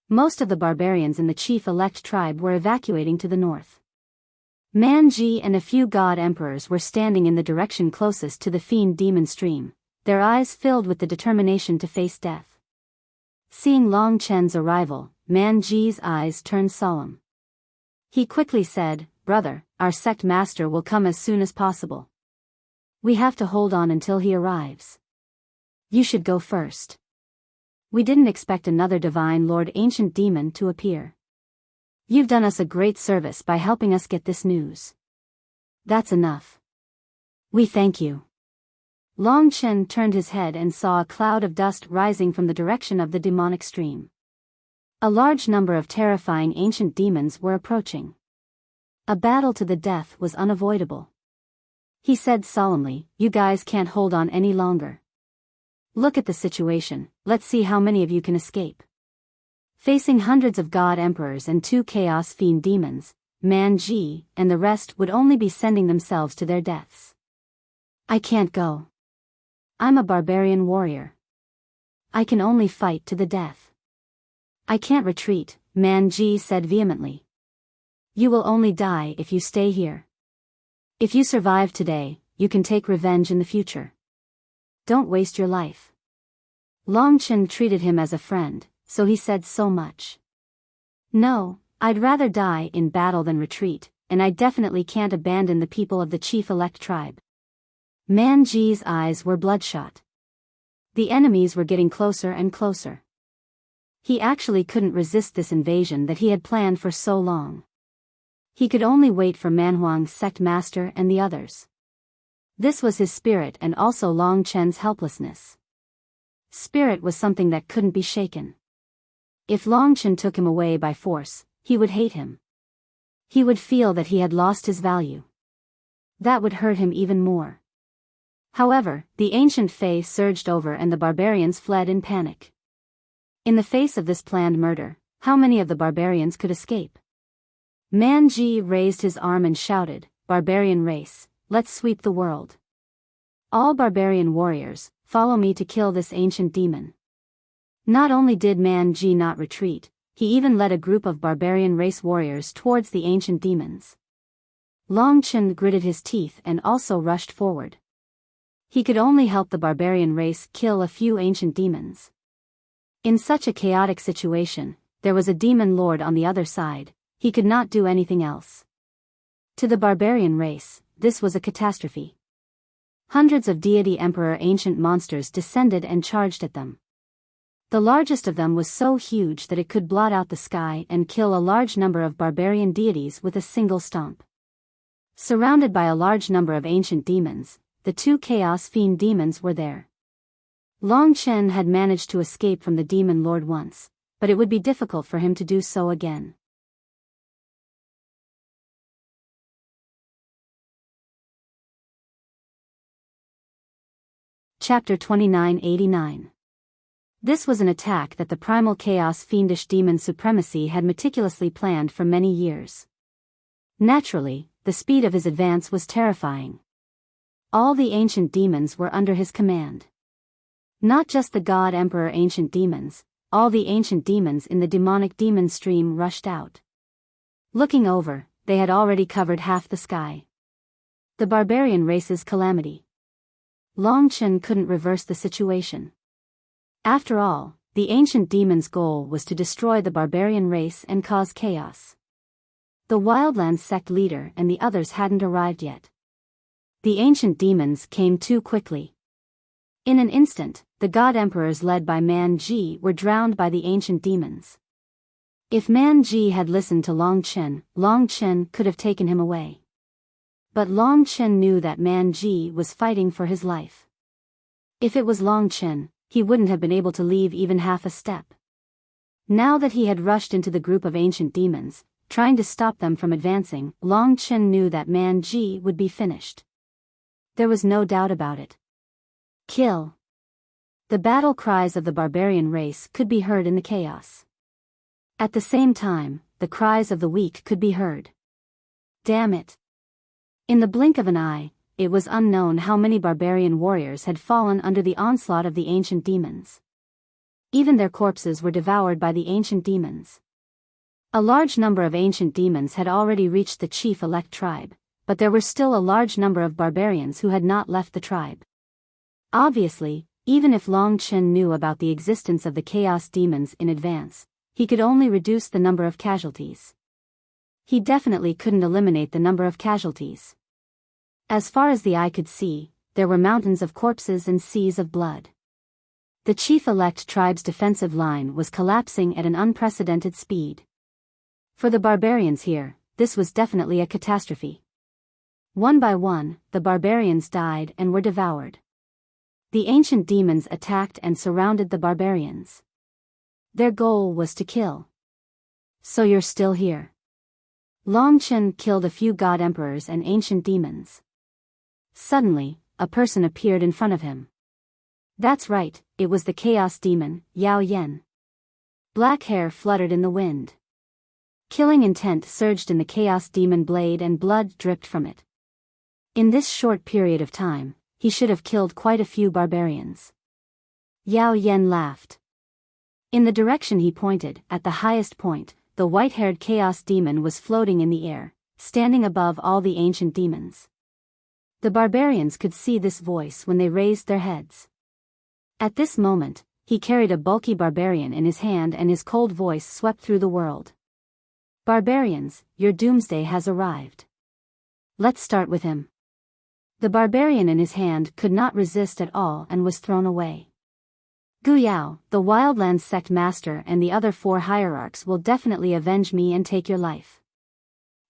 Most of the barbarians in the chief-elect tribe were evacuating to the north. Manji and a few god emperors were standing in the direction closest to the fiend demon stream, their eyes filled with the determination to face death. Seeing Long Chen's arrival, Manji's eyes turned solemn. He quickly said, "Brother, our sect master will come as soon as possible. We have to hold on until he arrives. You should go first. We didn't expect another Divine Lord Ancient Demon to appear. You've done us a great service by helping us get this news. That's enough. We thank you." Long Chen turned his head and saw a cloud of dust rising from the direction of the demonic stream. A large number of terrifying ancient demons were approaching. A battle to the death was unavoidable. He said solemnly, "You guys can't hold on any longer. Look at the situation, let's see how many of you can escape." Facing hundreds of god emperors and 2 chaos fiend demons, Manji and the rest would only be sending themselves to their deaths. "I can't go. I'm a barbarian warrior. I can only fight to the death. I can't retreat, Man Ji said vehemently. You will only die if you stay here. If you survive today, you can take revenge in the future. Don't waste your life. Long Chen treated him as a friend, so he said so much. No, I'd rather die in battle than retreat, and I definitely can't abandon the people of the chief-elect tribe. Man Ji's eyes were bloodshot. The enemies were getting closer and closer. He actually couldn't resist this invasion that he had planned for so long. He could only wait for Manhuang's sect master and the others. This was his spirit and also Long Chen's helplessness. Spirit was something that couldn't be shaken. If Long Chen took him away by force, he would hate him. He would feel that he had lost his value. That would hurt him even more. However, the ancient Fae surged over and the barbarians fled in panic. In the face of this planned murder, how many of the barbarians could escape? Man Ji raised his arm and shouted, "Barbarian race, let's sweep the world. All barbarian warriors, follow me to kill this ancient demon." Not only did Man Ji not retreat, he even led a group of barbarian race warriors towards the ancient demons. Long Chen gritted his teeth and also rushed forward. He could only help the barbarian race kill a few ancient demons. In such a chaotic situation, there was a demon lord on the other side, he could not do anything else. To the barbarian race, this was a catastrophe. Hundreds of deity emperor ancient monsters descended and charged at them. The largest of them was so huge that it could blot out the sky and kill a large number of barbarian deities with a single stomp. Surrounded by a large number of ancient demons, the two Chaos Fiend demons were there. Long Chen had managed to escape from the demon lord once, but it would be difficult for him to do so again. Chapter 2989. This was an attack that the primal chaos fiendish demon supremacy had meticulously planned for many years. Naturally, the speed of his advance was terrifying. All the ancient demons were under his command. Not just the God Emperor ancient demons, all the ancient demons in the demonic demon stream rushed out. Looking over, they had already covered half the sky. The barbarian race's calamity. Long Chen couldn't reverse the situation. After all, the ancient demon's goal was to destroy the barbarian race and cause chaos. The Wildlands sect leader and the others hadn't arrived yet. The ancient demons came too quickly. In an instant, the god emperors led by Man Ji were drowned by the ancient demons. If Man Ji had listened to Long Chen could have taken him away. But Long Chen knew that Man Ji was fighting for his life. If it was Long Chen, he wouldn't have been able to leave even half a step. Now that he had rushed into the group of ancient demons, trying to stop them from advancing, Long Chen knew that Man Ji would be finished. There was no doubt about it. Kill. The battle cries of the barbarian race could be heard in the chaos. At the same time, the cries of the weak could be heard. Damn it. In the blink of an eye, it was unknown how many barbarian warriors had fallen under the onslaught of the ancient demons. Even their corpses were devoured by the ancient demons. A large number of ancient demons had already reached the chief-elect tribe, but there were still a large number of barbarians who had not left the tribe. Obviously, even if Long Chen knew about the existence of the chaos demons in advance, he could only reduce the number of casualties. He definitely couldn't eliminate the number of casualties. As far as the eye could see, there were mountains of corpses and seas of blood. The chief-elect tribe's defensive line was collapsing at an unprecedented speed. For the barbarians here, this was definitely a catastrophe. One by one, the barbarians died and were devoured. The ancient demons attacked and surrounded the barbarians. Their goal was to kill. So you're still here. Long Chen killed a few god emperors and ancient demons. Suddenly, a person appeared in front of him. That's right, it was the chaos demon, Yao Yan. Black hair fluttered in the wind. Killing intent surged in the chaos demon blade and blood dripped from it. In this short period of time, he should have killed quite a few barbarians. Yao Yan laughed. In the direction he pointed, at the highest point, the white-haired chaos demon was floating in the air, standing above all the ancient demons. The barbarians could see this voice when they raised their heads. At this moment, he carried a bulky barbarian in his hand and his cold voice swept through the world. Barbarians, your doomsday has arrived. Let's start with him. The barbarian in his hand could not resist at all and was thrown away. Biyao, the Wildlands sect master and the other 4 hierarchs will definitely avenge me and take your life.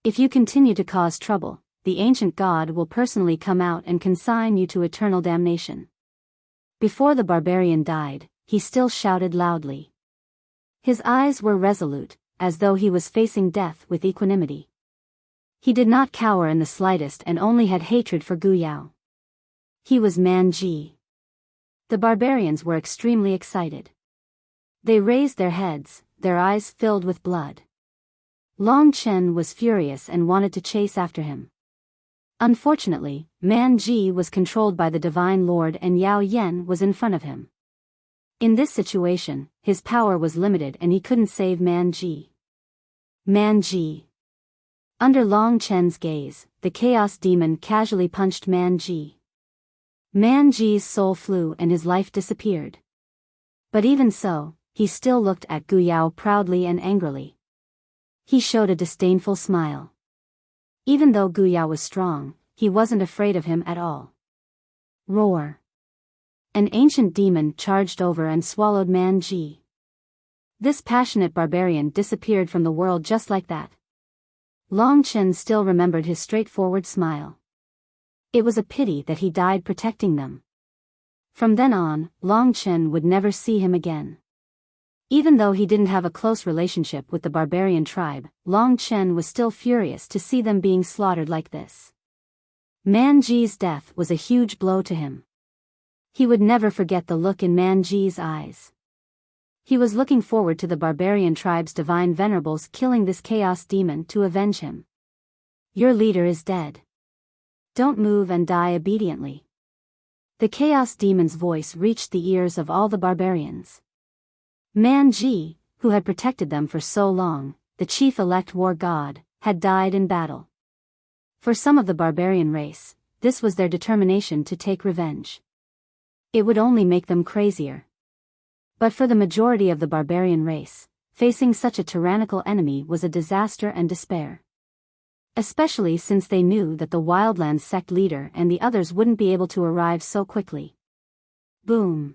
If you continue to cause trouble, the ancient god will personally come out and consign you to eternal damnation. Before the barbarian died, he still shouted loudly. His eyes were resolute, as though he was facing death with equanimity. He did not cower in the slightest and only had hatred for Biyao. He was Man-ji. The barbarians were extremely excited. They raised their heads, their eyes filled with blood. Long Chen was furious and wanted to chase after him. Unfortunately, Man-ji was controlled by the Divine Lord and Yao Yen was in front of him. In this situation, his power was limited and he couldn't save Man-ji. Man-ji. Under Long Chen's gaze, the chaos demon casually punched Man-ji. Man-ji's soul flew and his life disappeared. But even so, he still looked at Biyao proudly and angrily. He showed a disdainful smile. Even though Biyao was strong, he wasn't afraid of him at all. Roar. An ancient demon charged over and swallowed Man-ji. This passionate barbarian disappeared from the world just like that. Long Chen still remembered his straightforward smile. It was a pity that he died protecting them. From then on, Long Chen would never see him again. Even though he didn't have a close relationship with the barbarian tribe, Long Chen was still furious to see them being slaughtered like this. Man-ji's death was a huge blow to him. He would never forget the look in Man-ji's eyes. He was looking forward to the barbarian tribe's divine venerables killing this chaos demon to avenge him. Your leader is dead. Don't move and die obediently. The chaos demon's voice reached the ears of all the barbarians. Man-ji, who had protected them for so long, the chief-elect war god, had died in battle. For some of the barbarian race, this was their determination to take revenge. It would only make them crazier. But for the majority of the barbarian race, facing such a tyrannical enemy was a disaster and despair. Especially since they knew that the Wildlands sect leader and the others wouldn't be able to arrive so quickly. Boom.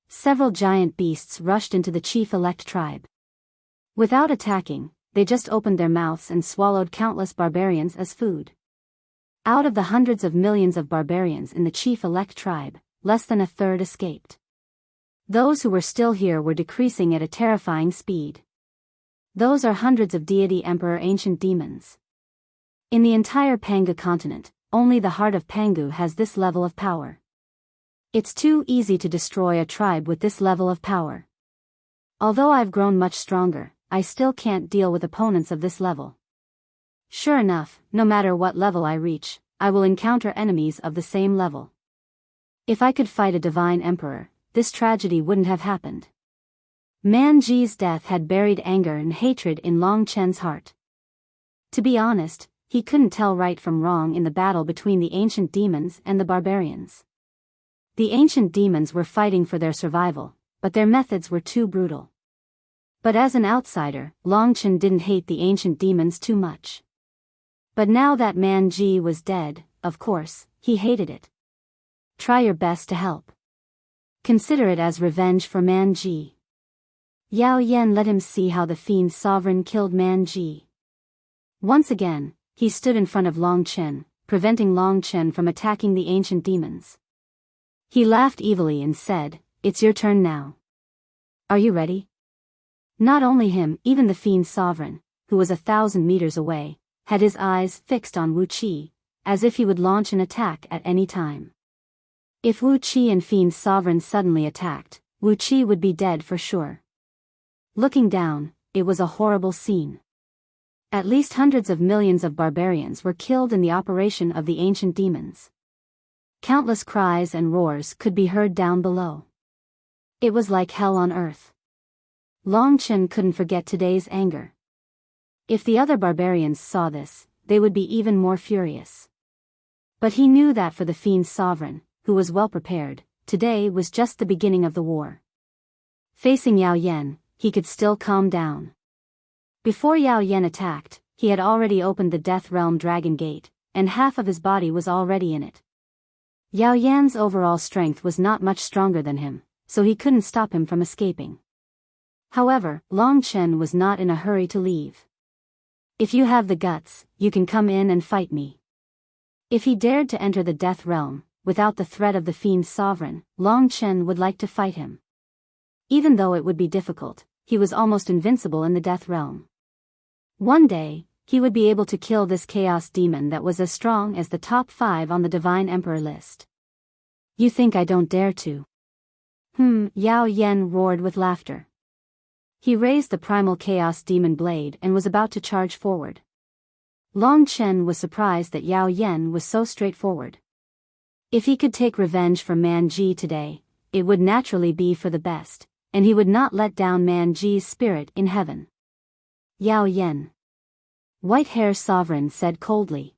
Several giant beasts rushed into the chief-elect tribe. Without attacking, they just opened their mouths and swallowed countless barbarians as food. Out of the hundreds of millions of barbarians in the chief-elect tribe, less than a third escaped. Those who were still here were decreasing at a terrifying speed. Those are hundreds of deity emperor ancient demons. In the entire Pangu continent, only the heart of Pangu has this level of power. It's too easy to destroy a tribe with this level of power. Although I've grown much stronger, I still can't deal with opponents of this level. Sure enough, no matter what level I reach, I will encounter enemies of the same level. If I could fight a divine emperor, this tragedy wouldn't have happened. Man-ji's death had buried anger and hatred in Long Chen's heart. To be honest, he couldn't tell right from wrong in the battle between the ancient demons and the barbarians. The ancient demons were fighting for their survival, but their methods were too brutal. But as an outsider, Long Chen didn't hate the ancient demons too much. But now that Man-ji was dead, of course, he hated it. Try your best to help. Consider it as revenge for Man-ji. Yao Yen let him see how the fiend sovereign killed Man-ji. Once again, he stood in front of Long Chen, preventing Long Chen from attacking the ancient demons. He laughed evilly and said, "It's your turn now. Are you ready?" Not only him, even the fiend sovereign, who was 1,000 meters away, had his eyes fixed on Wuxia, as if he would launch an attack at any time. If Wuxia and fiend sovereign suddenly attacked, Wuxia would be dead for sure. Looking down, it was a horrible scene. At least hundreds of millions of barbarians were killed in the operation of the ancient demons. Countless cries and roars could be heard down below. It was like hell on earth. Long Chen couldn't forget today's anger. If the other barbarians saw this, they would be even more furious. But he knew that for the fiend's sovereign, who was well prepared, today was just the beginning of the war. Facing Yao Yan, he could still calm down. Before Yao Yan attacked, he had already opened the Death Realm Dragon Gate, and half of his body was already in it. Yao Yan's overall strength was not much stronger than him, so he couldn't stop him from escaping. However, Long Chen was not in a hurry to leave. If you have the guts, you can come in and fight me. If he dared to enter the Death Realm, without the threat of the fiend's sovereign, Long Chen would like to fight him. Even though it would be difficult, he was almost invincible in the Death Realm. One day, he would be able to kill this chaos demon that was as strong as the top 5 on the Divine Emperor list. You think I don't dare to? Yao Yan roared with laughter. He raised the primal chaos demon blade and was about to charge forward. Long Chen was surprised that Yao Yan was so straightforward. If he could take revenge for Man Ji today, it would naturally be for the best, and he would not let down Man Ji's spirit in heaven. Yao Yan. White Hair Sovereign said coldly.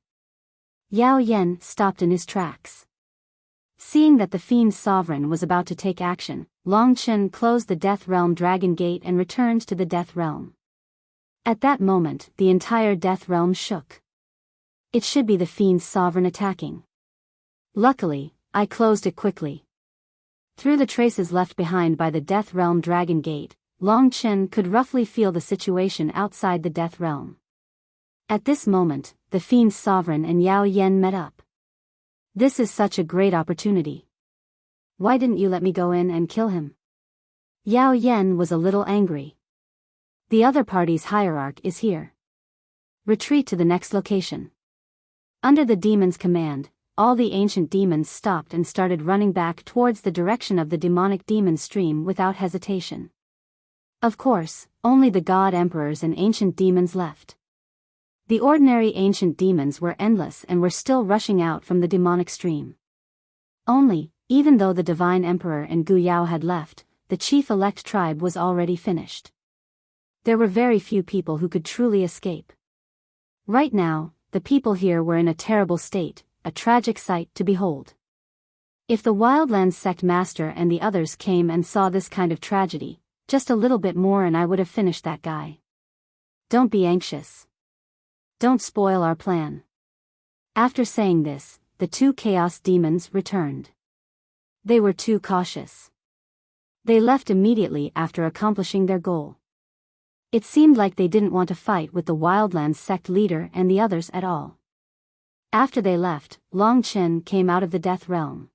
Yao Yan stopped in his tracks. Seeing that the fiend's sovereign was about to take action, Long Chen closed the Death Realm Dragon Gate and returned to the Death Realm. At that moment, the entire Death Realm shook. It should be the fiend's sovereign attacking. Luckily, I closed it quickly. Through the traces left behind by the Death Realm Dragon Gate, Long Chen could roughly feel the situation outside the Death Realm. At this moment, the fiend's sovereign and Yao Yan met up. This is such a great opportunity. Why didn't you let me go in and kill him? Yao Yan was a little angry. The other party's hierarch is here. Retreat to the next location. Under the demon's command, all the ancient demons stopped and started running back towards the direction of the demonic demon stream without hesitation. Of course, only the god emperors and ancient demons left. The ordinary ancient demons were endless and were still rushing out from the demonic stream. Only, even though the divine emperor and Biyao had left, the chief-elect tribe was already finished. There were very few people who could truly escape. Right now, the people here were in a terrible state, a tragic sight to behold. If the Wildlands sect master and the others came and saw this kind of tragedy, just a little bit more and I would have finished that guy. Don't be anxious. Don't spoil our plan. After saying this, the 2 chaos demons returned. They were too cautious. They left immediately after accomplishing their goal. It seemed like they didn't want to fight with the Wildlands sect leader and the others at all. After they left, Long Chen came out of the Death Realm.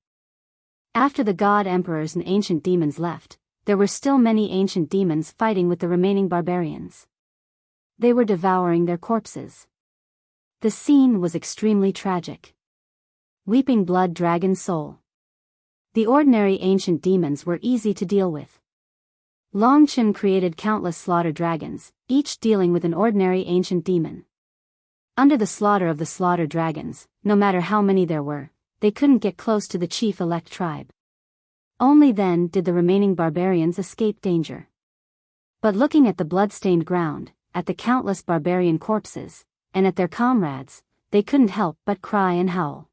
After the god emperors and ancient demons left, there were still many ancient demons fighting with the remaining barbarians. They were devouring their corpses. The scene was extremely tragic. Weeping Blood Dragon Soul. The ordinary ancient demons were easy to deal with. Long Chen created countless slaughter dragons, each dealing with an ordinary ancient demon. Under the slaughter of the slaughter dragons, no matter how many there were, they couldn't get close to the chief-elect tribe. Only then did the remaining barbarians escape danger. But looking at the blood-stained ground, at the countless barbarian corpses, and at their comrades, they couldn't help but cry and howl.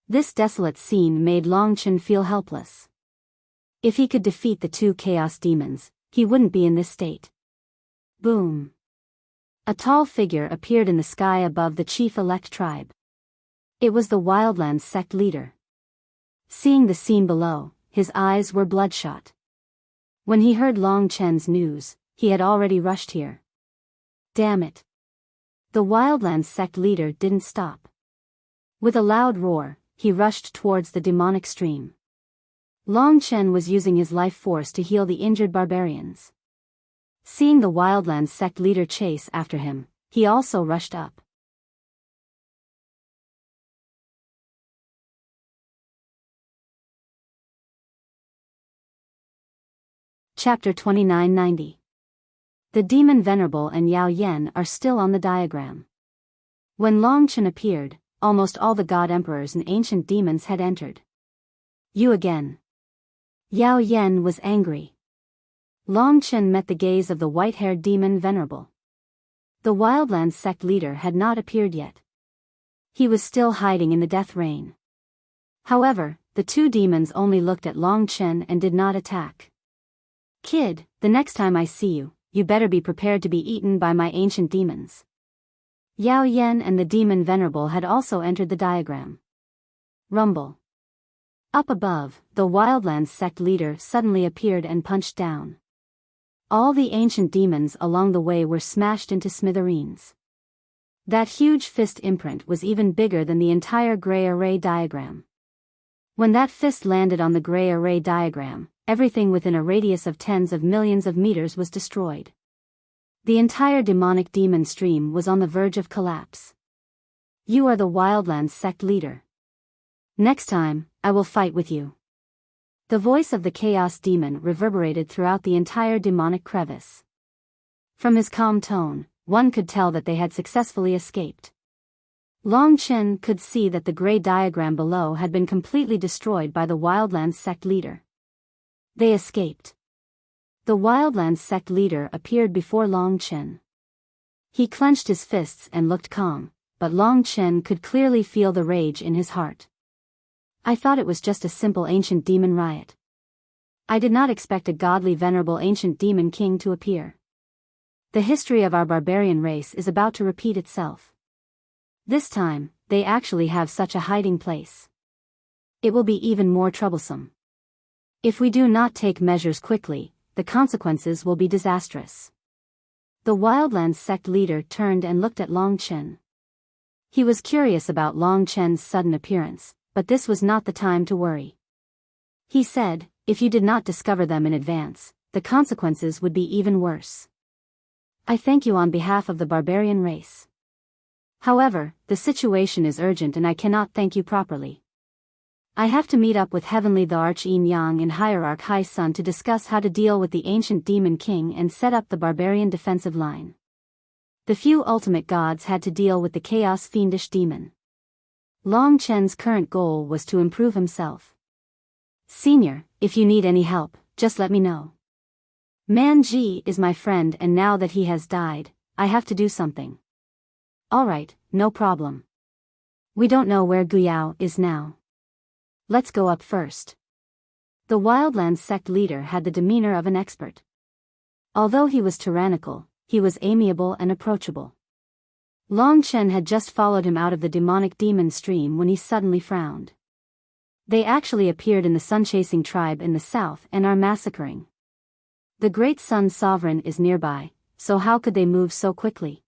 This desolate scene made Long Chen feel helpless. If he could defeat the 2 chaos demons, he wouldn't be in this state. Boom! A tall figure appeared in the sky above the chief-elect tribe. It was the Wildlands sect leader. Seeing the scene below, his eyes were bloodshot. When he heard Long Chen's news, he had already rushed here. Damn it! The Wildlands sect leader didn't stop. With a loud roar, he rushed towards the demonic stream. Long Chen was using his life force to heal the injured barbarians. Seeing the Wildlands sect leader chase after him, he also rushed up. Chapter 2990. The demon Venerable and Yao Yan are still on the diagram. When Long Chen appeared, almost all the god emperors and ancient demons had entered. You again. Yao Yan was angry. Long Chen met the gaze of the white-haired demon Venerable. The Wildlands sect leader had not appeared yet. He was still hiding in the death rain. However, the two demons only looked at Long Chen and did not attack. "Kid, the next time I see you, you better be prepared to be eaten by my ancient demons." Yao Yen and the demon Venerable had also entered the diagram. Rumble. Up above, the Wildlands sect leader suddenly appeared and punched down. All the ancient demons along the way were smashed into smithereens. That huge fist imprint was even bigger than the entire gray array diagram. When that fist landed on the gray array diagram, everything within a radius of tens of millions of meters was destroyed. The entire demonic demon stream was on the verge of collapse. "You are the Wildlands sect leader. Next time, I will fight with you." The voice of the chaos demon reverberated throughout the entire demonic crevice. From his calm tone, one could tell that they had successfully escaped. Long Chen could see that the gray diagram below had been completely destroyed by the Wildlands sect leader. They escaped. The Wildlands sect leader appeared before Long Chen. He clenched his fists and looked calm, but Long Chen could clearly feel the rage in his heart. "I thought it was just a simple ancient demon riot. I did not expect a godly venerable ancient demon king to appear. The history of our barbarian race is about to repeat itself. This time, they actually have such a hiding place. It will be even more troublesome. If we do not take measures quickly, the consequences will be disastrous." The Wildlands sect leader turned and looked at Long Chen. He was curious about Long Chen's sudden appearance, but this was not the time to worry. He said, "If you did not discover them in advance, the consequences would be even worse. I thank you on behalf of the barbarian race. However, the situation is urgent and I cannot thank you properly. I have to meet up with Heavenly the Arch-Yin Yang and Hierarch Hai Sun to discuss how to deal with the ancient demon king and set up the barbarian defensive line. The few ultimate gods had to deal with the chaos fiendish demon." Long Chen's current goal was to improve himself. "Senior, if you need any help, just let me know. Man Ji is my friend and now that he has died, I have to do something." "Alright, no problem. We don't know where Biyao is now. Let's go up first." The Wildlands sect leader had the demeanor of an expert. Although he was tyrannical, he was amiable and approachable. Long Chen had just followed him out of the demonic demon stream when he suddenly frowned. "They actually appeared in the sun-chasing tribe in the south and are massacring. The great sun sovereign is nearby, so how could they move so quickly?"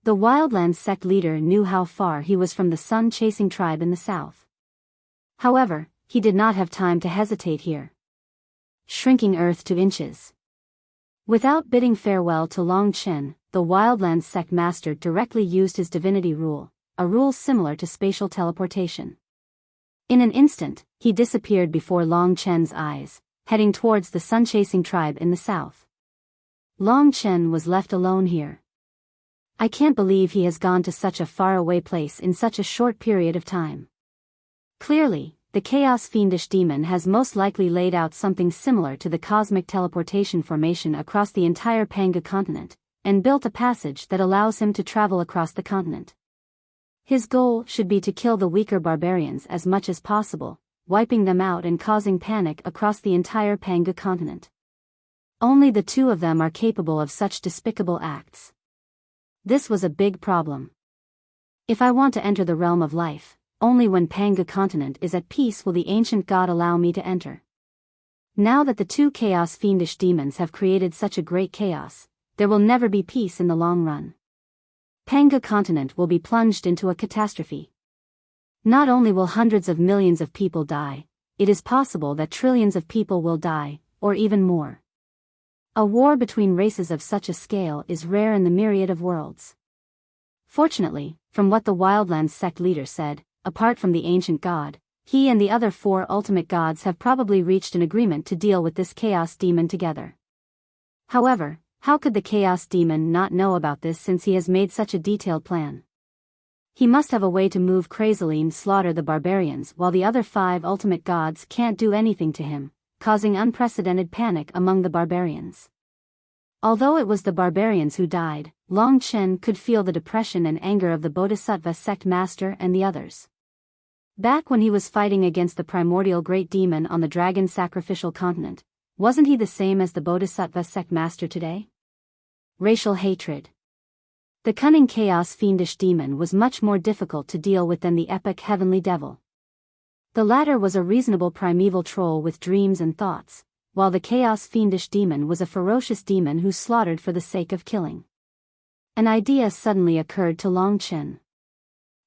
The Wildlands sect leader knew how far he was from the sun-chasing tribe in the south. However, he did not have time to hesitate here. Shrinking earth to inches. Without bidding farewell to Long Chen, the Wildlands sect master directly used his divinity rule, a rule similar to spatial teleportation. In an instant, he disappeared before Long Chen's eyes, heading towards the sun-chasing tribe in the south. Long Chen was left alone here. "I can't believe he has gone to such a faraway place in such a short period of time. Clearly, the chaos fiendish demon has most likely laid out something similar to the cosmic teleportation formation across the entire Panga continent, and built a passage that allows him to travel across the continent. His goal should be to kill the weaker barbarians as much as possible, wiping them out and causing panic across the entire Panga continent. Only the two of them are capable of such despicable acts. This was a big problem. If I want to enter the realm of life, only when Panga continent is at peace will the ancient god allow me to enter. Now that the two chaos fiendish demons have created such a great chaos, there will never be peace in the long run. Panga continent will be plunged into a catastrophe. Not only will hundreds of millions of people die, it is possible that trillions of people will die, or even more. A war between races of such a scale is rare in the myriad of worlds. Fortunately, from what the Wildlands sect leader said, apart from the ancient god, he and the other four ultimate gods have probably reached an agreement to deal with this chaos demon together. However, how could the chaos demon not know about this since he has made such a detailed plan? He must have a way to move crazily and slaughter the barbarians while the other five ultimate gods can't do anything to him, causing unprecedented panic among the barbarians. Although it was the barbarians who died, Long Chen could feel the depression and anger of the Bodhisattva sect master and the others. Back when he was fighting against the primordial great demon on the dragon sacrificial continent, wasn't he the same as the Bodhisattva sect master today? Racial hatred. The cunning chaos fiendish demon was much more difficult to deal with than the epic heavenly devil. The latter was a reasonable primeval troll with dreams and thoughts, while the chaos fiendish demon was a ferocious demon who slaughtered for the sake of killing. An idea suddenly occurred to Long Chen.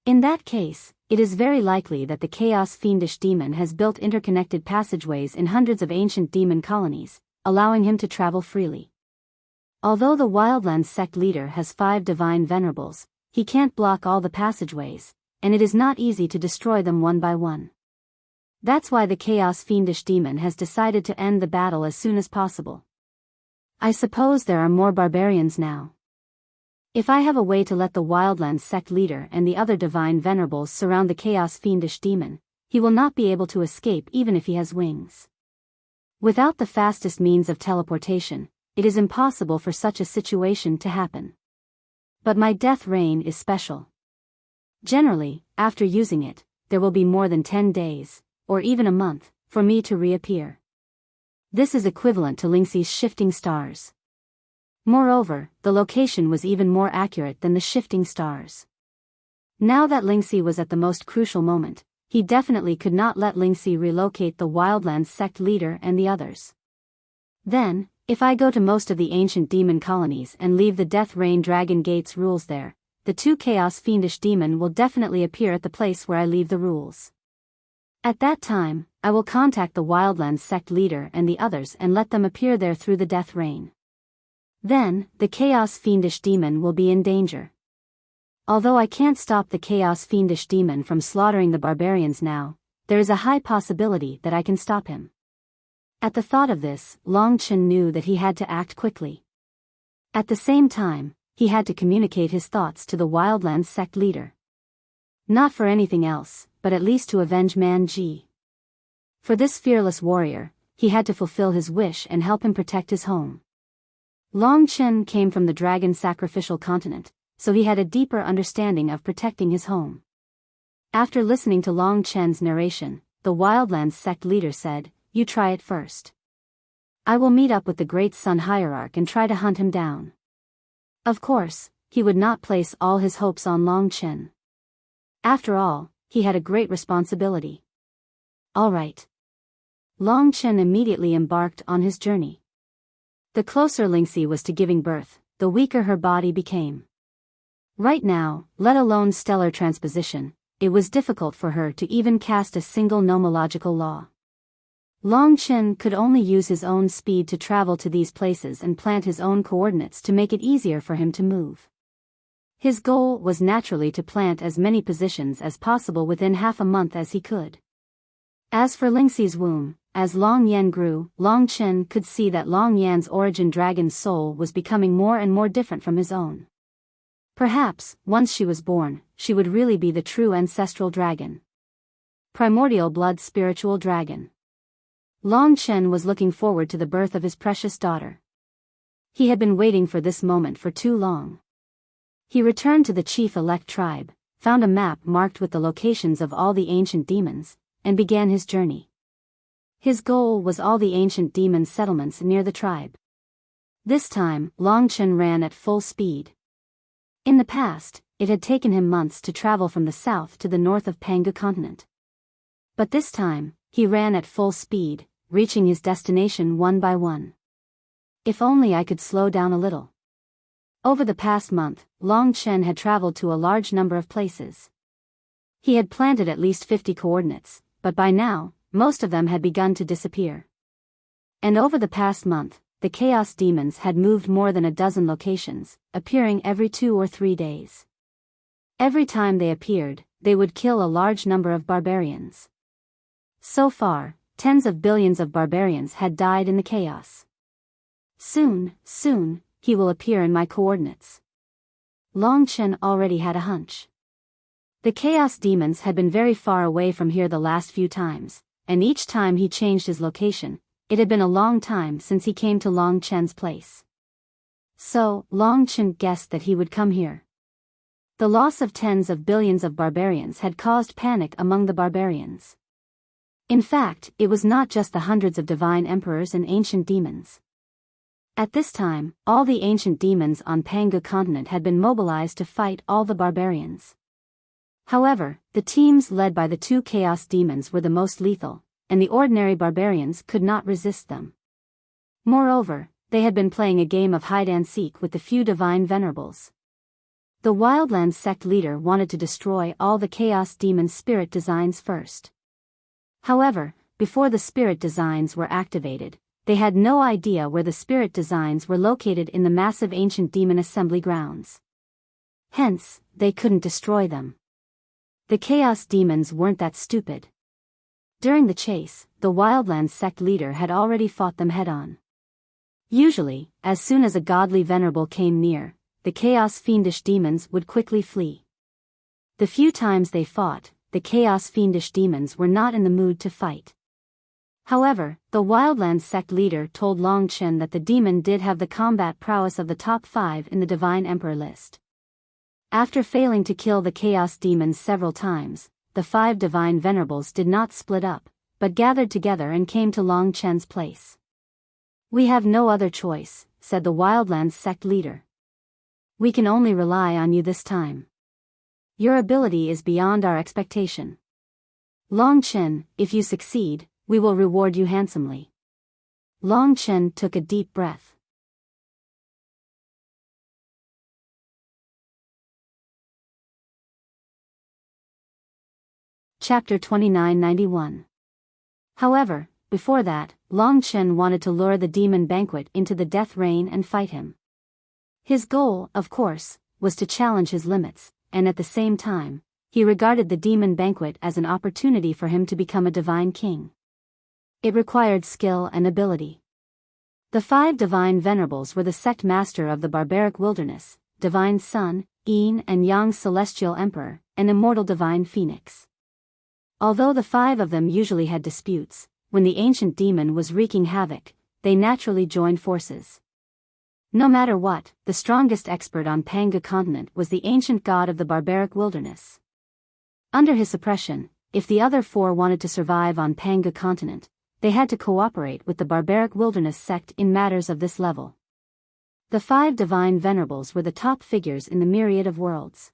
In that case, it is very likely that the chaos fiendish demon has built interconnected passageways in hundreds of ancient demon colonies, allowing him to travel freely. Although the Wildlands sect leader has 5 divine venerables, he can't block all the passageways, and it is not easy to destroy them one by one. That's why the chaos fiendish demon has decided to end the battle as soon as possible. I suppose there are more barbarians now. If I have a way to let the Wildlands sect leader and the other divine venerables surround the chaos fiendish demon, he will not be able to escape even if he has wings. Without the fastest means of teleportation, it is impossible for such a situation to happen. But my death rain is special. Generally, after using it, there will be more than 10 days, or even a month, for me to reappear. This is equivalent to Lingxi's shifting stars. Moreover, the location was even more accurate than the shifting stars. Now that Lingxi was at the most crucial moment, he definitely could not let Lingxi relocate the Wildlands sect leader and the others. Then, if I go to most of the ancient demon colonies and leave the Death Rain Dragon Gates rules there, the 2 chaos fiendish demon will definitely appear at the place where I leave the rules. At that time, I will contact the Wildlands sect leader and the others and let them appear there through the Death Rain. Then, the chaos fiendish demon will be in danger. Although I can't stop the chaos fiendish demon from slaughtering the barbarians now, there is a high possibility that I can stop him. At the thought of this, Long Chen knew that he had to act quickly. At the same time, he had to communicate his thoughts to the Wildlands sect leader. Not for anything else, but at least to avenge Man Ji. For this fearless warrior, he had to fulfill his wish and help him protect his home. Long Chen came from the dragon sacrificial continent, so he had a deeper understanding of protecting his home. After listening to Long Chen's narration, the Wildlands sect leader said, "You try it first. I will meet up with the Great Sun Hierarch and try to hunt him down." Of course, he would not place all his hopes on Long Chen. After all, he had a great responsibility. All right. Long Chen immediately embarked on his journey. The closer Lingxi was to giving birth, the weaker her body became. Right now, let alone stellar transposition, it was difficult for her to even cast a single nomological law. Long Chen could only use his own speed to travel to these places and plant his own coordinates to make it easier for him to move. His goal was naturally to plant as many positions as possible within half a month as he could. As for Lingxi's womb, as Long Yan grew, Long Chen could see that Long Yan's origin dragon's soul was becoming more and more different from his own. Perhaps, once she was born, she would really be the true ancestral dragon. Primordial blood spiritual dragon. Long Chen was looking forward to the birth of his precious daughter. He had been waiting for this moment for too long. He returned to the chief-elect tribe, found a map marked with the locations of all the ancient demons, and began his journey. His goal was all the ancient demon settlements near the tribe. This time, Long Chen ran at full speed. In the past, it had taken him months to travel from the south to the north of Pangu continent. But this time, he ran at full speed, reaching his destination one by one. If only I could slow down a little. Over the past month, Long Chen had traveled to a large number of places. He had planted at least 50 coordinates, but by now, most of them had begun to disappear. And over the past month, the chaos demons had moved more than a dozen locations, appearing every 2 or 3 days. Every time they appeared, they would kill a large number of barbarians. So far, tens of billions of barbarians had died in the chaos. Soon, he will appear in my coordinates. Long Chen already had a hunch. The chaos demons had been very far away from here the last few times, and each time he changed his location, it had been a long time since he came to Long Chen's place. So, Long Chen guessed that he would come here. The loss of tens of billions of barbarians had caused panic among the barbarians. In fact, it was not just the hundreds of divine emperors and ancient demons. At this time, all the ancient demons on Pangu continent had been mobilized to fight all the barbarians. However, the teams led by the two chaos demons were the most lethal, and the ordinary barbarians could not resist them. Moreover, they had been playing a game of hide-and-seek with the few divine venerables. The Wildlands sect leader wanted to destroy all the chaos demon spirit designs first. However, before the spirit designs were activated, they had no idea where the spirit designs were located in the massive ancient demon assembly grounds. Hence, they couldn't destroy them. The chaos demons weren't that stupid. During the chase, the Wildlands sect leader had already fought them head-on. Usually, as soon as a godly venerable came near, the chaos fiendish demons would quickly flee. The few times they fought, the chaos fiendish demons were not in the mood to fight. However, the Wildlands sect leader told Long Chen that the demon did have the combat prowess of the top 5 in the Divine Emperor list. After failing to kill the chaos demons several times, the 5 divine venerables did not split up, but gathered together and came to Long Chen's place. "We have no other choice," said the Wildlands sect leader. "We can only rely on you this time. Your ability is beyond our expectation. Long Chen, if you succeed, we will reward you handsomely." Long Chen took a deep breath. Chapter 2991. However, before that, Long Chen wanted to lure the demon banquet into the death rain and fight him. His goal, of course, was to challenge his limits, and at the same time, he regarded the demon banquet as an opportunity for him to become a divine king. It required skill and ability. The 5 divine venerables were the sect master of the barbaric wilderness, divine sun, yin and yang celestial emperor, and immortal divine phoenix. Although the 5 of them usually had disputes, when the ancient demon was wreaking havoc, they naturally joined forces. No matter what, the strongest expert on Pangu continent was the ancient god of the barbaric wilderness. Under his suppression, if the other 4 wanted to survive on Pangu continent, they had to cooperate with the barbaric wilderness sect in matters of this level. The 5 divine venerables were the top figures in the myriad of worlds.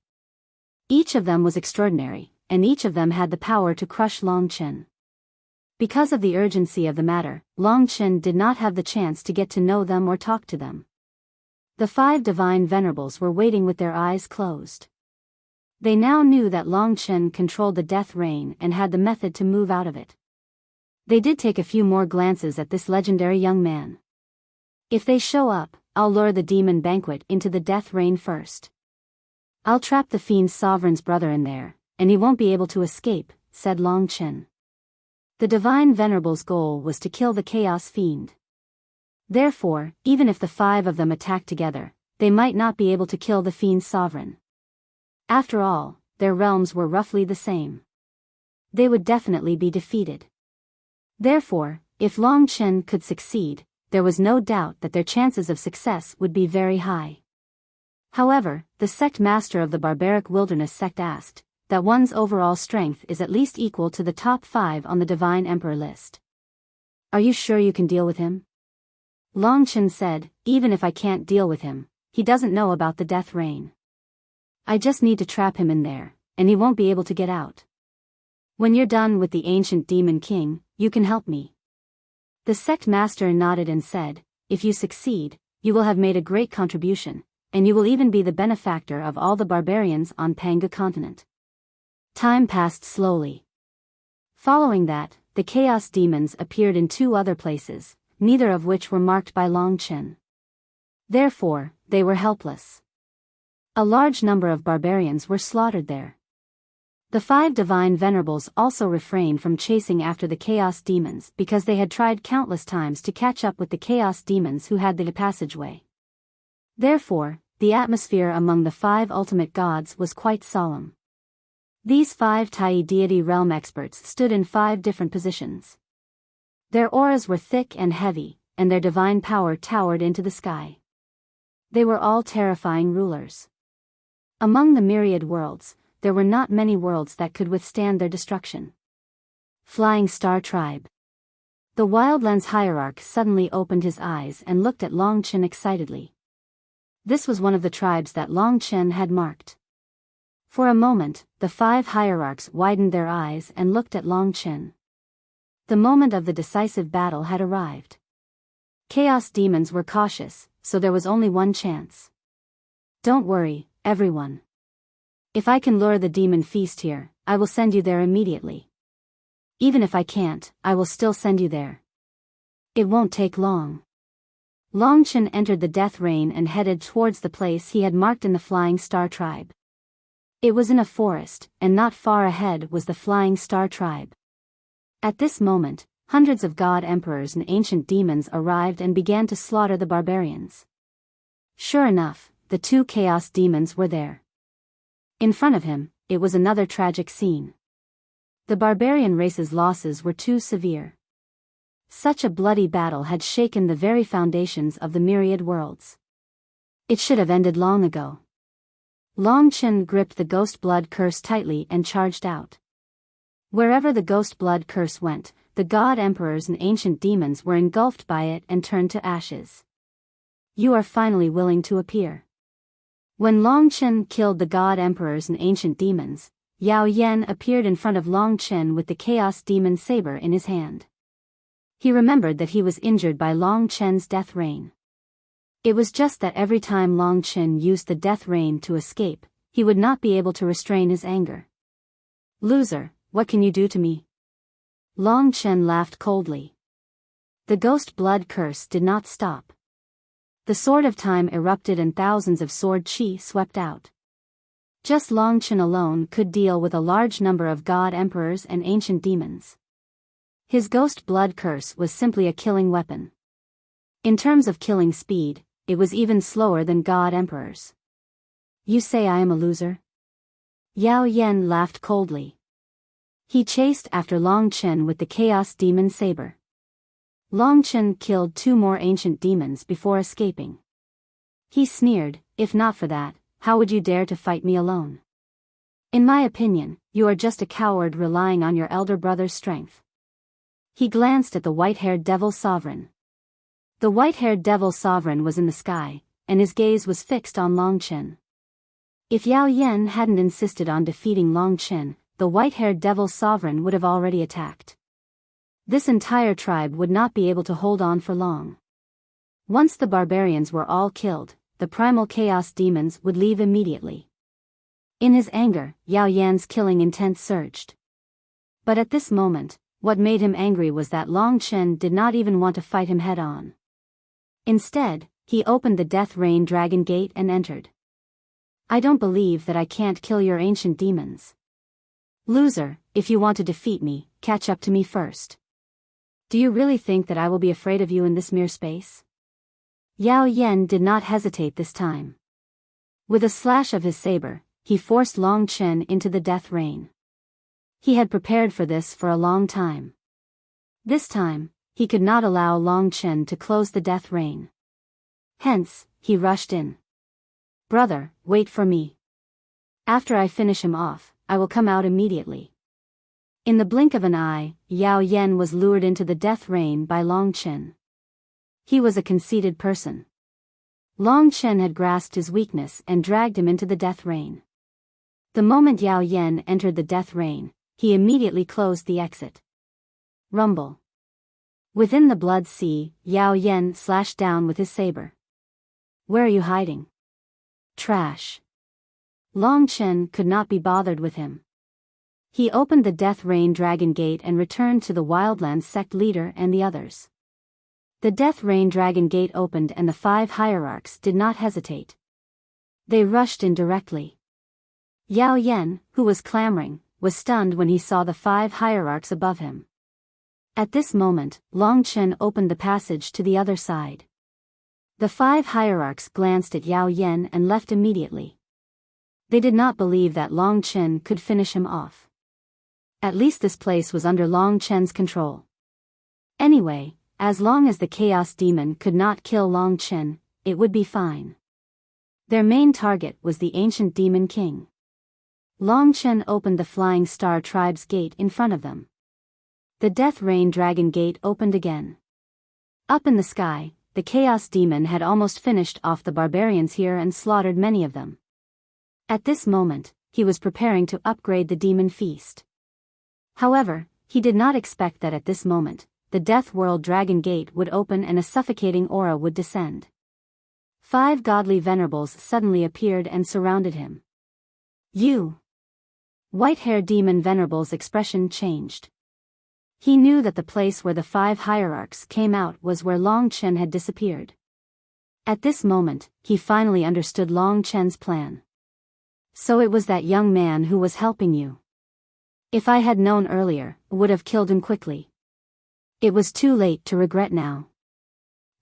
Each of them was extraordinary, and each of them had the power to crush Long Chen. Because of the urgency of the matter, Long Chen did not have the chance to get to know them or talk to them. The 5 divine venerables were waiting with their eyes closed. They now knew that Long Chen controlled the death rain and had the method to move out of it. They did take a few more glances at this legendary young man. "If they show up, I'll lure the demon banquet into the death rain first. I'll trap the fiend's sovereign's brother in there, and he won't be able to escape," said Long Chen. The divine venerable's goal was to kill the chaos fiend. Therefore, even if the 5 of them attacked together, they might not be able to kill the fiend's sovereign. After all, their realms were roughly the same. They would definitely be defeated. Therefore, if Long Chen could succeed, there was no doubt that their chances of success would be very high. However, the sect master of the barbaric wilderness sect asked that one's overall strength is at least equal to the top 5 on the divine emperor list. "Are you sure you can deal with him?" Long Chen said, "Even if I can't deal with him, he doesn't know about the death rain. I just need to trap him in there, and he won't be able to get out. When you're done with the ancient demon king, you can help me." The sect master nodded and said, "If you succeed, you will have made a great contribution, and you will even be the benefactor of all the barbarians on Pangu continent." Time passed slowly. Following that, the chaos demons appeared in 2 other places, neither of which were marked by Long Chen. Therefore, they were helpless. A large number of barbarians were slaughtered there. The 5 divine venerables also refrained from chasing after the chaos demons because they had tried countless times to catch up with the chaos demons who had the passageway. Therefore, the atmosphere among the 5 ultimate gods was quite solemn. These 5 Tai deity realm experts stood in 5 different positions. Their auras were thick and heavy, and their divine power towered into the sky. They were all terrifying rulers. Among the myriad worlds, there were not many worlds that could withstand their destruction. Flying Star Tribe. The Wildlands hierarch suddenly opened his eyes and looked at Long Chen excitedly. This was one of the tribes that Long Chen had marked. For a moment, the 5 hierarchs widened their eyes and looked at Long Chen. The moment of the decisive battle had arrived. Chaos demons were cautious, so there was only one chance. Don't worry, everyone. If I can lure the demon feast here, I will send you there immediately. Even if I can't, I will still send you there. It won't take long. Long Chen entered the death rain and headed towards the place he had marked in the Flying Star Tribe. It was in a forest, and not far ahead was the Flying Star Tribe. At this moment, hundreds of god emperors and ancient demons arrived and began to slaughter the barbarians. Sure enough, the 2 chaos demons were there. In front of him, it was another tragic scene. The barbarian race's losses were too severe. Such a bloody battle had shaken the very foundations of the myriad worlds. It should have ended long ago. Long Chen gripped the ghost blood curse tightly and charged out. Wherever the ghost blood curse went, the god emperors and ancient demons were engulfed by it and turned to ashes. You are finally willing to appear. When Long Chen killed the god emperors and ancient demons, Yao Yan appeared in front of Long Chen with the chaos demon saber in his hand. He remembered that he was injured by Long Chen's death rain. It was just that every time Long Chen used the death rain to escape, he would not be able to restrain his anger. Loser, what can you do to me? Long Chen laughed coldly. The ghost blood curse did not stop. The sword of time erupted and thousands of sword chi swept out. Just Long Chen alone could deal with a large number of god emperors and ancient demons. His ghost blood curse was simply a killing weapon. In terms of killing speed, it was even slower than god emperors. You say I am a loser? Yao Yan laughed coldly. He chased after Long Chen with the chaos demon saber. Long Chen killed 2 more ancient demons before escaping. He sneered, if not for that, how would you dare to fight me alone? In my opinion, you are just a coward relying on your elder brother's strength. He glanced at the white-haired devil sovereign. The white-haired devil sovereign was in the sky, and his gaze was fixed on Long Chen. If Yao Yan hadn't insisted on defeating Long Chen, the white-haired devil sovereign would have already attacked. This entire tribe would not be able to hold on for long. Once the barbarians were all killed, the primal chaos demons would leave immediately. In his anger, Yao Yan's killing intent surged. But at this moment, what made him angry was that Long Chen did not even want to fight him head-on. Instead, he opened the Death Rain Dragon Gate and entered. I don't believe that I can't kill your ancient demons. Loser, if you want to defeat me, catch up to me first. Do you really think that I will be afraid of you in this mere space? Yao Yan did not hesitate this time. With a slash of his saber, he forced Long Chen into the death rain. He had prepared for this for a long time. This time, he could not allow Long Chen to close the death rain. Hence, he rushed in. Brother, wait for me. After I finish him off, I will come out immediately. In the blink of an eye, Yao Yan was lured into the death rain by Long Chen. He was a conceited person. Long Chen had grasped his weakness and dragged him into the death rain. The moment Yao Yan entered the death rain, he immediately closed the exit. Rumble. Within the blood sea, Yao Yan slashed down with his saber. Where are you hiding? Trash. Long Chen could not be bothered with him. He opened the Death Rain Dragon Gate and returned to the Wildlands sect leader and the others. The Death Rain Dragon Gate opened and the 5 hierarchs did not hesitate. They rushed in directly. Yao Yan, who was clamoring, was stunned when he saw the 5 hierarchs above him. At this moment, Long Chen opened the passage to the other side. The 5 hierarchs glanced at Yao Yan and left immediately. They did not believe that Long Chen could finish him off. At least this place was under Long Chen's control. Anyway, as long as the Chaos Demon could not kill Long Chen, it would be fine. Their main target was the ancient Demon King. Long Chen opened the Flying Star Tribe's gate in front of them. The Death Rain Dragon Gate opened again. Up in the sky, the Chaos Demon had almost finished off the barbarians here and slaughtered many of them. At this moment, he was preparing to upgrade the Demon Feast. However, he did not expect that at this moment, the Death World Dragon Gate would open and a suffocating aura would descend. 5 godly venerables suddenly appeared and surrounded him. You! White-haired demon venerable's expression changed. He knew that the place where the 5 hierarchs came out was where Long Chen had disappeared. At this moment, he finally understood Long Chen's plan. So it was that young man who was helping you. If I had known earlier, I would have killed him quickly. It was too late to regret now.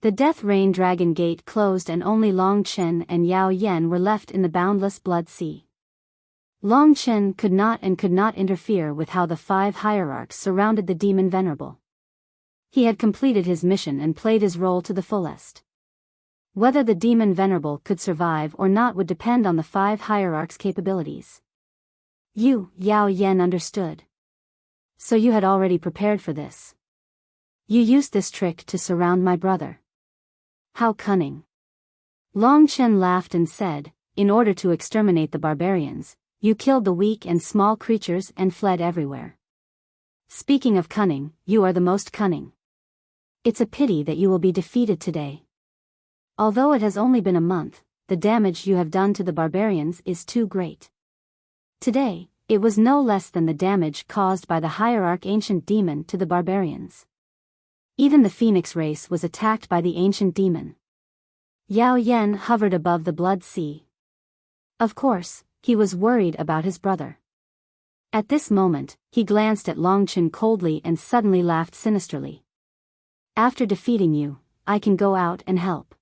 The Death Rain Dragon Gate closed and only Long Chen and Yao Yen were left in the boundless blood sea. Long Chen could not interfere with how the 5 hierarchs surrounded the demon venerable. He had completed his mission and played his role to the fullest. Whether the demon venerable could survive or not would depend on the 5 hierarchs' capabilities. Yao Yen understood. So you had already prepared for this. You used this trick to surround my brother. How cunning. Long Chen laughed and said, in order to exterminate the barbarians, you killed the weak and small creatures and fled everywhere. Speaking of cunning, you are the most cunning. It's a pity that you will be defeated today. Although it has only been a month, the damage you have done to the barbarians is too great. Today, it was no less than the damage caused by the hierarch ancient demon to the barbarians. Even the phoenix race was attacked by the ancient demon. Yao Yen hovered above the blood sea. Of course, he was worried about his brother. At this moment, he glanced at Long Chen coldly and suddenly laughed sinisterly. After defeating you, I can go out and help.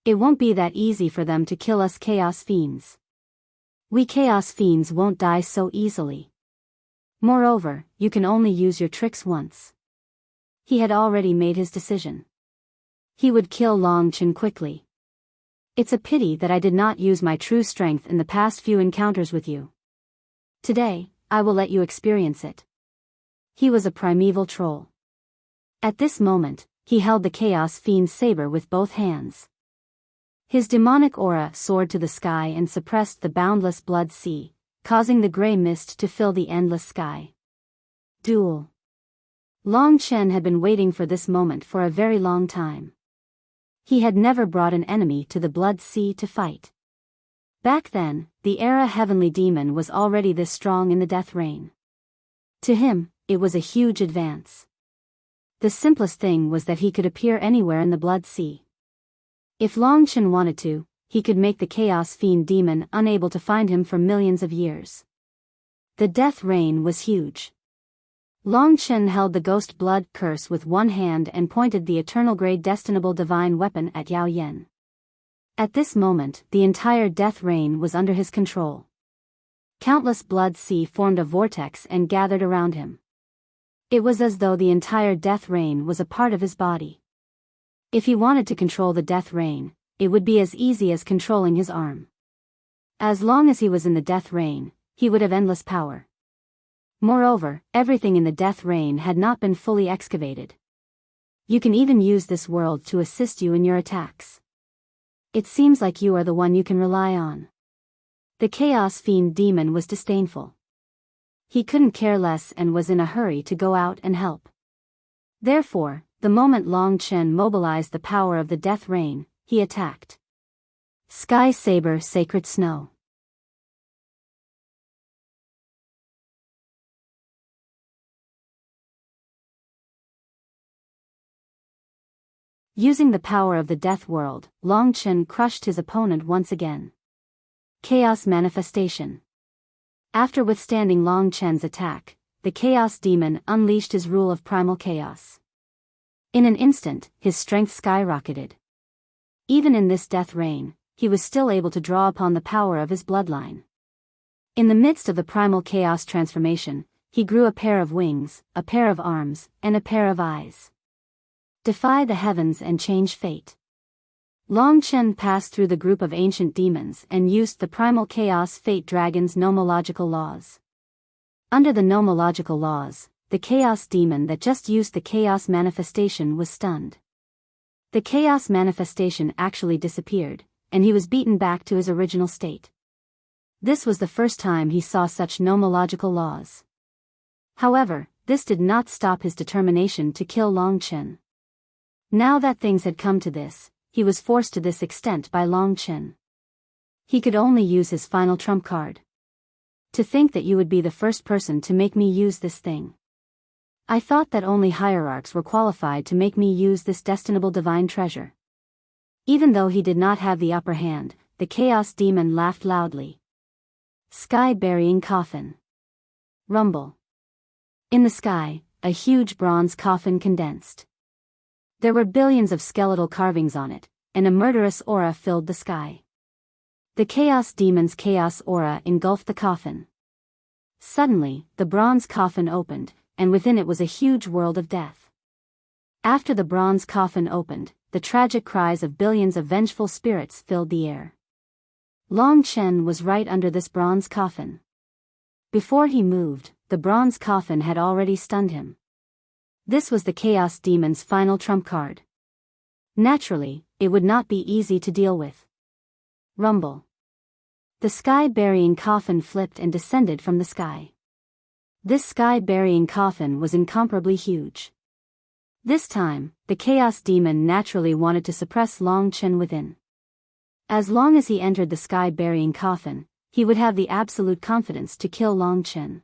It won't be that easy for them to kill us Chaos Fiends. We Chaos Fiends won't die so easily. Moreover, you can only use your tricks once. He had already made his decision. He would kill Long Chen quickly. It's a pity that I did not use my true strength in the past few encounters with you. Today, I will let you experience it. He was a primeval troll. At this moment, he held the Chaos Fiend's saber with both hands. His demonic aura soared to the sky and suppressed the boundless blood sea, causing the gray mist to fill the endless sky. Duel. Long Chen had been waiting for this moment for a very long time. He had never brought an enemy to the blood sea to fight. Back then, the Era Heavenly Demon was already this strong in the Death Rain. To him, it was a huge advance. The simplest thing was that he could appear anywhere in the blood sea. If Long Chen wanted to, he could make the Chaos Fiend Demon unable to find him for millions of years. The Death Rain was huge. Long Chen held the Ghost Blood Curse with one hand and pointed the Eternal Grade Destinable Divine Weapon at Yao Yen. At this moment, the entire Death Rain was under his control. Countless blood sea formed a vortex and gathered around him. It was as though the entire Death Rain was a part of his body. If he wanted to control the Death Rain, it would be as easy as controlling his arm. As long as he was in the Death Rain, he would have endless power. Moreover, everything in the Death Rain had not been fully excavated. You can even use this world to assist you in your attacks. It seems like you are the one you can rely on. The Chaos Fiend Demon was disdainful. He couldn't care less and was in a hurry to go out and help. Therefore, the moment Long Chen mobilized the power of the Death Rain, he attacked. Sky Saber Sacred Snow. Using the power of the Death World, Long Chen crushed his opponent once again. Chaos Manifestation. After withstanding Long Chen's attack, the Chaos Demon unleashed his rule of primal chaos. In an instant, his strength skyrocketed. Even in this Death Rain, he was still able to draw upon the power of his bloodline. In the midst of the primal chaos transformation, he grew a pair of wings, a pair of arms, and a pair of eyes. Defy the heavens and change fate. Long Chen passed through the group of ancient demons and used the primal chaos fate dragon's nomological laws. Under the nomological laws, the chaos demon that just used the chaos manifestation was stunned. The chaos manifestation actually disappeared, and he was beaten back to his original state. This was the first time he saw such nomological laws. However, this did not stop his determination to kill Long Chen. Now that things had come to this, he was forced to this extent by Long Chen. He could only use his final trump card. To think that you would be the first person to make me use this thing. I thought that only hierarchs were qualified to make me use this destinable divine treasure. Even though he did not have the upper hand, the chaos demon laughed loudly. Sky-burying coffin. Rumble. In the sky, a huge bronze coffin condensed. There were billions of skeletal carvings on it, and a murderous aura filled the sky. The chaos demon's chaos aura engulfed the coffin. Suddenly, the bronze coffin opened, and within it was a huge world of death. After the bronze coffin opened, the tragic cries of billions of vengeful spirits filled the air. Long Chen was right under this bronze coffin. Before he moved, the bronze coffin had already stunned him. This was the chaos demon's final trump card. Naturally, it would not be easy to deal with. Rumble. The sky-burying coffin flipped and descended from the sky. This sky-burying coffin was incomparably huge. This time, the chaos demon naturally wanted to suppress Long Chen within. As long as he entered the sky-burying coffin, he would have the absolute confidence to kill Long Chen.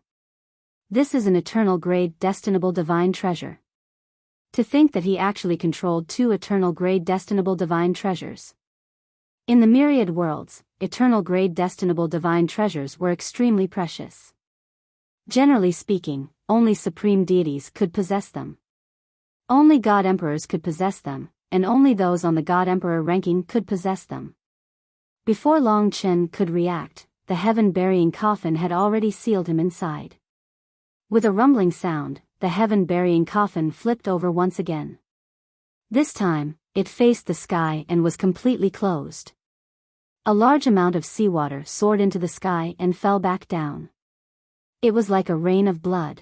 This is an eternal grade destinable divine treasure. To think that he actually controlled 2 eternal grade destinable divine treasures. In the myriad worlds, eternal grade destinable divine treasures were extremely precious. Generally speaking, only supreme deities could possess them. Only God Emperors could possess them, and only those on the God Emperor ranking could possess them. Before Long Chen could react, the heaven-burying coffin had already sealed him inside. With a rumbling sound, the heaven-burying coffin flipped over once again. This time, it faced the sky and was completely closed. A large amount of seawater soared into the sky and fell back down. It was like a rain of blood.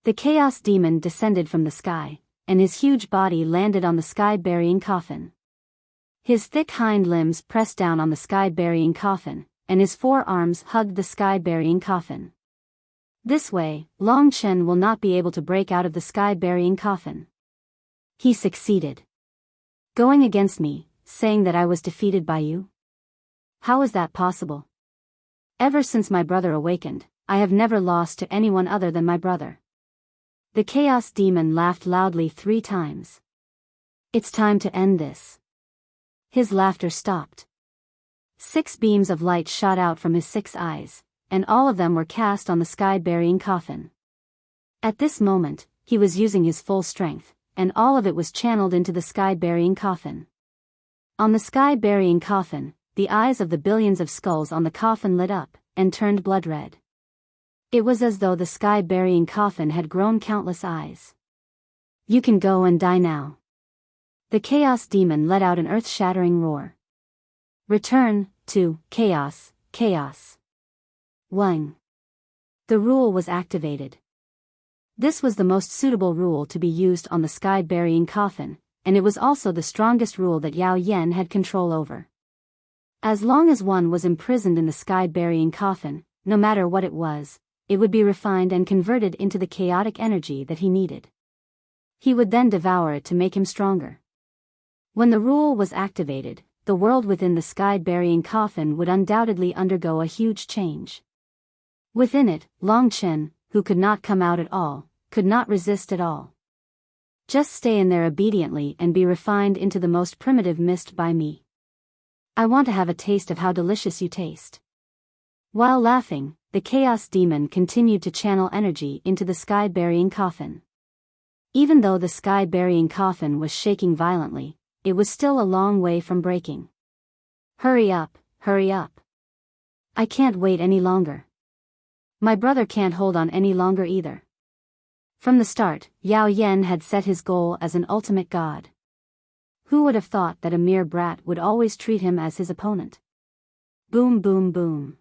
The chaos demon descended from the sky, and his huge body landed on the sky-burying coffin. His thick hind limbs pressed down on the sky-burying coffin, and his forearms hugged the sky-burying coffin. This way, Long Chen will not be able to break out of the sky-burying coffin. He succeeded. Going against me, saying that I was defeated by you? How is that possible? Ever since my brother awakened, I have never lost to anyone other than my brother. The chaos demon laughed loudly 3 times. It's time to end this. His laughter stopped. 6 beams of light shot out from his 6 eyes, and all of them were cast on the sky-burying coffin. At this moment, he was using his full strength, and all of it was channeled into the sky-burying coffin. On the sky-burying coffin, the eyes of the billions of skulls on the coffin lit up, and turned blood red. It was as though the sky-burying coffin had grown countless eyes. You can go and die now. The chaos demon let out an earth-shattering roar. Return to chaos, chaos. 1. The rule was activated. This was the most suitable rule to be used on the sky-burying coffin, and it was also the strongest rule that Yao Yan had control over. As long as one was imprisoned in the sky-burying coffin, no matter what it would be refined and converted into the chaotic energy that he needed. He would then devour it to make him stronger. When the rule was activated, the world within the sky-burying coffin would undoubtedly undergo a huge change. Within it, Long Chen, who could not come out at all, could not resist at all. Just stay in there obediently and be refined into the most primitive mist by me. I want to have a taste of how delicious you taste. While laughing, the chaos demon continued to channel energy into the sky-burying coffin. Even though the sky-burying coffin was shaking violently, it was still a long way from breaking. Hurry up, hurry up. I can't wait any longer. My brother can't hold on any longer either. From the start, Yao Yan had set his goal as an ultimate god. Who would have thought that a mere brat would always treat him as his opponent? Boom boom boom.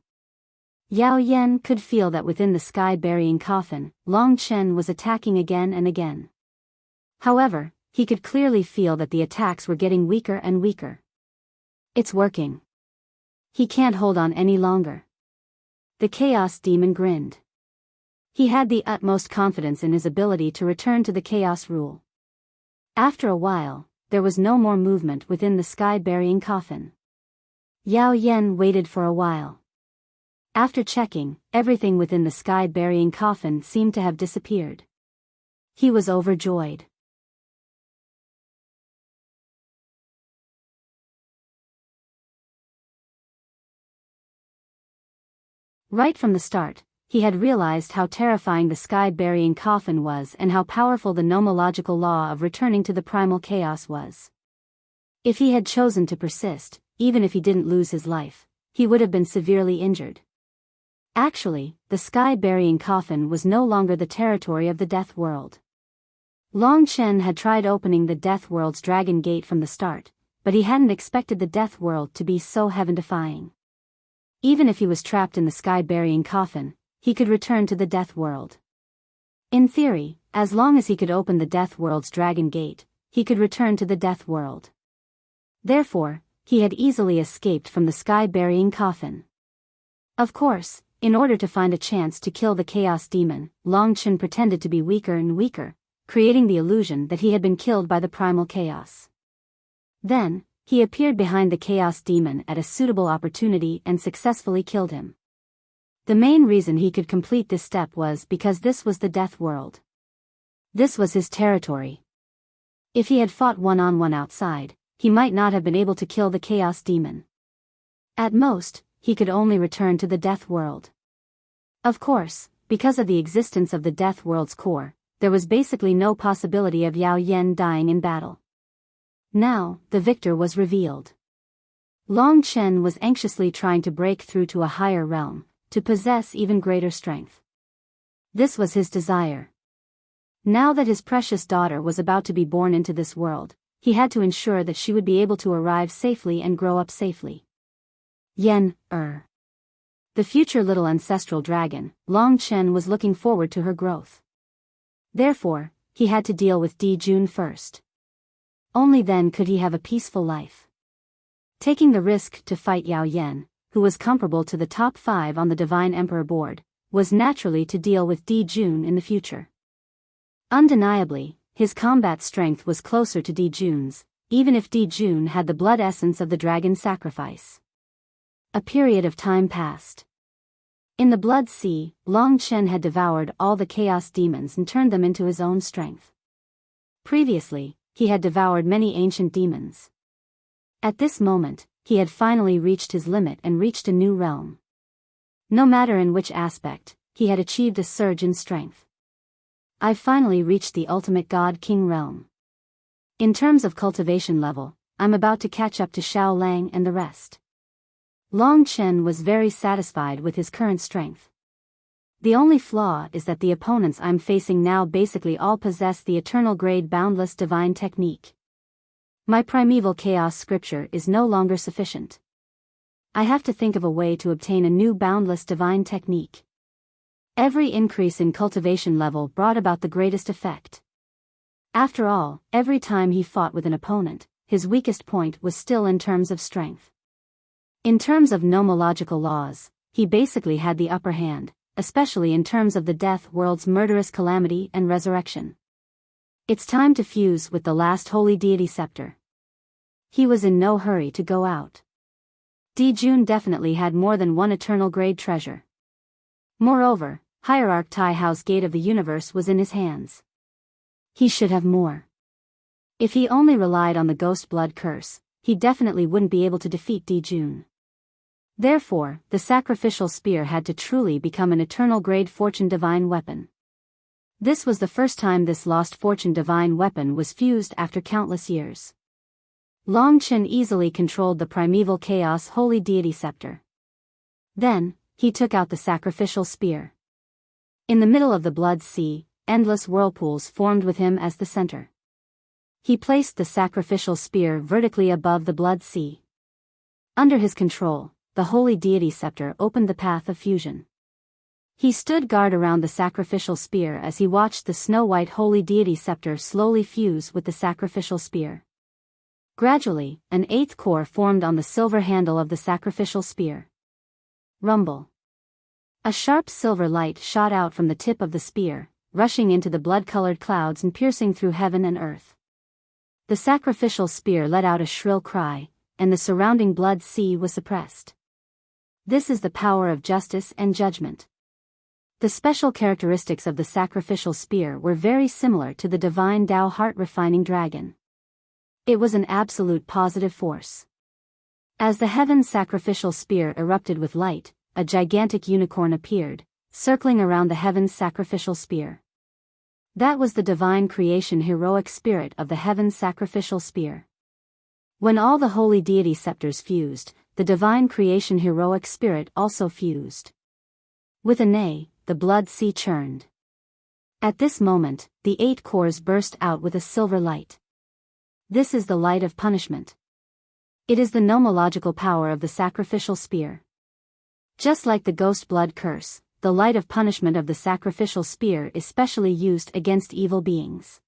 Yao Yan could feel that within the sky-burying coffin, Long Chen was attacking again and again. However, he could clearly feel that the attacks were getting weaker and weaker. It's working. He can't hold on any longer. The Chaos Demon grinned. He had the utmost confidence in his ability to return to the Chaos Rule. After a while, there was no more movement within the sky-burying coffin. Yao Yan waited for a while. After checking, everything within the sky-burying coffin seemed to have disappeared. He was overjoyed. Right from the start, he had realized how terrifying the sky-burying coffin was and how powerful the nomological law of returning to the primal chaos was. If he had chosen to persist, even if he didn't lose his life, he would have been severely injured. Actually, the sky-burying coffin was no longer the territory of the Death World. Long Chen had tried opening the Death World's Dragon Gate from the start, but he hadn't expected the Death World to be so heaven-defying. Even if he was trapped in the sky-burying coffin, he could return to the Death World. In theory, as long as he could open the Death World's Dragon Gate, he could return to the Death World. Therefore, he had easily escaped from the sky-burying coffin. Of course, in order to find a chance to kill the Chaos Demon, Long Chen pretended to be weaker and weaker, creating the illusion that he had been killed by the primal chaos. Then, he appeared behind the Chaos Demon at a suitable opportunity and successfully killed him. The main reason he could complete this step was because this was the Death World. This was his territory. If he had fought one-on-one outside, he might not have been able to kill the Chaos Demon. At most, he could only return to the Death World. Of course, because of the existence of the Death World's core, there was basically no possibility of Yao Yan dying in battle. Now, the victor was revealed. Long Chen was anxiously trying to break through to a higher realm, to possess even greater strength. This was his desire. Now that his precious daughter was about to be born into this world, he had to ensure that she would be able to arrive safely and grow up safely. The future little ancestral dragon, Long Chen was looking forward to her growth. Therefore, he had to deal with Di Jun first. Only then could he have a peaceful life. Taking the risk to fight Yao Yan, who was comparable to the top 5 on the Divine Emperor board, was naturally to deal with Di Jun in the future. Undeniably, his combat strength was closer to Di Jun's, even if Di Jun had the blood essence of the dragon sacrifice. A period of time passed. In the Blood Sea, Long Chen had devoured all the chaos demons and turned them into his own strength. Previously, he had devoured many ancient demons. At this moment, he had finally reached his limit and reached a new realm. No matter in which aspect, he had achieved a surge in strength. I've finally reached the ultimate God-King realm. In terms of cultivation level, I'm about to catch up to Xiao Lang and the rest. Long Chen was very satisfied with his current strength. The only flaw is that the opponents I'm facing now basically all possess the eternal grade boundless divine technique. My primeval chaos scripture is no longer sufficient. I have to think of a way to obtain a new boundless divine technique. Every increase in cultivation level brought about the greatest effect. After all, every time he fought with an opponent, his weakest point was still in terms of strength. In terms of nomological laws, he basically had the upper hand, especially in terms of the Death World's murderous calamity and resurrection. It's time to fuse with the last holy deity scepter. He was in no hurry to go out. Di Jun definitely had more than one eternal grade treasure. Moreover, Hierarch Tai Hao's Gate of the Universe was in his hands. He should have more. If he only relied on the Ghost Blood Curse, he definitely wouldn't be able to defeat Di Jun. Therefore, the sacrificial spear had to truly become an eternal grade fortune divine weapon. This was the first time this lost fortune divine weapon was fused after countless years. Long Chen easily controlled the primeval chaos holy deity scepter. Then, he took out the sacrificial spear. In the middle of the Blood Sea, endless whirlpools formed with him as the center. He placed the sacrificial spear vertically above the blood sea. Under his control, the holy deity scepter opened the path of fusion. He stood guard around the sacrificial spear as he watched the snow-white holy deity scepter slowly fuse with the sacrificial spear. Gradually, an eighth core formed on the silver handle of the sacrificial spear. Rumble. A sharp silver light shot out from the tip of the spear, rushing into the blood-colored clouds and piercing through heaven and earth. The sacrificial spear let out a shrill cry, and the surrounding blood sea was suppressed. This is the power of justice and judgment. The special characteristics of the sacrificial spear were very similar to the divine Tao heart-refining dragon. It was an absolute positive force. As the heaven's sacrificial spear erupted with light, a gigantic unicorn appeared, circling around the heaven's sacrificial spear. That was the divine creation heroic spirit of the heaven's sacrificial spear. When all the holy deity scepters fused, the divine creation heroic spirit also fused. With a neigh, the blood sea churned. At this moment, the 8 cores burst out with a silver light. This is the light of punishment. It is the nomological power of the sacrificial spear. Just like the ghost blood curse, the light of punishment of the sacrificial spear is specially used against evil beings.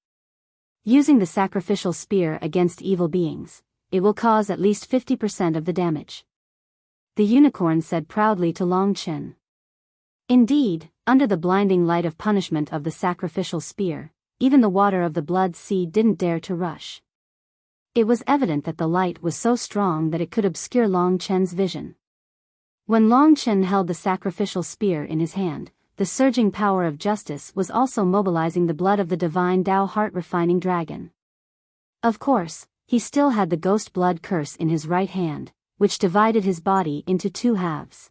Using the sacrificial spear against evil beings, it will cause at least 50% of the damage. The unicorn said proudly to Long Chen. Indeed, under the blinding light of punishment of the sacrificial spear, even the water of the blood sea didn't dare to rush. It was evident that the light was so strong that it could obscure Long Chen's vision. When Long Chen held the sacrificial spear in his hand, the surging power of justice was also mobilizing the blood of the divine Tao heart-refining dragon. Of course, he still had the ghost blood curse in his right hand, which divided his body into 2 halves.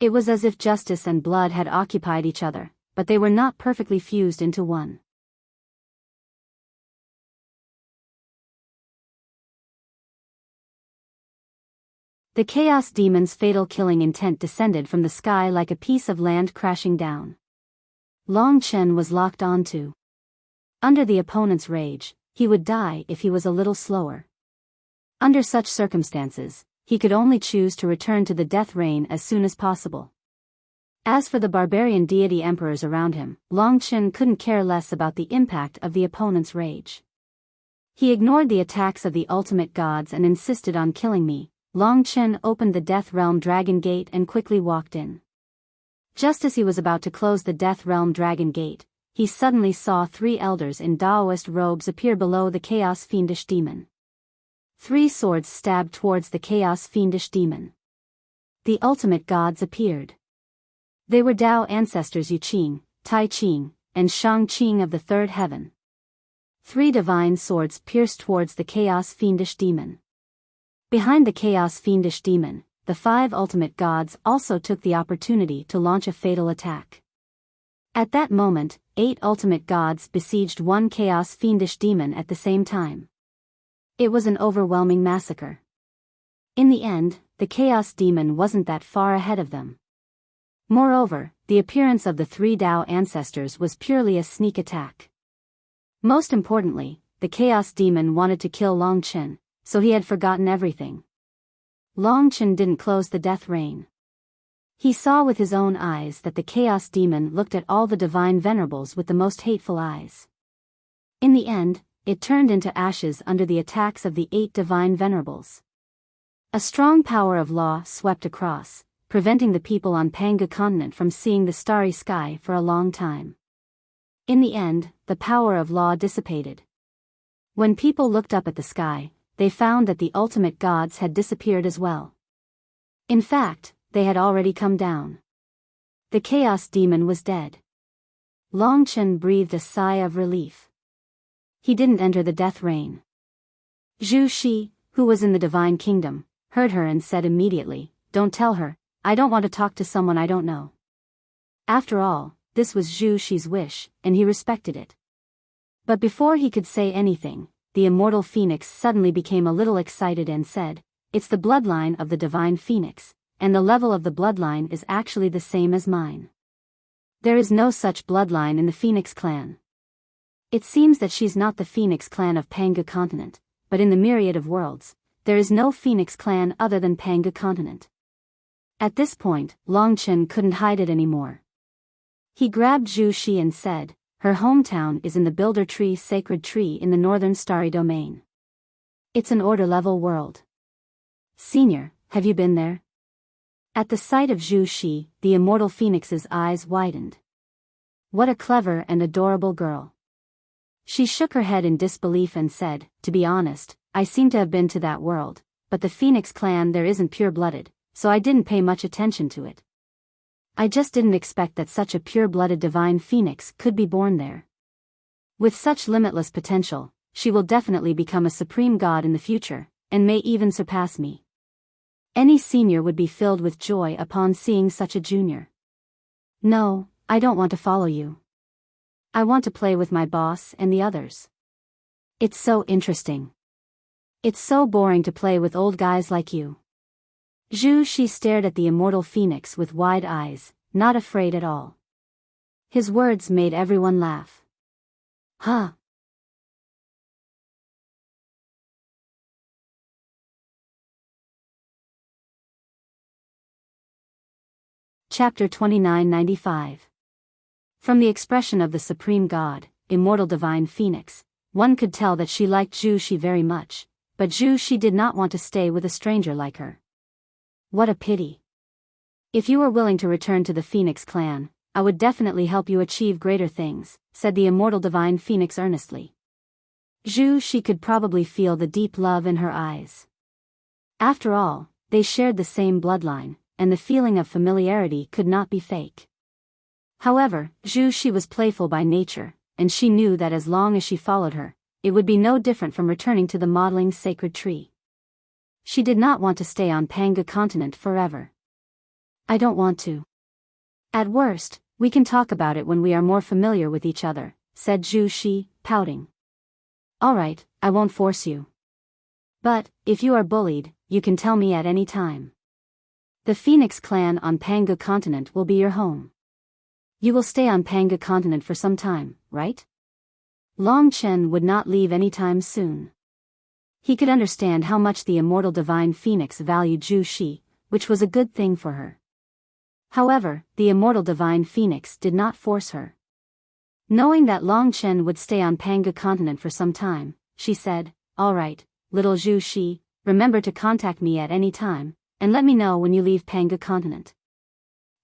It was as if justice and blood had occupied each other, but they were not perfectly fused into one. The Chaos Demon's fatal killing intent descended from the sky like a piece of land crashing down. Long Chen was locked onto. Under the opponent's rage, he would die if he was a little slower. Under such circumstances, he could only choose to return to the death reign as soon as possible. As for the barbarian deity emperors around him, Long Chen couldn't care less about the impact of the opponent's rage. He ignored the attacks of the ultimate gods and insisted on killing me. Long Chen opened the Death Realm Dragon Gate and quickly walked in. Just as he was about to close the Death Realm Dragon Gate, he suddenly saw 3 elders in Daoist robes appear below the Chaos Fiendish Demon. 3 swords stabbed towards the Chaos Fiendish Demon. The ultimate gods appeared. They were Tao ancestors Yu Qing, Tai Qing, and Shang Qing of the 3rd heaven. 3 divine swords pierced towards the Chaos Fiendish Demon. Behind the Chaos Fiendish Demon, the 5 ultimate gods also took the opportunity to launch a fatal attack. At that moment, 8 ultimate gods besieged 1 Chaos Fiendish Demon at the same time. It was an overwhelming massacre. In the end, the Chaos Demon wasn't that far ahead of them. Moreover, the appearance of the 3 Tao ancestors was purely a sneak attack. Most importantly, the Chaos Demon wanted to kill Long Chen, so he had forgotten everything. Long Chen didn't close the death reign. He saw with his own eyes that the Chaos Demon looked at all the divine venerables with the most hateful eyes. In the end, it turned into ashes under the attacks of the 8 divine venerables. A strong power of law swept across, preventing the people on Panga continent from seeing the starry sky for a long time. In the end, the power of law dissipated. When people looked up at the sky, they found that the ultimate gods had disappeared as well. In fact, they had already come down. The Chaos Demon was dead. Long Chen breathed a sigh of relief. He didn't enter the death reign. Zhu Shi, who was in the divine kingdom, heard her and said immediately, "Don't tell her, I don't want to talk to someone I don't know." After all, this was Zhu Shi's wish, and he respected it. But before he could say anything, the immortal phoenix suddenly became a little excited and said, "It's the bloodline of the divine phoenix, and the level of the bloodline is actually the same as mine." There is no such bloodline in the Phoenix clan. It seems that she's not the Phoenix clan of Panga continent, but in the myriad of worlds, there is no Phoenix clan other than Panga continent. At this point, Longchen couldn't hide it anymore. He grabbed Zhu Shi and said, her hometown is in the Builder Tree Sacred Tree in the Northern Starry Domain. It's an order-level world. Senior, have you been there? At the sight of Zhu Shi, the immortal Phoenix's eyes widened. What a clever and adorable girl. She shook her head in disbelief and said, to be honest, I seem to have been to that world, but the Phoenix clan there isn't pure-blooded, so I didn't pay much attention to it. I just didn't expect that such a pure-blooded divine phoenix could be born there. With such limitless potential, she will definitely become a supreme god in the future, and may even surpass me. Any senior would be filled with joy upon seeing such a junior. No, I don't want to follow you. I want to play with my boss and the others. It's so interesting. It's so boring to play with old guys like you. Zhu Shi stared at the immortal phoenix with wide eyes, not afraid at all. His words made everyone laugh. Huh? Chapter 2995. From the expression of the Supreme God, Immortal Divine Phoenix, one could tell that she liked Zhu Shi very much, but Zhu Shi did not want to stay with a stranger like her. What a pity. If you were willing to return to the Phoenix clan, I would definitely help you achieve greater things, said the Immortal Divine Phoenix earnestly. Zhu Shi could probably feel the deep love in her eyes. After all, they shared the same bloodline, and the feeling of familiarity could not be fake. However, Zhu Shi was playful by nature, and she knew that as long as she followed her, it would be no different from returning to the modeling sacred tree. She did not want to stay on Panga continent forever. I don't want to. At worst, we can talk about it when we are more familiar with each other, said Zhu Shi, pouting. Alright, I won't force you. But, if you are bullied, you can tell me at any time. The Phoenix clan on Panga continent will be your home. You will stay on Panga continent for some time, right? Long Chen would not leave anytime soon. He could understand how much the immortal divine phoenix valued Zhu Shi, which was a good thing for her. However, the immortal divine phoenix did not force her. Knowing that Long Chen would stay on Panga continent for some time, she said, all right, little Zhu Shi, remember to contact me at any time, and let me know when you leave Panga continent.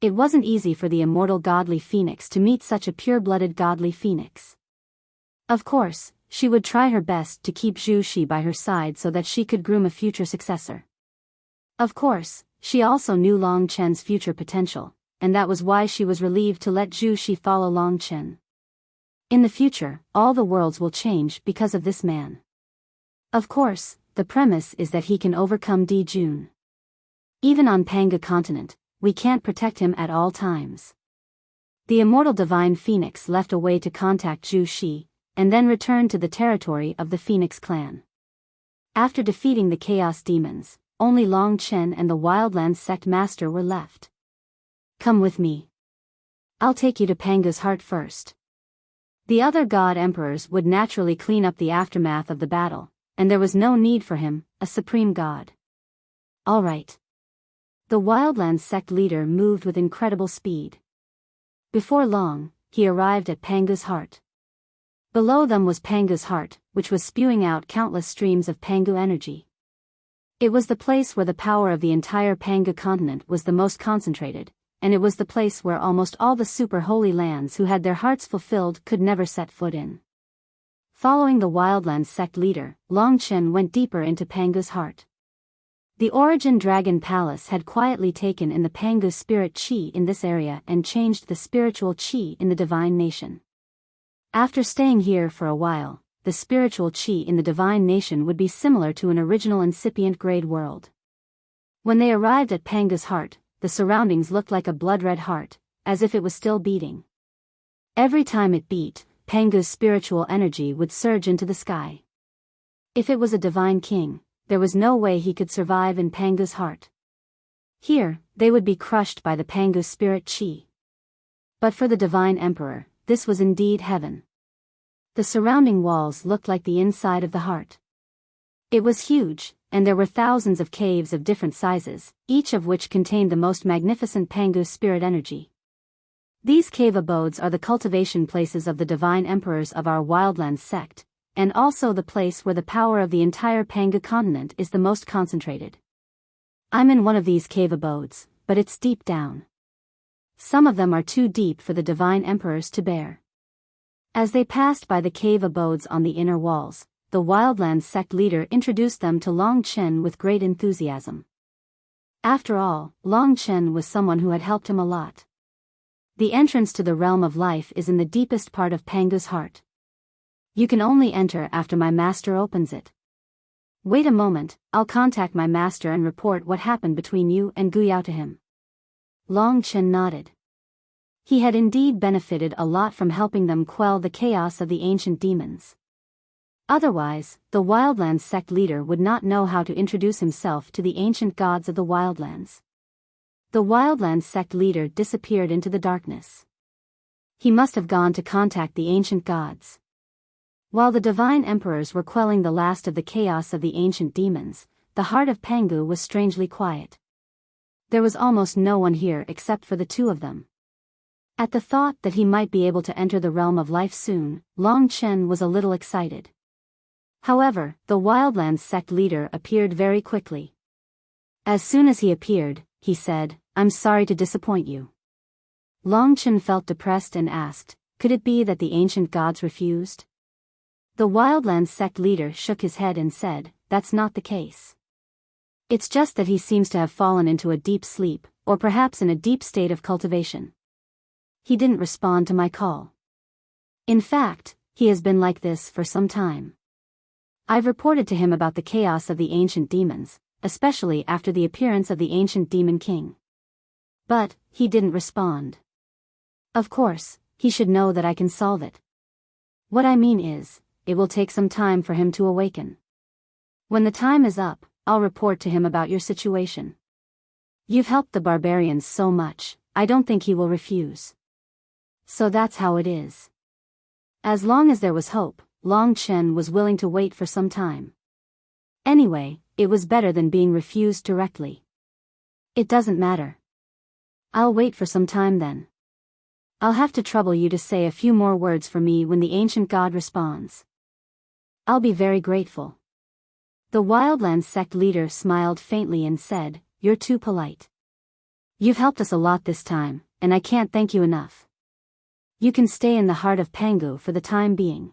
It wasn't easy for the immortal godly phoenix to meet such a pure-blooded godly phoenix. Of course, she would try her best to keep Zhu Shi by her side so that she could groom a future successor. Of course, she also knew Long Chen's future potential, and that was why she was relieved to let Zhu Shi follow Long Chen. In the future, all the worlds will change because of this man. Of course, the premise is that he can overcome Di Jun. Even on Panga continent, we can't protect him at all times. The immortal divine phoenix left a way to contact Zhu Shi, and then returned to the territory of the Phoenix clan. After defeating the Chaos Demons, only Long Chen and the Wildlands sect master were left. Come with me. I'll take you to Panga's heart first. The other god emperors would naturally clean up the aftermath of the battle, and there was no need for him, a supreme god. All right. The Wildlands sect leader moved with incredible speed. Before long, he arrived at Panga's heart. Below them was Panga's heart, which was spewing out countless streams of Pangu energy. It was the place where the power of the entire Panga continent was the most concentrated, and it was the place where almost all the super holy lands who had their hearts fulfilled could never set foot in. Following the Wildlands sect leader, Long Chen went deeper into Panga's heart. The Origin Dragon Palace had quietly taken in the Pangu spirit chi in this area and changed the spiritual chi in the divine nation. After staying here for a while, the spiritual chi in the divine nation would be similar to an original incipient grade world. When they arrived at Panga's heart, the surroundings looked like a blood-red heart, as if it was still beating. Every time it beat, Panga's spiritual energy would surge into the sky. If it was a divine king, there was no way he could survive in Panga's heart. Here, they would be crushed by the Pangu spirit chi. But for the divine emperor, this was indeed heaven. The surrounding walls looked like the inside of the heart. It was huge, and there were thousands of caves of different sizes, each of which contained the most magnificent Pangu spirit energy. These cave abodes are the cultivation places of the divine emperors of our wildlands sect, and also the place where the power of the entire Pangu continent is the most concentrated. I'm in one of these cave abodes, but it's deep down. Some of them are too deep for the divine emperors to bear. As they passed by the cave abodes on the inner walls, the wildlands sect leader introduced them to Long Chen with great enthusiasm. After all, Long Chen was someone who had helped him a lot. The entrance to the realm of life is in the deepest part of Pangu's heart. You can only enter after my master opens it. Wait a moment, I'll contact my master and report what happened between you and Biyao to him. Long Chen nodded. He had indeed benefited a lot from helping them quell the chaos of the ancient demons. Otherwise, the wildlands sect leader would not know how to introduce himself to the ancient gods of the wildlands. The wildlands sect leader disappeared into the darkness. He must have gone to contact the ancient gods. While the divine emperors were quelling the last of the chaos of the ancient demons, the heart of Pangu was strangely quiet. There was almost no one here except for the two of them. At the thought that he might be able to enter the realm of life soon, Long Chen was a little excited. However, the wildlands sect leader appeared very quickly. As soon as he appeared, he said, "I'm sorry to disappoint you." Long Chen felt depressed and asked, could it be that the ancient gods refused? The wildlands sect leader shook his head and said, that's not the case. It's just that he seems to have fallen into a deep sleep, or perhaps in a deep state of cultivation. He didn't respond to my call. In fact, he has been like this for some time. I've reported to him about the chaos of the ancient demons, especially after the appearance of the ancient demon king. But, he didn't respond. Of course, he should know that I can solve it. What I mean is, it will take some time for him to awaken. When the time is up, I'll report to him about your situation. You've helped the barbarians so much, I don't think he will refuse. So that's how it is. As long as there was hope, Long Chen was willing to wait for some time. Anyway, it was better than being refused directly. It doesn't matter. I'll wait for some time then. I'll have to trouble you to say a few more words for me when the ancient god responds. I'll be very grateful. The wildlands sect leader smiled faintly and said, you're too polite. You've helped us a lot this time, and I can't thank you enough. You can stay in the heart of Pangu for the time being.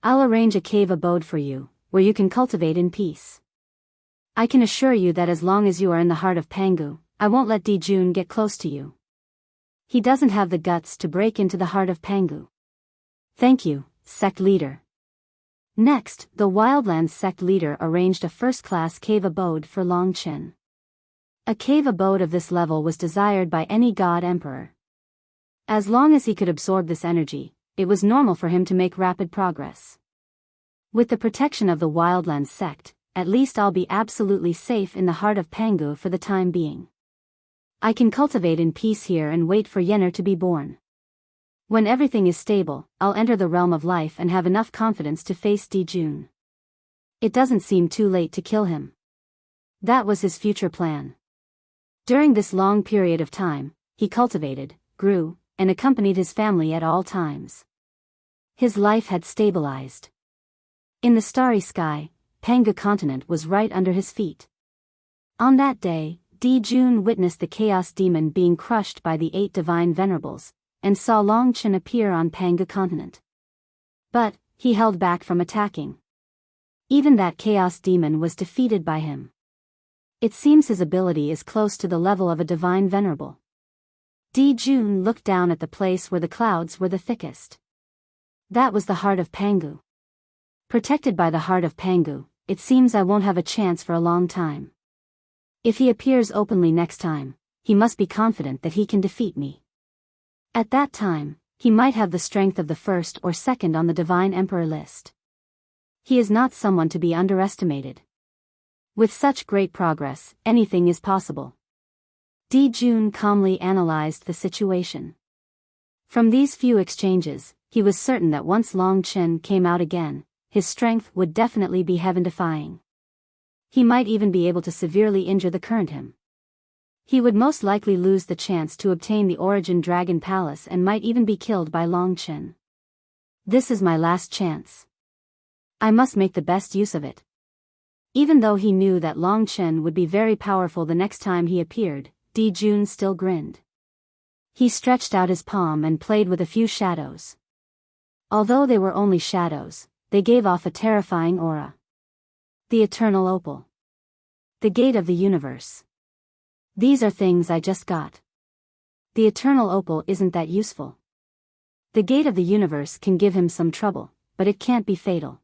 I'll arrange a cave abode for you, where you can cultivate in peace. I can assure you that as long as you are in the heart of Pangu, I won't let Dijun get close to you. He doesn't have the guts to break into the heart of Pangu. Thank you, sect leader. Next, the wildlands sect leader arranged a first-class cave abode for Long Chen. A cave abode of this level was desired by any god emperor. As long as he could absorb this energy, it was normal for him to make rapid progress. With the protection of the wildlands sect, at least I'll be absolutely safe in the heart of Pangu for the time being. I can cultivate in peace here and wait for Yenner to be born. When everything is stable, I'll enter the realm of life and have enough confidence to face Dijun. It doesn't seem too late to kill him. That was his future plan. During this long period of time, he cultivated, grew, and accompanied his family at all times. His life had stabilized. In the starry sky, Pangu continent was right under his feet. On that day, Dijun witnessed the chaos demon being crushed by the 8 divine venerables, and saw Long Chen appear on Pangu continent. But, he held back from attacking. Even that chaos demon was defeated by him. It seems his ability is close to the level of a divine venerable. Dijun looked down at the place where the clouds were the thickest. That was the heart of Pangu. Protected by the heart of Pangu, it seems I won't have a chance for a long time. If he appears openly next time, he must be confident that he can defeat me. At that time, he might have the strength of the first or second on the Divine Emperor list. He is not someone to be underestimated. With such great progress, anything is possible. Dijun calmly analyzed the situation. From these few exchanges, he was certain that once Long Chen came out again, his strength would definitely be heaven-defying. He might even be able to severely injure the current him. He would most likely lose the chance to obtain the Origin Dragon Palace and might even be killed by Long Chen. This is my last chance. I must make the best use of it. Even though he knew that Long Chen would be very powerful the next time he appeared, Di Jun still grinned. He stretched out his palm and played with a few shadows. Although they were only shadows, they gave off a terrifying aura. The Eternal Opal. The Gate of the Universe. These are things I just got. The Eternal Opal isn't that useful. The Gate of the Universe can give him some trouble, but it can't be fatal.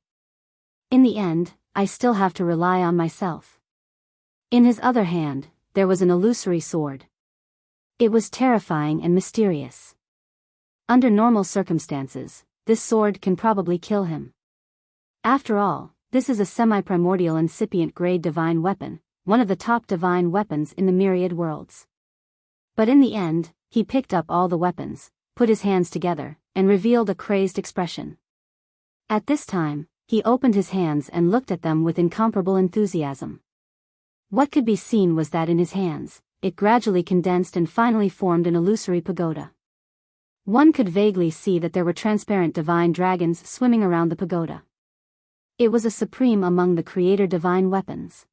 In the end, I still have to rely on myself. In his other hand, there was an illusory sword. It was terrifying and mysterious. Under normal circumstances, this sword can probably kill him. After all, this is a semi-primordial incipient grade divine weapon, one of the top divine weapons in the myriad worlds. But in the end, he picked up all the weapons, put his hands together, and revealed a crazed expression. At this time, he opened his hands and looked at them with incomparable enthusiasm. What could be seen was that in his hands, it gradually condensed and finally formed an illusory pagoda. One could vaguely see that there were transparent divine dragons swimming around the pagoda. It was a supreme among the creator divine weapons.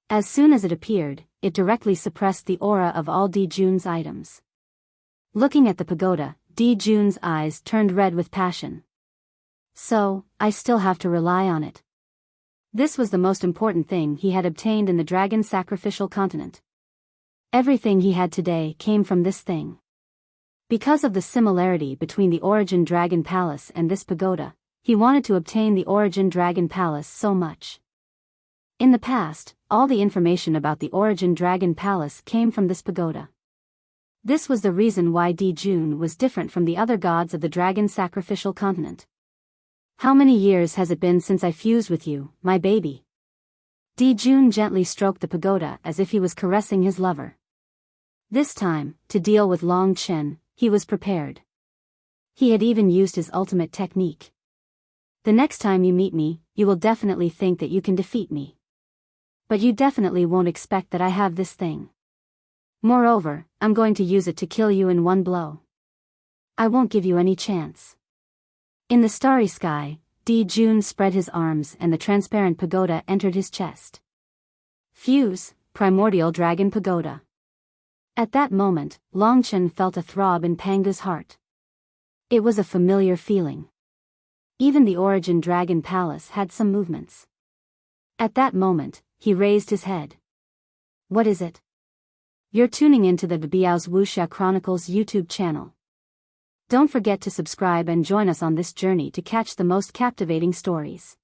As soon as it appeared, it directly suppressed the aura of all Di Jun's items. Looking at the pagoda, Di Jun's eyes turned red with passion. So, I still have to rely on it. This was the most important thing he had obtained in the dragon sacrificial continent. Everything he had today came from this thing. Because of the similarity between the Origin Dragon Palace and this pagoda, he wanted to obtain the Origin Dragon Palace so much. In the past, all the information about the Origin Dragon Palace came from this pagoda. This was the reason why Di Jun was different from the other gods of the dragon sacrificial continent. How many years has it been since I fused with you, my baby? Di Jun gently stroked the pagoda as if he was caressing his lover. This time, to deal with Long Chen, he was prepared. He had even used his ultimate technique. The next time you meet me, you will definitely think that you can defeat me. But you definitely won't expect that I have this thing. Moreover, I'm going to use it to kill you in one blow. I won't give you any chance. In the starry sky, Di Jun spread his arms and the transparent pagoda entered his chest. Fuse, Primordial Dragon Pagoda. At that moment, Long Chen felt a throb in Panga's heart. It was a familiar feeling. Even the Origin Dragon Palace had some movements. At that moment, he raised his head. What is it? You're tuning into the Biyao's Wuxia Chronicles YouTube channel. Don't forget to subscribe and join us on this journey to catch the most captivating stories.